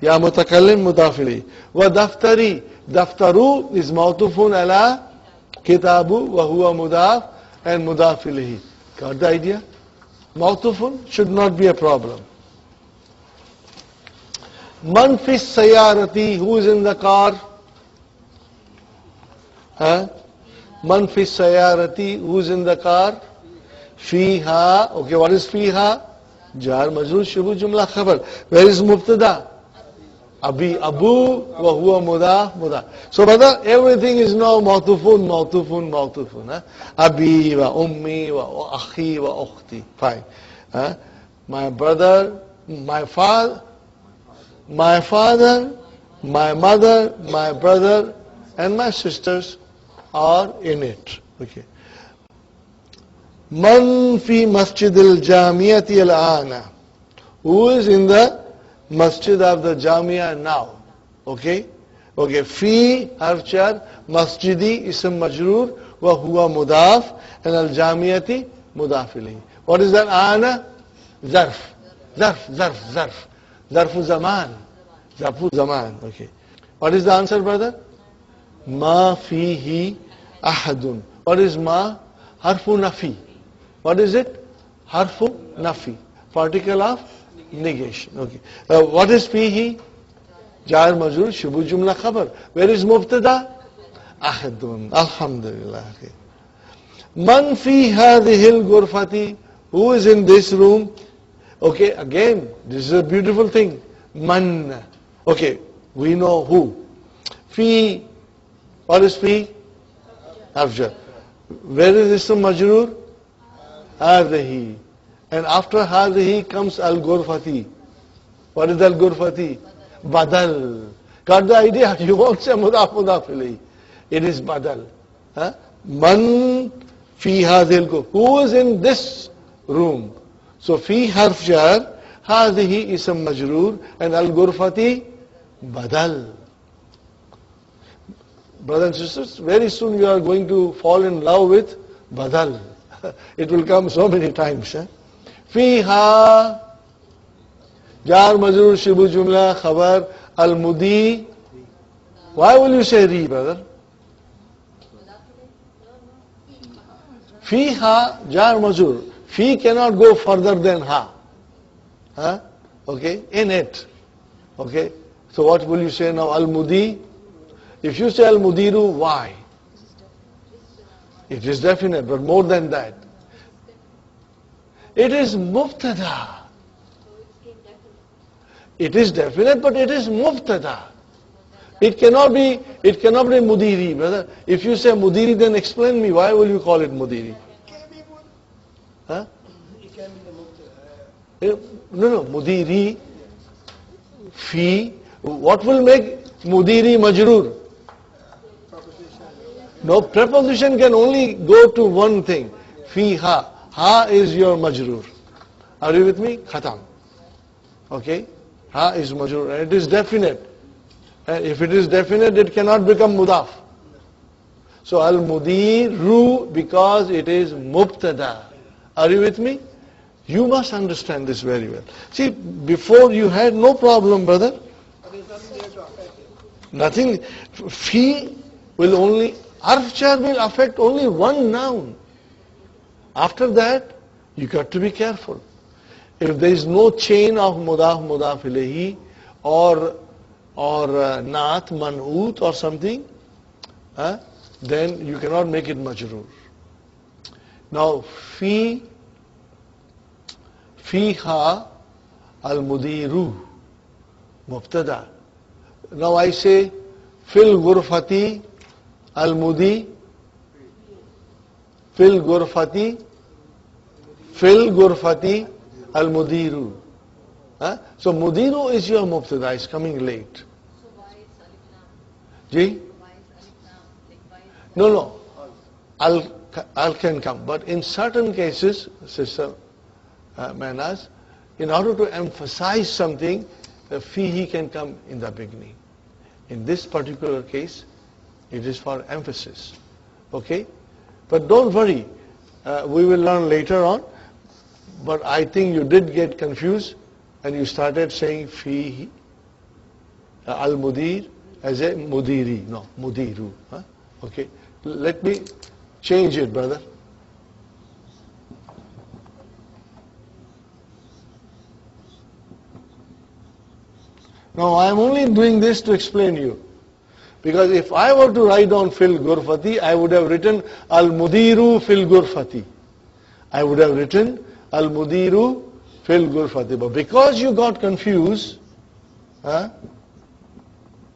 Ya Mutakallim Muḍāf ilayhi. Wa daftari. Daftaru is ma'tufun ala kitabu wa huwa Muḍāf and Muḍāf ilayhi. Got the idea? Ma'tufun should not be a problem. Man fi sayyarati, who is in the car? Huh? Man fi sayarati, who's in the car? Fiha, okay, what is fiha? Jar majrur shubu jumla khabar. Where is mubtada? Abi, abu, wa huwa mudah. So brother, everything is now mawtufun. Huh? Abi, wa ummi, wa akhi, wa ukhti. Fine. Huh? My brother, my father, my mother, my brother, and my sisters are in it. Okay. Man fi masjid al-jamiyati al-ana. Who is in the masjid of the jamia now? Okay. Okay. Fi harf jar, masjidi ism majrur, wa huwa mudaf, and al-jamiyati mudaf ilayhi. What is that? Ana? Ẓarf. Ẓarfu zaman. Okay. What is the answer, brother? Ma fihi ahadun. What is ma? Harfu nafi. What is it? Harfu nafi. Particle of negation. Okay. What is fihi? Jar majrur shubu jumla khabar. Where is mubtada? Ahadun. Alhamdulillah. Okay. Man fi hadhihi al-ghurfati. Who is in this room? Okay, again, this is a beautiful thing. Man. Okay, we know who. Fi. What is fi? Harf. Where is ism majrur? Hadhihi. And after hadhihi comes al-ghurfati. What is al-ghurfati? Badal. Got the idea? You won't say mudāf ilayhi. It is badal. Huh? Man fi hadhihi al-ghurfati. Who is in this room? So fi harf jar, hadhihi ism majrur, and al-ghurfati badal. Brothers and sisters, very soon you are going to fall in love with badal. It will come so many times. Fiha jar majrur shibu jumla khabar al-mudi. Why will you say ri, brother? Fiha jar majrur. Fi cannot go further than ha. Huh? Okay, in it. Okay, so what will you say now? Al-mudi. If you say al-mudiru, why? It is definite, but more than that. It is mubtada. It is definite, but it is mubtada. It cannot be mudiri, brother. If you say mudiri, then explain me, why will you call it mudiri? Huh? It can be the mubtada. No, mudiri, fi. What will make mudiri majrur? No, preposition can only go to one thing. Fi ha. Ha is your majrur. Are you with me? Khatam. Okay? Ha is majrur. And it is definite. And if it is definite, it cannot become mudāf. So al-mudiru, because it is mubtada. Are you with me? You must understand this very well. See, before you had no problem, brother. But there's nothing there to affect it. Nothing. Fi will only, harf jar will affect only one noun. After that, you got to be careful. If there is no chain of mudāf ilayhi or naat, man'ut or something, then you cannot make it majrur. Now, fiha al-mudiru, mubtada. Now I say, fil ghurfati al-mudi, fil ghurfati al-mudiru. So mudiru is your mubtada, is coming late. So why is alif lam? Ji? Why is alif lam? Like why is No. Al can come. But in certain cases, Sister Manas, in order to emphasize something, fihi can come in the beginning. In this particular case, it is for emphasis. Okay? But don't worry. We will learn later on. But I think you did get confused and you started saying fihi al-mudir as a mudiri. No, mudiru. Okay? Let me change it, brother. Now I am only doing this to explain you. Because if I were to write down fil ghurfati, I would have written al-mudiru fil ghurfati. I would have written al-mudiru fil ghurfati. But because you got confused,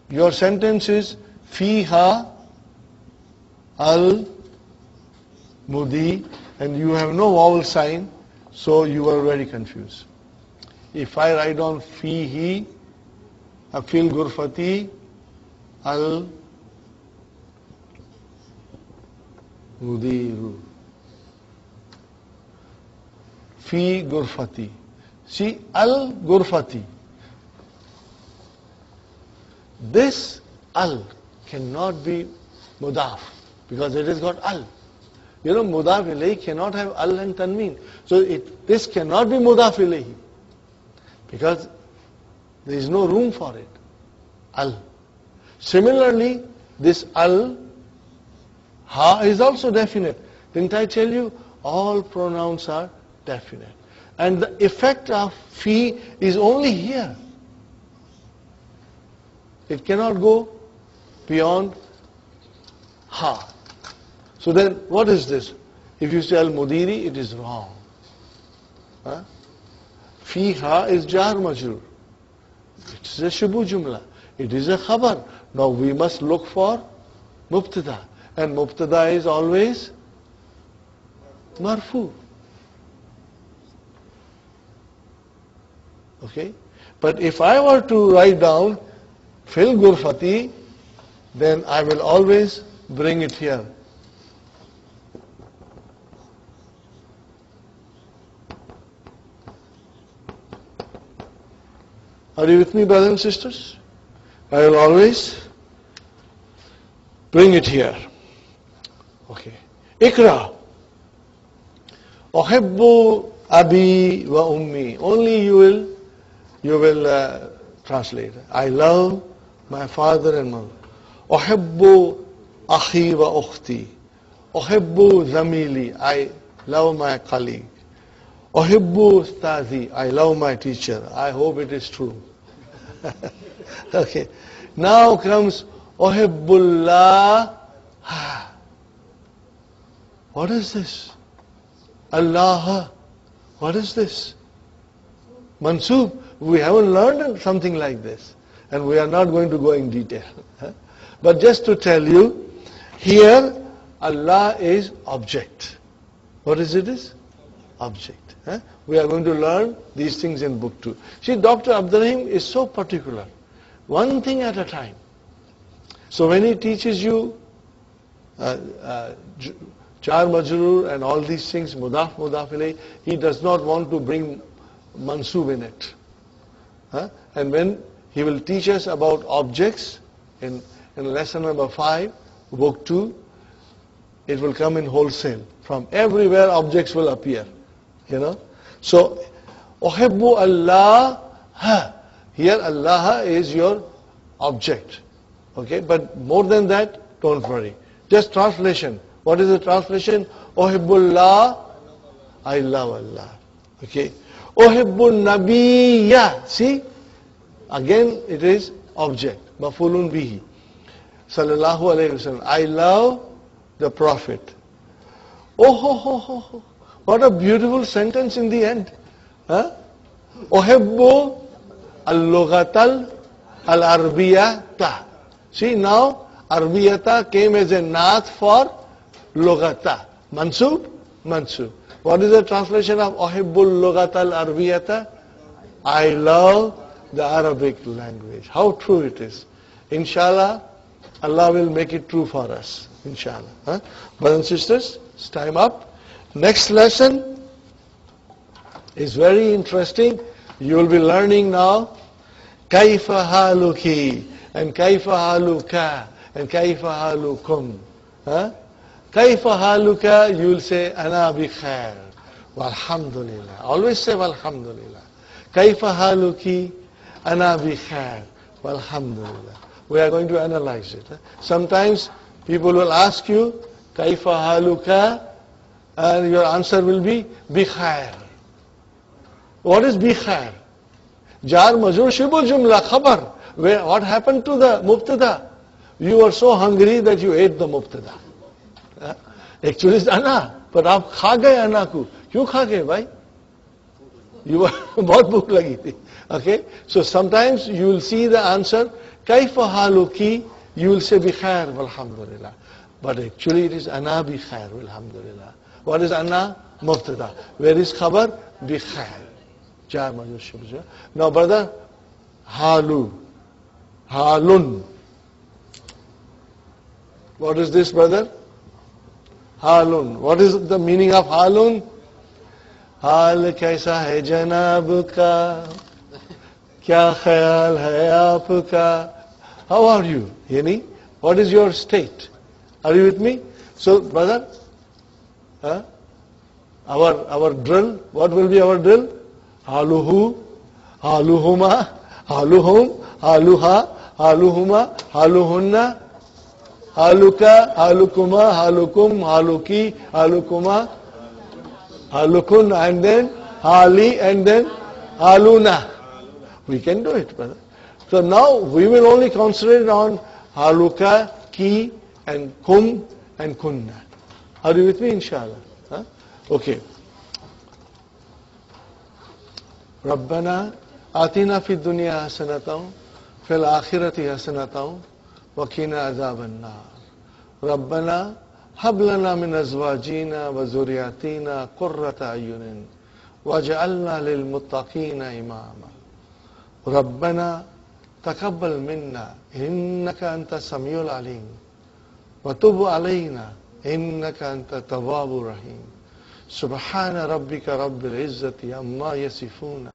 your sentence is fiha al-mudi, and you have no vowel sign, so you are very confused. If I write down fihi fil ghurfati al-mudiru fi ghurfati. See, al-ghurfati. This al cannot be Muḍāf because it has got al. You know, Muḍāf Ilayhi cannot have al and tanween. So this cannot be Muḍāf Ilayhi because there is no room for it. Al. Similarly, this al, ha is also definite. Didn't I tell you all pronouns are definite? And the effect of fi is only here. It cannot go beyond ha. So then what is this? If you say al-mudiri, it is wrong. Fi ha is jar majrūr. It is a shubu jumla. It is a khabar. Now we must look for mubtada. And mubtada is always marfu. Okay? But if I were to write down fil ghurfati, then I will always bring it here. Are you with me, brothers and sisters? I will always bring it here. Okay. Ikra. Uhibbu abi wa ummi. Only you will translate. I love my father and mother. Uhibbu akhi wa ukhti. Uhibbu zamili. I love my colleague. Uhibbu ustazi. I love my teacher. I hope it is true. Okay. Now comes Uhibbullah. What is this? Allah. What is this? Mansub. We haven't learned something like this. And we are not going to go in detail. But just to tell you, here Allah is object. What is it? Object. We are going to learn these things in book 2. See, Dr. Abdurrahim is so particular. One thing at a time. So when he teaches you jar majrūr and all these things, Muḍāf, Muḍāf Ilayhi, he does not want to bring mansub in it. And when he will teach us about objects in lesson number 5, book 2, it will come in wholesale. From everywhere objects will appear. You know? So, Uhibbu Allah. Here Allah is your object. Okay? But more than that, don't worry. Just translation. What is the translation? Uhibbullah. I love Allah. Okay? Uhibbun Nabiyya. See? Again it is object. Mafulun bihi. Sallallahu alayhi wasallam. I love the Prophet. Oh. What a beautiful sentence in the end. Uhibbu al-lughatal al-arbiyata. See, now arbiyata came as a naat for lughata. Mansub? Mansub. What is the translation of Uhibbul lughatal arbiyata? I love the Arabic language. How true it is. Inshallah, Allah will make it true for us. Inshallah. Brothers and sisters, it's time up. Next lesson is very interesting. You will be learning now Kaifa haluki and Kaifa haluka and Kaifa halukum. Kaifa haluka, you will say Ana bi khair. Walhamdulillah. Always say Walhamdulillah. Kaifa haluki, Ana bi khair. Walhamdulillah. We are going to analyze it. Sometimes people will ask you Kaifa haluka, and your answer will be bikhair. What is bikhair? Jar majrūr shibul jumla khabar. What happened to the mubtada? You were so hungry that you ate the mubtada. Actually it's ana. But आप खा गए ana को. क्यों खा गए भाई? You were बहुत भूख लगी थी. Okay? So sometimes you will see the answer كيف حالك? You will say بخير والحمدلله. But actually it is ana بخير والحمدلله. What is ana? Mubtada. Where is khabar? بخير. Jar majrur shibh. Now brother, halu. Halun. What is this brother? Halun. What is the meaning of halun? हाल कैसा है जनाब का, क्या ख्याल है आपका? How are you? Yani, what is your state? Are you with me? So, brother, our drill, what will be our drill? Haluhu, haluhuma, haluhum, haluha, haluhuma, haluhunna, haluka, halukuma, halukum, haluki, halukuma, halukun, and then hali, and then haluna. We can do it, brother. So now we will only concentrate on haluka, ki, and kum, and kunna. Are you with me, inshallah? Huh? Okay. ربنا آتنا في الدنيا حسنة في الآخرة حسنة وقنا عذاب النار. ربنا هب لنا من أزواجنا وذرياتنا قرة أعين واجعلنا للمتقين إماما. ربنا تقبل منا إنك أنت السميع العليم وتب علينا إنك أنت التواب الرحيم. سبحان ربك رب العزة عما يصفون